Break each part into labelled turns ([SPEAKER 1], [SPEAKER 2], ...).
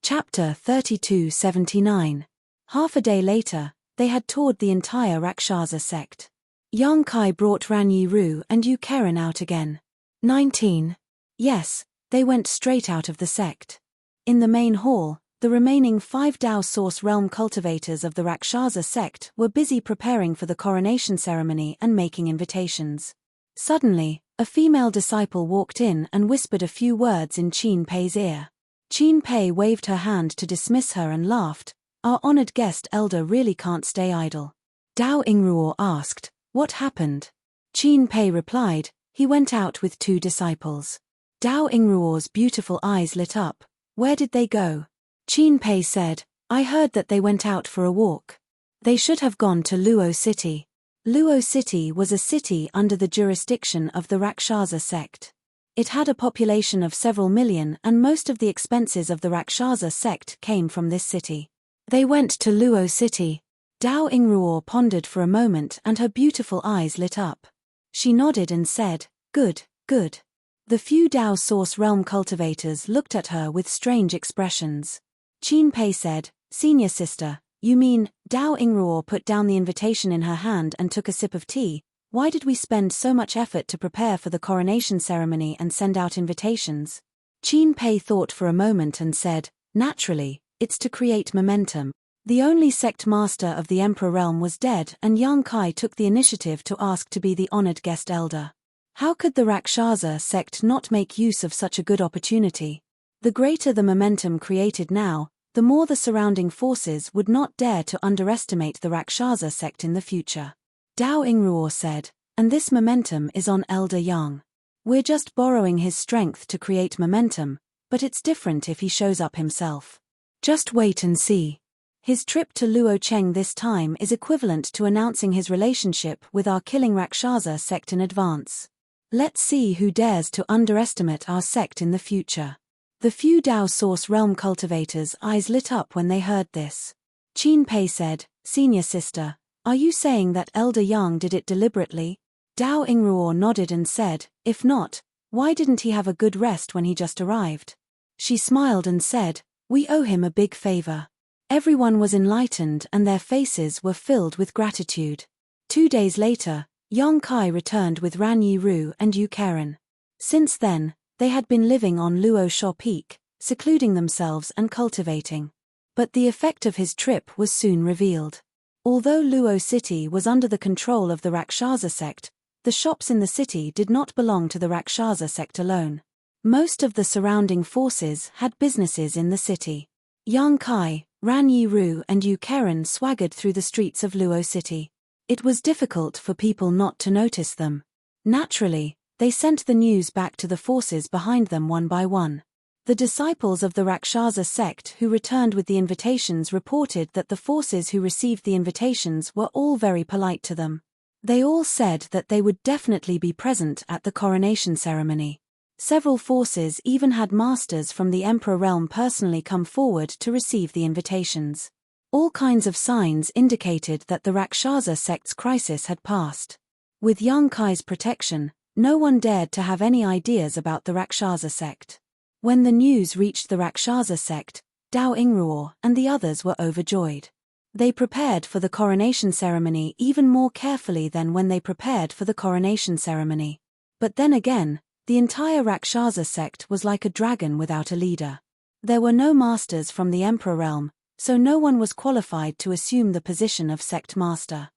[SPEAKER 1] Chapter 3279. Half a day later, they had toured the entire Rakshasa sect. Yang Kai brought Ran Yi-Ru and Yu Keren out again. 19. Yes, they went straight out of the sect. In the main hall, the remaining 5 Dao Source Realm cultivators of the Rakshasa sect were busy preparing for the coronation ceremony and making invitations. Suddenly, a female disciple walked in and whispered a few words in Qin Pei's ear. Qin Pei waved her hand to dismiss her and laughed. Our honored guest elder really can't stay idle. Dao Ingruo asked, what happened? Qin Pei replied, he went out with 2 disciples. Dao Ingruo's beautiful eyes lit up. Where did they go? Qin Pei said, I heard that they went out for a walk. They should have gone to Luo City. Luo City was a city under the jurisdiction of the Rakshasa sect. It had a population of several million and most of the expenses of the Rakshasa sect came from this city. They went to Luo City. Dao Ingruo pondered for a moment and her beautiful eyes lit up. She nodded and said, good, good. The few Dao Source Realm cultivators looked at her with strange expressions. Qin Pei said, Senior sister, you mean, Dao Ingruo put down the invitation in her hand and took a sip of tea. Why did we spend so much effort to prepare for the coronation ceremony and send out invitations? Qin Pei thought for a moment and said, naturally, it's to create momentum. The only sect master of the Emperor realm was dead and Yang Kai took the initiative to ask to be the honored guest elder. How could the Rakshasa sect not make use of such a good opportunity? The greater the momentum created now, the more the surrounding forces would not dare to underestimate the Rakshasa sect in the future. Dao Ingruo said, and this momentum is on Elder Yang. We're just borrowing his strength to create momentum, but it's different if he shows up himself. Just wait and see. His trip to Luo Cheng this time is equivalent to announcing his relationship with our killing Rakshasa sect in advance. Let's see who dares to underestimate our sect in the future. The few Dao Source Realm cultivators' eyes lit up when they heard this. Qin Pei said, Senior sister, are you saying that Elder Yang did it deliberately? Dao Ingruo nodded and said, if not, why didn't he have a good rest when he just arrived? She smiled and said, we owe him a big favor. Everyone was enlightened and their faces were filled with gratitude. 2 days later, Yang Kai returned with Ran Yi-Ru and Yu Keren. Since then, they had been living on Luo Sha Peak, secluding themselves and cultivating. But the effect of his trip was soon revealed. Although Luo City was under the control of the Rakshasa sect, the shops in the city did not belong to the Rakshasa sect alone. Most of the surrounding forces had businesses in the city. Yang Kai, Ran Yi-Ru and Yu Keren swaggered through the streets of Luo City. It was difficult for people not to notice them. Naturally, they sent the news back to the forces behind them one by one. The disciples of the Rakshasa sect who returned with the invitations reported that the forces who received the invitations were all very polite to them. They all said that they would definitely be present at the coronation ceremony. Several forces even had masters from the Emperor realm personally come forward to receive the invitations. All kinds of signs indicated that the Rakshasa sect's crisis had passed. With Yang Kai's protection, no one dared to have any ideas about the Rakshasa sect. When the news reached the Rakshasa sect, Dao Ingruo and the others were overjoyed. They prepared for the coronation ceremony even more carefully than when they prepared for the coronation ceremony. But then again, the entire Rakshasa sect was like a dragon without a leader. There were no masters from the Emperor realm, so no one was qualified to assume the position of sect master.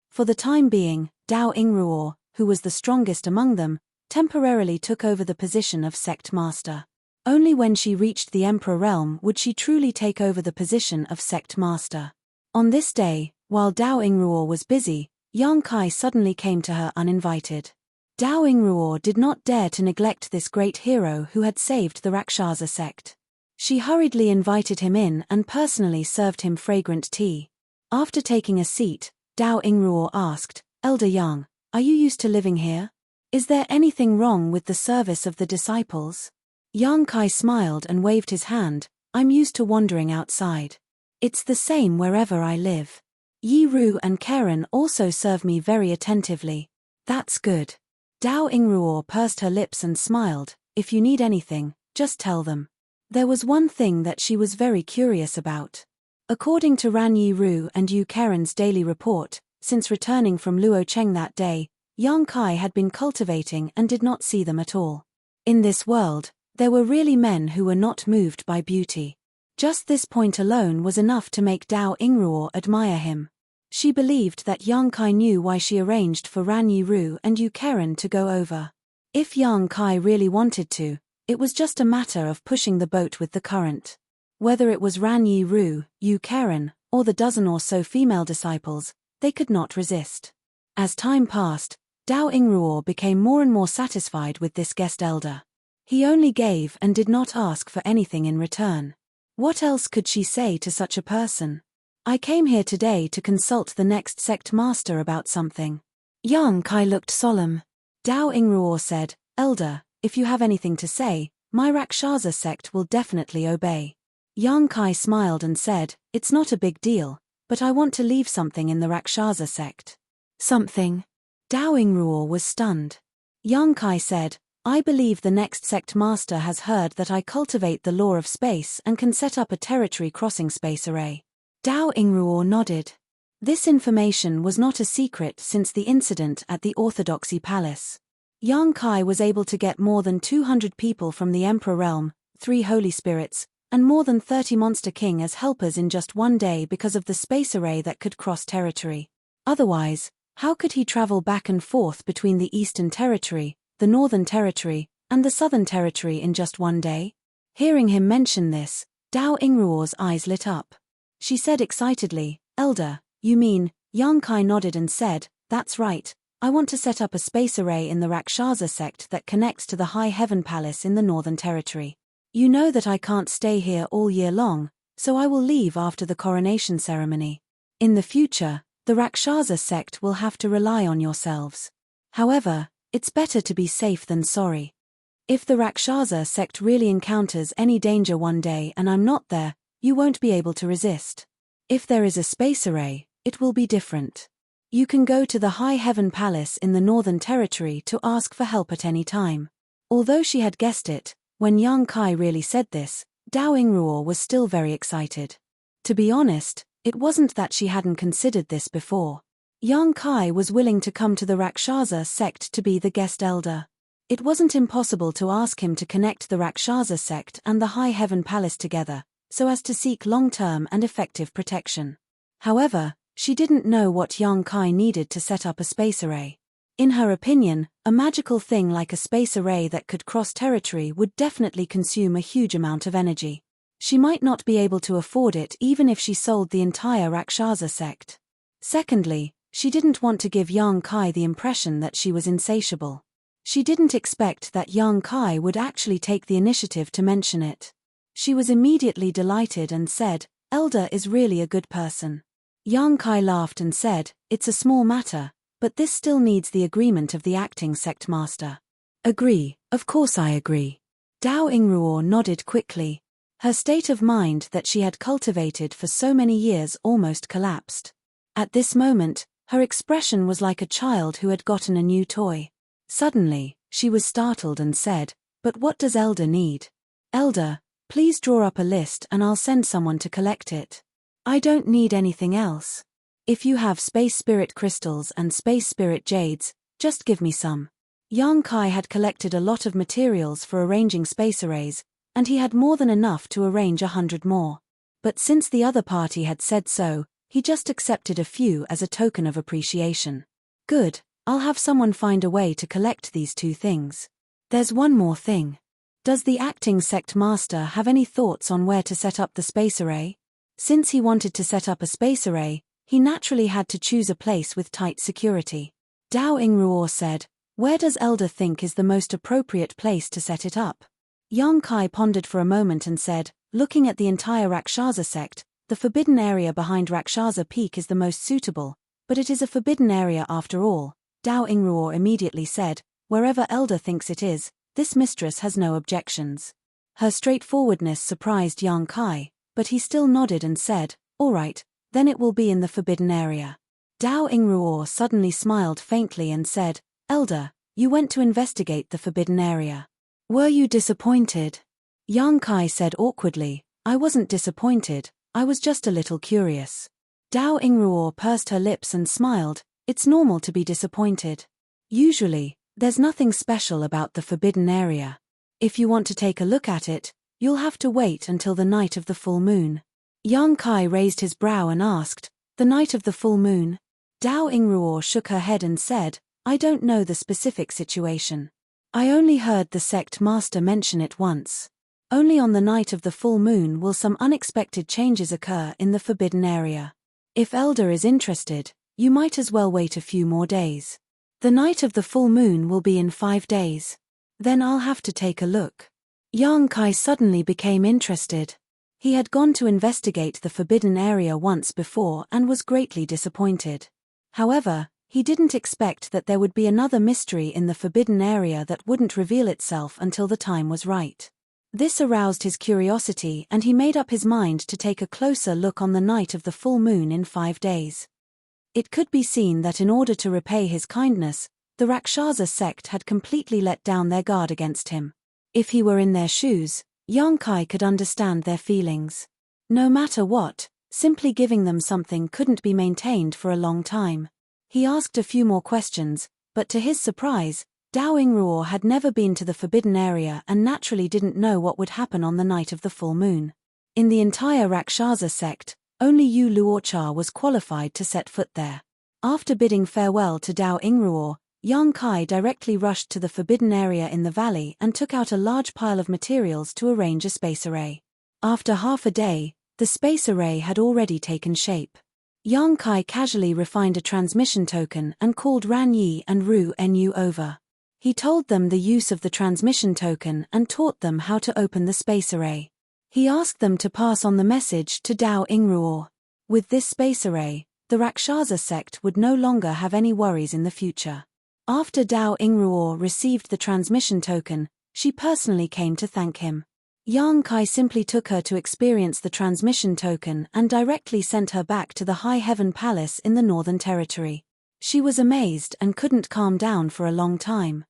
[SPEAKER 1] For the time being, Dao Ingruo, who was the strongest among them, temporarily took over the position of sect master. Only when she reached the Emperor realm would she truly take over the position of sect master. On this day, while Dao Ingruo was busy, Yang Kai suddenly came to her uninvited. Dao Ingruo did not dare to neglect this great hero who had saved the Rakshasa sect. She hurriedly invited him in and personally served him fragrant tea. After taking a seat, Dao Ingruo asked, Elder Yang, are you used to living here? Is there anything wrong with the service of the disciples? Yang Kai smiled and waved his hand, I'm used to wandering outside. It's the same wherever I live. Yi-Ru and Keren also serve me very attentively. That's good. Dao Ingruo pursed her lips and smiled, if you need anything, just tell them. There was one thing that she was very curious about. According to Ran Yi-ru and Yu Keren's daily report, since returning from Luocheng that day, Yang Kai had been cultivating and did not see them at all. In this world, there were really men who were not moved by beauty. Just this point alone was enough to make Dao Ingruo admire him. She believed that Yang Kai knew why she arranged for Ran Yi-ru and Yu Keren to go over. If Yang Kai really wanted to, it was just a matter of pushing the boat with the current. Whether it was Ran Yi-ru, Yu Keren, or the dozen or so female disciples, they could not resist. As time passed, Dao Ingruo became more and more satisfied with this guest elder. He only gave and did not ask for anything in return. What else could she say to such a person? I came here today to consult the next sect master about something. Yang Kai looked solemn. Dao Ingruo said, Elder, if you have anything to say, my Rakshasa sect will definitely obey. Yang Kai smiled and said, it's not a big deal, but I want to leave something in the Rakshasa sect. Something? Dao Ingruo was stunned. Yang Kai said, I believe the next sect master has heard that I cultivate the law of space and can set up a territory crossing space array. Dao Ingruo nodded. This information was not a secret since the incident at the Orthodoxy Palace. Yang Kai was able to get more than 200 people from the Emperor realm, 3 holy spirits, and more than 30 Monster King as helpers in just one day because of the space array that could cross territory. Otherwise, how could he travel back and forth between the Eastern Territory, the Northern Territory, and the Southern Territory in just one day? Hearing him mention this, Dao Ingruo's eyes lit up. She said excitedly, Elder, you mean? Yang Kai nodded and said, that's right, I want to set up a space array in the Rakshasa sect that connects to the High Heaven Palace in the Northern Territory. You know that I can't stay here all year long, so I will leave after the coronation ceremony. In the future, the Rakshasa sect will have to rely on yourselves. However, it's better to be safe than sorry. If the Rakshasa sect really encounters any danger one day and I'm not there, you won't be able to resist. If there is a space array, it will be different. You can go to the High Heaven Palace in the Northern Territory to ask for help at any time. Although she had guessed it, when Yang Kai really said this, Dao Ingruo was still very excited. To be honest, it wasn't that she hadn't considered this before. Yang Kai was willing to come to the Rakshasa sect to be the guest elder. It wasn't impossible to ask him to connect the Rakshasa sect and the High Heaven Palace together, so as to seek long-term and effective protection. However, she didn't know what Yang Kai needed to set up a space array. In her opinion, a magical thing like a space array that could cross territory would definitely consume a huge amount of energy. She might not be able to afford it even if she sold the entire Rakshasa sect. Secondly, she didn't want to give Yang Kai the impression that she was insatiable. She didn't expect that Yang Kai would actually take the initiative to mention it. She was immediately delighted and said, Elder is really a good person. Yang Kai laughed and said, it's a small matter, but this still needs the agreement of the acting sect master. Agree, of course I agree. Dao Ingruo nodded quickly. Her state of mind that she had cultivated for so many years almost collapsed. At this moment, her expression was like a child who had gotten a new toy. Suddenly, she was startled and said, but what does Elder need? Elder, please draw up a list and I'll send someone to collect it. I don't need anything else. If you have space spirit crystals and space spirit jades, just give me some. Yang Kai had collected a lot of materials for arranging space arrays, and he had more than enough to arrange 100 more. But since the other party had said so, he just accepted a few as a token of appreciation. Good, I'll have someone find a way to collect these 2 things. There's one more thing. Does the acting sect master have any thoughts on where to set up the space array? Since he wanted to set up a space array, he naturally had to choose a place with tight security. Dao Ingruo said, where does Elder think is the most appropriate place to set it up? Yang Kai pondered for a moment and said, looking at the entire Rakshasa sect, the forbidden area behind Rakshasa Peak is the most suitable, but it is a forbidden area after all. Dao Ingruo immediately said, wherever Elder thinks it is, this mistress has no objections. Her straightforwardness surprised Yang Kai, but he still nodded and said, all right, then it will be in the forbidden area. Dao Ingruo suddenly smiled faintly and said, Elder, you went to investigate the forbidden area. Were you disappointed? Yang Kai said awkwardly, I wasn't disappointed, I was just a little curious. Dao Ingruo pursed her lips and smiled, it's normal to be disappointed. Usually, there's nothing special about the forbidden area. If you want to take a look at it, you'll have to wait until the night of the full moon. Yang Kai raised his brow and asked, the night of the full moon? Dao Ingruo shook her head and said, I don't know the specific situation. I only heard the sect master mention it once. Only on the night of the full moon will some unexpected changes occur in the forbidden area. If Elder is interested, you might as well wait a few more days. The night of the full moon will be in 5 days. Then I'll have to take a look. Yang Kai suddenly became interested. He had gone to investigate the forbidden area once before and was greatly disappointed. However, he didn't expect that there would be another mystery in the forbidden area that wouldn't reveal itself until the time was right. This aroused his curiosity and he made up his mind to take a closer look on the night of the full moon in 5 days. It could be seen that in order to repay his kindness, the Rakshasa sect had completely let down their guard against him. If he were in their shoes, Yang Kai could understand their feelings. No matter what, simply giving them something couldn't be maintained for a long time. He asked a few more questions, but to his surprise, Dao Ingruo had never been to the forbidden area and naturally didn't know what would happen on the night of the full moon. In the entire Rakshasa sect, only Yu Luocha was qualified to set foot there. After bidding farewell to Dao Ingruo, Yang Kai directly rushed to the forbidden area in the valley and took out a large pile of materials to arrange a space array. After half a day, the space array had already taken shape. Yang Kai casually refined a transmission token and called Ran Yi and Ru Nu over. He told them the use of the transmission token and taught them how to open the space array. He asked them to pass on the message to Dao Ingruo. With this space array, the Rakshasa sect would no longer have any worries in the future. After Dao Ingruo received the transmission token, she personally came to thank him. Yang Kai simply took her to experience the transmission token and directly sent her back to the High Heaven Palace in the Northern Territory. She was amazed and couldn't calm down for a long time.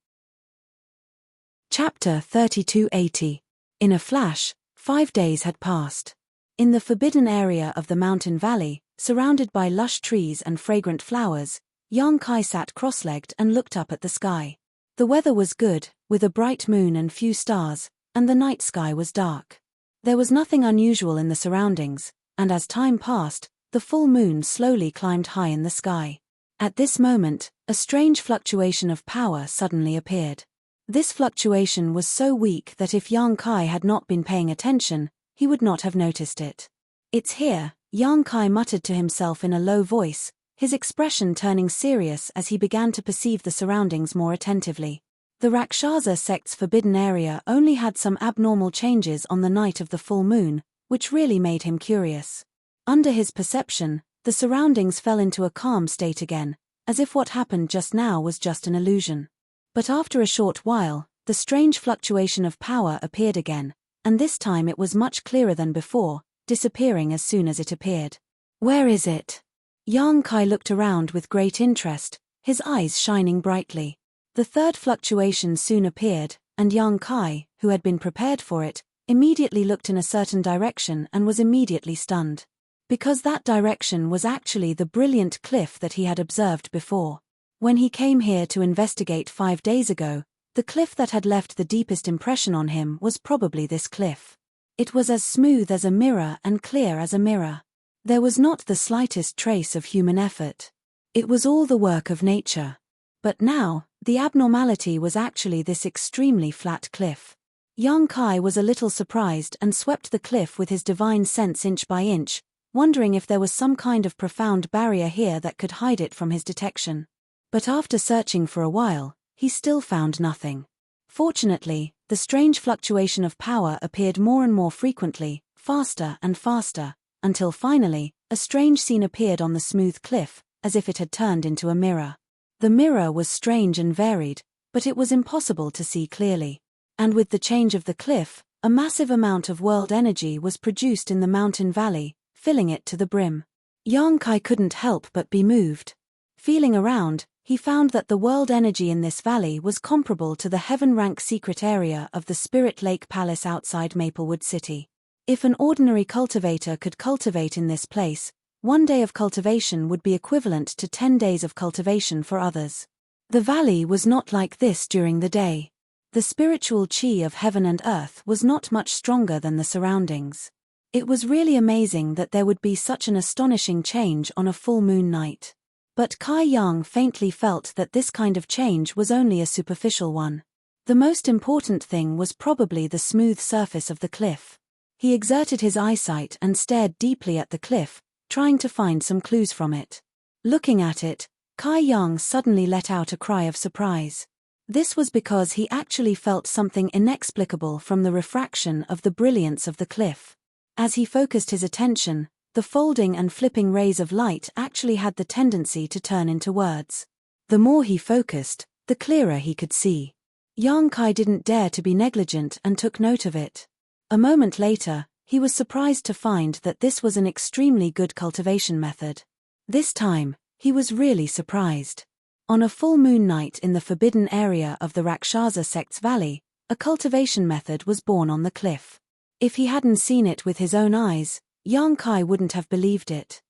[SPEAKER 1] Chapter 3280. In a flash, 5 days had passed. In the forbidden area of the mountain valley, surrounded by lush trees and fragrant flowers, Yang Kai sat cross-legged and looked up at the sky. The weather was good, with a bright moon and few stars, and the night sky was dark. There was nothing unusual in the surroundings, and as time passed, the full moon slowly climbed high in the sky. At this moment, a strange fluctuation of power suddenly appeared. This fluctuation was so weak that if Yang Kai had not been paying attention, he would not have noticed it. It's here, Yang Kai muttered to himself in a low voice, his expression turning serious as he began to perceive the surroundings more attentively. The Rakshasa sect's forbidden area only had some abnormal changes on the night of the full moon, which really made him curious. Under his perception, the surroundings fell into a calm state again, as if what happened just now was just an illusion. But after a short while, the strange fluctuation of power appeared again, and this time it was much clearer than before, disappearing as soon as it appeared. Where is it? Yang Kai looked around with great interest, his eyes shining brightly. The third fluctuation soon appeared, and Yang Kai, who had been prepared for it, immediately looked in a certain direction and was immediately stunned. Because that direction was actually the brilliant cliff that he had observed before. When he came here to investigate 5 days ago, the cliff that had left the deepest impression on him was probably this cliff. It was as smooth as a mirror and clear as a mirror. There was not the slightest trace of human effort. It was all the work of nature. But now, the abnormality was actually this extremely flat cliff. Yang Kai was a little surprised and swept the cliff with his divine sense inch by inch, wondering if there was some kind of profound barrier here that could hide it from his detection. But after searching for a while, he still found nothing. Fortunately, the strange fluctuation of power appeared more and more frequently, faster and faster, until finally, a strange scene appeared on the smooth cliff, as if it had turned into a mirror. The mirror was strange and varied, but it was impossible to see clearly. And with the change of the cliff, a massive amount of world energy was produced in the mountain valley, filling it to the brim. Yang Kai couldn't help but be moved. Feeling around, he found that the world energy in this valley was comparable to the heaven-rank secret area of the Spirit Lake Palace outside Maplewood City. If an ordinary cultivator could cultivate in this place, 1 day of cultivation would be equivalent to 10 days of cultivation for others. The valley was not like this during the day. The spiritual chi of heaven and earth was not much stronger than the surroundings. It was really amazing that there would be such an astonishing change on a full moon night. But Kai Yang faintly felt that this kind of change was only a superficial one. The most important thing was probably the smooth surface of the cliff. He exerted his eyesight and stared deeply at the cliff, trying to find some clues from it. Looking at it, Kai Yang suddenly let out a cry of surprise. This was because he actually felt something inexplicable from the refraction of the brilliance of the cliff. As he focused his attention, the folding and flipping rays of light actually had the tendency to turn into words. The more he focused, the clearer he could see. Yang Kai didn't dare to be negligent and took note of it. A moment later, he was surprised to find that this was an extremely good cultivation method. This time, he was really surprised. On a full moon night in the forbidden area of the Rakshasa sect's valley, a cultivation method was born on the cliff. If he hadn't seen it with his own eyes, Yang Kai wouldn't have believed it.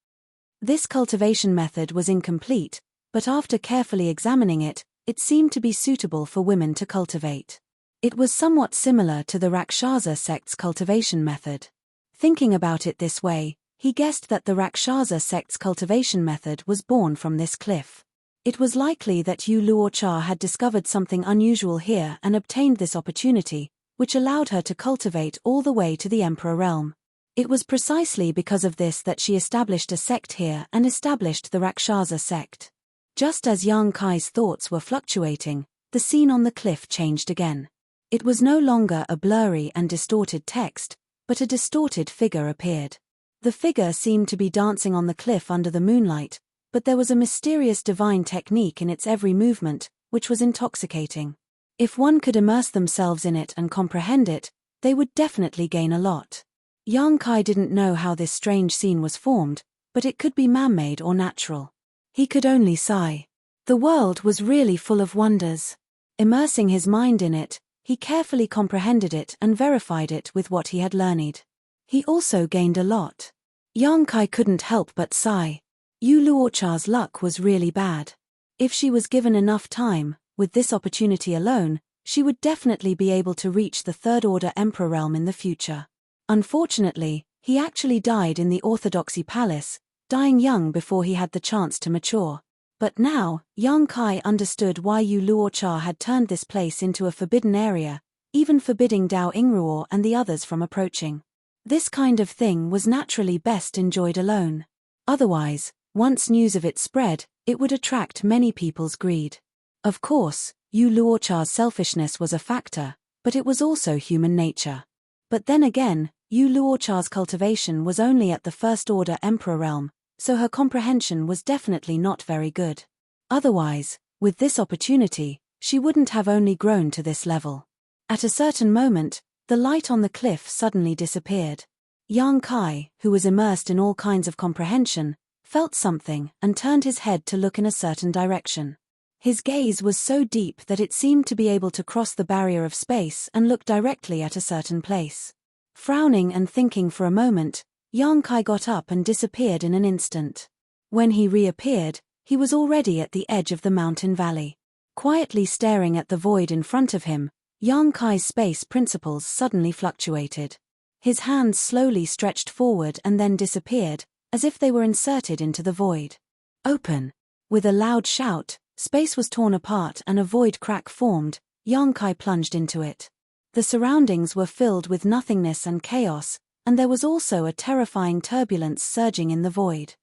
[SPEAKER 1] This cultivation method was incomplete, but after carefully examining it, it seemed to be suitable for women to cultivate. It was somewhat similar to the Rakshasa sect's cultivation method. Thinking about it this way, he guessed that the Rakshasa sect's cultivation method was born from this cliff. It was likely that Yu Luocha had discovered something unusual here and obtained this opportunity, which allowed her to cultivate all the way to the Emperor realm. It was precisely because of this that she established a sect here and established the Rakshasa sect. Just as Yang Kai's thoughts were fluctuating, the scene on the cliff changed again. It was no longer a blurry and distorted text, but a distorted figure appeared. The figure seemed to be dancing on the cliff under the moonlight, but there was a mysterious divine technique in its every movement, which was intoxicating. If one could immerse themselves in it and comprehend it, they would definitely gain a lot. Yang Kai didn't know how this strange scene was formed, but it could be man-made or natural. He could only sigh. The world was really full of wonders. Immersing his mind in it, he carefully comprehended it and verified it with what he had learned. He also gained a lot. Yang Kai couldn't help but sigh. Yu Luocha's luck was really bad. If she was given enough time, with this opportunity alone, she would definitely be able to reach the Third Order Emperor realm in the future. Unfortunately, he actually died in the Orthodoxy Palace, dying young before he had the chance to mature. But now, Yang Kai understood why Yu Luocha had turned this place into a forbidden area, even forbidding Dao Ingruo and the others from approaching. This kind of thing was naturally best enjoyed alone. Otherwise, once news of it spread, it would attract many people's greed. Of course, Yu Luocha's selfishness was a factor, but it was also human nature. But then again, Yu Luocha's cultivation was only at the First Order Emperor realm, so her comprehension was definitely not very good. Otherwise, with this opportunity, she wouldn't have only grown to this level. At a certain moment, the light on the cliff suddenly disappeared. Yang Kai, who was immersed in all kinds of comprehension, felt something and turned his head to look in a certain direction. His gaze was so deep that it seemed to be able to cross the barrier of space and look directly at a certain place. Frowning and thinking for a moment, Yang Kai got up and disappeared in an instant. When he reappeared, he was already at the edge of the mountain valley. Quietly staring at the void in front of him, Yang Kai's space principles suddenly fluctuated. His hands slowly stretched forward and then disappeared, as if they were inserted into the void. Open! With a loud shout, space was torn apart and a void crack formed. Yang Kai plunged into it. The surroundings were filled with nothingness and chaos, and there was also a terrifying turbulence surging in the void.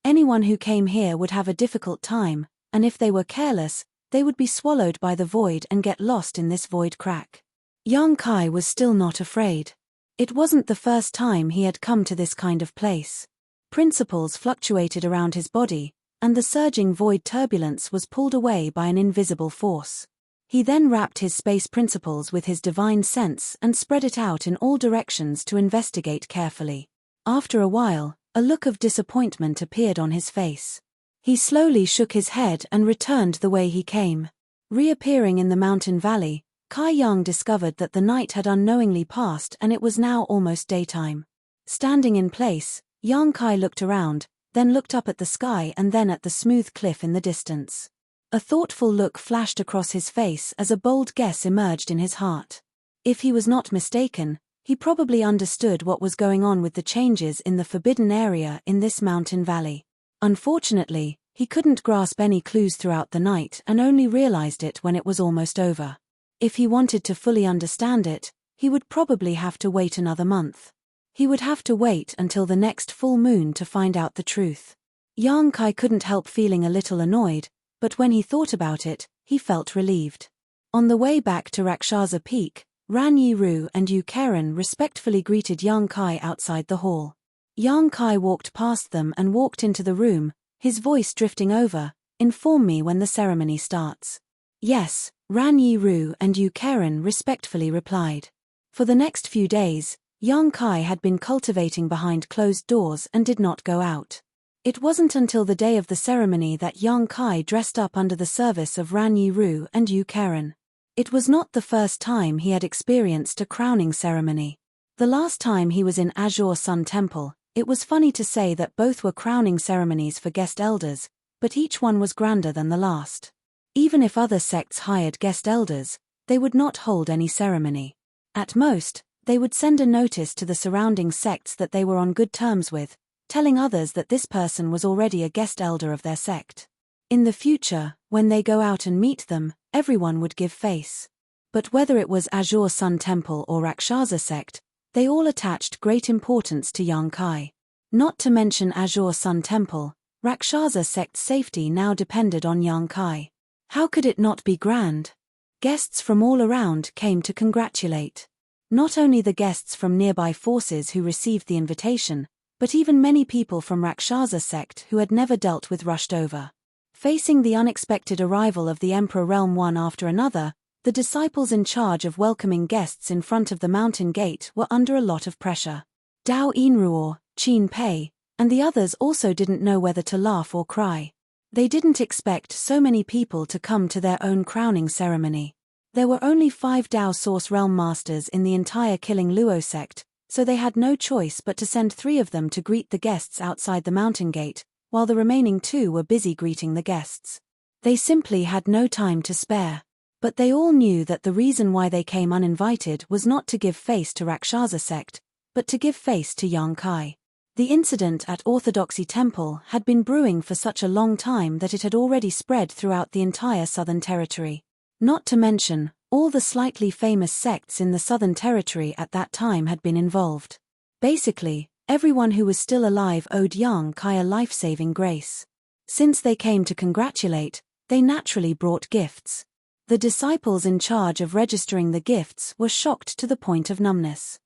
[SPEAKER 1] Anyone who came here would have a difficult time, and if they were careless, they would be swallowed by the void and get lost in this void crack. Yang Kai was still not afraid. It wasn't the first time he had come to this kind of place. Principles fluctuated around his body, and the surging void turbulence was pulled away by an invisible force. He then wrapped his space principles with his divine sense and spread it out in all directions to investigate carefully. After a while, a look of disappointment appeared on his face. He slowly shook his head and returned the way he came. Reappearing in the mountain valley, Kai Yang discovered that the night had unknowingly passed and it was now almost daytime. Standing in place, Yang Kai looked around, then looked up at the sky and then at the smooth cliff in the distance. A thoughtful look flashed across his face as a bold guess emerged in his heart. If he was not mistaken, he probably understood what was going on with the changes in the forbidden area in this mountain valley. Unfortunately, he couldn't grasp any clues throughout the night and only realized it when it was almost over. If he wanted to fully understand it, he would probably have to wait another month. He would have to wait until the next full moon to find out the truth. Yang Kai couldn't help feeling a little annoyed, but when he thought about it, he felt relieved. On the way back to Rakshasa Peak, Ran Yiru and Yu Karen respectfully greeted Yang Kai outside the hall. Yang Kai walked past them and walked into the room, his voice drifting over, "Inform me when the ceremony starts." "Yes," Ran Yiru and Yu Karen respectfully replied. For the next few days, Yang Kai had been cultivating behind closed doors and did not go out. It wasn't until the day of the ceremony that Yang Kai dressed up under the service of Ran Yiru and Yu Karen. It was not the first time he had experienced a crowning ceremony. The last time he was in Azure Sun Temple, it was funny to say that both were crowning ceremonies for guest elders, but each one was grander than the last. Even if other sects hired guest elders, they would not hold any ceremony. At most, they would send a notice to the surrounding sects that they were on good terms with, telling others that this person was already a guest elder of their sect. In the future, when they go out and meet them, everyone would give face. But whether it was Azure Sun Temple or Rakshasa sect, they all attached great importance to Yang Kai. Not to mention Azure Sun Temple, Rakshasa sect's safety now depended on Yang Kai. How could it not be grand? Guests from all around came to congratulate. Not only the guests from nearby forces who received the invitation, but even many people from Rakshasa sect who had never dealt with rushed over. Facing the unexpected arrival of the Emperor Realm one after another, the disciples in charge of welcoming guests in front of the mountain gate were under a lot of pressure. Dao Yinruo, Qin Pei, and the others also didn't know whether to laugh or cry. They didn't expect so many people to come to their own crowning ceremony. There were only 5 Dao Source Realm Masters in the entire Killing Luo sect, so they had no choice but to send 3 of them to greet the guests outside the mountain gate, while the remaining 2 were busy greeting the guests. They simply had no time to spare. But they all knew that the reason why they came uninvited was not to give face to Rakshasa sect, but to give face to Yang Kai. The incident at Orthodoxy Temple had been brewing for such a long time that it had already spread throughout the entire Southern Territory. Not to mention, all the slightly famous sects in the Southern Territory at that time had been involved. Basically, everyone who was still alive owed Yang Kai a life-saving grace. Since they came to congratulate, they naturally brought gifts. The disciples in charge of registering the gifts were shocked to the point of numbness.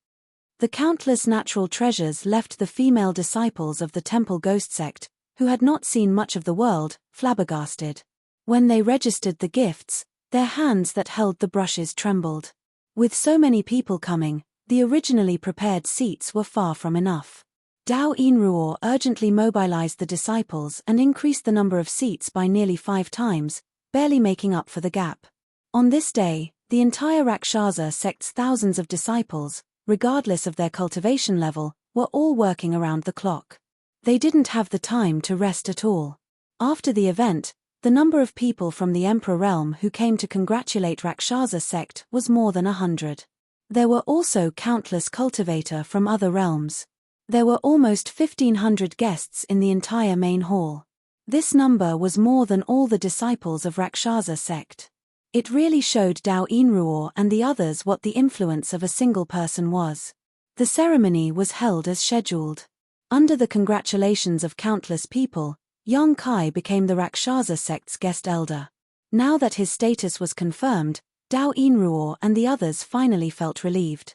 [SPEAKER 1] The countless natural treasures left the female disciples of the Temple Ghost sect, who had not seen much of the world, flabbergasted. When they registered the gifts, their hands that held the brushes trembled. With so many people coming, the originally prepared seats were far from enough. Dao Yinruo urgently mobilized the disciples and increased the number of seats by nearly 5 times, barely making up for the gap. On this day, the entire Rakshasa sect's thousands of disciples, regardless of their cultivation level, were all working around the clock. They didn't have the time to rest at all. After the event, the number of people from the Emperor Realm who came to congratulate Rakshasa sect was more than 100. There were also countless cultivator from other realms. There were almost 1,500 guests in the entire main hall. This number was more than all the disciples of Rakshasa sect. It really showed Dao Yinruo and the others what the influence of a single person was. The ceremony was held as scheduled. Under the congratulations of countless people, Yang Kai became the Rakshasa sect's guest elder. Now that his status was confirmed, Dao Yinruo and the others finally felt relieved.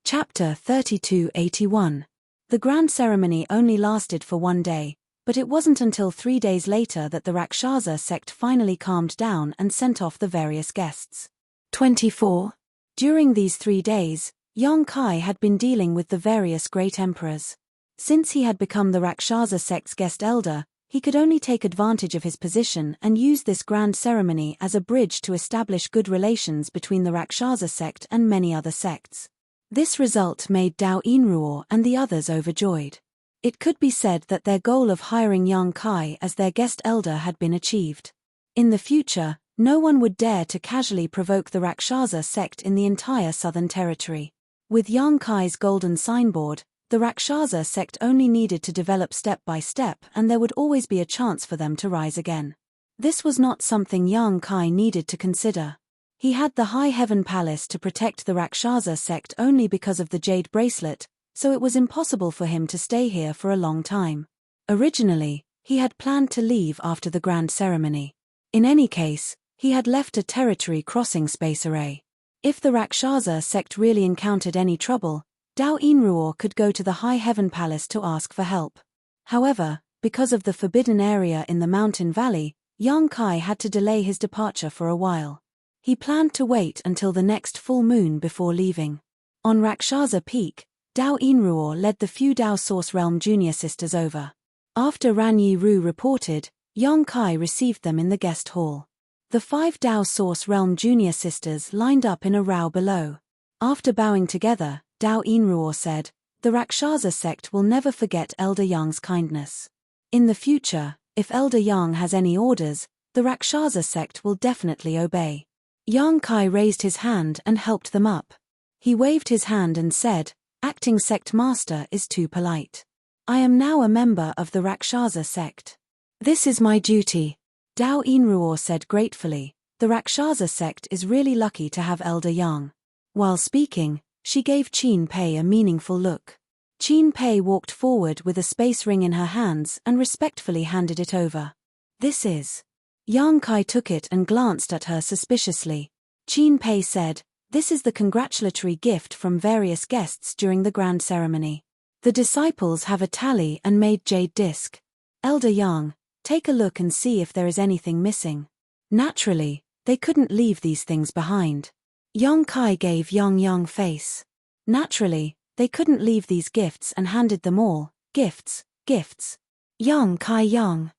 [SPEAKER 1] Chapter 3281. The grand ceremony only lasted for 1 day, but it wasn't until 3 days later that the Rakshasa sect finally calmed down and sent off the various guests. 24. During these 3 days, Yang Kai had been dealing with the various great emperors. Since he had become the Rakshasa sect's guest elder, He could only take advantage of his position and use this grand ceremony as a bridge to establish good relations between the Rakshasa sect and many other sects. This result made Dao Inruo and the others overjoyed. It could be said that their goal of hiring young Kai as their guest elder had been achieved. In the future, no one would dare to casually provoke the Rakshasa sect in the entire southern territory. With young Kai's golden signboard, the Rakshasa sect only needed to develop step by step, and there would always be a chance for them to rise again. This was not something young Kai needed to consider. He had the High Heaven Palace to protect the Rakshasa sect only because of the jade bracelet, so it was impossible for him to stay here for a long time. Originally, he had planned to leave after the grand ceremony. In any case, he had left a territory crossing space array. If the Rakshasa sect really encountered any trouble, Dao Inruo could go to the High Heaven Palace to ask for help. However, because of the forbidden area in the mountain valley, young Kai had to delay his departure for a while. He planned to wait until the next full moon before leaving. On Rakshasa Peak, Dao Inruo led the few Dao Source Realm junior sisters over. After Ran Yi Ru reported, young Kai received them in the guest hall. The 5 Dao Source Realm junior sisters lined up in a row below. After bowing together, Dao Inruo said, "The Rakshasa sect will never forget Elder Yang's kindness. In the future, if Elder Yang has any orders, the Rakshasa sect will definitely obey." Yang Kai raised his hand and helped them up. He waved his hand and said, "Acting sect master is too polite. I am now a member of the Rakshasa sect. This is my duty." Dao Inruo said gratefully, "The Rakshasa sect is really lucky to have Elder Yang." While speaking, she gave Qin Pei a meaningful look. Qin Pei walked forward with a space ring in her hands and respectfully handed it over. "This is." Yang Kai took it and glanced at her suspiciously. Qin Pei said, "This is the congratulatory gift from various guests during the grand ceremony. The disciples have a tally and made jade disc. Elder Yang, take a look and see if there is anything missing." Naturally, they couldn't leave these things behind. Yang Kai gave Yang face. Naturally, they couldn't leave these gifts and handed them all. Gifts, gifts. Yang Kai Yang.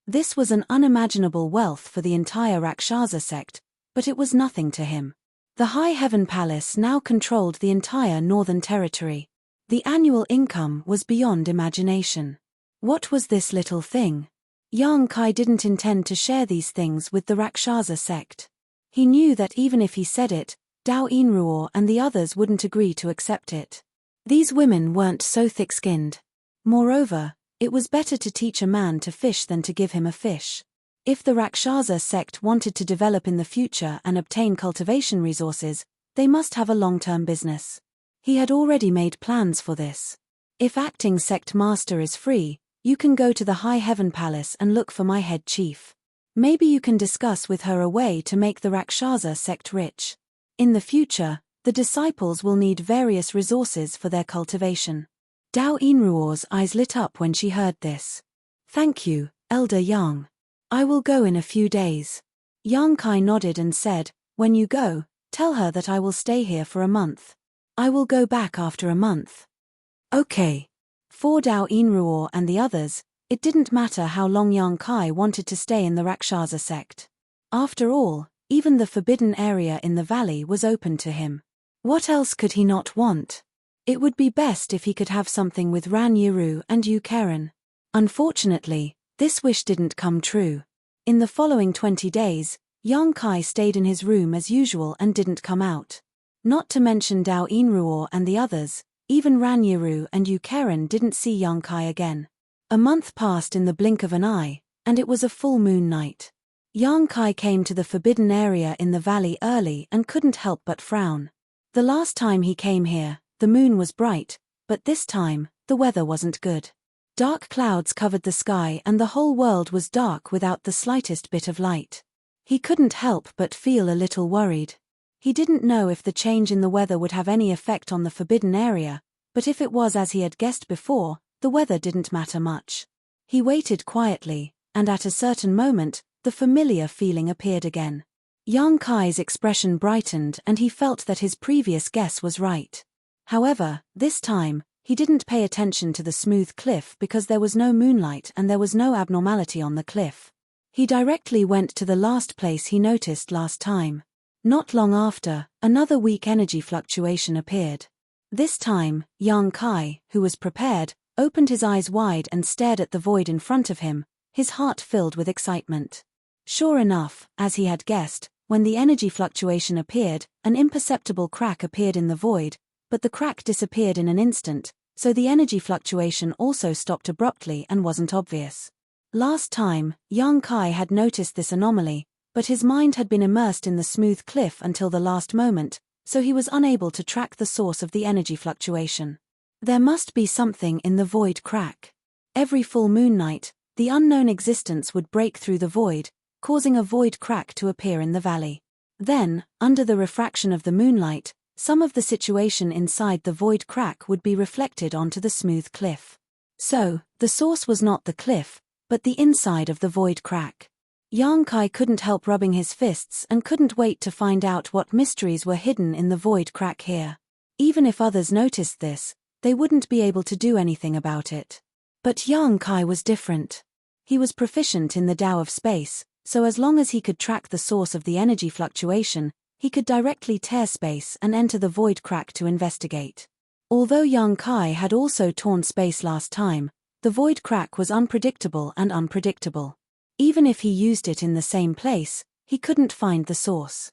[SPEAKER 1] This was an unimaginable wealth for the entire Rakshasa sect, but it was nothing to him. The High Heaven Palace now controlled the entire northern territory. The annual income was beyond imagination. What was this little thing? Yang Kai didn't intend to share these things with the Rakshasa sect. He knew that even if he said it, Dao Inruo and the others wouldn't agree to accept it. These women weren't so thick-skinned. Moreover, it was better to teach a man to fish than to give him a fish. If the Rakshasa sect wanted to develop in the future and obtain cultivation resources, they must have a long-term business. He had already made plans for this. "If acting sect master is free, you can go to the High Heaven Palace and look for my head chief. Maybe you can discuss with her a way to make the Rakshasa sect rich. In the future, the disciples will need various resources for their cultivation." Dao Inruo's eyes lit up when she heard this. "Thank you, Elder Yang. I will go in a few days." Yang Kai nodded and said, "When you go, tell her that I will stay here for a month. I will go back after a month." "Okay." For Dao Inruo and the others, it didn't matter how long Yang Kai wanted to stay in the Rakshasa sect. After all, even the forbidden area in the valley was open to him. What else could he not want? It would be best if he could have something with Ran Yiru and Yu Keren. Unfortunately, this wish didn't come true. In the following 20 days, Yang Kai stayed in his room as usual and didn't come out. Not to mention Dao Inruo and the others, even Ran Yiru and Yu Keren didn't see Yang Kai again. A month passed in the blink of an eye, and it was a full moon night. Yang Kai came to the forbidden area in the valley early and couldn't help but frown. The last time he came here, the moon was bright, but this time, the weather wasn't good. Dark clouds covered the sky and the whole world was dark without the slightest bit of light. He couldn't help but feel a little worried. He didn't know if the change in the weather would have any effect on the forbidden area, but if it was as he had guessed before, the weather didn't matter much. He waited quietly, and at a certain moment, the familiar feeling appeared again. Yang Kai's expression brightened and he felt that his previous guess was right. However, this time, he didn't pay attention to the smooth cliff because there was no moonlight and there was no abnormality on the cliff. He directly went to the last place he noticed last time. Not long after, another weak energy fluctuation appeared. This time, young Kai, who was prepared, opened his eyes wide and stared at the void in front of him, his heart filled with excitement. Sure enough, as he had guessed, when the energy fluctuation appeared, an imperceptible crack appeared in the void, but the crack disappeared in an instant, so the energy fluctuation also stopped abruptly and wasn't obvious. Last time, young Kai had noticed this anomaly, but his mind had been immersed in the smooth cliff until the last moment, so he was unable to track the source of the energy fluctuation. There must be something in the void crack. Every full moon night, the unknown existence would break through the void, causing a void crack to appear in the valley. Then, under the refraction of the moonlight, some of the situation inside the void crack would be reflected onto the smooth cliff. So, the source was not the cliff, but the inside of the void crack. Young Kai couldn't help rubbing his fists and couldn't wait to find out what mysteries were hidden in the void crack here. Even if others noticed this, they wouldn't be able to do anything about it. But young Kai was different. He was proficient in the Tao of space, so as long as he could track the source of the energy fluctuation, he could directly tear space and enter the void crack to investigate. Although young Kai had also torn space last time, the void crack was unpredictable and unpredictable. Even if he used it in the same place, he couldn't find the source.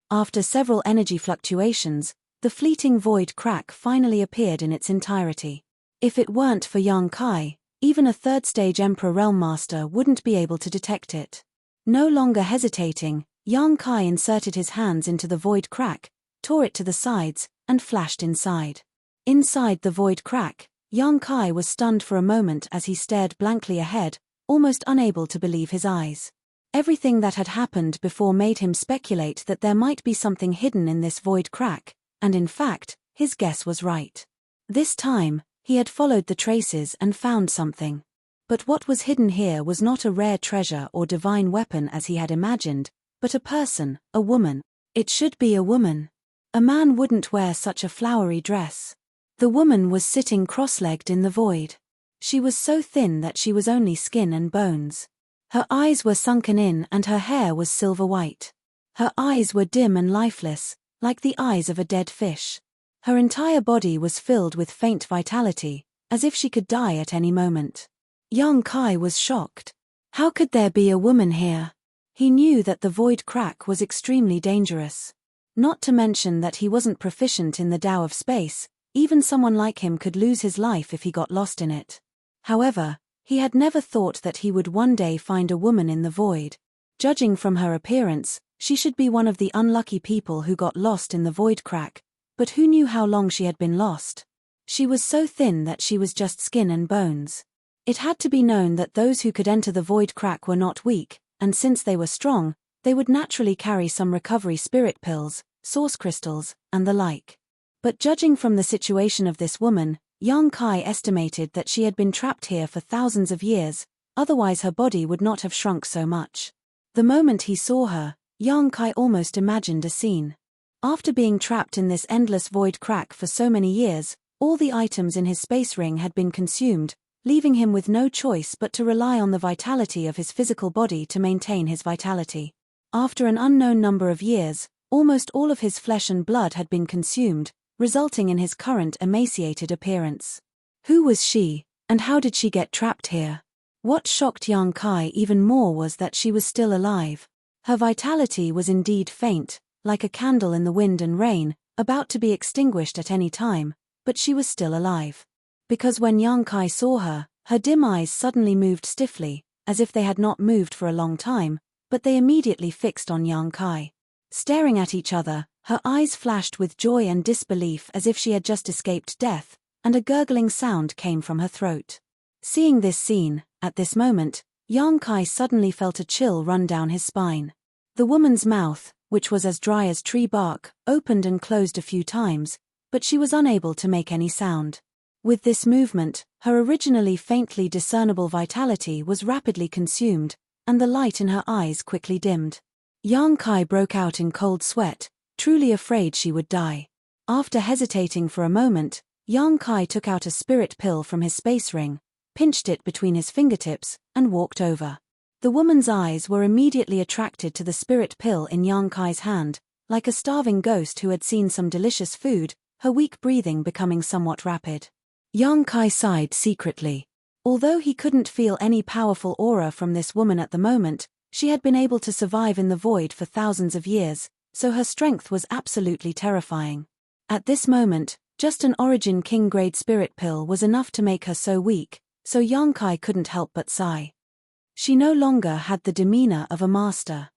[SPEAKER 1] After several energy fluctuations, the fleeting void crack finally appeared in its entirety. If it weren't for young Kai, even a third-stage Emperor Realm Master wouldn't be able to detect it. No longer hesitating, young Kai inserted his hands into the void crack, tore it to the sides, and flashed inside. Inside the void crack, young Kai was stunned for a moment as he stared blankly ahead, almost unable to believe his eyes. Everything that had happened before made him speculate that there might be something hidden in this void crack, and in fact, his guess was right. This time, he had followed the traces and found something. But what was hidden here was not a rare treasure or divine weapon as he had imagined, but a person, a woman. It should be a woman. A man wouldn't wear such a flowery dress. The woman was sitting cross-legged in the void. She was so thin that she was only skin and bones. Her eyes were sunken in and her hair was silver white. Her eyes were dim and lifeless, like the eyes of a dead fish. Her entire body was filled with faint vitality, as if she could die at any moment. Young Kai was shocked. How could there be a woman here? He knew that the void crack was extremely dangerous. Not to mention that he wasn't proficient in the Tao of space, even someone like him could lose his life if he got lost in it. However, he had never thought that he would one day find a woman in the void. Judging from her appearance, she should be one of the unlucky people who got lost in the void crack, but who knew how long she had been lost? She was so thin that she was just skin and bones. It had to be known that those who could enter the void crack were not weak, and since they were strong, they would naturally carry some recovery spirit pills, source crystals, and the like. But judging from the situation of this woman, young Kai estimated that she had been trapped here for thousands of years, otherwise her body would not have shrunk so much. The moment he saw her, young Kai almost imagined a scene. After being trapped in this endless void crack for so many years, all the items in his space ring had been consumed, leaving him with no choice but to rely on the vitality of his physical body to maintain his vitality. After an unknown number of years, almost all of his flesh and blood had been consumed, resulting in his current emaciated appearance. Who was she, and how did she get trapped here? What shocked young Kai even more was that she was still alive. Her vitality was indeed faint, like a candle in the wind and rain, about to be extinguished at any time, but she was still alive. Because when young Kai saw her, her dim eyes suddenly moved stiffly, as if they had not moved for a long time, but they immediately fixed on young Kai. Staring at each other, her eyes flashed with joy and disbelief as if she had just escaped death, and a gurgling sound came from her throat. Seeing this scene, at this moment, young Kai suddenly felt a chill run down his spine. The woman's mouth, which was as dry as tree bark, opened and closed a few times, but she was unable to make any sound. With this movement, her originally faintly discernible vitality was rapidly consumed, and the light in her eyes quickly dimmed. Young Kai broke out in cold sweat, truly afraid she would die. After hesitating for a moment, Yang Kai took out a spirit pill from his space ring, pinched it between his fingertips, and walked over. The woman's eyes were immediately attracted to the spirit pill in Yang Kai's hand, like a starving ghost who had seen some delicious food, her weak breathing becoming somewhat rapid. Yang Kai sighed secretly. Although he couldn't feel any powerful aura from this woman at the moment, she had been able to survive in the void for thousands of years, so her strength was absolutely terrifying. At this moment, just an Origin King grade spirit pill was enough to make her so weak, so Yang Kai couldn't help but sigh. She no longer had the demeanor of a master.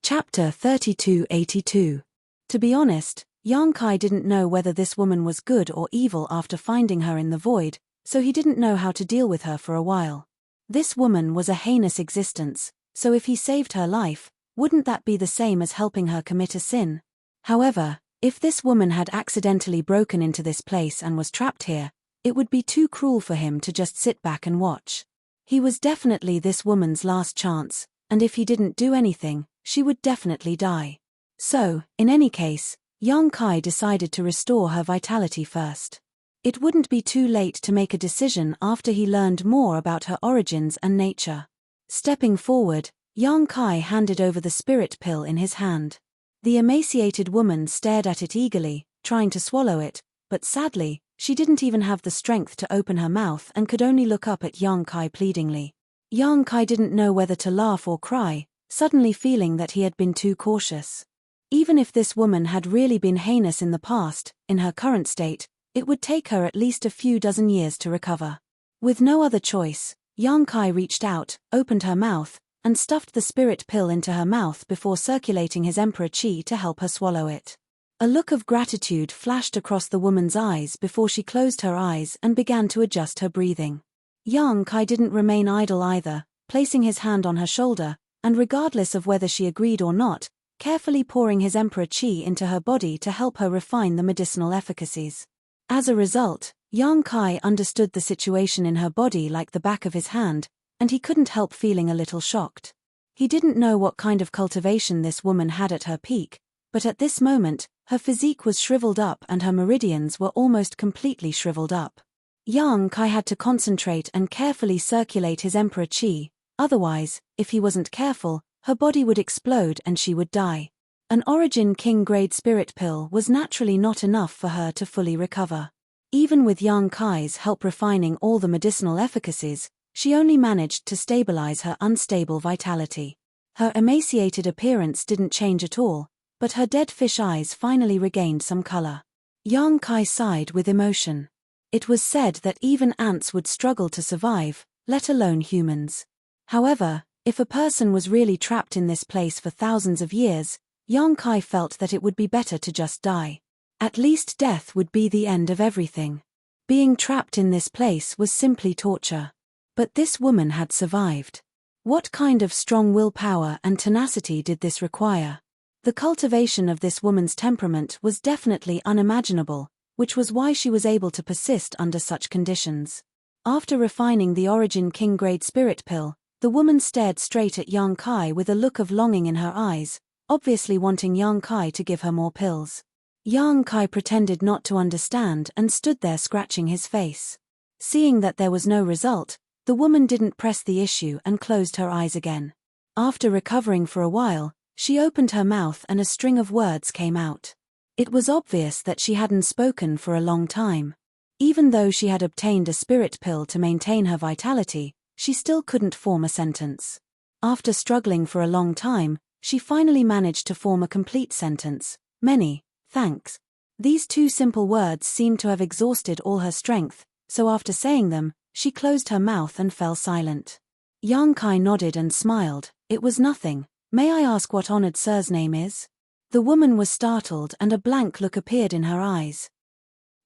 [SPEAKER 1] Chapter 3282. To be honest, Yang Kai didn't know whether this woman was good or evil after finding her in the void, so he didn't know how to deal with her for a while. This woman was a heinous existence, so if he saved her life, wouldn't that be the same as helping her commit a sin? However, if this woman had accidentally broken into this place and was trapped here, it would be too cruel for him to just sit back and watch. He was definitely this woman's last chance, and if he didn't do anything, she would definitely die. So, in any case, Yang Kai decided to restore her vitality first. It wouldn't be too late to make a decision after he learned more about her origins and nature. Stepping forward, Yang Kai handed over the spirit pill in his hand. The emaciated woman stared at it eagerly, trying to swallow it, but sadly, she didn't even have the strength to open her mouth and could only look up at Yang Kai pleadingly. Yang Kai didn't know whether to laugh or cry, suddenly feeling that he had been too cautious. Even if this woman had really been heinous in the past, in her current state, it would take her at least a few dozen years to recover. With no other choice, Yang Kai reached out, opened her mouth, and stuffed the spirit pill into her mouth before circulating his emperor chi to help her swallow it. A look of gratitude flashed across the woman's eyes before she closed her eyes and began to adjust her breathing. Yang Kai didn't remain idle either, placing his hand on her shoulder, and regardless of whether she agreed or not, carefully pouring his emperor chi into her body to help her refine the medicinal efficacies. As a result, Yang Kai understood the situation in her body like the back of his hand, and he couldn't help feeling a little shocked. He didn't know what kind of cultivation this woman had at her peak, but at this moment, her physique was shriveled up and her meridians were almost completely shriveled up. Yang Kai had to concentrate and carefully circulate his emperor chi, otherwise, if he wasn't careful, her body would explode and she would die. An Origin King grade spirit pill was naturally not enough for her to fully recover. Even with Yang Kai's help refining all the medicinal efficacies, she only managed to stabilize her unstable vitality. Her emaciated appearance didn't change at all, but her dead fish eyes finally regained some color. Yang Kai sighed with emotion. It was said that even ants would struggle to survive, let alone humans. However, if a person was really trapped in this place for thousands of years, Yang Kai felt that it would be better to just die. At least death would be the end of everything. Being trapped in this place was simply torture. But this woman had survived. What kind of strong willpower and tenacity did this require? The cultivation of this woman's temperament was definitely unimaginable, which was why she was able to persist under such conditions. After refining the Origin King grade spirit pill, the woman stared straight at Yang Kai with a look of longing in her eyes, obviously wanting Yang Kai to give her more pills. Yang Kai pretended not to understand and stood there scratching his face. Seeing that there was no result, the woman didn't press the issue and closed her eyes again. After recovering for a while, she opened her mouth and a string of words came out. It was obvious that she hadn't spoken for a long time. Even though she had obtained a spirit pill to maintain her vitality, she still couldn't form a sentence. After struggling for a long time, she finally managed to form a complete sentence. Many thanks. These two simple words seemed to have exhausted all her strength, so after saying them, she closed her mouth and fell silent. Yang Kai nodded and smiled. It was nothing. May I ask what honored sir's name is? The woman was startled and a blank look appeared in her eyes.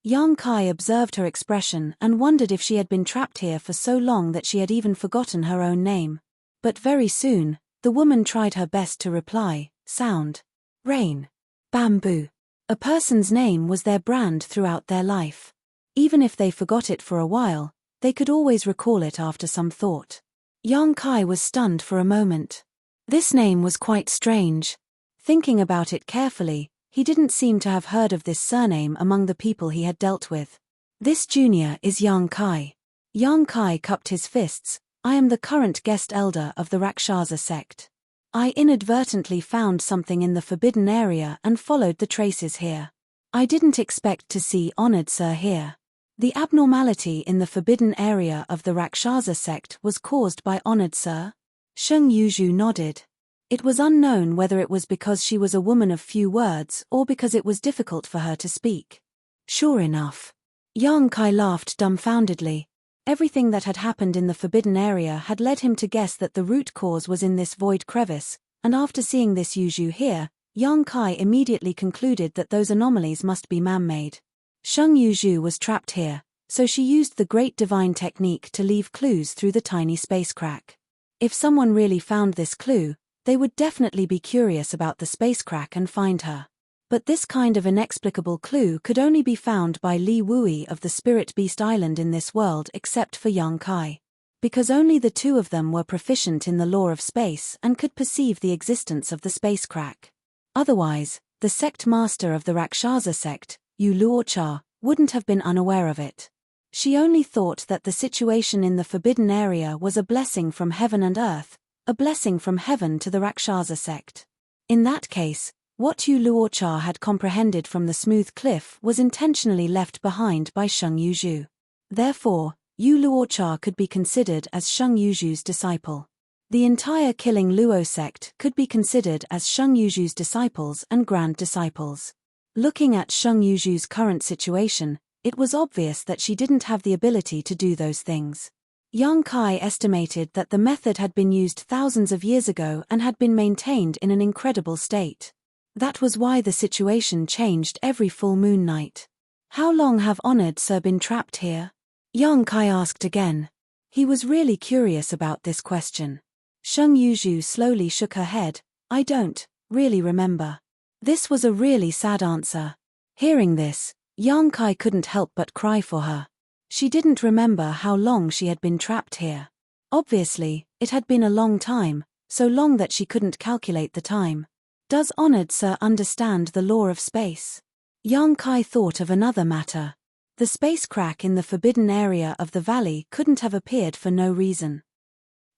[SPEAKER 1] Yang Kai observed her expression and wondered if she had been trapped here for so long that she had even forgotten her own name. But very soon, the woman tried her best to reply. Sound. Rain. Bamboo. A person's name was their brand throughout their life. Even if they forgot it for a while, they could always recall it after some thought. Yang Kai was stunned for a moment. This name was quite strange. Thinking about it carefully, He didn't seem to have heard of this surname among the people he had dealt with. This junior is Yang Kai. Yang Kai cupped his fists. I am the current guest elder of the Rakshasa sect. I inadvertently found something in the forbidden area and followed the traces here. I didn't expect to see honored sir here. The abnormality in the forbidden area of the Rakshasa sect was caused by honored sir? Sheng Yuzhu nodded. It was unknown whether it was because she was a woman of few words or because it was difficult for her to speak. Sure enough. Yang Kai laughed dumbfoundedly. Everything that had happened in the forbidden area had led him to guess that the root cause was in this void crevice, and after seeing this Yuzhu here, Yang Kai immediately concluded that those anomalies must be man-made. Sheng Yuzhu was trapped here, so she used the great divine technique to leave clues through the tiny space crack. If someone really found this clue, they would definitely be curious about the space crack and find her. But this kind of inexplicable clue could only be found by Li Wui of the Spirit Beast Island in this world except for Yang Kai. Because only the two of them were proficient in the law of space and could perceive the existence of the space crack. Otherwise, the sect master of the Rakshasa sect, Yu Luocha, wouldn't have been unaware of it. She only thought that the situation in the forbidden area was a blessing from heaven and earth, a blessing from heaven to the Rakshasa sect. In that case, what Yu Luocha had comprehended from the smooth cliff was intentionally left behind by Sheng Yuzhu. Therefore, Yu Luocha could be considered as Sheng Yuzhu's disciple. The entire Killing Luo sect could be considered as Sheng Yuzhu's disciples and grand disciples. Looking at Sheng Yuzhu's current situation, it was obvious that she didn't have the ability to do those things. Yang Kai estimated that the method had been used thousands of years ago and had been maintained in an incredible state. That was why the situation changed every full moon night. How long have honored sir been trapped here? Yang Kai asked again. He was really curious about this question. Sheng Yuzhu slowly shook her head. I don't really remember. This was a really sad answer. Hearing this, Yang Kai couldn't help but cry for her. She didn't remember how long she had been trapped here. Obviously, it had been a long time, so long that she couldn't calculate the time. Does honored sir understand the law of space? Yang Kai thought of another matter. The space crack in the forbidden area of the valley couldn't have appeared for no reason.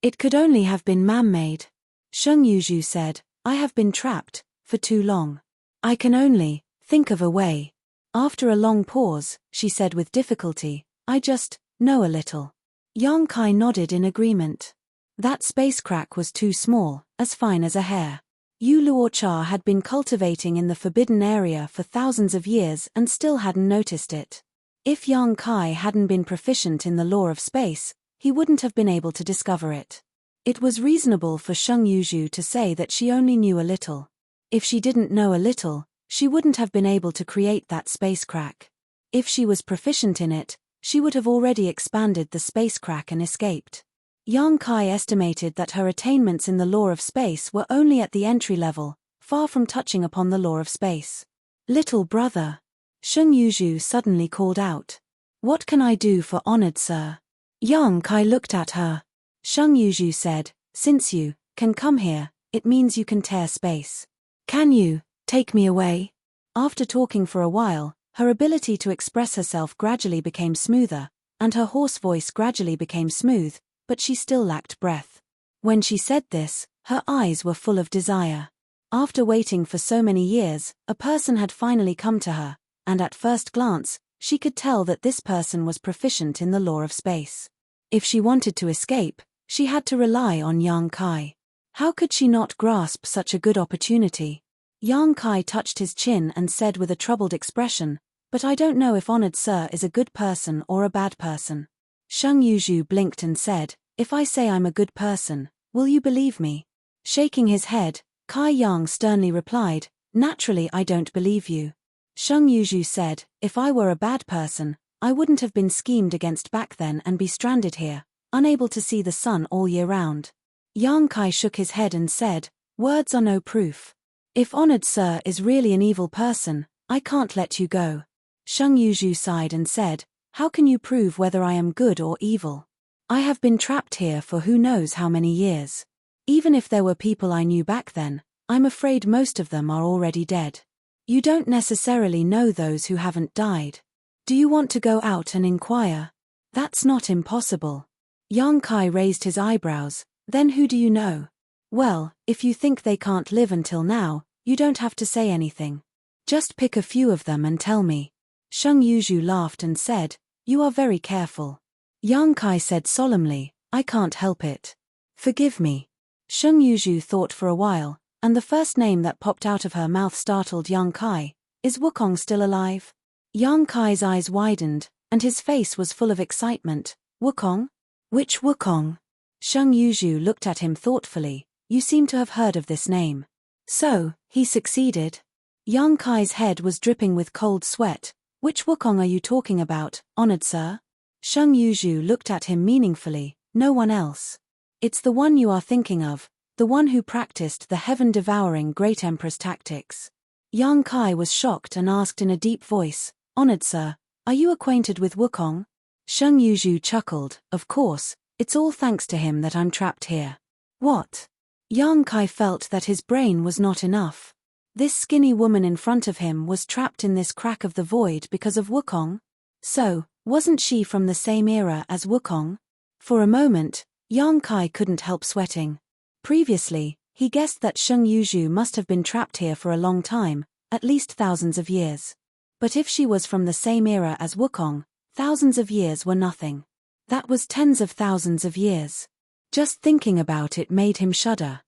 [SPEAKER 1] It could only have been man-made. Sheng Yuzhu said, I have been trapped for too long. I can only think of a way. After a long pause, she said with difficulty, I just know a little. Yang Kai nodded in agreement. That space crack was too small, as fine as a hair. Yu Luocha had been cultivating in the forbidden area for thousands of years and still hadn't noticed it. If Yang Kai hadn't been proficient in the law of space, he wouldn't have been able to discover it. It was reasonable for Sheng Yuzhu to say that she only knew a little. If she didn't know a little, she wouldn't have been able to create that space crack. If she was proficient in it, she would have already expanded the space crack and escaped. Yang Kai estimated that her attainments in the law of space were only at the entry level, far from touching upon the law of space. Little brother. Sheng Yuzhu suddenly called out. What can I do for honored sir? Yang Kai looked at her. Sheng Yuzhu said, since you can come here, it means you can tear space. Can you take me away? After talking for a while, her ability to express herself gradually became smoother, and her hoarse voice gradually became smooth, but she still lacked breath. When she said this, her eyes were full of desire. After waiting for so many years, a person had finally come to her, and at first glance, she could tell that this person was proficient in the law of space. If she wanted to escape, she had to rely on Yang Kai. How could she not grasp such a good opportunity? Yang Kai touched his chin and said with a troubled expression, but I don't know if honored sir is a good person or a bad person. Sheng Yuzhu blinked and said, if I say I'm a good person, will you believe me? Shaking his head, Kai Yang sternly replied, naturally I don't believe you. Sheng Yuzhu said, if I were a bad person, I wouldn't have been schemed against back then and be stranded here, unable to see the sun all year round. Yang Kai shook his head and said, words are no proof. If honored sir is really an evil person, I can't let you go. Sheng Yuzhu sighed and said, how can you prove whether I am good or evil? I have been trapped here for who knows how many years. Even if there were people I knew back then, I'm afraid most of them are already dead. You don't necessarily know those who haven't died. Do you want to go out and inquire? That's not impossible. Yang Kai raised his eyebrows. Then who do you know? Well, if you think they can't live until now, you don't have to say anything. Just pick a few of them and tell me. Sheng Yuzhu laughed and said, You are very careful. Yang Kai said solemnly, I can't help it. Forgive me. Sheng Yuzhu thought for a while, and the first name that popped out of her mouth startled Yang Kai. Is Wukong still alive? Yang Kai's eyes widened, and his face was full of excitement. Wukong? Which Wukong? Sheng Yuzhu looked at him thoughtfully. You seem to have heard of this name. So, he succeeded. Yang Kai's head was dripping with cold sweat. Which Wukong are you talking about, honored sir? Sheng Yuzhu looked at him meaningfully. No one else. It's the one you are thinking of, the one who practiced the heaven-devouring Great Emperor's tactics. Yang Kai was shocked and asked in a deep voice, Honored sir, are you acquainted with Wukong? Sheng Yuzhu chuckled, Of course, it's all thanks to him that I'm trapped here. What? Yang Kai felt that his brain was not enough. This skinny woman in front of him was trapped in this crack of the void because of Wukong? So, wasn't she from the same era as Wukong? For a moment, Yang Kai couldn't help sweating. Previously, he guessed that Sheng Yuzhu must have been trapped here for a long time, at least thousands of years. But if she was from the same era as Wukong, thousands of years were nothing. That was tens of thousands of years. Just thinking about it made him shudder.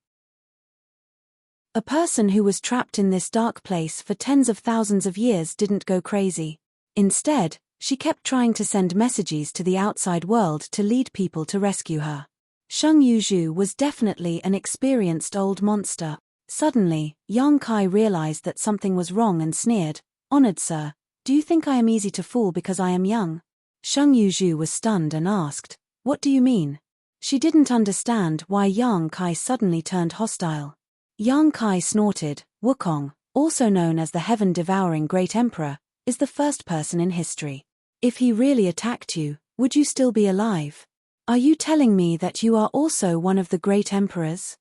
[SPEAKER 1] A person who was trapped in this dark place for tens of thousands of years didn't go crazy. Instead, she kept trying to send messages to the outside world to lead people to rescue her. Sheng Yuzhu was definitely an experienced old monster. Suddenly, Yang Kai realized that something was wrong and sneered, Honored sir, do you think I am easy to fool because I am young? Sheng Yuzhu was stunned and asked, What do you mean? She didn't understand why Yang Kai suddenly turned hostile. Yang Kai snorted, Wukong, also known as the heaven-devouring Great Emperor, is the first person in history. If he really attacked you, would you still be alive? Are you telling me that you are also one of the great emperors?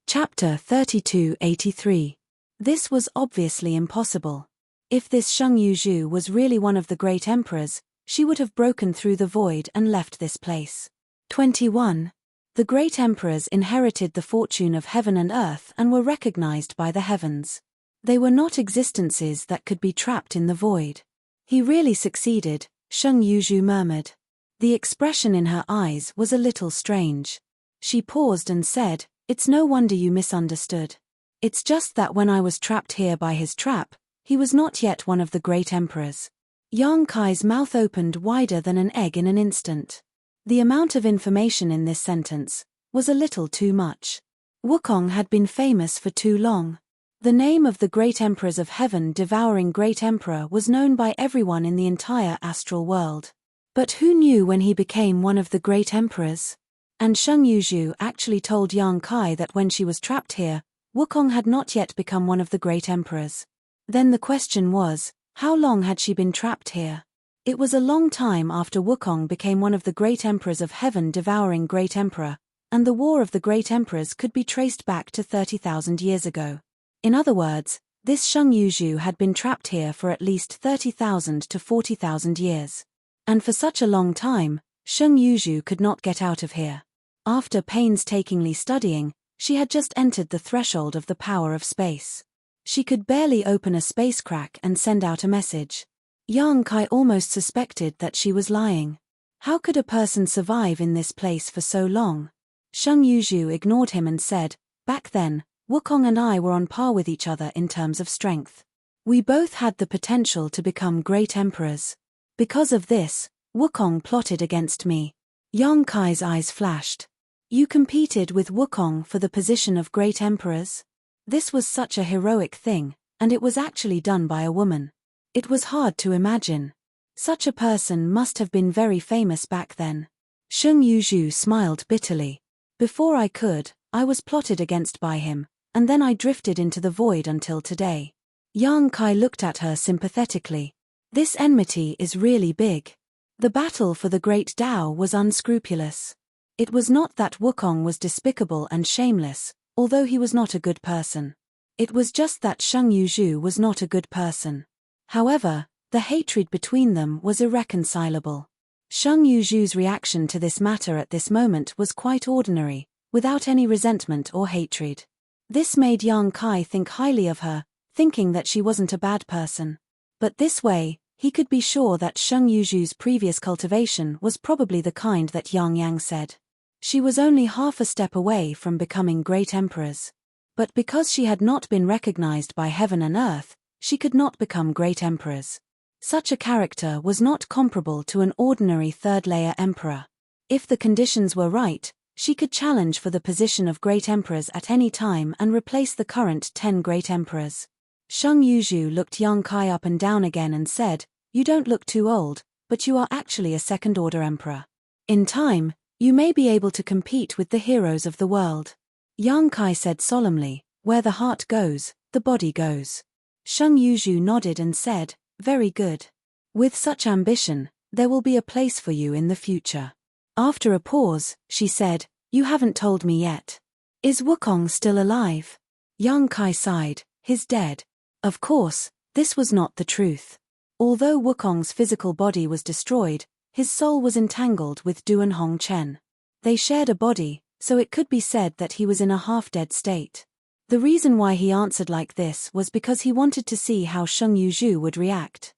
[SPEAKER 1] Chapter 3283. This was obviously impossible. If this Sheng Yuzhu was really one of the great emperors, she would have broken through the void and left this place. 21. The great emperors inherited the fortune of heaven and earth and were recognized by the heavens. They were not existences that could be trapped in the void. He really succeeded, Sheng Yuzhu murmured. The expression in her eyes was a little strange. She paused and said, It's no wonder you misunderstood. It's just that when I was trapped here by his trap, he was not yet one of the great emperors. Yang Kai's mouth opened wider than an egg in an instant. The amount of information in this sentence was a little too much. Wukong had been famous for too long. The name of the great emperors of heaven devouring great emperor was known by everyone in the entire astral world. But who knew when he became one of the great emperors? And Sheng Yuzhu actually told Yang Kai that when she was trapped here, Wukong had not yet become one of the great emperors. Then the question was, how long had she been trapped here? It was a long time after Wukong became one of the great emperors of heaven devouring great emperor, and the war of the great emperors could be traced back to 30,000 years ago. In other words, this Sheng Yuzhu had been trapped here for at least 30,000 to 40,000 years. And for such a long time, Sheng Yuzhu could not get out of here. After painstakingly studying, she had just entered the threshold of the power of space. She could barely open a space crack and send out a message. Yang Kai almost suspected that she was lying. How could a person survive in this place for so long? Sheng Yuzhu ignored him and said, Back then, Wukong and I were on par with each other in terms of strength. We both had the potential to become great emperors. Because of this, Wukong plotted against me. Yang Kai's eyes flashed. You competed with Wukong for the position of great emperors? This was such a heroic thing, and it was actually done by a woman. It was hard to imagine. Such a person must have been very famous back then. Sheng Yuzhu smiled bitterly. Before I could, I was plotted against by him, and then I drifted into the void until today. Yang Kai looked at her sympathetically. This enmity is really big. The battle for the great Tao was unscrupulous. It was not that Wukong was despicable and shameless, although he was not a good person. It was just that Sheng Yuzhu was not a good person. However, the hatred between them was irreconcilable. Sheng Yuzhu's reaction to this matter at this moment was quite ordinary, without any resentment or hatred. This made Yang Kai think highly of her, thinking that she wasn't a bad person. But this way, he could be sure that Sheng Yuzhu's previous cultivation was probably the kind that Yang Yang said. She was only half a step away from becoming great emperors. But because she had not been recognized by heaven and earth, she could not become great emperors. Such a character was not comparable to an ordinary third-layer emperor. If the conditions were right, she could challenge for the position of great emperors at any time and replace the current 10 great emperors. Sheng Yuzhu looked Yang Kai up and down again and said, "You don't look too old, but you are actually a second-order emperor. In time, you may be able to compete with the heroes of the world." Yang Kai said solemnly, "Where the heart goes, the body goes." Sheng Yuzhu nodded and said, "Very good. With such ambition, there will be a place for you in the future." After a pause, she said, "You haven't told me yet. Is Wukong still alive?" Yang Kai sighed, "He's dead." Of course, this was not the truth. Although Wukong's physical body was destroyed, his soul was entangled with Duan Hongchen. They shared a body, so it could be said that he was in a half-dead state. The reason why he answered like this was because he wanted to see how Sheng Yuzhu would react.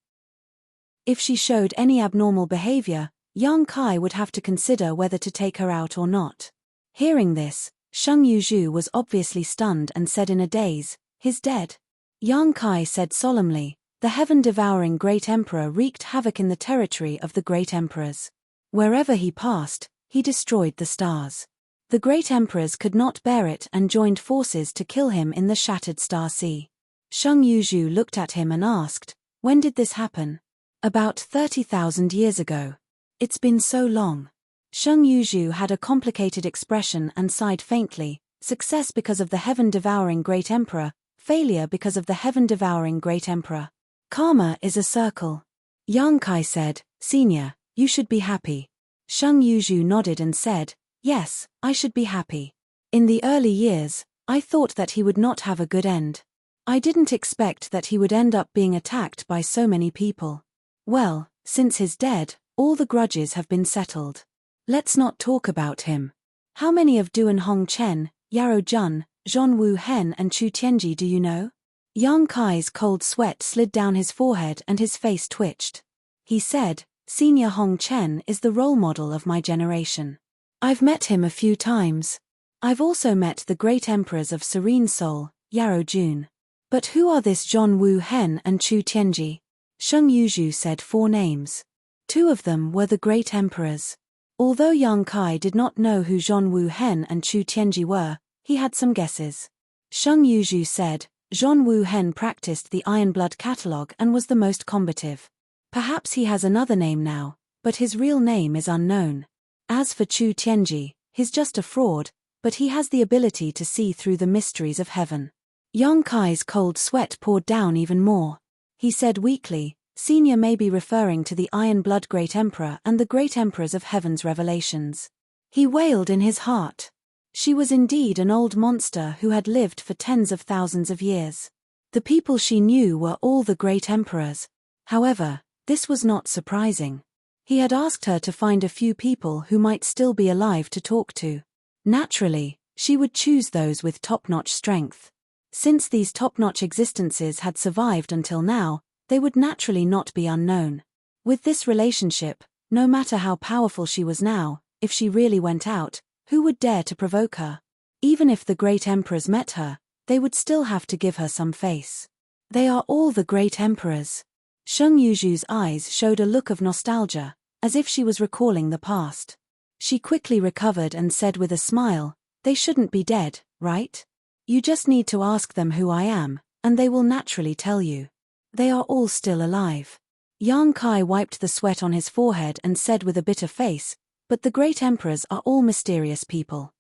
[SPEAKER 1] If she showed any abnormal behavior, Yang Kai would have to consider whether to take her out or not. Hearing this, Sheng Yuzhu was obviously stunned and said in a daze, "He's dead." Yang Kai said solemnly, "The heaven-devouring great emperor wreaked havoc in the territory of the great emperors. Wherever he passed, he destroyed the stars. The great emperors could not bear it and joined forces to kill him in the shattered star sea." Sheng Yuzhu looked at him and asked, "When did this happen?" "About 30,000 years ago. It's been so long." Sheng Yuzhu had a complicated expression and sighed faintly, success because of the heaven-devouring great emperor, failure because of the heaven-devouring great emperor. Karma is a circle. Yang Kai said, "Senior, you should be happy." Sheng Yuzhu nodded and said, "Yes, I should be happy. In the early years, I thought that he would not have a good end. I didn't expect that he would end up being attacked by so many people. Well, since he's dead, all the grudges have been settled. Let's not talk about him. How many of Duan Hongchen, Yarou Jun, Zhon Wu Hen and Chu Tianji do you know?" Yang Kai's cold sweat slid down his forehead and his face twitched. He said, "Senior Hongchen is the role model of my generation. I've met him a few times. I've also met the great emperors of Serene Soul, Yarou Jun. But who are this Zhon Wu Hen and Chu Tianji?" Sheng Yuzhu said 4 names. 2 of them were the great emperors. Although Yang Kai did not know who Zhon Wu Hen and Chu Tianji were, he had some guesses. Sheng Yuzhu said, "Zhon Wu Hen practiced the Iron Blood catalogue and was the most combative. Perhaps he has another name now, but his real name is unknown. As for Chu Tianji, he's just a fraud, but he has the ability to see through the mysteries of heaven." Yang Kai's cold sweat poured down even more. He said weakly, "Senior may be referring to the Iron Blood Great Emperor and the Great Emperors of Heaven's revelations." He wailed in his heart. She was indeed an old monster who had lived for tens of thousands of years. The people she knew were all the great emperors. However, this was not surprising. He had asked her to find a few people who might still be alive to talk to. Naturally, she would choose those with top-notch strength. Since these top-notch existences had survived until now, they would naturally not be unknown. With this relationship, no matter how powerful she was now, if she really went out, who would dare to provoke her? Even if the great emperors met her, they would still have to give her some face. They are all the great emperors. Sheng Yuzhu's eyes showed a look of nostalgia, as if she was recalling the past. She quickly recovered and said with a smile, "They shouldn't be dead, right? You just need to ask them who I am, and they will naturally tell you. They are all still alive." Yang Kai wiped the sweat on his forehead and said with a bitter face, "But the great emperors are all mysterious people.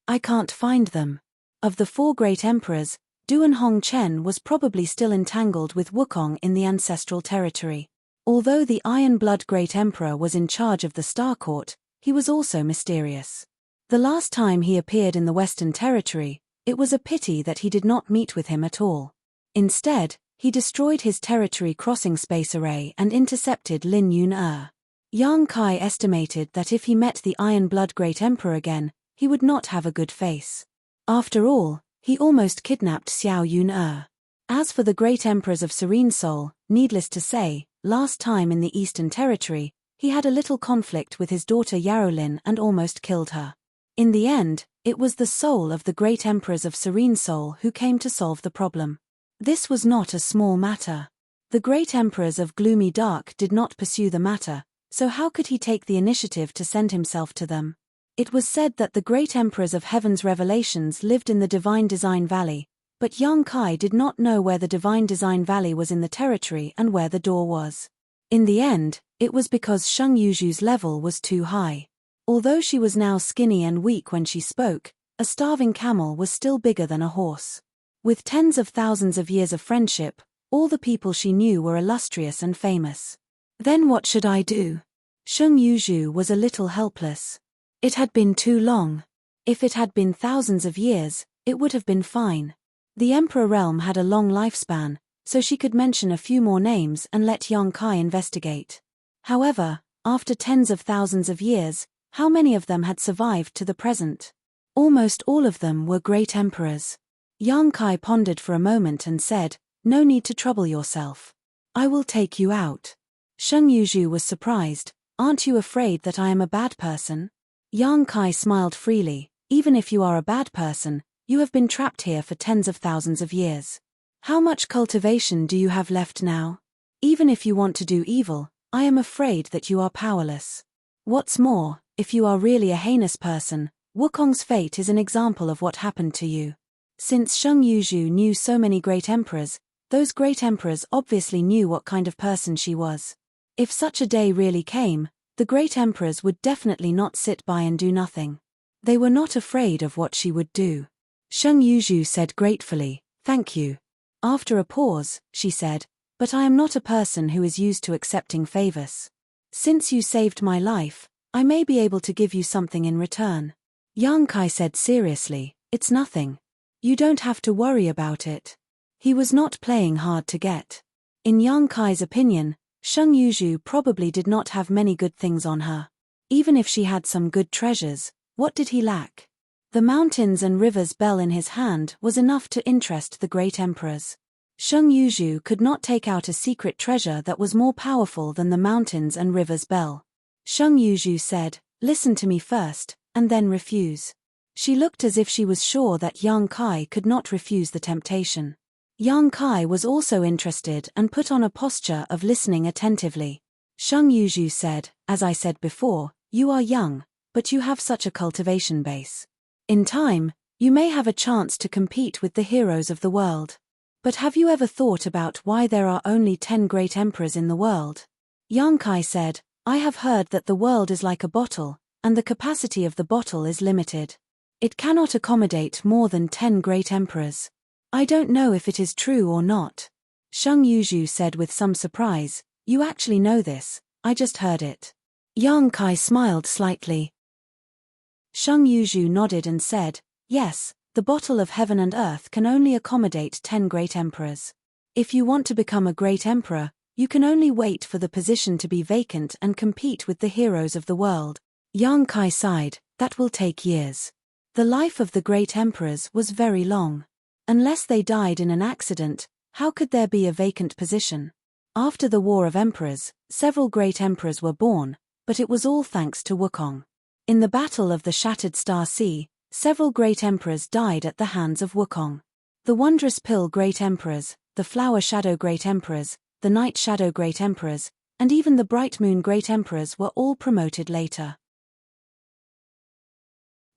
[SPEAKER 1] I can't find them." Of the 4 great emperors, Duan Hongchen was probably still entangled with Wukong in the ancestral territory. Although the Iron Blood Great Emperor was in charge of the Star Court, he was also mysterious. The last time he appeared in the Western Territory, It was a pity that he did not meet with him at all. Instead, he destroyed his territory crossing space array and intercepted Lin Yun-er. Yang Kai estimated that if he met the Iron Blood Great Emperor again, he would not have a good face. After all, he almost kidnapped Xiao Yun-er. As for the Great Emperors of Serene Soul, needless to say, last time in the Eastern Territory, he had a little conflict with his daughter Yarolin and almost killed her. In the end, it was the soul of the Great Emperors of Serene Soul who came to solve the problem. This was not a small matter. The Great Emperors of Gloomy Dark did not pursue the matter, so how could he take the initiative to send himself to them? It was said that the Great Emperors of Heaven's Revelations lived in the Divine Design Valley, but Yang Kai did not know where the Divine Design Valley was in the territory and where the door was. In the end, it was because Sheng Yuzhu's level was too high. Although she was now skinny and weak when she spoke, a starving camel was still bigger than a horse. With tens of thousands of years of friendship, all the people she knew were illustrious and famous. Then what should I do? Sheng Yuzhu was a little helpless. It had been too long. If it had been thousands of years, it would have been fine. The Emperor realm had a long lifespan, so she could mention a few more names and let Yang Kai investigate. However, after tens of thousands of years, how many of them had survived to the present? Almost all of them were great emperors. Yang Kai pondered for a moment and said, "No need to trouble yourself. I will take you out." Sheng Yuzhu was surprised. "Aren't you afraid that I am a bad person?" Yang Kai smiled freely. "Even if you are a bad person, you have been trapped here for tens of thousands of years. How much cultivation do you have left now? Even if you want to do evil, I am afraid that you are powerless. What's more, if you are really a heinous person, Wukong's fate is an example of what happened to you." Since Sheng Yuzhu knew so many great emperors, those great emperors obviously knew what kind of person she was. If such a day really came, the great emperors would definitely not sit by and do nothing. They were not afraid of what she would do. Sheng Yuzhu said gratefully, "Thank you." After a pause, she said, "But I am not a person who is used to accepting favors. Since you saved my life, I may be able to give you something in return." Yang Kai said seriously, "It's nothing. You don't have to worry about it." He was not playing hard to get. In Yang Kai's opinion, Sheng Yuzhu probably did not have many good things on her. Even if she had some good treasures, what did he lack? The mountains and rivers bell in his hand was enough to interest the great emperors. Sheng Yuzhu could not take out a secret treasure that was more powerful than the mountains and rivers bell. Sheng Yuzhu said, "Listen to me first, and then refuse." She looked as if she was sure that Yang Kai could not refuse the temptation. Yang Kai was also interested and put on a posture of listening attentively. Sheng Yuzhu said, "As I said before, you are young, but you have such a cultivation base. In time, you may have a chance to compete with the heroes of the world. But have you ever thought about why there are only 10 great emperors in the world?" Yang Kai said, "I have heard that the world is like a bottle, and the capacity of the bottle is limited. It cannot accommodate more than 10 great emperors. I don't know if it is true or not." Sheng Yuzhu said with some surprise, "You actually know this, I just heard it." Yang Kai smiled slightly. Sheng Yuzhu nodded and said, "Yes, the bottle of heaven and earth can only accommodate 10 great emperors. If you want to become a great emperor, you can only wait for the position to be vacant and compete with the heroes of the world." Yang Kai sighed, "That will take years." The life of the great emperors was very long. Unless they died in an accident, how could there be a vacant position? After the War of Emperors, several great emperors were born, but it was all thanks to Wukong. In the Battle of the Shattered Star Sea, several great emperors died at the hands of Wukong. The Wondrous Pill Great Emperors, the Flower Shadow Great Emperors, the Night Shadow Great Emperors, and even the Bright Moon Great Emperors were all promoted later.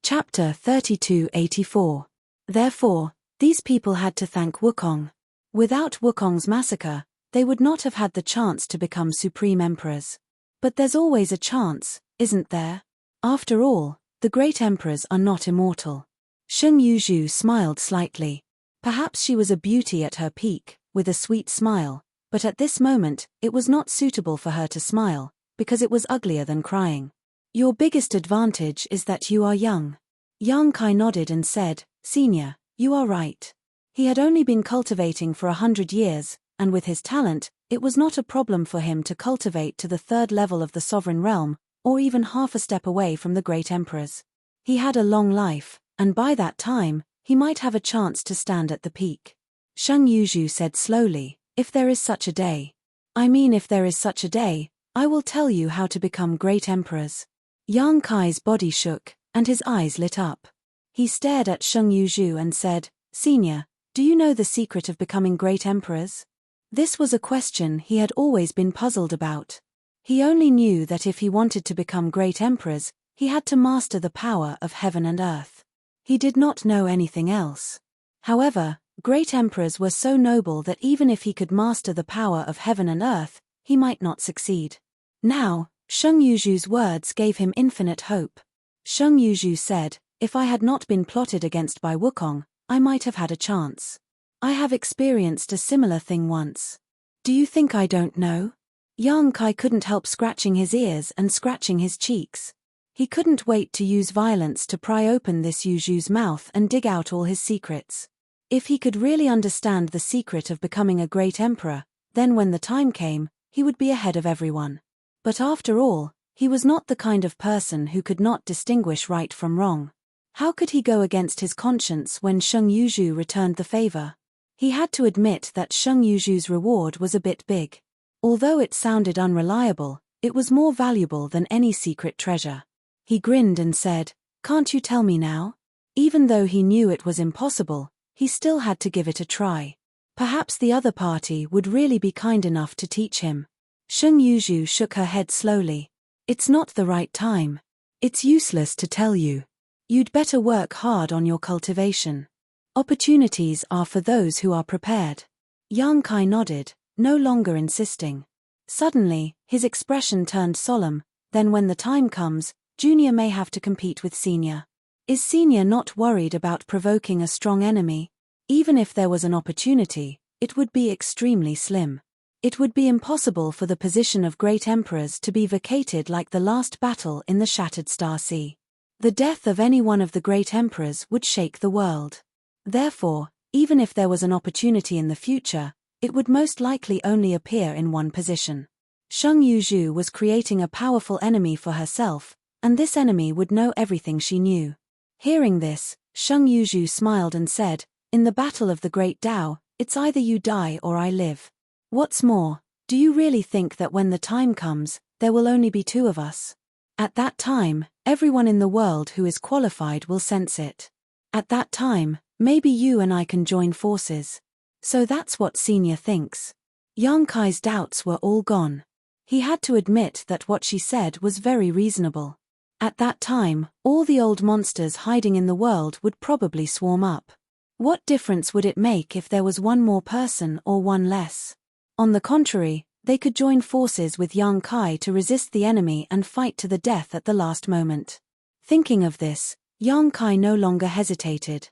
[SPEAKER 1] Chapter 3284. Therefore, these people had to thank Wukong. Without Wukong's massacre, they would not have had the chance to become supreme emperors. But there's always a chance, isn't there? After all, the great emperors are not immortal. Sheng Yuzhu smiled slightly. Perhaps she was a beauty at her peak, with a sweet smile, but at this moment, it was not suitable for her to smile, because it was uglier than crying. "Your biggest advantage is that you are young." Yang Kai nodded and said, "Senior, You are right. He had only been cultivating for 100 years, and with his talent, it was not a problem for him to cultivate to the third level of the sovereign realm, or even half a step away from the great emperors. He had a long life, and by that time, he might have a chance to stand at the peak. Sheng Yuzhu said slowly, if there is such a day. I mean, if there is such a day, I will tell you how to become great emperors. Yang Kai's body shook, and his eyes lit up. He stared at Sheng Yuzhu and said, Senior, do you know the secret of becoming great emperors? This was a question he had always been puzzled about. He only knew that if he wanted to become great emperors, he had to master the power of heaven and earth. He did not know anything else. However, great emperors were so noble that even if he could master the power of heaven and earth, he might not succeed. Now, Sheng Yuzhu's words gave him infinite hope. Sheng Yuzhu said, if I had not been plotted against by Wukong, I might have had a chance. I have experienced a similar thing once. Do you think I don't know? Yang Kai couldn't help scratching his ears and scratching his cheeks. He couldn't wait to use violence to pry open this Yuzhu's mouth and dig out all his secrets. If he could really understand the secret of becoming a great emperor, then when the time came, he would be ahead of everyone. But after all, he was not the kind of person who could not distinguish right from wrong. How could he go against his conscience when Sheng Yuzhu returned the favor? He had to admit that Sheng Yuzhu's reward was a bit big. Although it sounded unreliable, it was more valuable than any secret treasure. He grinned and said, can't you tell me now? Even though he knew it was impossible, he still had to give it a try. Perhaps the other party would really be kind enough to teach him. Sheng Yuzhu shook her head slowly. It's not the right time. It's useless to tell you. You'd better work hard on your cultivation. Opportunities are for those who are prepared. Yang Kai nodded, no longer insisting. Suddenly, his expression turned solemn, then when the time comes, Junior may have to compete with Senior. Is Senior not worried about provoking a strong enemy? Even if there was an opportunity, it would be extremely slim. It would be impossible for the position of great emperors to be vacated like the last battle in the Shattered Star Sea. The death of any one of the great emperors would shake the world. Therefore, even if there was an opportunity in the future, it would most likely only appear in one position. Sheng Yuzhu was creating a powerful enemy for herself, and this enemy would know everything she knew. Hearing this, Sheng Yuzhu smiled and said, in the battle of the Great Tao, it's either you die or I live. What's more, do you really think that when the time comes, there will only be two of us? At that time, everyone in the world who is qualified will sense it. At that time, maybe you and I can join forces. So that's what Senior thinks. Yang Kai's doubts were all gone. He had to admit that what she said was very reasonable. At that time, all the old monsters hiding in the world would probably swarm up. What difference would it make if there was one more person or one less? On the contrary, they could join forces with Yang Kai to resist the enemy and fight to the death at the last moment. Thinking of this, Yang Kai no longer hesitated.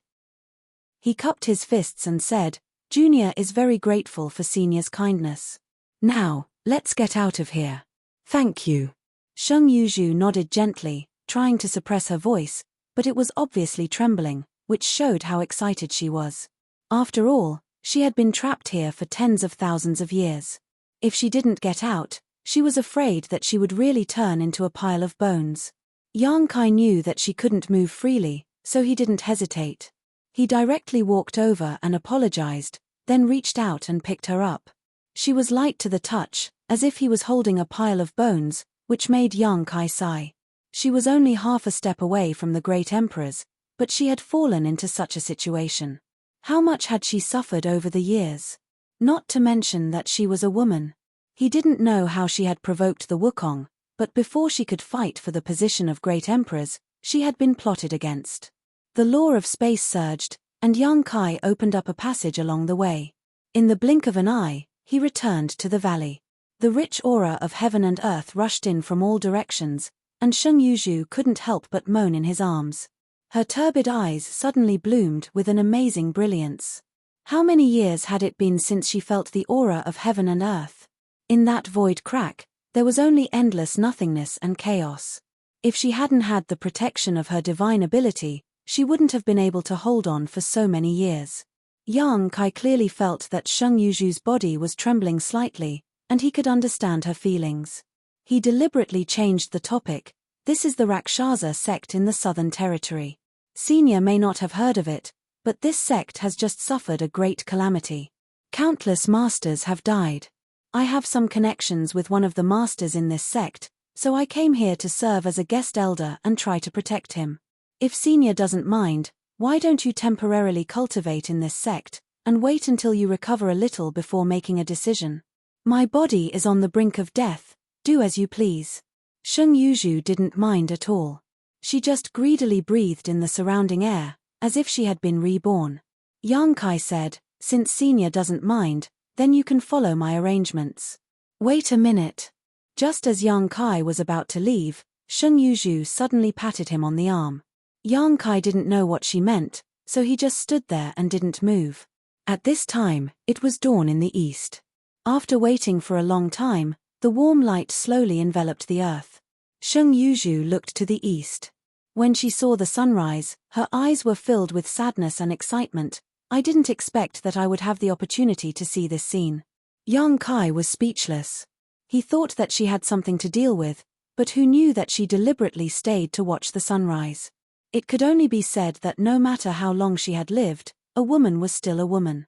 [SPEAKER 1] He cupped his fists and said, Junior is very grateful for Senior's kindness. Now, let's get out of here. Thank you. Sheng Yuzhu nodded gently, trying to suppress her voice, but it was obviously trembling, which showed how excited she was. After all, she had been trapped here for tens of thousands of years. If she didn't get out, she was afraid that she would really turn into a pile of bones. Yang Kai knew that she couldn't move freely, so he didn't hesitate. He directly walked over and apologized, then reached out and picked her up. She was light to the touch, as if he was holding a pile of bones, which made Yang Kai sigh. She was only half a step away from the great emperors, but she had fallen into such a situation. How much had she suffered over the years? Not to mention that she was a woman. He didn't know how she had provoked the Wukong, but before she could fight for the position of great emperors, she had been plotted against. The law of space surged, and Yang Kai opened up a passage along the way. In the blink of an eye, he returned to the valley. The rich aura of heaven and earth rushed in from all directions, and Sheng Yuzhu couldn't help but moan in his arms. Her turbid eyes suddenly bloomed with an amazing brilliance. How many years had it been since she felt the aura of heaven and earth? In that void crack, there was only endless nothingness and chaos. If she hadn't had the protection of her divine ability, She wouldn't have been able to hold on for so many years. Yang Kai clearly felt that Sheng Yuzhu's body was trembling slightly, and he could understand her feelings. He deliberately changed the topic. This is the Rakshasa sect in the Southern Territory. Senior may not have heard of it, but this sect has just suffered a great calamity. Countless masters have died. I have some connections with one of the masters in this sect, so I came here to serve as a guest elder and try to protect him. If Senior doesn't mind, why don't you temporarily cultivate in this sect, and wait until you recover a little before making a decision? My body is on the brink of death, do as you please. Sheng Yuzhu didn't mind at all. She just greedily breathed in the surrounding air, as if she had been reborn. Yang Kai said, since Senior doesn't mind, then you can follow my arrangements. Wait a minute. Just as Yang Kai was about to leave, Sheng Yuzhu suddenly patted him on the arm. Yang Kai didn't know what she meant, so he just stood there and didn't move. At this time, it was dawn in the east. After waiting for a long time, the warm light slowly enveloped the earth. Sheng Yuzhu looked to the east. When she saw the sunrise, her eyes were filled with sadness and excitement. I didn't expect that I would have the opportunity to see this scene. Yang Kai was speechless. He thought that she had something to deal with, but who knew that she deliberately stayed to watch the sunrise? It could only be said that no matter how long she had lived, a woman was still a woman.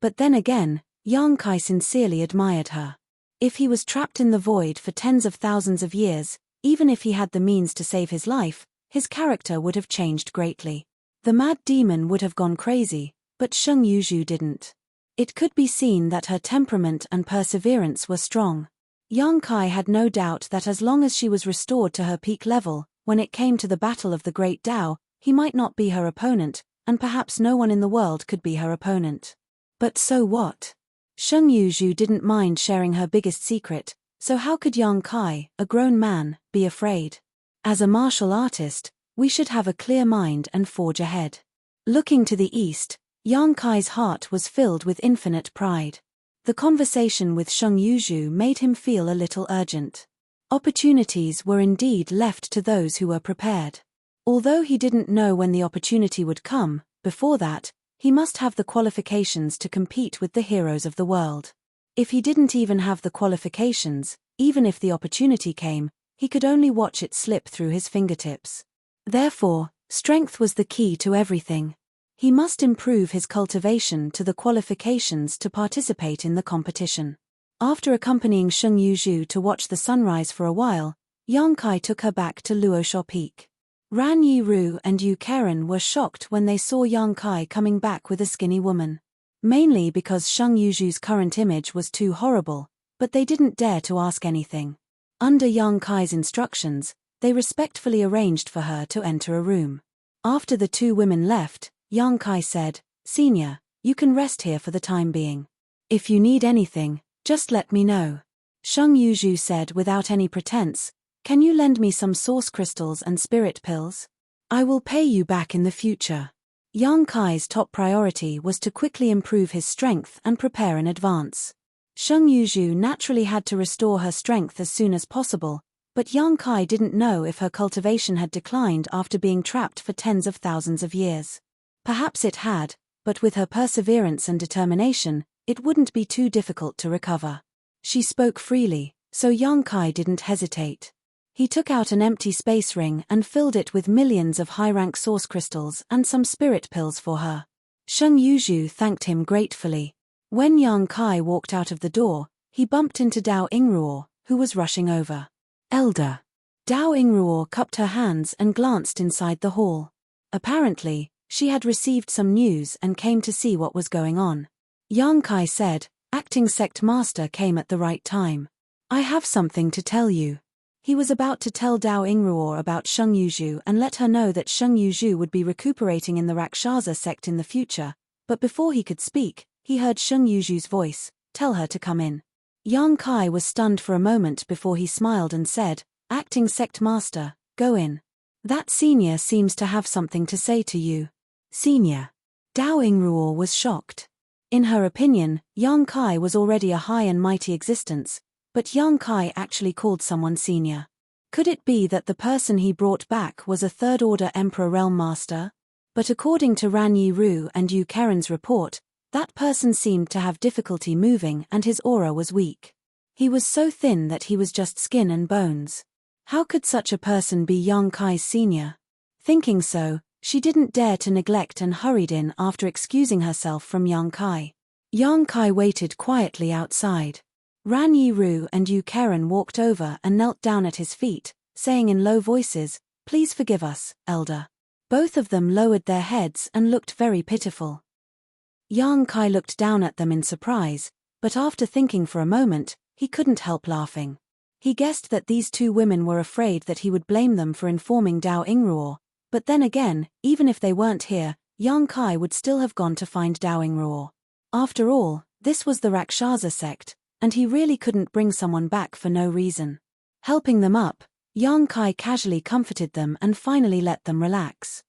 [SPEAKER 1] But then again, Yang Kai sincerely admired her. If he was trapped in the void for tens of thousands of years, even if he had the means to save his life, his character would have changed greatly. The mad demon would have gone crazy, but Sheng Yuzhu didn't. It could be seen that her temperament and perseverance were strong. Yang Kai had no doubt that as long as she was restored to her peak level, when it came to the battle of the Great Tao, he might not be her opponent, and perhaps no one in the world could be her opponent. But so what? Sheng Yuzhu didn't mind sharing her biggest secret, so how could Yang Kai, a grown man, be afraid? As a martial artist, we should have a clear mind and forge ahead. Looking to the east, Yang Kai's heart was filled with infinite pride. The conversation with Sheng Yuzhu made him feel a little urgent. Opportunities were indeed left to those who were prepared. Although he didn't know when the opportunity would come, before that, he must have the qualifications to compete with the heroes of the world. If he didn't even have the qualifications, even if the opportunity came, he could only watch it slip through his fingertips. Therefore, strength was the key to everything. He must improve his cultivation to the qualifications to participate in the competition. After accompanying Sheng Yuzhu to watch the sunrise for a while, Yang Kai took her back to Luosha Peak. Ran Yiru and Yu Karen were shocked when they saw Yang Kai coming back with a skinny woman. Mainly because Sheng Yuzhu's current image was too horrible, but they didn't dare to ask anything. Under Yang Kai's instructions, they respectfully arranged for her to enter a room. After the two women left, Yang Kai said, "Senior, you can rest here for the time being. If you need anything, just let me know." Sheng Yuzhu said without any pretense, "Can you lend me some source crystals and spirit pills? I will pay you back in the future." Yang Kai's top priority was to quickly improve his strength and prepare in advance. Sheng Yuzhu naturally had to restore her strength as soon as possible, but Yang Kai didn't know if her cultivation had declined after being trapped for tens of thousands of years. Perhaps it had, but with her perseverance and determination, it wouldn't be too difficult to recover. She spoke freely, so Yang Kai didn't hesitate. He took out an empty space ring and filled it with millions of high-rank source crystals and some spirit pills for her. Sheng Yuzhu thanked him gratefully. When Yang Kai walked out of the door, he bumped into Dao Ingruo, who was rushing over. "Elder." Dao Ingruo cupped her hands and glanced inside the hall. Apparently, she had received some news and came to see what was going on. Yang Kai said, "Acting sect master came at the right time. I have something to tell you." He was about to tell Dao Ingruo about Sheng Yuzhu and let her know that Sheng Yuzhu would be recuperating in the Rakshasa sect in the future, but before he could speak, he heard Sheng Yuzhu's voice, "Tell her to come in." Yang Kai was stunned for a moment before he smiled and said, "Acting sect master, go in. That senior seems to have something to say to you." "Senior?" Dao Ingruo was shocked. In her opinion, Yang Kai was already a high and mighty existence, but Yang Kai actually called someone senior. Could it be that the person he brought back was a third-order Emperor Realm Master? But according to Ran Yi-Ru and Yu Keren's report, that person seemed to have difficulty moving and his aura was weak. He was so thin that he was just skin and bones. How could such a person be Yang Kai's senior? Thinking so, she didn't dare to neglect and hurried in after excusing herself from Yang Kai. Yang Kai waited quietly outside. Ran Yi-Ru and Yu Keren walked over and knelt down at his feet, saying in low voices, "Please forgive us, Elder." Both of them lowered their heads and looked very pitiful. Yang Kai looked down at them in surprise, but after thinking for a moment, he couldn't help laughing. He guessed that these two women were afraid that he would blame them for informing Dao Ingruo, but then again, even if they weren't here, Yang Kai would still have gone to find Dao Ingruo. After all, this was the Rakshasa sect, and he really couldn't bring someone back for no reason. Helping them up, Yang Kai casually comforted them and finally let them relax.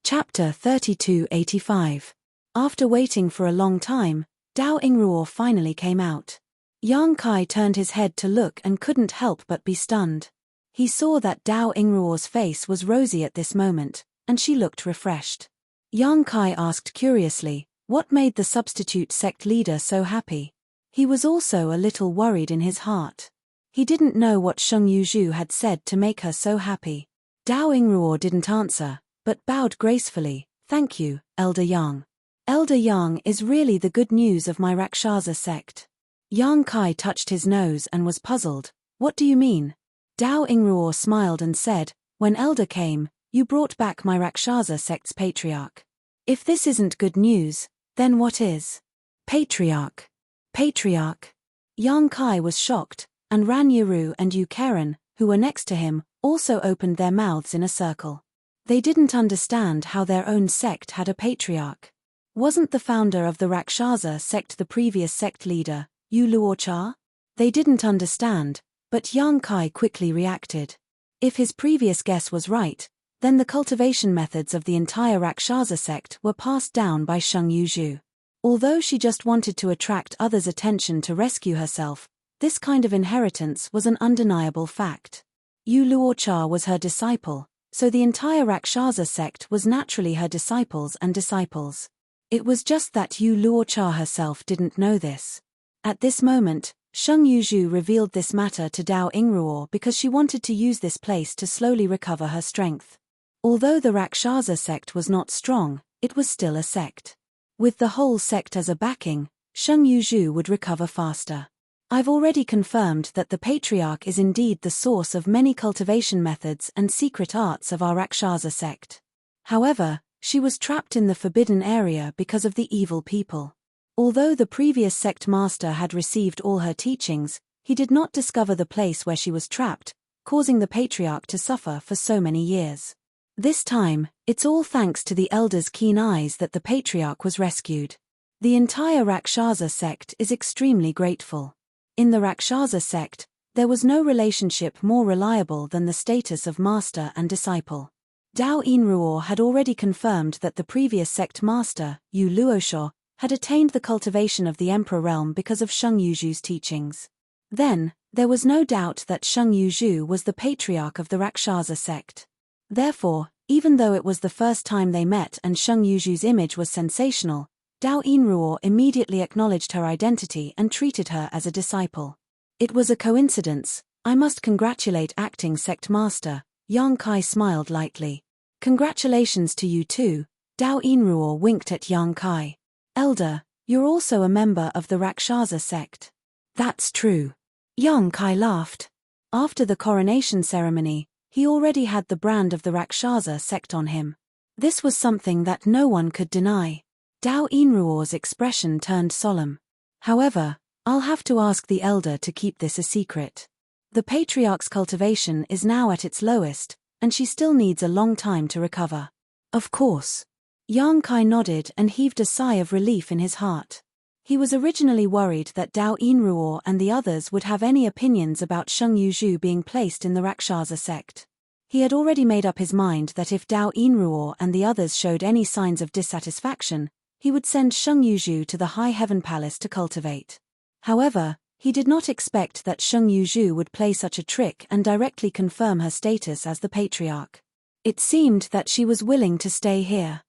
[SPEAKER 1] Chapter 3285. After waiting for a long time, Dao Ingruo finally came out. Yang Kai turned his head to look and couldn't help but be stunned. He saw that Dao Ingruo's face was rosy at this moment, and she looked refreshed. Yang Kai asked curiously, what made the substitute sect leader so happy? He was also a little worried in his heart. He didn't know what Sheng Yuzhu had said to make her so happy. Dao Ingruo didn't answer, but bowed gracefully. "Thank you, Elder Yang. Elder Yang is really the good news of my Rakshasa sect." Yang Kai touched his nose and was puzzled. "What do you mean?" Dao Ingruo smiled and said, "When Elder came, you brought back my Rakshasa sect's patriarch. If this isn't good news, then what is?" "Patriarch. Patriarch." Yang Kai was shocked, and Ran Yi-Ru and Yu Keren, who were next to him, also opened their mouths in a circle. They didn't understand how their own sect had a patriarch. Wasn't the founder of the Rakshasa sect the previous sect leader, Yu Luocha? They didn't understand, but Yang Kai quickly reacted. If his previous guess was right, then the cultivation methods of the entire Rakshasa sect were passed down by Sheng Yuzhu. Although she just wanted to attract others' attention to rescue herself, this kind of inheritance was an undeniable fact. Yu Luocha was her disciple, so the entire Rakshasa sect was naturally her disciples and disciples. It was just that Yu Luocha herself didn't know this. At this moment, Sheng Yuzhu revealed this matter to Dao Ingruo because she wanted to use this place to slowly recover her strength. Although the Rakshasa sect was not strong, it was still a sect. With the whole sect as a backing, Sheng Yuzhu would recover faster. "I've already confirmed that the patriarch is indeed the source of many cultivation methods and secret arts of our Rakshasa sect. However, she was trapped in the forbidden area because of the evil people. Although the previous sect master had received all her teachings, he did not discover the place where she was trapped, causing the patriarch to suffer for so many years. This time, it's all thanks to the elder's keen eyes that the patriarch was rescued. The entire Rakshasa sect is extremely grateful. In the Rakshasa sect, there was no relationship more reliable than the status of master and disciple. Dao Ingruo had already confirmed that the previous sect master, Yu Luosha, had attained the cultivation of the Emperor realm because of Sheng Yuzhu's teachings. Then, there was no doubt that Sheng Yuzhu was the patriarch of the Rakshasa sect. Therefore, even though it was the first time they met and Sheng Yuzhu's image was sensational, Dao Ingruo immediately acknowledged her identity and treated her as a disciple. "It was a coincidence. I must congratulate acting sect master." Yang Kai smiled lightly. "Congratulations to you too." Dao Ingruo winked at Yang Kai. "Elder, you're also a member of the Rakshasa sect." "That's true." Yang Kai laughed. After the coronation ceremony, he already had the brand of the Rakshasa sect on him. This was something that no one could deny. Dao Ingruo's expression turned solemn. "However, I'll have to ask the elder to keep this a secret. The patriarch's cultivation is now at its lowest, and she still needs a long time to recover." "Of course." Yang Kai nodded and heaved a sigh of relief in his heart. He was originally worried that Dao Ingruo and the others would have any opinions about Sheng Yuzhu being placed in the Rakshasa sect. He had already made up his mind that if Dao Ingruo and the others showed any signs of dissatisfaction, he would send Sheng Yuzhu to the High Heaven Palace to cultivate. However, He did not expect that Sheng Yuzhu would play such a trick and directly confirm her status as the patriarch. It seemed that she was willing to stay here.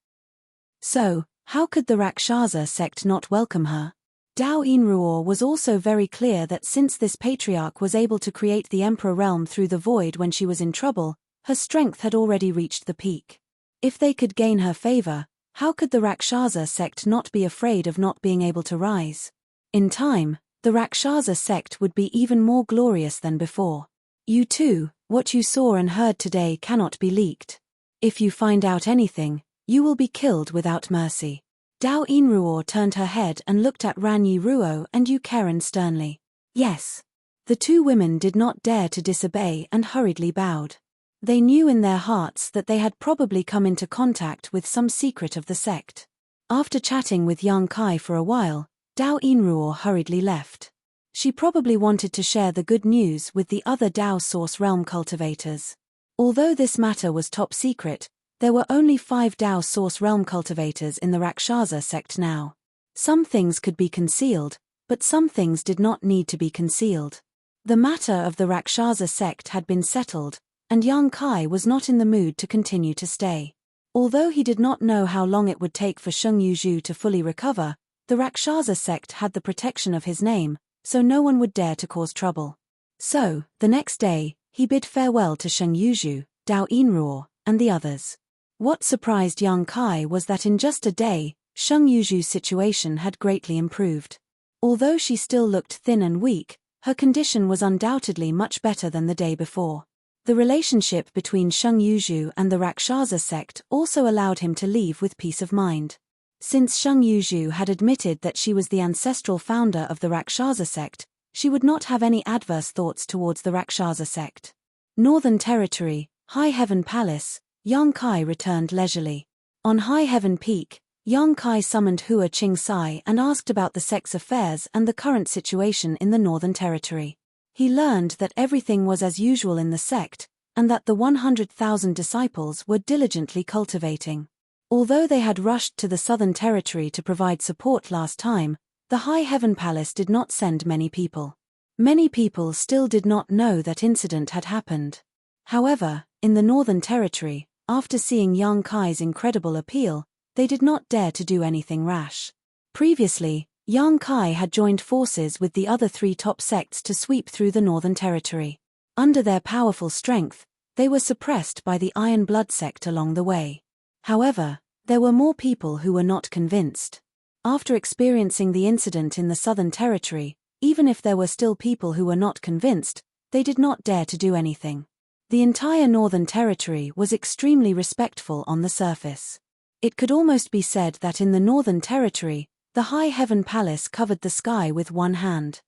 [SPEAKER 1] So, how could the Rakshasa sect not welcome her? Dao Inruor was also very clear that since this patriarch was able to create the Emperor realm through the void when she was in trouble, her strength had already reached the peak. If they could gain her favor, how could the Rakshasa sect not be afraid of not being able to rise? In time, the Rakshasa sect would be even more glorious than before. You too, what you saw and heard today cannot be leaked. If you find out anything, you will be killed without mercy. Dao Inruor turned her head and looked at Ranyi Ruo and Yu Keren sternly. Yes. The two women did not dare to disobey and hurriedly bowed. They knew in their hearts that they had probably come into contact with some secret of the sect. After chatting with Yang Kai for a while, Dao Inruor hurriedly left. She probably wanted to share the good news with the other Dao Source Realm cultivators. Although this matter was top secret, there were only 5 Dao Source Realm cultivators in the Rakshasa sect now. Some things could be concealed, but some things did not need to be concealed. The matter of the Rakshasa sect had been settled, and Yang Kai was not in the mood to continue to stay. Although he did not know how long it would take for Sheng Yuzhu to fully recover, the Rakshasa sect had the protection of his name, so no one would dare to cause trouble. So, the next day, he bid farewell to Sheng Yuzhu, Dao Inruor, and the others. What surprised Yang Kai was that in just a day, Sheng Yuzhu's situation had greatly improved. Although she still looked thin and weak, her condition was undoubtedly much better than the day before. The relationship between Sheng Yuzhu and the Rakshasa sect also allowed him to leave with peace of mind. Since Sheng Yuzhu had admitted that she was the ancestral founder of the Rakshasa sect, she would not have any adverse thoughts towards the Rakshasa sect. Northern Territory, High Heaven Palace, Yang Kai returned leisurely. On High Heaven Peak, Yang Kai summoned Hua Qing-sai and asked about the sect's affairs and the current situation in the Northern Territory. He learned that everything was as usual in the sect, and that the 100,000 disciples were diligently cultivating. Although they had rushed to the Southern Territory to provide support last time, the High Heaven Palace did not send many people. Many people still did not know that incident had happened. However, in the Northern Territory, after seeing Yang Kai's incredible appeal, they did not dare to do anything rash. Previously, Yang Kai had joined forces with the other 3 top sects to sweep through the Northern Territory. Under their powerful strength, they were suppressed by the Iron Blood sect along the way. However, there were more people who were not convinced. After experiencing the incident in the Southern Territory, even if there were still people who were not convinced, they did not dare to do anything. The entire Northern Territory was extremely respectful on the surface. It could almost be said that in the Northern Territory, the High Heaven Palace covered the sky with one hand.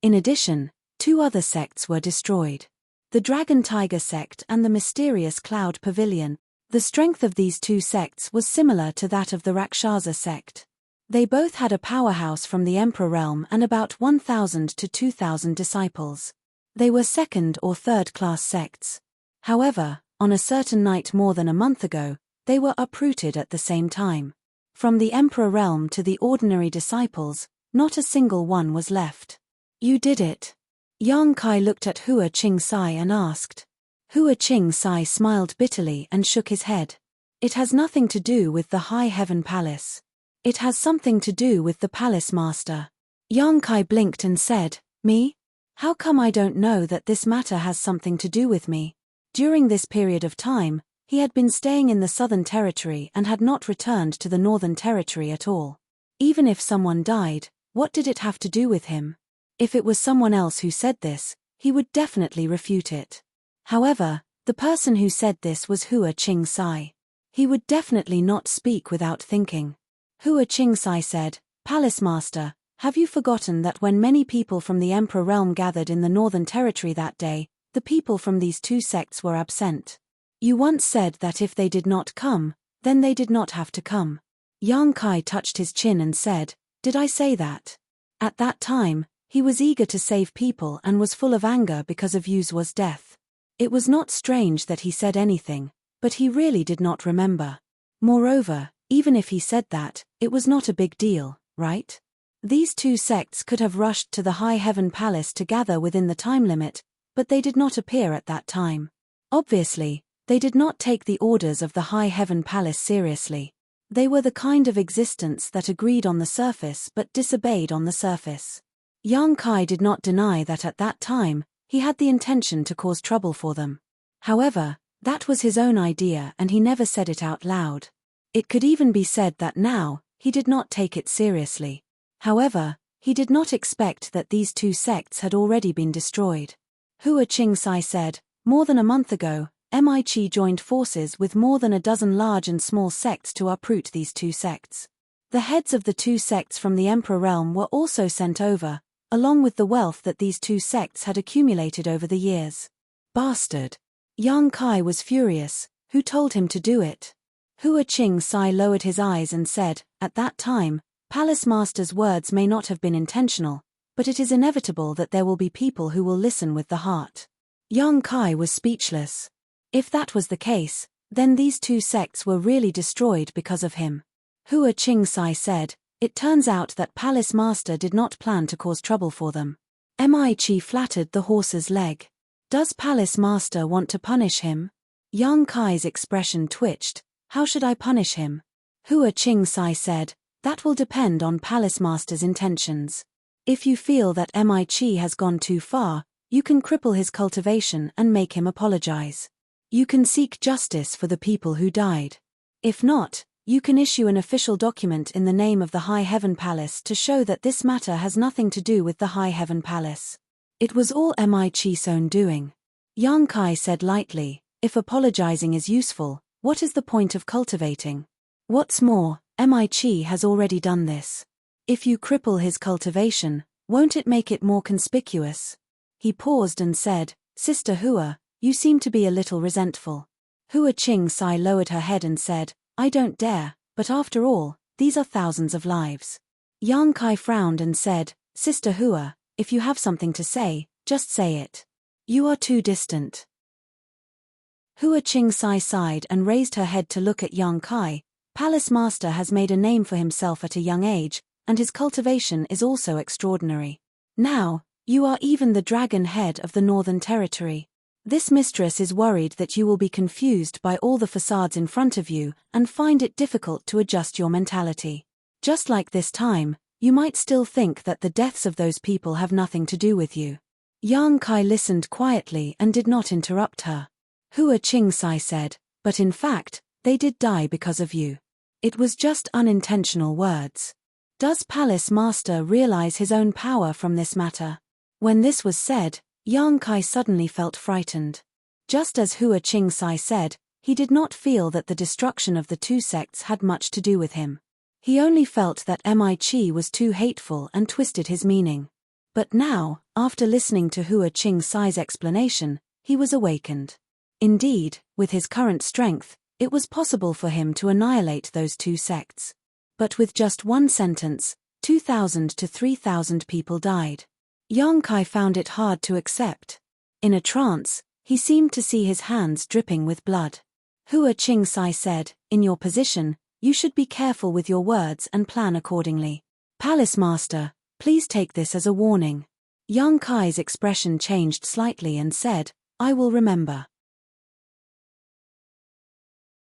[SPEAKER 1] In addition, 2 other sects were destroyed. The Dragon Tiger sect and the mysterious Cloud Pavilion. The strength of these 2 sects was similar to that of the Rakshasa sect. They both had a powerhouse from the Emperor realm and about 1,000 to 2,000 disciples. They were second or third class sects. However, on a certain night more than a month ago, they were uprooted at the same time. From the Emperor realm to the ordinary disciples, not a single one was left. You did it. Yang Kai looked at Hua Qing-sai and asked. Hua Qing-sai smiled bitterly and shook his head. It has nothing to do with the High Heaven Palace. It has something to do with the Palace Master. Yang Kai blinked and said, Me? How come I don't know that this matter has something to do with me? During this period of time, he had been staying in the Southern Territory and had not returned to the Northern Territory at all. Even if someone died, what did it have to do with him? If it was someone else who said this, he would definitely refute it. However, the person who said this was Hua Qing-sai. He would definitely not speak without thinking. Hua Qing-sai said, Palace Master, have you forgotten that when many people from the Emperor realm gathered in the Northern Territory that day, the people from these 2 sects were absent? You once said that if they did not come, then they did not have to come. Yang Kai touched his chin and said, Did I say that? At that time, he was eager to save people and was full of anger because of Yuzua's death. It was not strange that he said anything, but he really did not remember. Moreover, even if he said that, it was not a big deal, right? These two sects could have rushed to the High Heaven Palace to gather within the time limit, but they did not appear at that time. Obviously, they did not take the orders of the High Heaven Palace seriously. They were the kind of existence that agreed on the surface but disobeyed on the surface. Yang Kai did not deny that at that time, he had the intention to cause trouble for them. However, that was his own idea and he never said it out loud. It could even be said that now, he did not take it seriously. However, he did not expect that these two sects had already been destroyed. Hua Qingsai said, more than a month ago, Mi joined forces with more than a dozen large and small sects to uproot these two sects. The heads of the two sects from the Emperor realm were also sent over, along with the wealth that these two sects had accumulated over the years. Bastard! Yang Kai was furious. Who told him to do it? Hua Qingsai lowered his eyes and said, at that time, Palace Master's words may not have been intentional, but it is inevitable that there will be people who will listen with the heart. Yang Kai was speechless. If that was the case, then these two sects were really destroyed because of him. Hua Qingsai said, it turns out that Palace Master did not plan to cause trouble for them. Mi flattered the horse's leg. Does Palace Master want to punish him? Yang Kai's expression twitched. How should I punish him? Hua Qingsai said, that will depend on Palace Master's intentions. If you feel that Mi has gone too far, you can cripple his cultivation and make him apologize. You can seek justice for the people who died. If not, you can issue an official document in the name of the High Heaven Palace to show that this matter has nothing to do with the High Heaven Palace. It was all Mi-Chi's own doing. Yang Kai said lightly, if apologizing is useful, what is the point of cultivating? What's more, Mi-Chi has already done this. If you cripple his cultivation, won't it make it more conspicuous? He paused and said, Sister Hua, you seem to be a little resentful. Hua Qingsai lowered her head and said, I don't dare, but after all, these are thousands of lives. Yang Kai frowned and said, Sister Hua, if you have something to say, just say it. You are too distant. Hua Qingsai sighed and raised her head to look at Yang Kai. Palace Master has made a name for himself at a young age, and his cultivation is also extraordinary. Now, you are even the dragon head of the Northern Territory. This mistress is worried that you will be confused by all the facades in front of you and find it difficult to adjust your mentality. Just like this time, you might still think that the deaths of those people have nothing to do with you. Yang Kai listened quietly and did not interrupt her. Hua Qingsai said, but in fact, they did die because of you. It was just unintentional words. Does Palace Master realize his own power from this matter? When this was said, Yang Kai suddenly felt frightened. Just as Hua Qingsai said, he did not feel that the destruction of the two sects had much to do with him. He only felt that Mi-Chi was too hateful and twisted his meaning. But now, after listening to Hua Qingsai's explanation, he was awakened. Indeed, with his current strength, it was possible for him to annihilate those two sects. But with just one sentence, 2,000 to 3,000 people died. Yang Kai found it hard to accept. In a trance, he seemed to see his hands dripping with blood. Hua Qingsai said, in your position, you should be careful with your words and plan accordingly. Palace Master, please take this as a warning. Yang Kai's expression changed slightly and said, I will remember.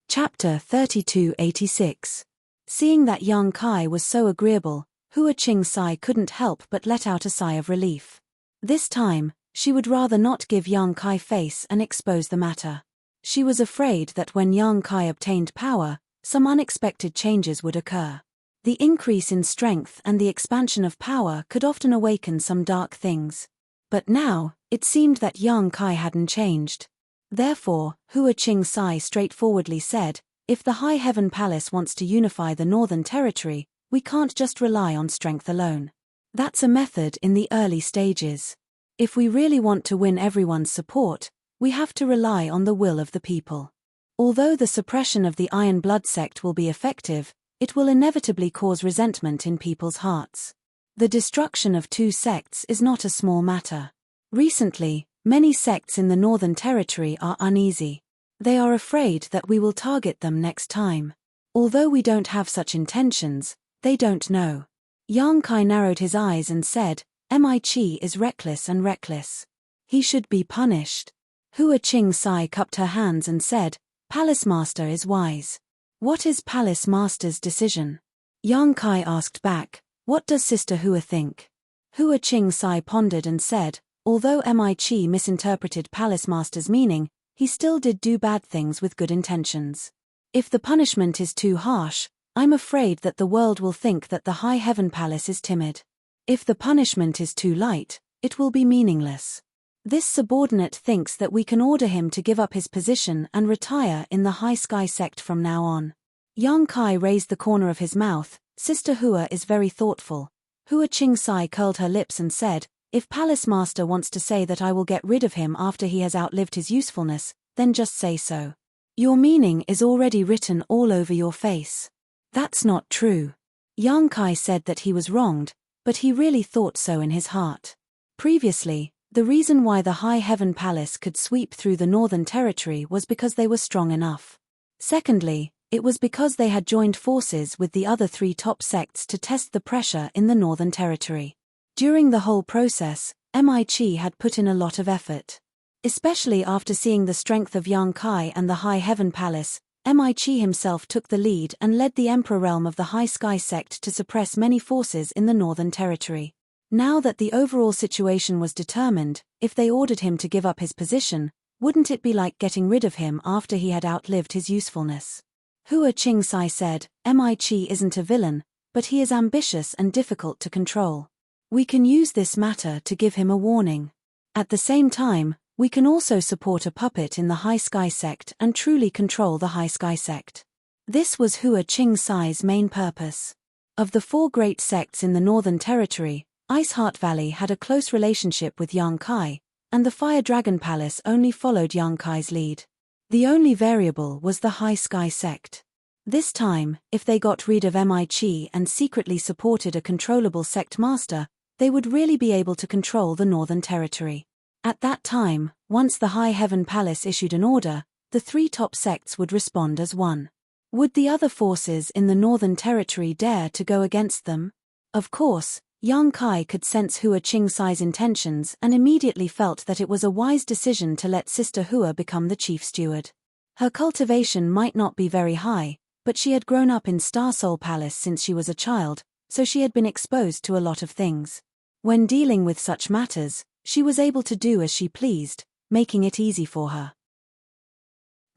[SPEAKER 1] Chapter 3286. Seeing that Yang Kai was so agreeable, Hua Qingsai couldn't help but let out a sigh of relief. This time, she would rather not give Yang Kai face and expose the matter. She was afraid that when Yang Kai obtained power, some unexpected changes would occur. The increase in strength and the expansion of power could often awaken some dark things. But now, it seemed that Yang Kai hadn't changed. Therefore, Hua Qingsai straightforwardly said, if the High Heaven Palace wants to unify the Northern Territory, we can't just rely on strength alone. That's a method in the early stages. If we really want to win everyone's support, we have to rely on the will of the people. Although the suppression of the Iron Blood sect will be effective, it will inevitably cause resentment in people's hearts. The destruction of two sects is not a small matter. Recently, many sects in the Northern Territory are uneasy. They are afraid that we will target them next time. Although we don't have such intentions, they don't know. Yang Kai narrowed his eyes and said, Mi is reckless and reckless. He should be punished. Hua Qing Sai cupped her hands and said, Palace Master is wise. What is Palace Master's decision? Yang Kai asked back, what does Sister Hua think? Hua Qing Sai pondered and said, although Mi misinterpreted Palace Master's meaning, he still did do bad things with good intentions. If the punishment is too harsh, I'm afraid that the world will think that the High Heaven Palace is timid. If the punishment is too light, it will be meaningless. This subordinate thinks that we can order him to give up his position and retire in the High Sky sect from now on. Yang Kai raised the corner of his mouth. Sister Hua is very thoughtful. Hua Qing Sai curled her lips and said, if Palace Master wants to say that I will get rid of him after he has outlived his usefulness, then just say so. Your meaning is already written all over your face. That's not true. Yang Kai said that he was wronged, but he really thought so in his heart. Previously, the reason why the High Heaven Palace could sweep through the Northern Territory was because they were strong enough. Secondly, it was because they had joined forces with the other 3 top sects to test the pressure in the Northern Territory. During the whole process, Mi had put in a lot of effort. Especially after seeing the strength of Yang Kai and the High Heaven Palace, Mi himself took the lead and led the Emperor realm of the High Sky sect to suppress many forces in the Northern Territory. Now that the overall situation was determined, if they ordered him to give up his position, wouldn't it be like getting rid of him after he had outlived his usefulness? Hua Qing Sai said, Mi isn't a villain, but he is ambitious and difficult to control. We can use this matter to give him a warning. At the same time, we can also support a puppet in the High Sky sect and truly control the High Sky sect. This was Hua Qing Sai's main purpose. Of the 4 great sects in the Northern Territory, Ice Heart Valley had a close relationship with Yang Kai, and the Fire Dragon Palace only followed Yang Kai's lead. The only variable was the High Sky sect. This time, if they got rid of Mi and secretly supported a controllable sect master, they would really be able to control the Northern Territory. At that time, once the High Heaven Palace issued an order, the 3 top sects would respond as one. Would the other forces in the Northern Territory dare to go against them? Of course, Yang Kai could sense Hua Qing Sai's intentions and immediately felt that it was a wise decision to let Sister Hua become the chief steward. Her cultivation might not be very high, but she had grown up in Star Soul Palace since she was a child, so she had been exposed to a lot of things. When dealing with such matters, she was able to do as she pleased, making it easy for her.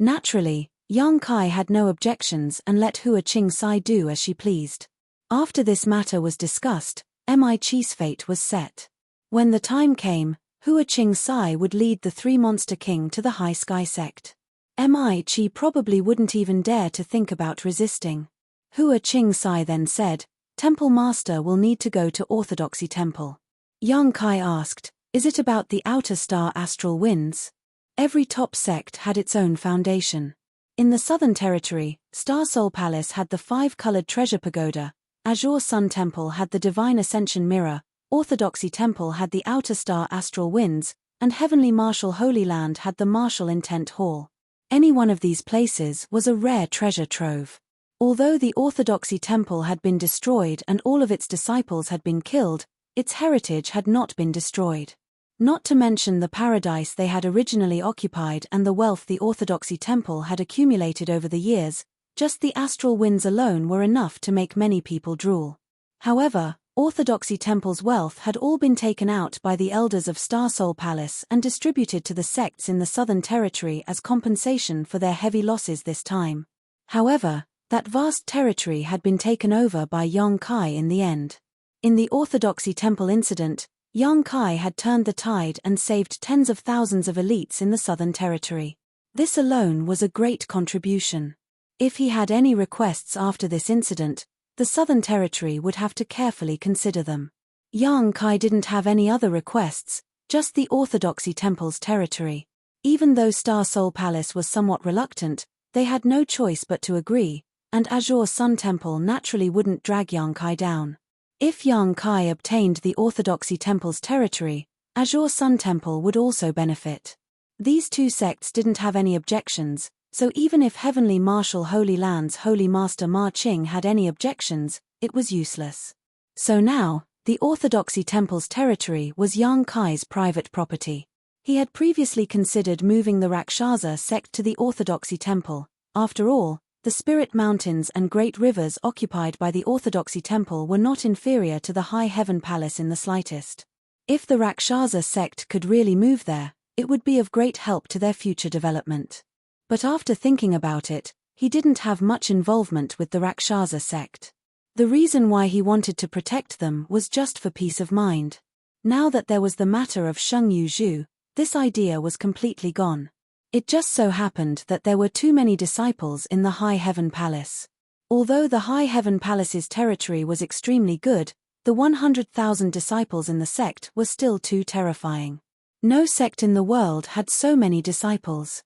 [SPEAKER 1] Naturally, Yang Kai had no objections and let Hua Qing Sai do as she pleased. After this matter was discussed, Mi's fate was set. When the time came, Hua Qing Sai would lead the 3 Monster King to the High Sky sect. Mi probably wouldn't even dare to think about resisting. Hua Qing Sai then said, Temple Master will need to go to Orthodoxy Temple. Yang Kai asked, is it about the outer star astral winds? Every top sect had its own foundation. In the Southern Territory, Star Soul Palace had the 5-colored treasure pagoda, Azure Sun Temple had the Divine Ascension Mirror, Orthodoxy Temple had the Outer Star Astral Winds, and Heavenly Martial Holy Land had the Martial Intent Hall. Any one of these places was a rare treasure trove. Although the Orthodoxy Temple had been destroyed and all of its disciples had been killed, its heritage had not been destroyed. Not to mention the paradise they had originally occupied and the wealth the Orthodoxy Temple had accumulated over the years, just the astral winds alone were enough to make many people drool. However, Orthodoxy Temple's wealth had all been taken out by the elders of Star Soul Palace and distributed to the sects in the Southern Territory as compensation for their heavy losses this time. However, that vast territory had been taken over by Yang Kai in the end. In the Orthodoxy Temple incident, Yang Kai had turned the tide and saved tens of thousands of elites in the Southern Territory. This alone was a great contribution. If he had any requests after this incident, the Southern Territory would have to carefully consider them. Yang Kai didn't have any other requests, just the Orthodoxy Temple's territory. Even though Star Soul Palace was somewhat reluctant, they had no choice but to agree, and Azure Sun Temple naturally wouldn't drag Yang Kai down. If Yang Kai obtained the Orthodoxy Temple's territory, Azure Sun Temple would also benefit. These 2 sects didn't have any objections, so even if Heavenly Martial Holy Land's Holy Master Ma Ching had any objections, it was useless. So now, the Orthodoxy Temple's territory was Yang Kai's private property. He had previously considered moving the Rakshasa sect to the Orthodoxy Temple. After all, the spirit mountains and great rivers occupied by the Orthodoxy Temple were not inferior to the High Heaven Palace in the slightest. If the Rakshasa sect could really move there, it would be of great help to their future development. But after thinking about it, he didn't have much involvement with the Rakshasa sect. The reason why he wanted to protect them was just for peace of mind. Now that there was the matter of Sheng Yu Zhu, this idea was completely gone. It just so happened that there were too many disciples in the High Heaven Palace. Although the High Heaven Palace's territory was extremely good, the 100,000 disciples in the sect were still too terrifying. No sect in the world had so many disciples.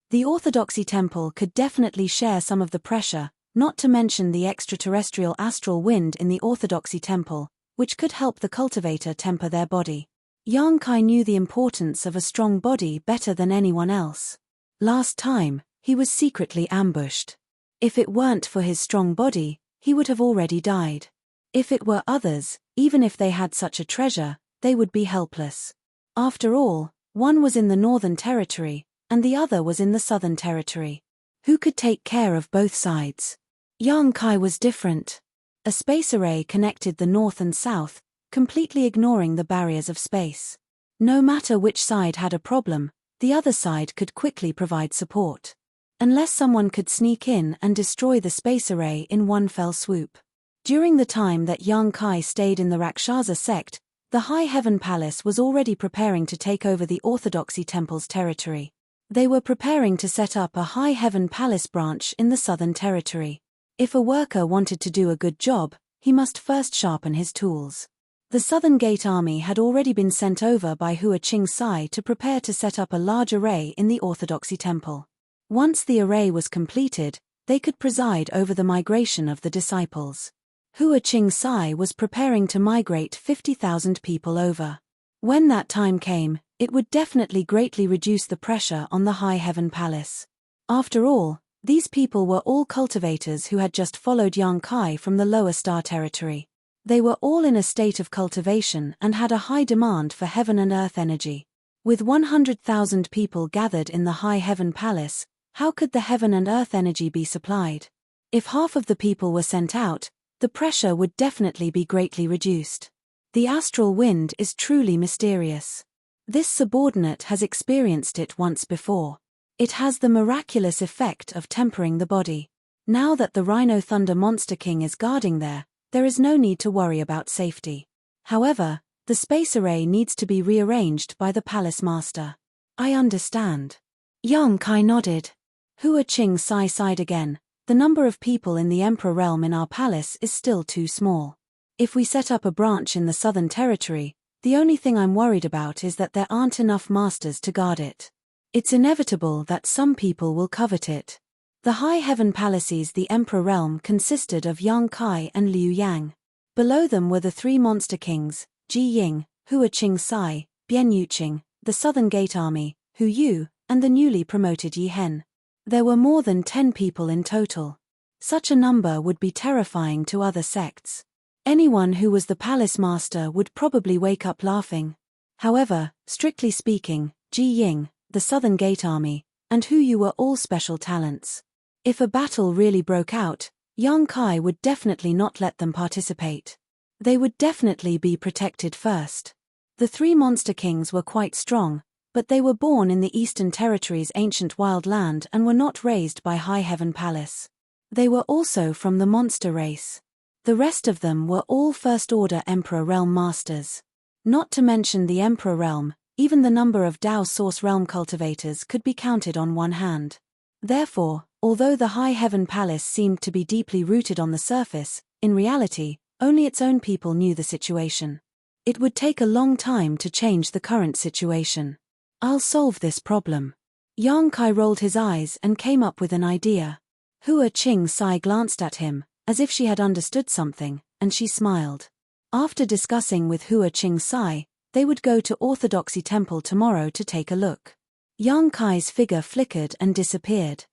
[SPEAKER 1] The Orthodoxy Temple could definitely share some of the pressure, not to mention the extraterrestrial astral wind in the Orthodoxy Temple, which could help the cultivator temper their body. Yang Kai knew the importance of a strong body better than anyone else. Last time, he was secretly ambushed. If it weren't for his strong body, he would have already died. If it were others, even if they had such a treasure, they would be helpless. After all, one was in the Northern Territory, and the other was in the Southern Territory. Who could take care of both sides? Yang Kai was different. A space array connected the North and South, completely ignoring the barriers of space. No matter which side had a problem, the other side could quickly provide support. Unless someone could sneak in and destroy the space array in one fell swoop. During the time that Yang Kai stayed in the Rakshasa sect, the High Heaven Palace was already preparing to take over the Orthodoxy Temple's territory. They were preparing to set up a High Heaven Palace branch in the Southern Territory. If a worker wanted to do a good job, he must first sharpen his tools. The Southern Gate Army had already been sent over by Hua Qing Sai to prepare to set up a large array in the Orthodoxy Temple. Once the array was completed, they could preside over the migration of the disciples. Hua Qing Sai was preparing to migrate 50,000 people over. When that time came, it would definitely greatly reduce the pressure on the High Heaven Palace. After all, these people were all cultivators who had just followed Yang Kai from the Lower Star Territory. They were all in a state of cultivation and had a high demand for heaven and earth energy. With 100,000 people gathered in the High Heaven Palace, how could the heaven and earth energy be supplied? If half of the people were sent out, the pressure would definitely be greatly reduced. The astral wind is truly mysterious. This subordinate has experienced it once before. It has the miraculous effect of tempering the body. Now that the Rhino Thunder Monster King is guarding there is no need to worry about safety. However, the space array needs to be rearranged by the palace master. I understand. Yang Kai nodded. Hua Qing Sai sighed again. The number of people in the Emperor realm in our palace is still too small. If we set up a branch in the Southern Territory, the only thing I'm worried about is that there aren't enough masters to guard it. It's inevitable that some people will covet it. The High Heaven Palaces, the Emperor realm, consisted of Yang Kai and Liu Yang. Below them were the three monster kings, Ji Ying, Hua Qing Sai, Bian Yuqing, the Southern Gate Army, Hu Yu, and the newly promoted Yi Hen. There were more than 10 people in total. Such a number would be terrifying to other sects. Anyone who was the palace master would probably wake up laughing. However, strictly speaking, Ji Ying, the Southern Gate Army, and Hu Yu were all special talents. If a battle really broke out, Yang Kai would definitely not let them participate. They would definitely be protected first. The three monster kings were quite strong, but they were born in the Eastern Territory's ancient wild land and were not raised by High Heaven Palace. They were also from the monster race. The rest of them were all First-Order Emperor Realm masters. Not to mention the Emperor Realm, even the number of Dao Source Realm cultivators could be counted on one hand. Therefore, although the High Heaven Palace seemed to be deeply rooted on the surface, in reality, only its own people knew the situation. It would take a long time to change the current situation. I'll solve this problem. Yang Kai rolled his eyes and came up with an idea. Hua Qing Sai glanced at him, as if she had understood something, and she smiled. After discussing with Hua Qing Sai, they would go to Orthodoxy Temple tomorrow to take a look. Yang Kai's figure flickered and disappeared.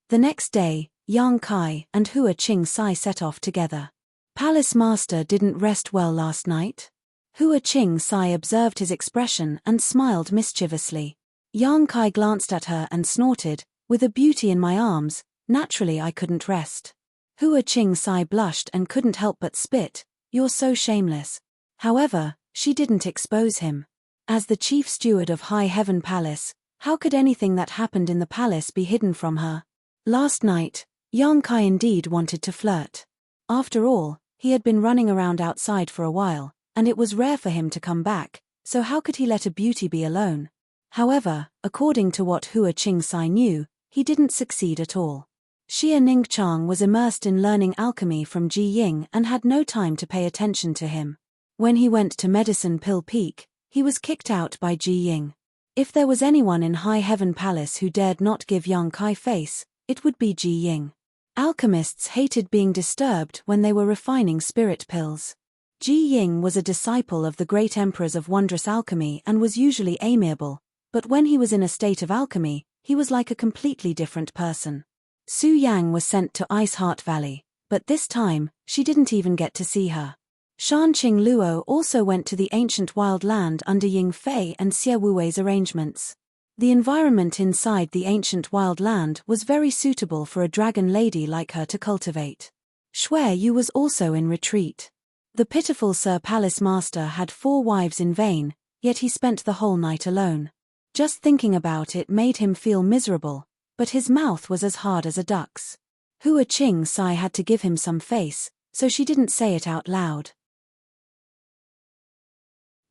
[SPEAKER 1] The next day, Yang Kai and Hua Qing Sai set off together. Palace Master didn't rest well last night? Hua Qing Sai observed his expression and smiled mischievously. Yang Kai glanced at her and snorted, with a beauty in my arms, naturally I couldn't rest. Hua Qing Sai blushed and couldn't help but spit, you're so shameless. However, she didn't expose him. As the chief steward of High Heaven Palace, how could anything that happened in the palace be hidden from her? Last night, Yang Kai indeed wanted to flirt. After all, he had been running around outside for a while, and it was rare for him to come back, so how could he let a beauty be alone? However, according to what Hua Qing Sai knew, he didn't succeed at all. Xia Ningchang was immersed in learning alchemy from Ji Ying and had no time to pay attention to him. When he went to Medicine Pill Peak, he was kicked out by Ji Ying. If there was anyone in High Heaven Palace who dared not give Yang Kai face, it would be Ji Ying. Alchemists hated being disturbed when they were refining spirit pills. Ji Ying was a disciple of the great emperors of wondrous alchemy and was usually amiable, but when he was in a state of alchemy, he was like a completely different person. Su Yang was sent to Ice Heart Valley, but this time, she didn't even get to see her. Shanqing Luo also went to the ancient wild land under Ying Fei and Xie Wuwei's arrangements. The environment inside the ancient wild land was very suitable for a dragon lady like her to cultivate. Xue Yu was also in retreat. The pitiful Sir Palace Master had 4 wives in vain, yet he spent the whole night alone. Just thinking about it made him feel miserable, but his mouth was as hard as a duck's. Hua Qing Sai had to give him some face, so she didn't say it out loud.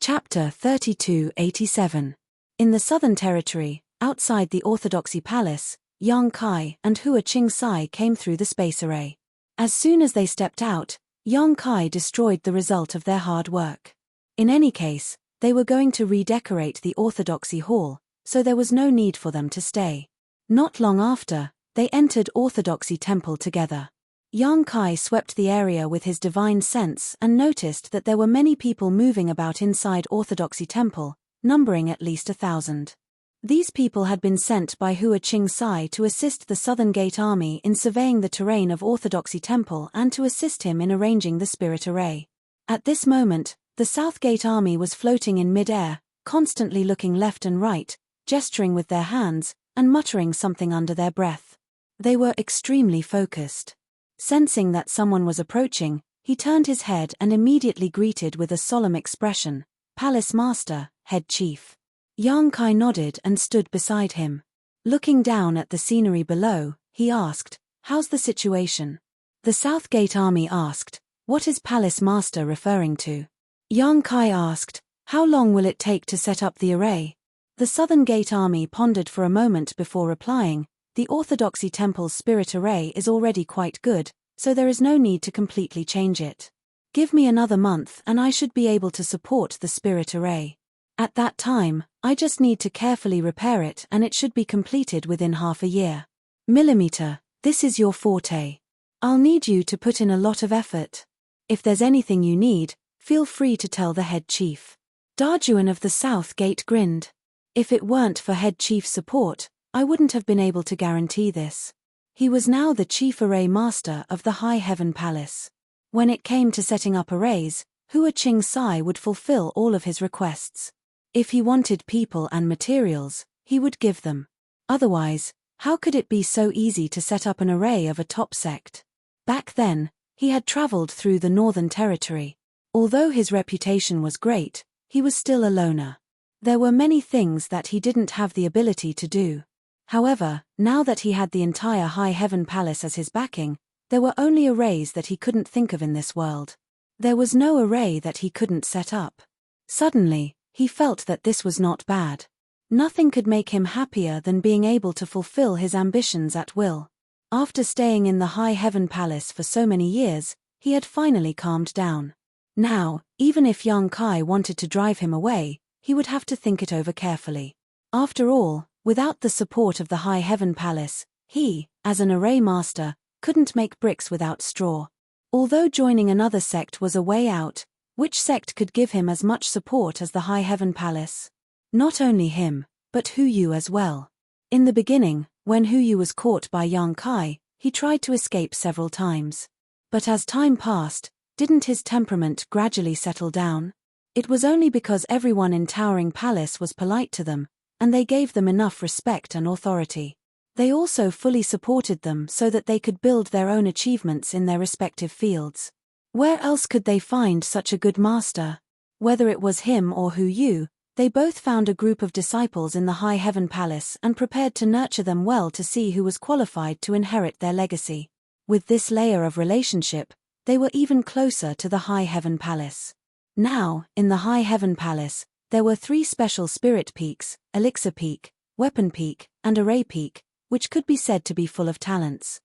[SPEAKER 1] Chapter 3287. In the Southern Territory, outside the Orthodoxy Palace, Yang Kai and Hua Qing Sai came through the space array. As soon as they stepped out, Yang Kai destroyed the result of their hard work. In any case, they were going to redecorate the Orthodoxy Hall, so there was no need for them to stay. Not long after, they entered Orthodoxy Temple together. Yang Kai swept the area with his divine sense and noticed that there were many people moving about inside Orthodoxy Temple, numbering at least 1,000. These people had been sent by Hua Qing Sai to assist the Southern Gate Army in surveying the terrain of Orthodoxy Temple and to assist him in arranging the spirit array. At this moment, the South Gate Army was floating in mid-air, constantly looking left and right, gesturing with their hands, and muttering something under their breath. They were extremely focused. Sensing that someone was approaching, he turned his head and immediately greeted with a solemn expression, "Palace Master, Head Chief." Yang Kai nodded and stood beside him. Looking down at the scenery below, he asked, "How's the situation?" The South Gate Army asked, "What is Palace Master referring to?" Yang Kai asked, "How long will it take to set up the array?" The Southern Gate Army pondered for a moment before replying, "The Orthodoxy Temple's spirit array is already quite good, so there is no need to completely change it. Give me another month and I should be able to support the spirit array. At that time, I just need to carefully repair it and it should be completed within half a year. Millimeter, this is your forte. I'll need you to put in a lot of effort. If there's anything you need, feel free to tell the head chief." Darjuan of the South Gate grinned. If it weren't for head chief's support, I wouldn't have been able to guarantee this. He was now the chief array master of the High Heaven Palace. When it came to setting up arrays, Hua Qing Sai would fulfill all of his requests. If he wanted people and materials, he would give them. Otherwise, how could it be so easy to set up an array of a top sect? Back then, he had traveled through the Northern Territory. Although his reputation was great, he was still a loner. There were many things that he didn't have the ability to do. However, now that he had the entire High Heaven Palace as his backing, there were only arrays that he couldn't think of in this world. There was no array that he couldn't set up. Suddenly, he felt that this was not bad. Nothing could make him happier than being able to fulfill his ambitions at will. After staying in the High Heaven Palace for so many years, he had finally calmed down. Now, even if Yang Kai wanted to drive him away, he would have to think it over carefully. After all, without the support of the High Heaven Palace, he, as an array master, couldn't make bricks without straw. Although joining another sect was a way out, which sect could give him as much support as the High Heaven Palace? Not only him, but Hu Yu as well. In the beginning, when Hu Yu was caught by Yang Kai, he tried to escape several times. But as time passed, didn't his temperament gradually settle down? It was only because everyone in Towering Palace was polite to them, and they gave them enough respect and authority. They also fully supported them so that they could build their own achievements in their respective fields. Where else could they find such a good master? Whether it was him or Hu, they both found a group of disciples in the High Heaven Palace and prepared to nurture them well to see who was qualified to inherit their legacy. With this layer of relationship, they were even closer to the High Heaven Palace. Now, in the High Heaven Palace, there were 3 special spirit peaks, Elixir Peak, Weapon Peak, and Array Peak, which could be said to be full of talents.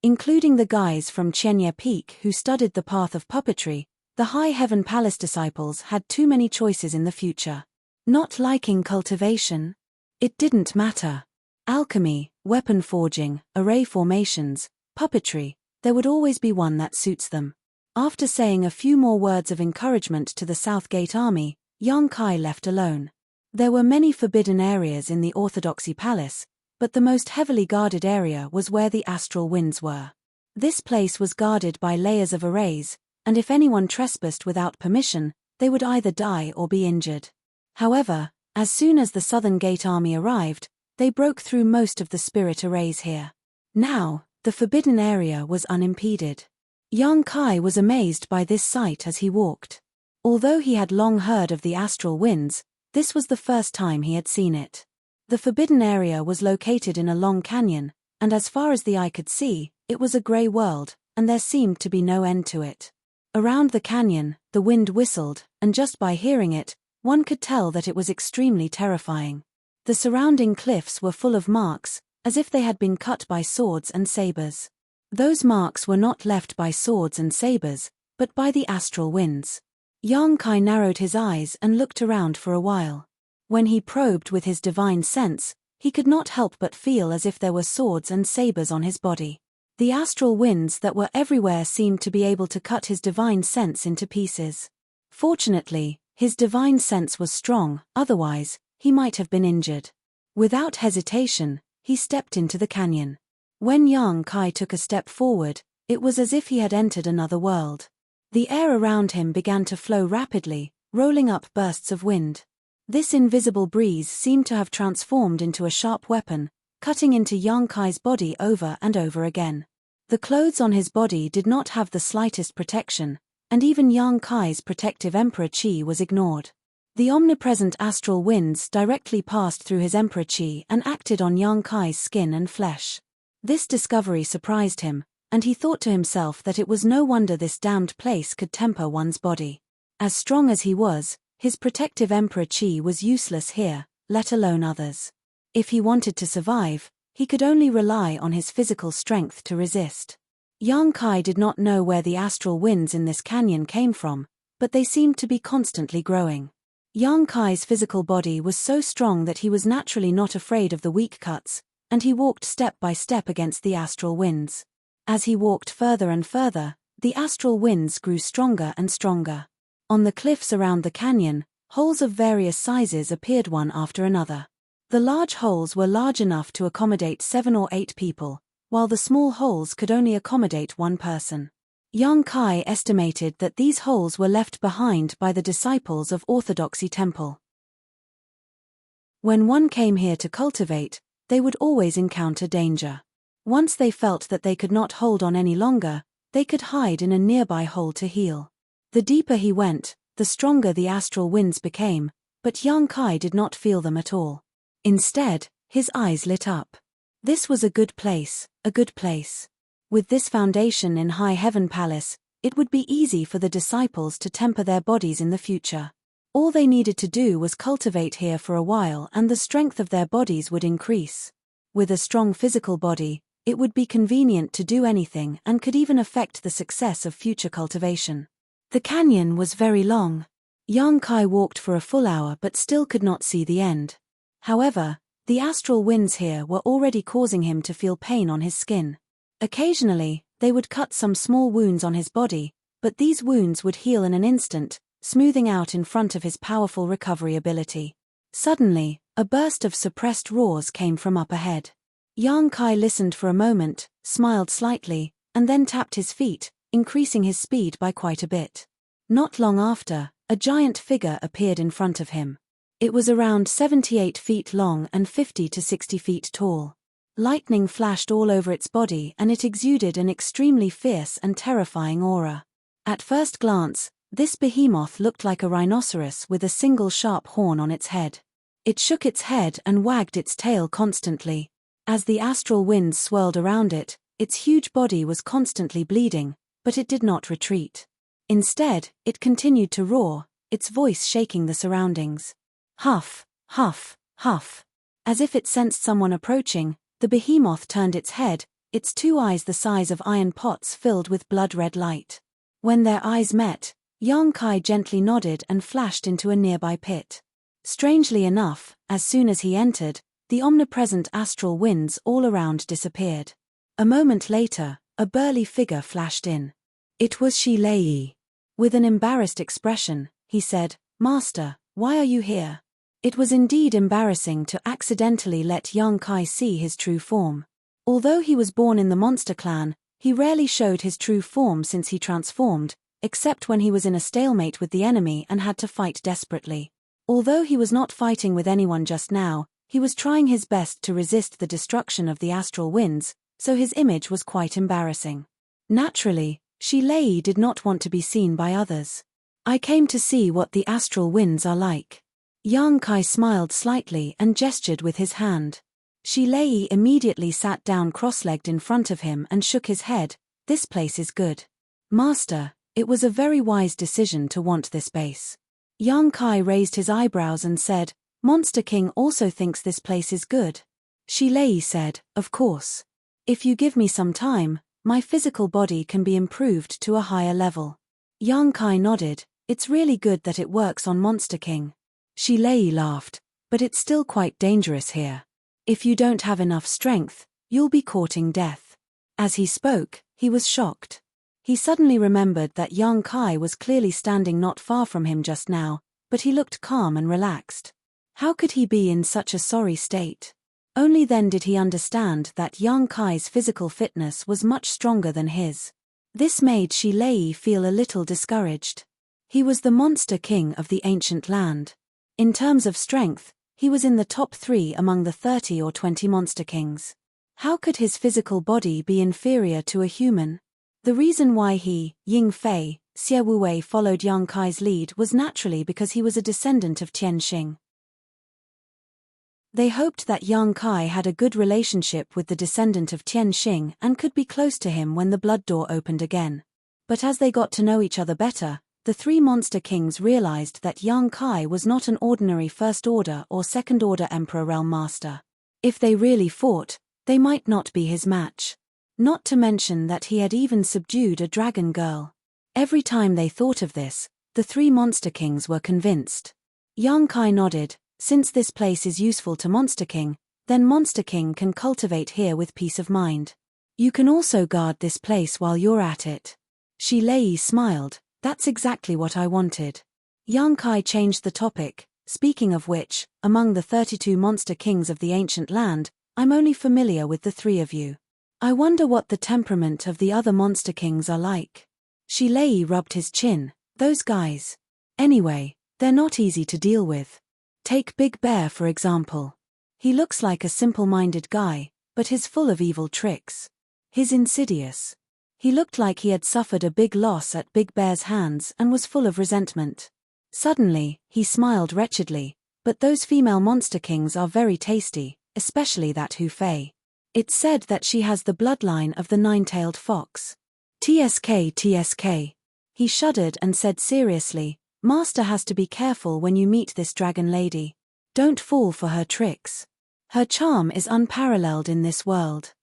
[SPEAKER 1] Including the guys from Chenya Peak who studied the path of puppetry, the High Heaven Palace disciples had too many choices in the future. Not liking cultivation? It didn't matter. Alchemy, weapon forging, array formations, puppetry, there would always be one that suits them. After saying a few more words of encouragement to the Southgate army, Yang Kai left alone. There were many forbidden areas in the Orthodoxy Palace, but the most heavily guarded area was where the astral winds were. This place was guarded by layers of arrays, and if anyone trespassed without permission, they would either die or be injured. However, as soon as the Southern Gate army arrived, they broke through most of the spirit arrays here. Now, the forbidden area was unimpeded. Yang Kai was amazed by this sight as he walked. Although he had long heard of the astral winds, this was the first time he had seen it. The forbidden area was located in a long canyon, and as far as the eye could see, it was a grey world, and there seemed to be no end to it. Around the canyon, the wind whistled, and just by hearing it, one could tell that it was extremely terrifying. The surrounding cliffs were full of marks, as if they had been cut by swords and sabers. Those marks were not left by swords and sabers, but by the astral winds. Yang Kai narrowed his eyes and looked around for a while. When he probed with his divine sense, he could not help but feel as if there were swords and sabers on his body. The astral winds that were everywhere seemed to be able to cut his divine sense into pieces. Fortunately, his divine sense was strong, otherwise, he might have been injured. Without hesitation, he stepped into the canyon. When Yang Kai took a step forward, it was as if he had entered another world. The air around him began to flow rapidly, rolling up bursts of wind. This invisible breeze seemed to have transformed into a sharp weapon, cutting into Yang Kai's body over and over again. The clothes on his body did not have the slightest protection, and even Yang Kai's protective Emperor Qi was ignored. The omnipresent astral winds directly passed through his Emperor Qi and acted on Yang Kai's skin and flesh. This discovery surprised him, and he thought to himself that it was no wonder this damned place could temper one's body. As strong as he was, his protective Emperor Qi was useless here, let alone others. If he wanted to survive, he could only rely on his physical strength to resist. Yang Kai did not know where the astral winds in this canyon came from, but they seemed to be constantly growing. Yang Kai's physical body was so strong that he was naturally not afraid of the weak cuts, and he walked step by step against the astral winds. As he walked further and further, the astral winds grew stronger and stronger. On the cliffs around the canyon, holes of various sizes appeared one after another. The large holes were large enough to accommodate 7 or 8 people, while the small holes could only accommodate 1 person. Yang Kai estimated that these holes were left behind by the disciples of Orthodoxy Temple. When one came here to cultivate, they would always encounter danger. Once they felt that they could not hold on any longer, they could hide in a nearby hole to heal. The deeper he went, the stronger the astral winds became, but Yang Kai did not feel them at all. Instead, his eyes lit up. This was a good place, a good place. With this foundation in High Heaven Palace, it would be easy for the disciples to temper their bodies in the future. All they needed to do was cultivate here for a while and the strength of their bodies would increase. With a strong physical body, it would be convenient to do anything and could even affect the success of future cultivation. The canyon was very long. Yang Kai walked for a full hour but still could not see the end. However, the astral winds here were already causing him to feel pain on his skin. Occasionally, they would cut some small wounds on his body, but these wounds would heal in an instant, smoothing out in front of his powerful recovery ability. Suddenly, a burst of suppressed roars came from up ahead. Yang Kai listened for a moment, smiled slightly, and then tapped his feet, increasing his speed by quite a bit. Not long after, a giant figure appeared in front of him. It was around 78 feet long and 50 to 60 feet tall. Lightning flashed all over its body and it exuded an extremely fierce and terrifying aura. At first glance, this behemoth looked like a rhinoceros with a single sharp horn on its head. It shook its head and wagged its tail constantly. As the astral winds swirled around it, its huge body was constantly bleeding, but it did not retreat. Instead, it continued to roar, its voice shaking the surroundings. Huff, huff, huff. As if it sensed someone approaching, the behemoth turned its head, its two eyes the size of iron pots filled with blood-red light. When their eyes met, Yang Kai gently nodded and flashed into a nearby pit. Strangely enough, as soon as he entered, the omnipresent astral winds all around disappeared. A moment later, a burly figure flashed in. It was Shi Lei. With an embarrassed expression, he said, "Master, why are you here?" It was indeed embarrassing to accidentally let Yang Kai see his true form. Although he was born in the monster clan, he rarely showed his true form since he transformed, except when he was in a stalemate with the enemy and had to fight desperately. Although he was not fighting with anyone just now, he was trying his best to resist the destruction of the astral winds, so his image was quite embarrassing. Naturally, Shi Lei did not want to be seen by others. "I came to see what the astral winds are like." Yang Kai smiled slightly and gestured with his hand. Shi Lei immediately sat down cross-legged in front of him and shook his head. "This place is good. Master, it was a very wise decision to want this base." Yang Kai raised his eyebrows and said, "Monster King also thinks this place is good." Shi Lei said, "Of course. If you give me some time, my physical body can be improved to a higher level." Yang Kai nodded. "It's really good that it works on Monster King." Shi Lei laughed, "But it's still quite dangerous here. If you don't have enough strength, you'll be courting death." As he spoke, he was shocked. He suddenly remembered that Yang Kai was clearly standing not far from him just now, but he looked calm and relaxed. How could he be in such a sorry state? Only then did he understand that Yang Kai's physical fitness was much stronger than his. This made Shi Lei feel a little discouraged. He was the Monster King of the ancient land. In terms of strength, he was in the top 3 among the 30 or 20 Monster Kings. How could his physical body be inferior to a human? The reason why he, Ying Fei, Xie Wuwei followed Yang Kai's lead was naturally because he was a descendant of Tian Xing. They hoped that Yang Kai had a good relationship with the descendant of Tian Xing and could be close to him when the blood door opened again. But as they got to know each other better, the 3 Monster Kings realized that Yang Kai was not an ordinary first-order or second-order Emperor Realm Master. If they really fought, they might not be his match. Not to mention that he had even subdued a dragon girl. Every time they thought of this, the 3 Monster Kings were convinced. Yang Kai nodded. "Since this place is useful to Monster King, then Monster King can cultivate here with peace of mind. You can also guard this place while you're at it." Shi Lei smiled. "That's exactly what I wanted." Yang Kai changed the topic. "Speaking of which, among the 32 Monster Kings of the ancient land, I'm only familiar with the 3 of you. I wonder what the temperament of the other Monster Kings are like." Shi Lei rubbed his chin. "Those guys. Anyway, they're not easy to deal with. Take Big Bear for example. He looks like a simple-minded guy, but he's full of evil tricks. He's insidious. He looked like he had suffered a big loss at Big Bear's hands and was full of resentment." Suddenly, he smiled wretchedly. "But those female Monster Kings are very tasty, especially that Hu Fei. It's said that she has the bloodline of the 9-tailed fox. TSK TSK. He shuddered and said seriously, "Master has to be careful when you meet this dragon lady. Don't fall for her tricks. Her charm is unparalleled in this world."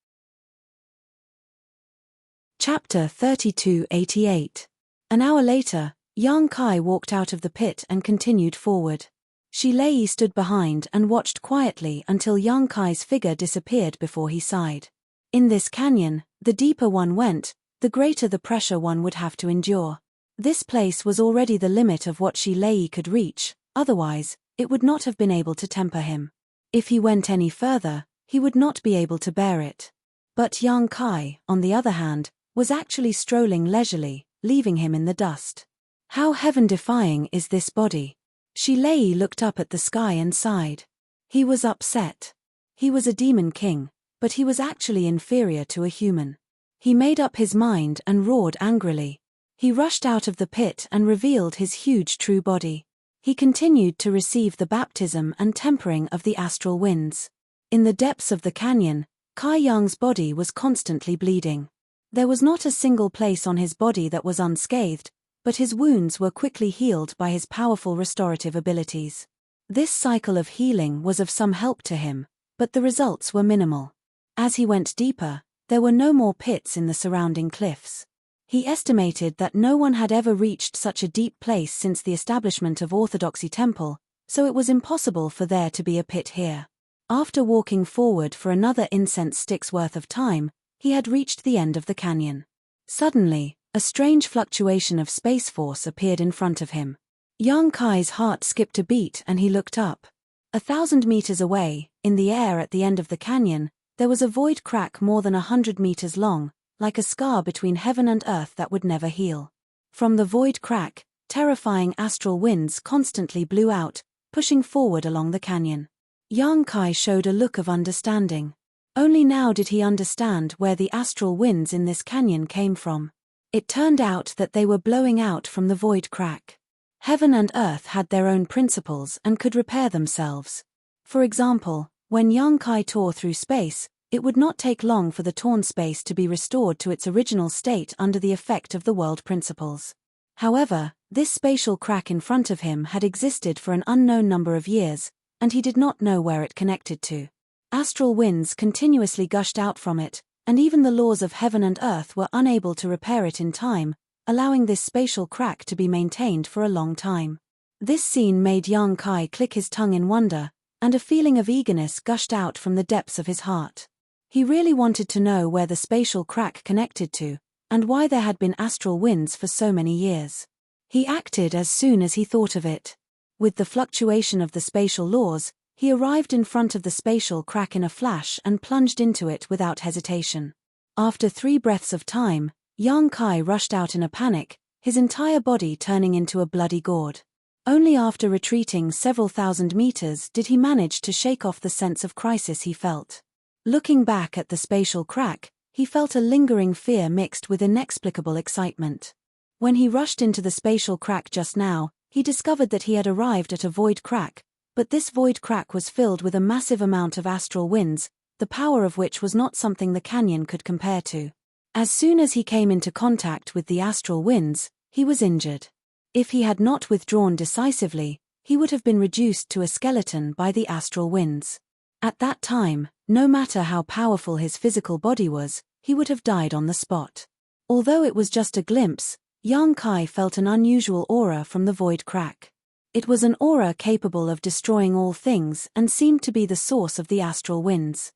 [SPEAKER 1] Chapter 3288. An hour later, Yang Kai walked out of the pit and continued forward. Shi Lei stood behind and watched quietly until Yang Kai's figure disappeared before he sighed. In this canyon, the deeper one went, the greater the pressure one would have to endure. This place was already the limit of what Shi Lei could reach, otherwise, it would not have been able to temper him. If he went any further, he would not be able to bear it. But Yang Kai, on the other hand, was actually strolling leisurely, leaving him in the dust. How heaven-defying is this body? Shilei looked up at the sky and sighed. He was upset. He was a demon king, but he was actually inferior to a human. He made up his mind and roared angrily. He rushed out of the pit and revealed his huge true body. He continued to receive the baptism and tempering of the astral winds. In the depths of the canyon, Kai Yang's body was constantly bleeding. There was not a single place on his body that was unscathed, but his wounds were quickly healed by his powerful restorative abilities. This cycle of healing was of some help to him, but the results were minimal. As he went deeper, there were no more pits in the surrounding cliffs. He estimated that no one had ever reached such a deep place since the establishment of Orthodoxy Temple, so it was impossible for there to be a pit here. After walking forward for another incense stick's worth of time, he had reached the end of the canyon. Suddenly, a strange fluctuation of space force appeared in front of him. Yang Kai's heart skipped a beat and he looked up. 1,000 meters away, in the air at the end of the canyon, there was a void crack more than 100 meters long, like a scar between heaven and earth that would never heal. From the void crack, terrifying astral winds constantly blew out, pushing forward along the canyon. Yang Kai showed a look of understanding. Only now did he understand where the astral winds in this canyon came from. It turned out that they were blowing out from the void crack. Heaven and earth had their own principles and could repair themselves. For example, when Yang Kai tore through space, it would not take long for the torn space to be restored to its original state under the effect of the world principles. However, this spatial crack in front of him had existed for an unknown number of years, and he did not know where it connected to. Astral winds continuously gushed out from it, and even the laws of heaven and earth were unable to repair it in time, allowing this spatial crack to be maintained for a long time. This scene made Yang Kai click his tongue in wonder, and a feeling of eagerness gushed out from the depths of his heart. He really wanted to know where the spatial crack connected to, and why there had been astral winds for so many years. He acted as soon as he thought of it. With the fluctuation of the spatial laws, he arrived in front of the spatial crack in a flash and plunged into it without hesitation. After 3 breaths of time, Yang Kai rushed out in a panic, his entire body turning into a bloody gourd. Only after retreating several thousand meters did he manage to shake off the sense of crisis he felt. Looking back at the spatial crack, he felt a lingering fear mixed with inexplicable excitement. When he rushed into the spatial crack just now, he discovered that he had arrived at a void crack, but this void crack was filled with a massive amount of astral winds, the power of which was not something the canyon could compare to. As soon as he came into contact with the astral winds, he was injured. If he had not withdrawn decisively, he would have been reduced to a skeleton by the astral winds. At that time, no matter how powerful his physical body was, he would have died on the spot. Although it was just a glimpse, Yang Kai felt an unusual aura from the void crack. It was an aura capable of destroying all things and seemed to be the source of the astral winds.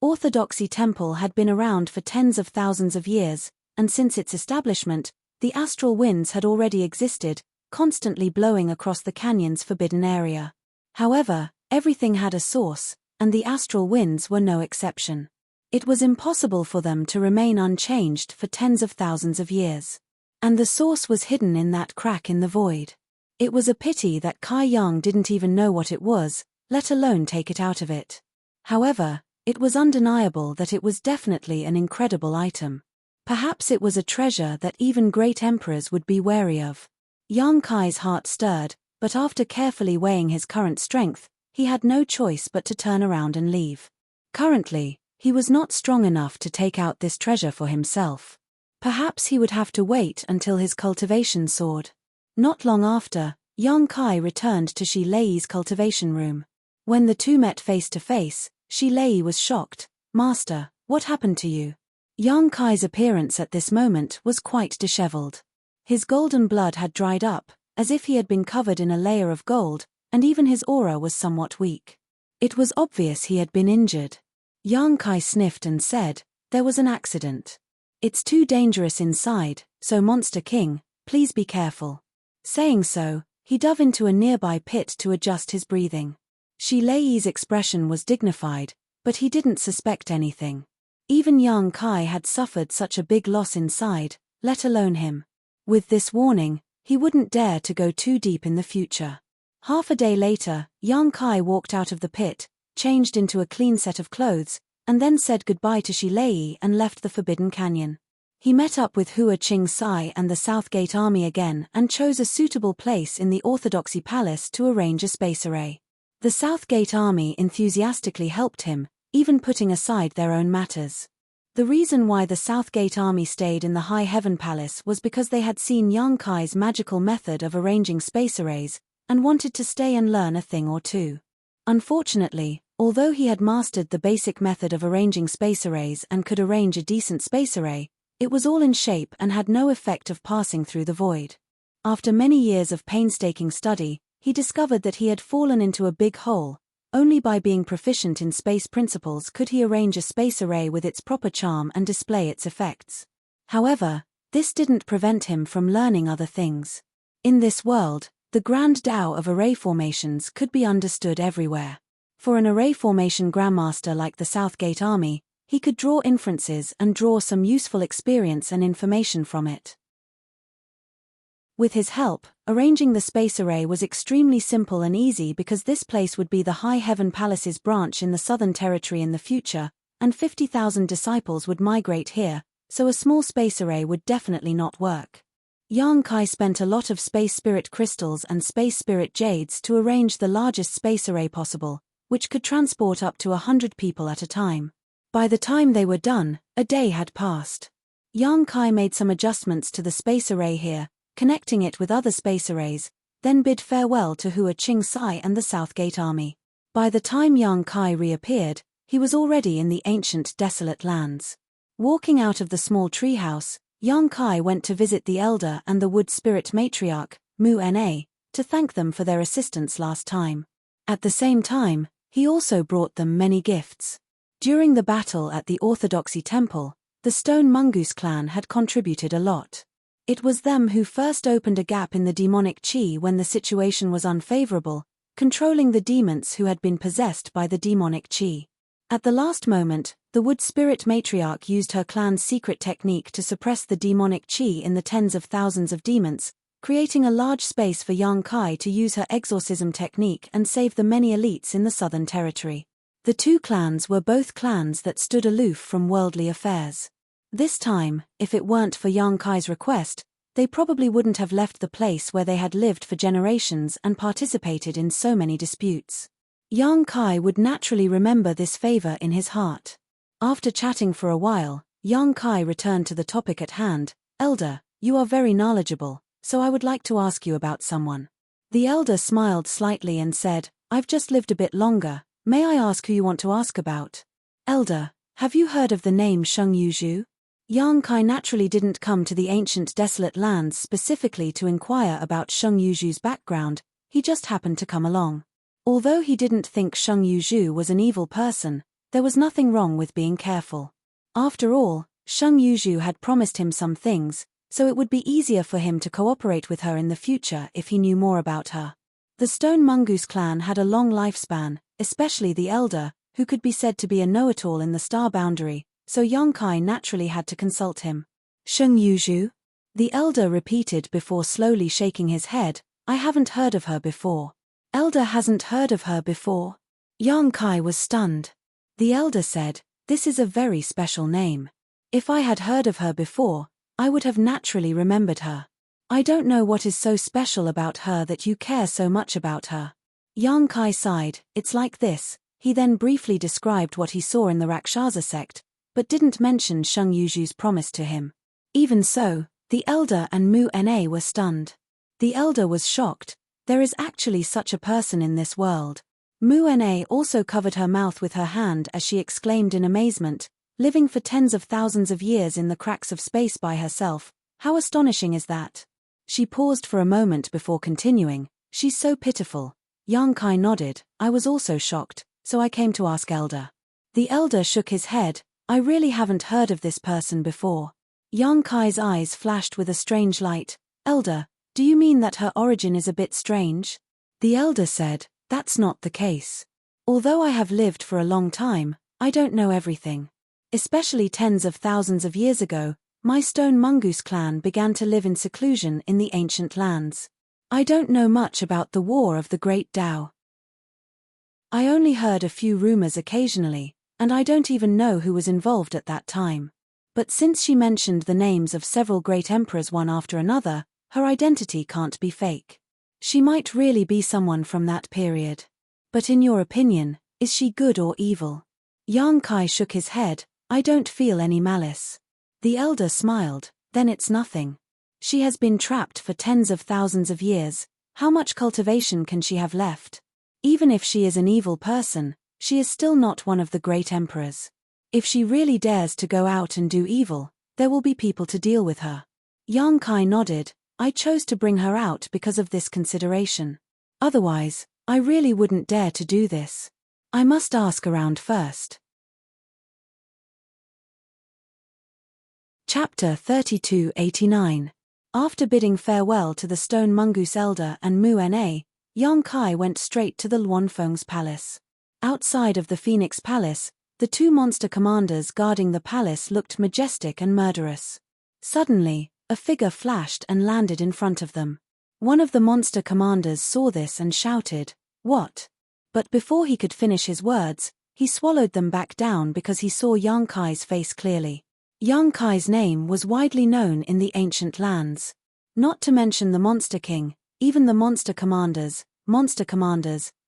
[SPEAKER 1] Orthodoxy Temple had been around for tens of thousands of years, and since its establishment, the astral winds had already existed, constantly blowing across the canyon's forbidden area. However, everything had a source, and the astral winds were no exception. It was impossible for them to remain unchanged for tens of thousands of years. And the source was hidden in that crack in the void. It was a pity that Kai Yang didn't even know what it was, let alone take it out of it. However, it was undeniable that it was definitely an incredible item. Perhaps it was a treasure that even great emperors would be wary of. Yang Kai's heart stirred, but after carefully weighing his current strength, he had no choice but to turn around and leave. Currently, he was not strong enough to take out this treasure for himself. Perhaps he would have to wait until his cultivation soared. Not long after, Yang Kai returned to Shilei's cultivation room. When the two met face to face, Shilei was shocked. "Master, what happened to you?" Yang Kai's appearance at this moment was quite disheveled. His golden blood had dried up, as if he had been covered in a layer of gold, and even his aura was somewhat weak. It was obvious he had been injured. Yang Kai sniffed and said, "There was an accident. It's too dangerous inside, so Monster King, please be careful." Saying so, he dove into a nearby pit to adjust his breathing. Shilei's expression was dignified, but he didn't suspect anything. Even young Kai had suffered such a big loss inside, let alone him. With this warning, he wouldn't dare to go too deep in the future. Half a day later, young Kai walked out of the pit, changed into a clean set of clothes, and then said goodbye to Shilei and left the Forbidden Canyon. He met up with Hua Qing Sai and the Southgate Army again and chose a suitable place in the Orthodoxy Palace to arrange a space array. The Southgate Army enthusiastically helped him, even putting aside their own matters. The reason why the Southgate Army stayed in the High Heaven Palace was because they had seen young Kai's magical method of arranging space arrays, and wanted to stay and learn a thing or two. Unfortunately, although he had mastered the basic method of arranging space arrays and could arrange a decent space array, it was all in shape and had no effect of passing through the void. After many years of painstaking study, he discovered that he had fallen into a big hole. Only by being proficient in space principles could he arrange a space array with its proper charm and display its effects. However, this didn't prevent him from learning other things. In this world, the grand Tao of array formations could be understood everywhere. For an array formation grandmaster like the Southgate Army, he could draw inferences and draw some useful experience and information from it. With his help, arranging the space array was extremely simple and easy because this place would be the High Heaven Palace's branch in the Southern Territory in the future, and 50,000 disciples would migrate here, so a small space array would definitely not work. Yang Kai spent a lot of space spirit crystals and space spirit jades to arrange the largest space array possible, which could transport up to 100 people at a time. By the time they were done, a day had passed. Yang Kai made some adjustments to the space array here, connecting it with other space arrays, then bid farewell to Hua Qing Sai and the Southgate Army. By the time Yang Kai reappeared, he was already in the ancient desolate lands. Walking out of the small treehouse, Yang Kai went to visit the elder and the wood spirit matriarch, Mu Na, to thank them for their assistance last time. At the same time, he also brought them many gifts. During the battle at the Orthodoxy Temple, the Stone Mongoose clan had contributed a lot. It was them who first opened a gap in the demonic chi when the situation was unfavorable, controlling the demons who had been possessed by the demonic chi. At the last moment, the wood spirit matriarch used her clan's secret technique to suppress the demonic chi in the tens of thousands of demons, creating a large space for Yang Kai to use her exorcism technique and save the many elites in the Southern Territory. The two clans were both clans that stood aloof from worldly affairs. This time, if it weren't for Yang Kai's request, they probably wouldn't have left the place where they had lived for generations and participated in so many disputes. Yang Kai would naturally remember this favor in his heart. After chatting for a while, Yang Kai returned to the topic at hand. Elder, you are very knowledgeable, so I would like to ask you about someone. The elder smiled slightly and said, I've just lived a bit longer. May I ask who you want to ask about? Elder, have you heard of the name Sheng Yuzhu? Yang Kai naturally didn't come to the ancient desolate lands specifically to inquire about Sheng Yuzhu's background, he just happened to come along. Although he didn't think Sheng Yuzhu was an evil person, there was nothing wrong with being careful. After all, Sheng Yuzhu had promised him some things, so it would be easier for him to cooperate with her in the future if he knew more about her. The Stone Mongoose clan had a long lifespan, especially the elder, who could be said to be a know-it-all in the star boundary, so Yang Kai naturally had to consult him. Sheng Yuzhu? The elder repeated before slowly shaking his head, I haven't heard of her before. Elder hasn't heard of her before? Yang Kai was stunned. The elder said, this is a very special name. If I had heard of her before, I would have naturally remembered her. I don't know what is so special about her that you care so much about her. Yang Kai sighed, it's like this. He then briefly described what he saw in the Rakshasa sect, but didn't mention Sheng Yuzhu's promise to him. Even so, the elder and Mu Na were stunned. The elder was shocked. There is actually such a person in this world. Mu Na also covered her mouth with her hand as she exclaimed in amazement, living for tens of thousands of years in the cracks of space by herself. How astonishing is that? She paused for a moment before continuing, she's so pitiful. Yang Kai nodded, I was also shocked, so I came to ask Elder. The elder shook his head, I really haven't heard of this person before. Yang Kai's eyes flashed with a strange light, Elder, do you mean that her origin is a bit strange? The elder said, that's not the case. Although I have lived for a long time, I don't know everything. Especially tens of thousands of years ago, my stone mongoose clan began to live in seclusion in the ancient lands. I don't know much about the War of the Great Tao. I only heard a few rumors occasionally, and I don't even know who was involved at that time. But since she mentioned the names of several great emperors one after another, her identity can't be fake. She might really be someone from that period. But in your opinion, is she good or evil? Yang Kai shook his head. I don't feel any malice. The elder smiled. Then it's nothing. She has been trapped for tens of thousands of years. How much cultivation can she have left? Even if she is an evil person, she is still not one of the great emperors. If she really dares to go out and do evil, there will be people to deal with her. Yang Kai nodded. I chose to bring her out because of this consideration. Otherwise, I really wouldn't dare to do this. I must ask around first. Chapter 3289. After bidding farewell to the Stone Mongoose Elder and Mu Na, Yang Kai went straight to the Luanfeng's palace. Outside of the Phoenix Palace, the two monster commanders guarding the palace looked majestic and murderous. Suddenly, a figure flashed and landed in front of them. One of the monster commanders saw this and shouted, "What?" But before he could finish his words, he swallowed them back down because he saw Yang Kai's face clearly. Yang Kai's name was widely known in the ancient lands. Not to mention the Monster King, even the monster commanders,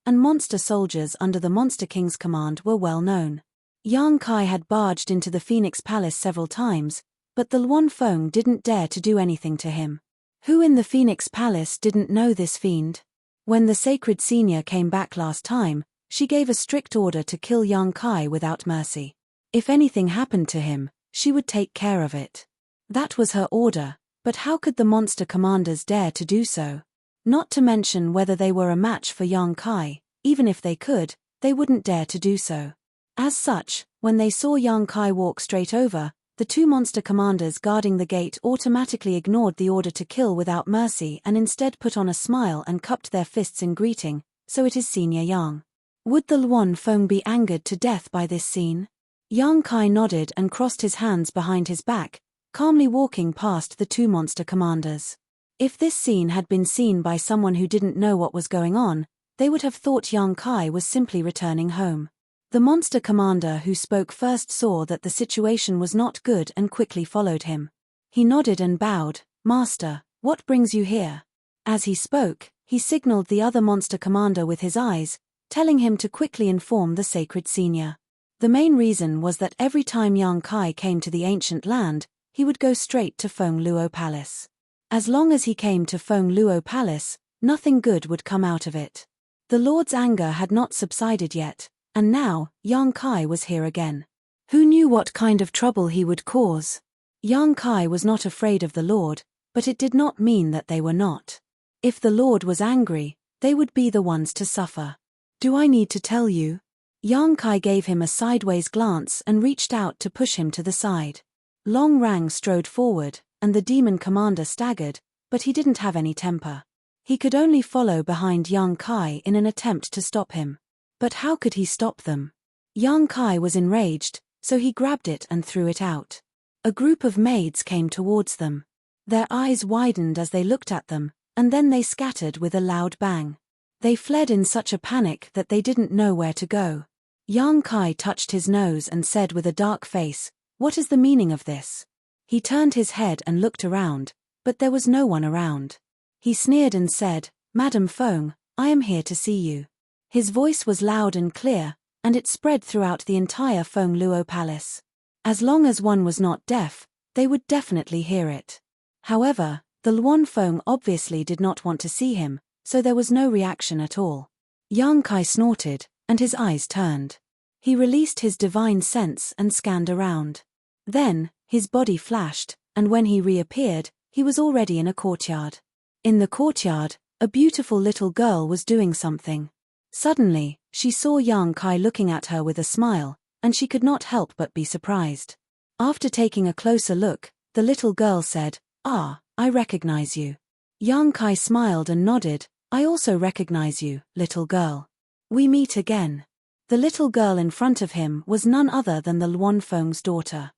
[SPEAKER 1] and monster soldiers under the Monster King's command were well known. Yang Kai had barged into the Phoenix Palace several times, but the Luanfeng didn't dare to do anything to him. Who in the Phoenix Palace didn't know this fiend? When the Sacred Senior came back last time, she gave a strict order to kill Yang Kai without mercy. If anything happened to him, she would take care of it. That was her order, but how could the monster commanders dare to do so? Not to mention whether they were a match for Yang Kai. Even if they could, they wouldn't dare to do so. As such, when they saw Yang Kai walk straight over, the two monster commanders guarding the gate automatically ignored the order to kill without mercy and instead put on a smile and cupped their fists in greeting. So it is Senior Yang. Would the Luanfeng be angered to death by this scene? Yang Kai nodded and crossed his hands behind his back, calmly walking past the two monster commanders. If this scene had been seen by someone who didn't know what was going on, they would have thought Yang Kai was simply returning home. The monster commander who spoke first saw that the situation was not good and quickly followed him. He nodded and bowed. "Master, what brings you here?" As he spoke, he signaled the other monster commander with his eyes, telling him to quickly inform the Sacred Senior. The main reason was that every time Yang Kai came to the ancient land, he would go straight to Feng Luo Palace. As long as he came to Feng Luo Palace, nothing good would come out of it. The Lord's anger had not subsided yet, and now, Yang Kai was here again. Who knew what kind of trouble he would cause? Yang Kai was not afraid of the Lord, but it did not mean that they were not. If the Lord was angry, they would be the ones to suffer. "Do I need to tell you?" Yang Kai gave him a sideways glance and reached out to push him to the side. Long Rang strode forward, and the demon commander staggered, but he didn't have any temper. He could only follow behind Yang Kai in an attempt to stop him. But how could he stop them? Yang Kai was enraged, so he grabbed it and threw it out. A group of maids came towards them. Their eyes widened as they looked at them, and then they scattered with a loud bang. They fled in such a panic that they didn't know where to go. Yang Kai touched his nose and said with a dark face, "What is the meaning of this?" He turned his head and looked around, but there was no one around. He sneered and said, "Madam Feng, I am here to see you." His voice was loud and clear, and it spread throughout the entire Feng Luo Palace. As long as one was not deaf, they would definitely hear it. However, the Luanfeng obviously did not want to see him, so there was no reaction at all. Yang Kai snorted, and his eyes turned. He released his divine sense and scanned around. Then, his body flashed, and when he reappeared, he was already in a courtyard. In the courtyard, a beautiful little girl was doing something. Suddenly, she saw Yang Kai looking at her with a smile, and she could not help but be surprised. After taking a closer look, the little girl said, "Ah, I recognize you." Yang Kai smiled and nodded. "I also recognize you, little girl. We meet again." The little girl in front of him was none other than the Luan Feng's daughter.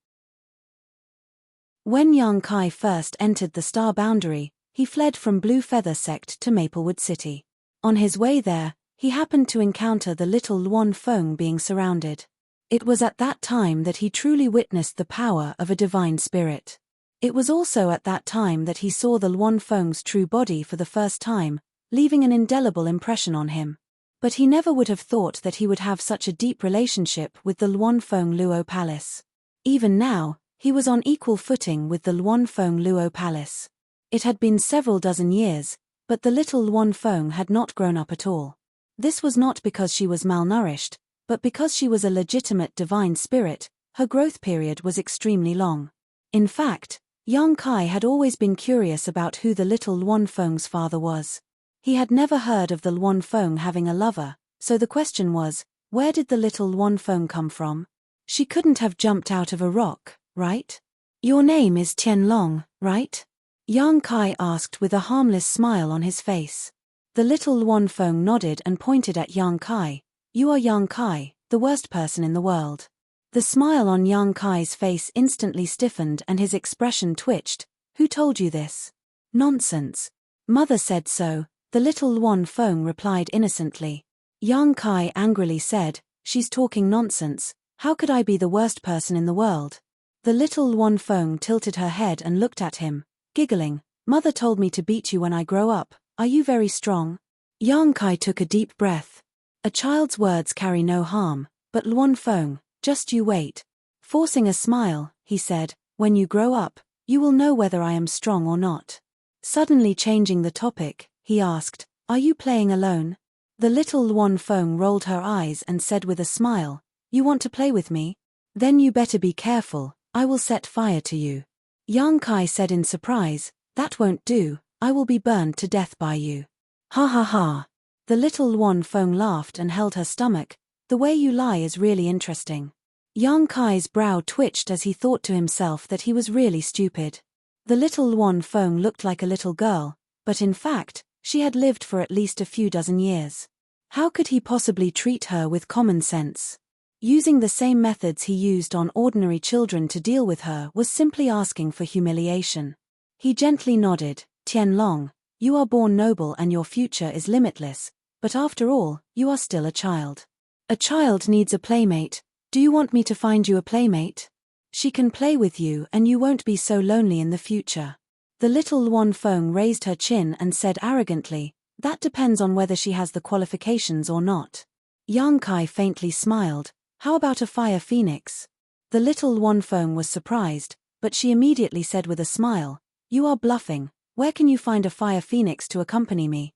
[SPEAKER 1] When Yang Kai first entered the star boundary, he fled from Blue Feather Sect to Maplewood City. On his way there, he happened to encounter the little Luan Feng being surrounded. It was at that time that he truly witnessed the power of a divine spirit. It was also at that time that he saw the Luan Feng's true body for the first time, leaving an indelible impression on him. But he never would have thought that he would have such a deep relationship with the Luan Feng Luo Palace. Even now, he was on equal footing with the Luan Feng Luo Palace. It had been several dozen years, but the little Luan Feng had not grown up at all. This was not because she was malnourished, but because she was a legitimate divine spirit. Her growth period was extremely long. In fact, Yang Kai had always been curious about who the little Luan Feng's father was. He had never heard of the Luan Feng having a lover, so the question was, where did the little Luan Feng come from? She couldn't have jumped out of a rock, right? Your name is Tianlong, right? Yang Kai asked with a harmless smile on his face. The little Luan Feng nodded and pointed at Yang Kai. You are Yang Kai, the worst person in the world. The smile on Yang Kai's face instantly stiffened and his expression twitched. Who told you this? Nonsense. Mother said so, the little Luan Feng replied innocently. Yang Kai angrily said, she's talking nonsense, how could I be the worst person in the world? The little Luan Feng tilted her head and looked at him, giggling. Mother told me to beat you when I grow up, are you very strong? Yang Kai took a deep breath. A child's words carry no harm, but Luan Feng, just you wait. Forcing a smile, he said, when you grow up, you will know whether I am strong or not. Suddenly changing the topic, he asked, are you playing alone? The little Luan Feng rolled her eyes and said with a smile, you want to play with me? Then you better be careful, I will set fire to you. Yang Kai said in surprise, that won't do, I will be burned to death by you. Ha ha ha. The little Luan Feng laughed and held her stomach, the way you lie is really interesting. Yang Kai's brow twitched as he thought to himself that he was really stupid. The little Luan Feng looked like a little girl, but in fact, she had lived for at least a few dozen years. How could he possibly treat her with common sense? Using the same methods he used on ordinary children to deal with her was simply asking for humiliation. He gently nodded, Tianlong, you are born noble and your future is limitless, but after all, you are still a child. A child needs a playmate. Do you want me to find you a playmate? She can play with you and you won't be so lonely in the future. The little Luan Feng raised her chin and said arrogantly, that depends on whether she has the qualifications or not. Yang Kai faintly smiled, how about a fire phoenix? The little Luan Feng was surprised, but she immediately said with a smile, you are bluffing, where can you find a fire phoenix to accompany me?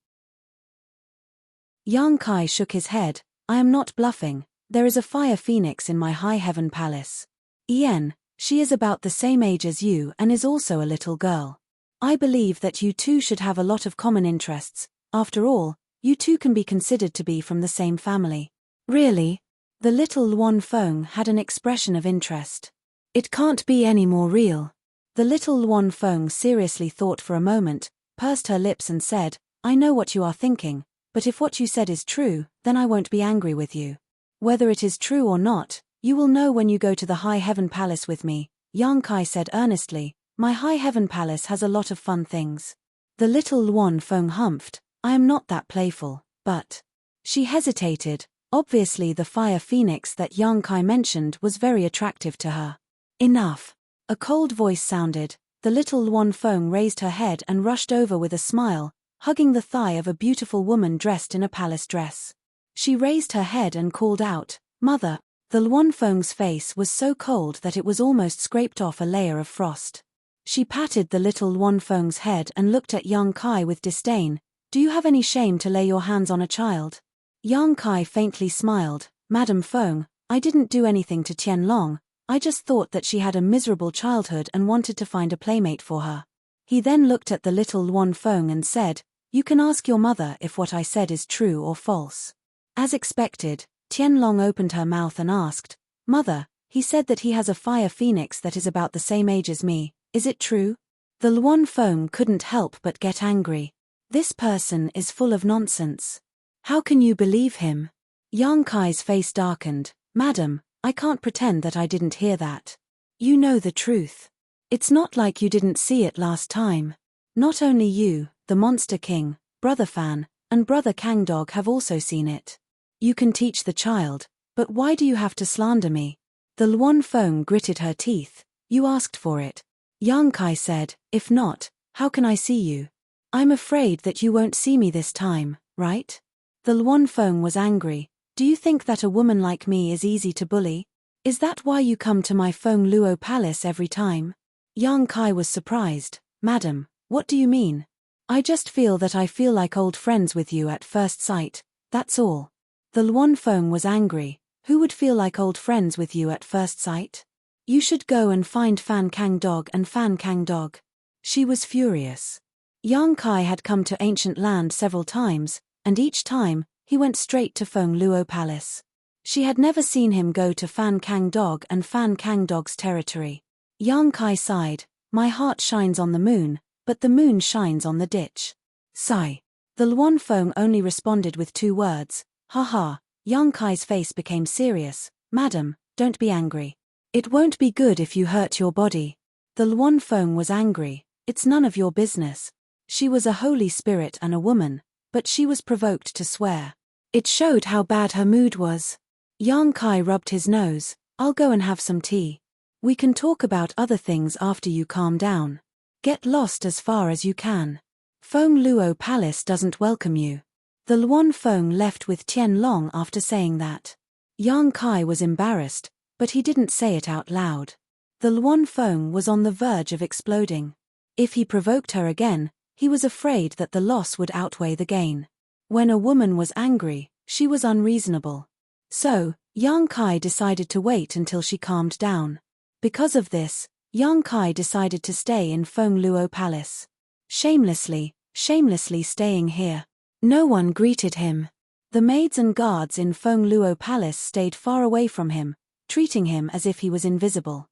[SPEAKER 1] Yang Kai shook his head, I am not bluffing, there is a fire phoenix in my high heaven palace. Ian, she is about the same age as you and is also a little girl. I believe that you two should have a lot of common interests, after all, you two can be considered to be from the same family. Really? The little Luan Feng had an expression of interest. It can't be any more real. The little Luan Feng seriously thought for a moment, pursed her lips and said, I know what you are thinking, but if what you said is true, then I won't be angry with you. Whether it is true or not, you will know when you go to the High Heaven Palace with me, Yang Kai said earnestly, my High Heaven Palace has a lot of fun things. The little Luan Feng humphed, I am not that playful, but... She hesitated, obviously the fire phoenix that Yang Kai mentioned was very attractive to her. Enough. A cold voice sounded, the little Luan Feng raised her head and rushed over with a smile, hugging the thigh of a beautiful woman dressed in a palace dress. She raised her head and called out, Mother. The Luan Feng's face was so cold that it was almost scraped off a layer of frost. She patted the little Luan Feng's head and looked at Yang Kai with disdain, do you have any shame to lay your hands on a child? Yang Kai faintly smiled, Madam Feng, I didn't do anything to Tianlong, I just thought that she had a miserable childhood and wanted to find a playmate for her. He then looked at the little Luan Feng and said, you can ask your mother if what I said is true or false. As expected, Tianlong opened her mouth and asked, Mother, he said that he has a fire phoenix that is about the same age as me, is it true? The Luan Feng couldn't help but get angry. This person is full of nonsense. How can you believe him? Yang Kai's face darkened. Madam, I can't pretend that I didn't hear that. You know the truth. It's not like you didn't see it last time. Not only you, the Monster King, Brother Fan, and Brother Kangdog have also seen it. You can teach the child, but why do you have to slander me? The Luan Feng gritted her teeth. You asked for it. Yang Kai said, if not, how can I see you? I'm afraid that you won't see me this time, right? The Luan Feng was angry. Do you think that a woman like me is easy to bully? Is that why you come to my Feng Luo palace every time? Yang Kai was surprised. Madam, what do you mean? I just feel that I feel like old friends with you at first sight, that's all. The Luan Feng was angry. Who would feel like old friends with you at first sight? You should go and find Fan Kangdog and Fan Kangdog. She was furious. Yang Kai had come to ancient land several times, and each time, he went straight to Feng Luo Palace. She had never seen him go to Fan Kangdog and Fan Kangdog's territory. Yang Kai sighed. My heart shines on the moon, but the moon shines on the ditch. Sigh. The Luan Feng only responded with 2 words. Ha. Yang Kai's face became serious. Madam, don't be angry. It won't be good if you hurt your body. The Luan Feng was angry. It's none of your business. She was a holy spirit and a woman, but she was provoked to swear. It showed how bad her mood was. Yang Kai rubbed his nose. I'll go and have some tea. We can talk about other things after you calm down. Get lost as far as you can. Feng Luo Palace doesn't welcome you. The Luan Feng left with Tian Long after saying that. Yang Kai was embarrassed, but he didn't say it out loud. The Luan Feng was on the verge of exploding. If he provoked her again, he was afraid that the loss would outweigh the gain. When a woman was angry, she was unreasonable. So, Yang Kai decided to wait until she calmed down. Because of this, Yang Kai decided to stay in Feng Luo Palace. Shamelessly staying here. No one greeted him. The maids and guards in Feng Luo Palace stayed far away from him, treating him as if he was invisible.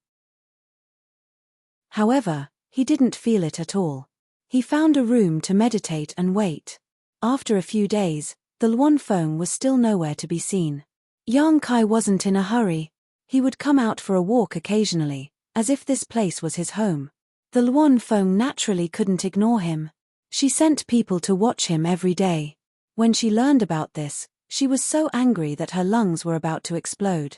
[SPEAKER 1] However, he didn't feel it at all. He found a room to meditate and wait. After a few days, the Luan Feng was still nowhere to be seen. Yang Kai wasn't in a hurry. He would come out for a walk occasionally, as if this place was his home. The Luan Feng naturally couldn't ignore him. She sent people to watch him every day. When she learned about this, she was so angry that her lungs were about to explode.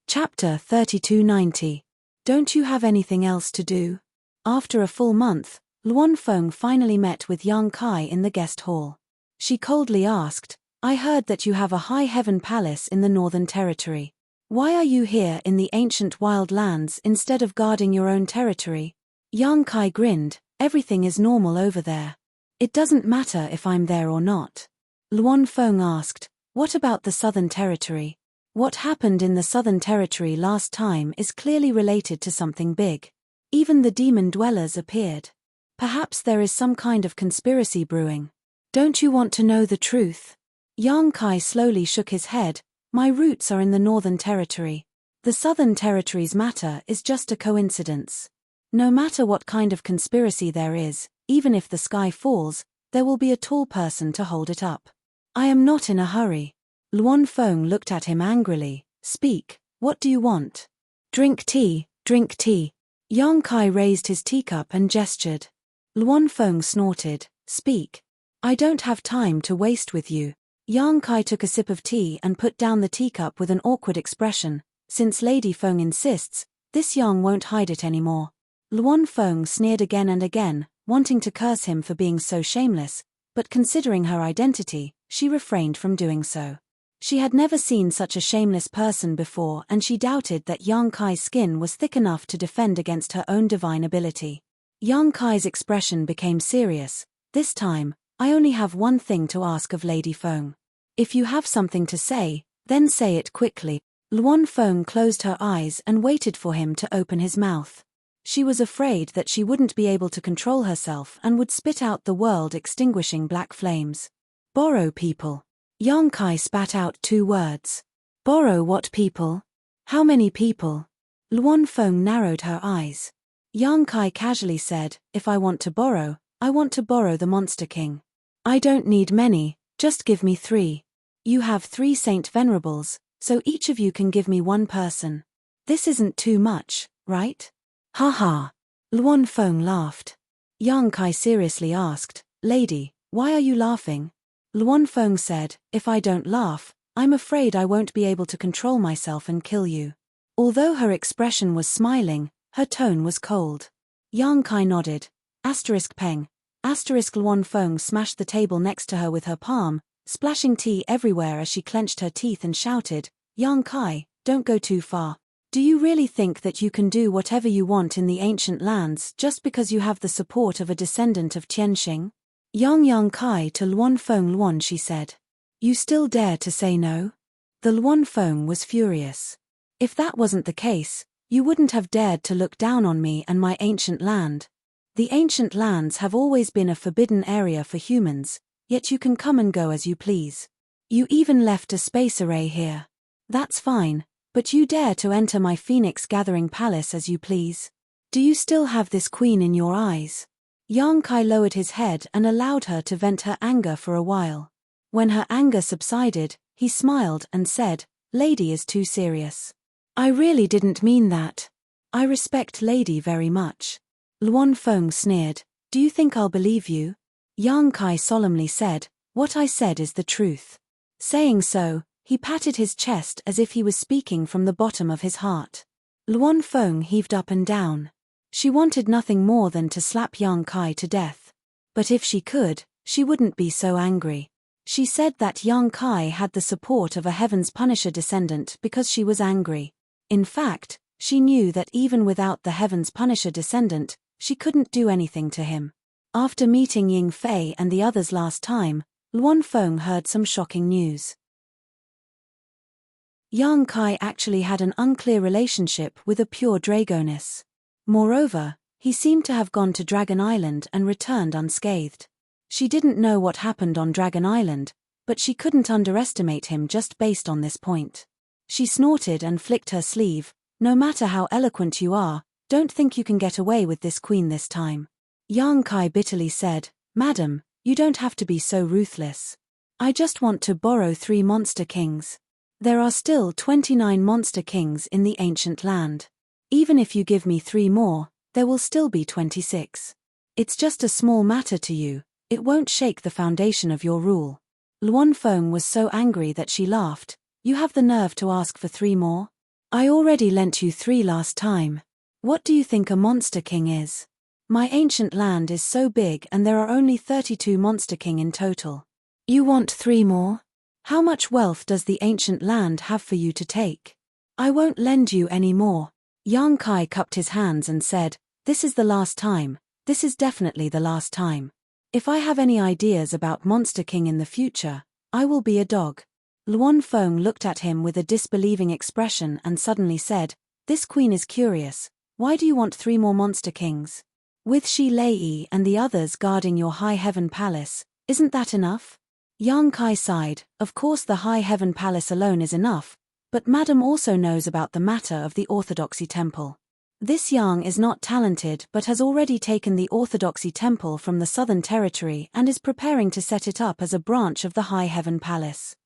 [SPEAKER 1] Chapter 3290. Don't you have anything else to do? After a full month, Luan Feng finally met with Yang Kai in the guest hall. She coldly asked, I heard that you have a high heaven palace in the Northern Territory. Why are you here in the ancient wild lands instead of guarding your own territory? Yang Kai grinned. Everything is normal over there. It doesn't matter if I'm there or not. Luan Feng asked, what about the Southern Territory? What happened in the Southern Territory last time is clearly related to something big. Even the demon dwellers appeared. Perhaps there is some kind of conspiracy brewing. Don't you want to know the truth? Yang Kai slowly shook his head. My roots are in the Northern Territory. The Southern Territory's matter is just a coincidence. No matter what kind of conspiracy there is, even if the sky falls, there will be a tall person to hold it up. I am not in a hurry. Luan Feng looked at him angrily. Speak, what do you want? Drink tea, drink tea. Yang Kai raised his teacup and gestured. Luan Feng snorted. Speak. I don't have time to waste with you. Yang Kai took a sip of tea and put down the teacup with an awkward expression. Since Lady Feng insists, this Yang won't hide it anymore. Luan Feng sneered again and again, wanting to curse him for being so shameless, but considering her identity, she refrained from doing so. She had never seen such a shameless person before, and she doubted that Yang Kai's skin was thick enough to defend against her own divine ability. Yang Kai's expression became serious. This time, I only have one thing to ask of Lady Feng. If you have something to say, then say it quickly. Luan Feng closed her eyes and waited for him to open his mouth. She was afraid that she wouldn't be able to control herself and would spit out the world-extinguishing black flames. Borrow people. Yang Kai spat out 2 words. Borrow what people? How many people? Luan Feng narrowed her eyes. Yang Kai casually said, if I want to borrow, I want to borrow the Monster King. I don't need many, just give me 3. You have 3 Saint Venerables, so each of you can give me 1 person. This isn't too much, right? Ha ha. Luan Feng laughed. Yang Kai seriously asked, Lady, why are you laughing? Luan Feng said, if I don't laugh, I'm afraid I won't be able to control myself and kill you. Although her expression was smiling, her tone was cold. Yang Kai nodded. Peng. Luan Feng smashed the table next to her with her palm, splashing tea everywhere as she clenched her teeth and shouted, Yang Kai, don't go too far. Do you really think that you can do whatever you want in the ancient lands just because you have the support of a descendant of Tianxing? Yang Kai to Luan Feng Luan, she said. You still dare to say no? The Luan Feng was furious. If that wasn't the case, you wouldn't have dared to look down on me and my ancient land. The ancient lands have always been a forbidden area for humans, yet you can come and go as you please. You even left a space array here. That's fine, but you dare to enter my Phoenix Gathering Palace as you please. Do you still have this queen in your eyes? Yang Kai lowered his head and allowed her to vent her anger for a while. When her anger subsided, he smiled and said, Lady is too serious. I really didn't mean that. I respect Lady very much. Luan Feng sneered, do you think I'll believe you? Yang Kai solemnly said, what I said is the truth. Saying so, he patted his chest as if he was speaking from the bottom of his heart. Luan Feng heaved up and down. She wanted nothing more than to slap Yang Kai to death. But if she could, she wouldn't be so angry. She said that Yang Kai had the support of a Heaven's Punisher descendant because she was angry. In fact, she knew that even without the Heaven's Punisher descendant, she couldn't do anything to him. After meeting Ying Fei and the others last time, Luan Feng heard some shocking news. Yang Kai actually had an unclear relationship with a pure dragoness. Moreover, he seemed to have gone to Dragon Island and returned unscathed. She didn't know what happened on Dragon Island, but she couldn't underestimate him just based on this point. She snorted and flicked her sleeve, no matter how eloquent you are, don't think you can get away with this queen this time. Yang Kai bitterly said, Madam, you don't have to be so ruthless. I just want to borrow 3 monster kings. There are still 29 monster kings in the ancient land. Even if you give me 3 more, there will still be 26. It's just a small matter to you, it won't shake the foundation of your rule. Luan Feng was so angry that she laughed, you have the nerve to ask for 3 more? I already lent you 3 last time. What do you think a monster king is? My ancient land is so big and there are only 32 monster king in total. You want 3 more? How much wealth does the ancient land have for you to take? I won't lend you any more. Yang Kai cupped his hands and said, this is the last time, this is definitely the last time. If I have any ideas about Monster King in the future, I will be a dog. Luan Feng looked at him with a disbelieving expression and suddenly said, this queen is curious, why do you want 3 more Monster Kings? With Shi Lei and the others guarding your High Heaven Palace, isn't that enough? Yang Kai sighed, of course the High Heaven Palace alone is enough, but Madam also knows about the matter of the Orthodoxy Temple. This Yang is not talented but has already taken the Orthodoxy Temple from the Southern Territory and is preparing to set it up as a branch of the High Heaven Palace.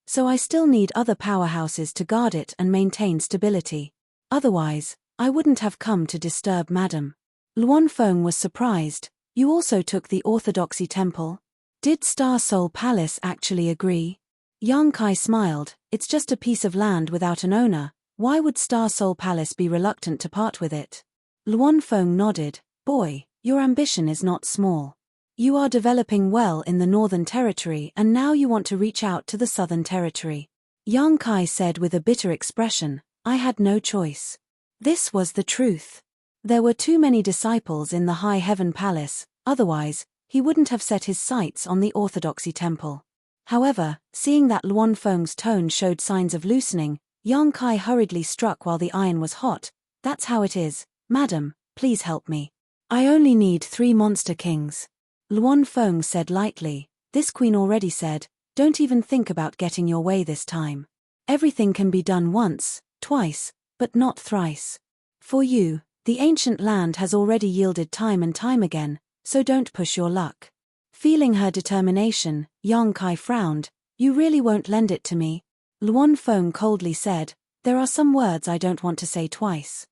[SPEAKER 1] So I still need other powerhouses to guard it and maintain stability. Otherwise, I wouldn't have come to disturb Madam. Luan Feng was surprised, you also took the Orthodoxy Temple? Did Star Soul Palace actually agree? Yang Kai smiled, it's just a piece of land without an owner, why would Star Soul Palace be reluctant to part with it? Luan Feng nodded, boy, your ambition is not small. You are developing well in the Northern Territory and now you want to reach out to the Southern Territory. Yang Kai said with a bitter expression, I had no choice. This was the truth. There were too many disciples in the High Heaven Palace, otherwise, he wouldn't have set his sights on the Orthodoxy Temple. However, seeing that Luan Feng's tone showed signs of loosening, Yang Kai hurriedly struck while the iron was hot. That's how it is, Madam, please help me. I only need 3 monster kings. Luan Feng said lightly, this queen already said, don't even think about getting your way this time. Everything can be done once, twice, but not thrice. For you, the ancient land has already yielded time and time again, so don't push your luck. Feeling her determination, Yang Kai frowned. You really won't lend it to me? Luan Feng coldly said, there are some words I don't want to say twice.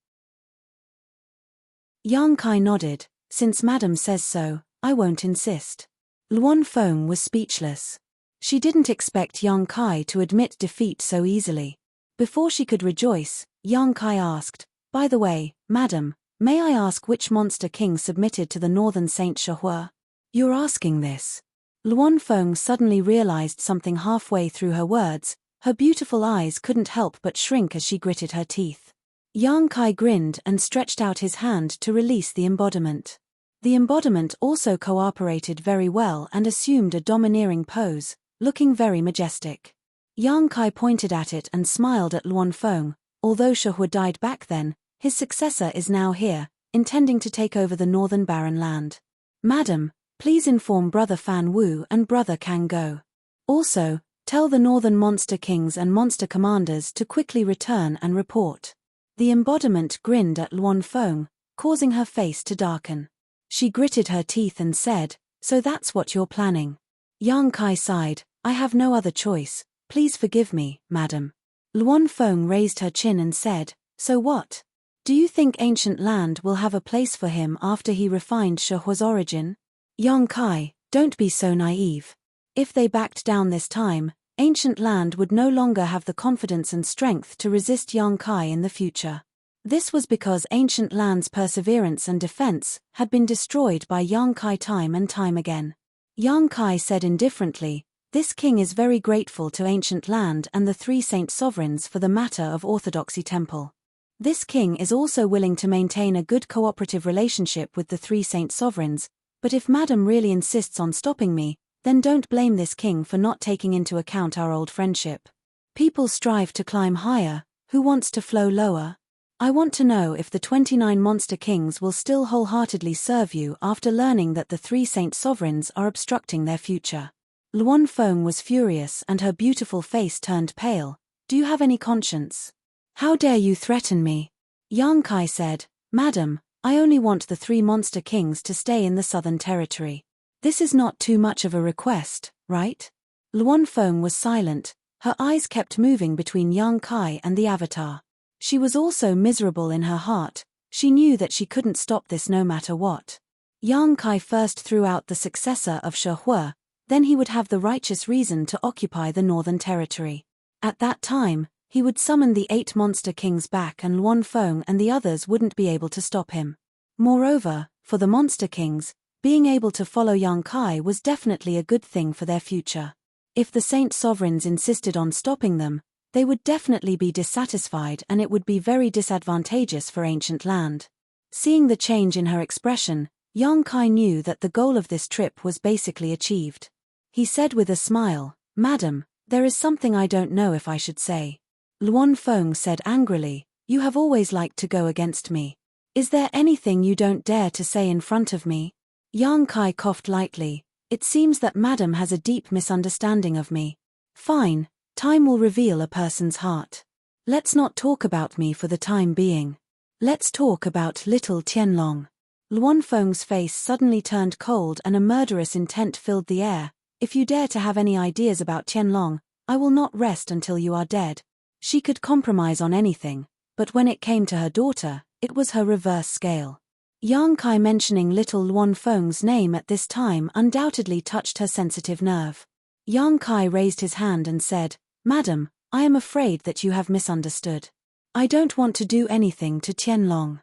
[SPEAKER 1] Yang Kai nodded, since Madam says so, I won't insist. Luan Feng was speechless. She didn't expect Yang Kai to admit defeat so easily. Before she could rejoice, Yang Kai asked, by the way, Madam, may I ask which monster king submitted to the northern Saint Shahua? You're asking this. Luan Feng suddenly realized something halfway through her words. Her beautiful eyes couldn't help but shrink as she gritted her teeth. Yang Kai grinned and stretched out his hand to release the embodiment. The embodiment also cooperated very well and assumed a domineering pose, looking very majestic. Yang Kai pointed at it and smiled at Luan Feng. Although Shahua died back then, his successor is now here, intending to take over the northern barren land. Madam, please inform Brother Fan Wu and Brother Kang Go. Also, tell the northern monster kings and monster commanders to quickly return and report. The embodiment grinned at Luan Feng, causing her face to darken. She gritted her teeth and said, so that's what you're planning. Yang Kai sighed, I have no other choice, please forgive me, madam. Luan Feng raised her chin and said, so what? Do you think ancient land will have a place for him after he refined Shahua's origin? Yang Kai, don't be so naive. If they backed down this time, ancient land would no longer have the confidence and strength to resist Yang Kai in the future. This was because ancient land's perseverance and defense had been destroyed by Yang Kai time and time again. Yang Kai said indifferently, this king is very grateful to ancient land and the three saint sovereigns for the matter of orthodoxy temple. This king is also willing to maintain a good cooperative relationship with the three saint sovereigns, but if Madam really insists on stopping me, then don't blame this king for not taking into account our old friendship. People strive to climb higher, who wants to flow lower? I want to know if the 29 monster kings will still wholeheartedly serve you after learning that the three saint sovereigns are obstructing their future. Luan Feng was furious and her beautiful face turned pale. Do you have any conscience? How dare you threaten me? Yang Kai said, Madam, I only want the three monster kings to stay in the southern territory. This is not too much of a request, right? Luan Feng was silent, her eyes kept moving between Yang Kai and the avatar. She was also miserable in her heart, she knew that she couldn't stop this no matter what. Yang Kai first threw out the successor of Shahua, then he would have the righteous reason to occupy the northern territory. At that time, he would summon the 8 monster kings back and Luan Feng and the others wouldn't be able to stop him. Moreover, for the monster kings, being able to follow Yang Kai was definitely a good thing for their future. If the saint sovereigns insisted on stopping them, they would definitely be dissatisfied and it would be very disadvantageous for ancient land. Seeing the change in her expression, Yang Kai knew that the goal of this trip was basically achieved. He said with a smile, Madam, there is something I don't know if I should say. Luan Feng said angrily, you have always liked to go against me. Is there anything you don't dare to say in front of me? Yang Kai coughed lightly, it seems that Madam has a deep misunderstanding of me. Fine. Time will reveal a person's heart. Let's not talk about me for the time being. Let's talk about little Tianlong. Luan Feng's face suddenly turned cold and a murderous intent filled the air. If you dare to have any ideas about Tianlong, I will not rest until you are dead. She could compromise on anything, but when it came to her daughter, it was her reverse scale. Yang Kai mentioning little Luan Feng's name at this time undoubtedly touched her sensitive nerve. Yang Kai raised his hand and said, Madam, I am afraid that you have misunderstood. I don't want to do anything to Tianlong.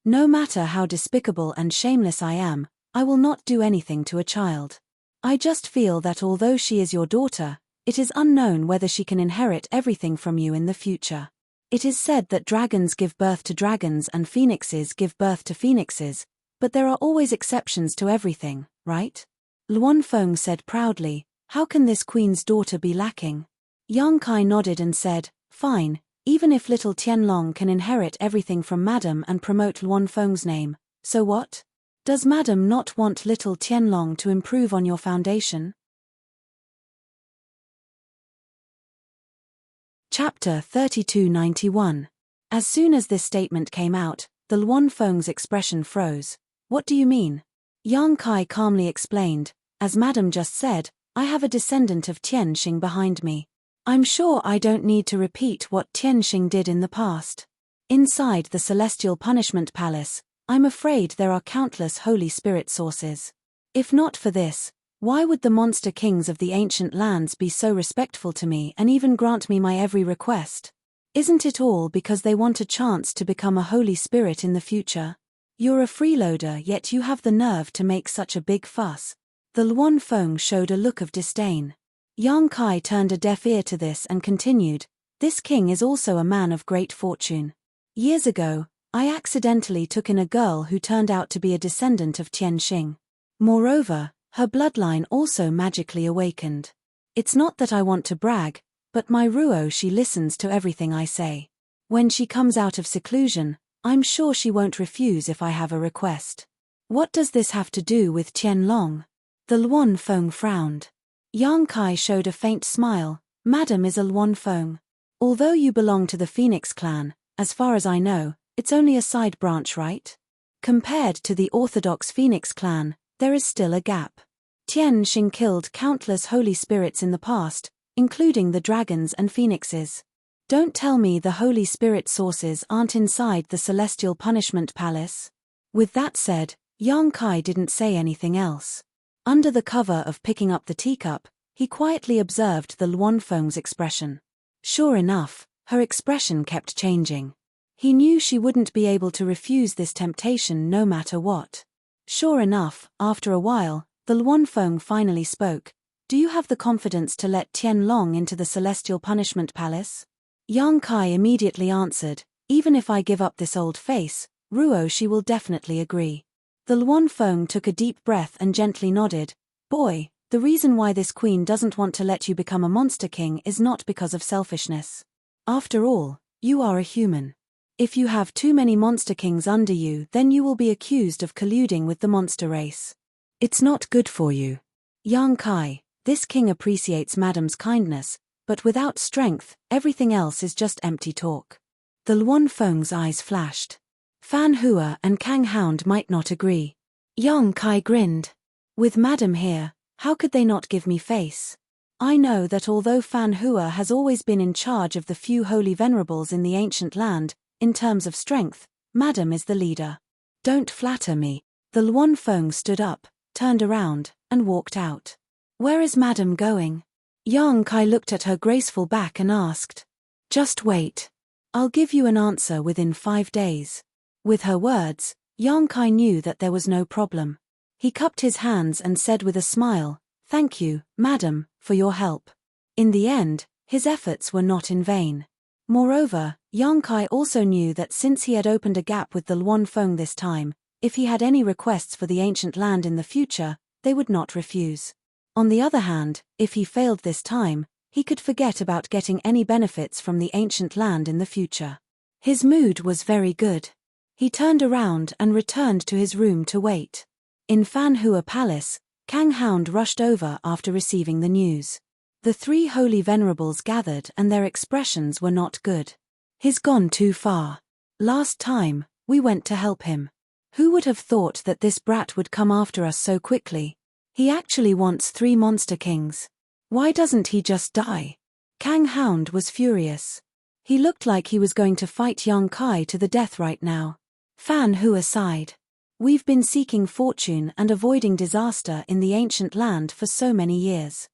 [SPEAKER 1] No matter how despicable and shameless I am, I will not do anything to a child. I just feel that although she is your daughter, it is unknown whether she can inherit everything from you in the future. It is said that dragons give birth to dragons and phoenixes give birth to phoenixes, but there are always exceptions to everything, right? Luan Feng said proudly, how can this queen's daughter be lacking? Yang Kai nodded and said, fine, even if little Tianlong can inherit everything from Madam and promote Luan Feng's name, so what? Does Madam not want little Tianlong to improve on your foundation? Chapter 3291. As soon as this statement came out, the Luan Feng's expression froze. What do you mean? Yang Kai calmly explained, as Madam just said, I have a descendant of Tianxing behind me. I'm sure I don't need to repeat what Tianxing did in the past. Inside the Celestial Punishment Palace, I'm afraid there are countless Holy Spirit sources. If not for this, why would the monster kings of the ancient lands be so respectful to me and even grant me my every request? Isn't it all because they want a chance to become a Holy Spirit in the future? You're a freeloader, yet you have the nerve to make such a big fuss. The Luan Feng showed a look of disdain. Yang Kai turned a deaf ear to this and continued, this king is also a man of great fortune. Years ago, I accidentally took in a girl who turned out to be a descendant of Tianxing. Moreover, her bloodline also magically awakened. It's not that I want to brag, but my Ruo she listens to everything I say. When she comes out of seclusion, I'm sure she won't refuse if I have a request. What does this have to do with Tianlong? The Luan Feng frowned. Yang Kai showed a faint smile, Madam is a Luan Feng. Although you belong to the Phoenix clan, as far as I know, it's only a side branch, right? Compared to the orthodox Phoenix clan, there is still a gap. Tianxing killed countless holy spirits in the past, including the dragons and phoenixes. Don't tell me the Holy Spirit sources aren't inside the Celestial Punishment Palace. With that said, Yang Kai didn't say anything else. Under the cover of picking up the teacup, he quietly observed the Luan Feng's expression. Sure enough, her expression kept changing. He knew she wouldn't be able to refuse this temptation no matter what. Sure enough, after a while, the Luan Feng finally spoke. Do you have the confidence to let Tianlong into the Celestial Punishment Palace? Yang Kai immediately answered, even if I give up this old face, Ruo she will definitely agree. The Luan Feng took a deep breath and gently nodded. Boy, the reason why this queen doesn't want to let you become a monster king is not because of selfishness. After all, you are a human. If you have too many monster kings under you, then you will be accused of colluding with the monster race. It's not good for you. Yang Kai, this king appreciates Madam's kindness, but without strength, everything else is just empty talk. The Luan Feng's eyes flashed. Fan Hua and Kang Hound might not agree. Yang Kai grinned. With Madam here, how could they not give me face? I know that although Fan Hua has always been in charge of the few holy venerables in the ancient land, in terms of strength, Madam is the leader. Don't flatter me. The Luan Feng stood up, turned around, and walked out. Where is Madam going? Yang Kai looked at her graceful back and asked. Just wait. I'll give you an answer within 5 days. With her words, Yang Kai knew that there was no problem. He cupped his hands and said with a smile, Thank you, Madam, for your help. In the end, his efforts were not in vain. Moreover, Yang Kai also knew that since he had opened a gap with the Luan Feng this time, if he had any requests for the ancient land in the future, they would not refuse. On the other hand, if he failed this time, he could forget about getting any benefits from the ancient land in the future. His mood was very good. He turned around and returned to his room to wait. In Fan Hua Palace, Kang Hound rushed over after receiving the news. The 3 holy venerables gathered and their expressions were not good. He's gone too far. Last time, we went to help him. Who would have thought that this brat would come after us so quickly? He actually wants 3 monster kings. Why doesn't he just die? Kang Hound was furious. He looked like he was going to fight Yang Kai to the death right now. Fan Hua sighed. We've been seeking fortune and avoiding disaster in the ancient land for so many years.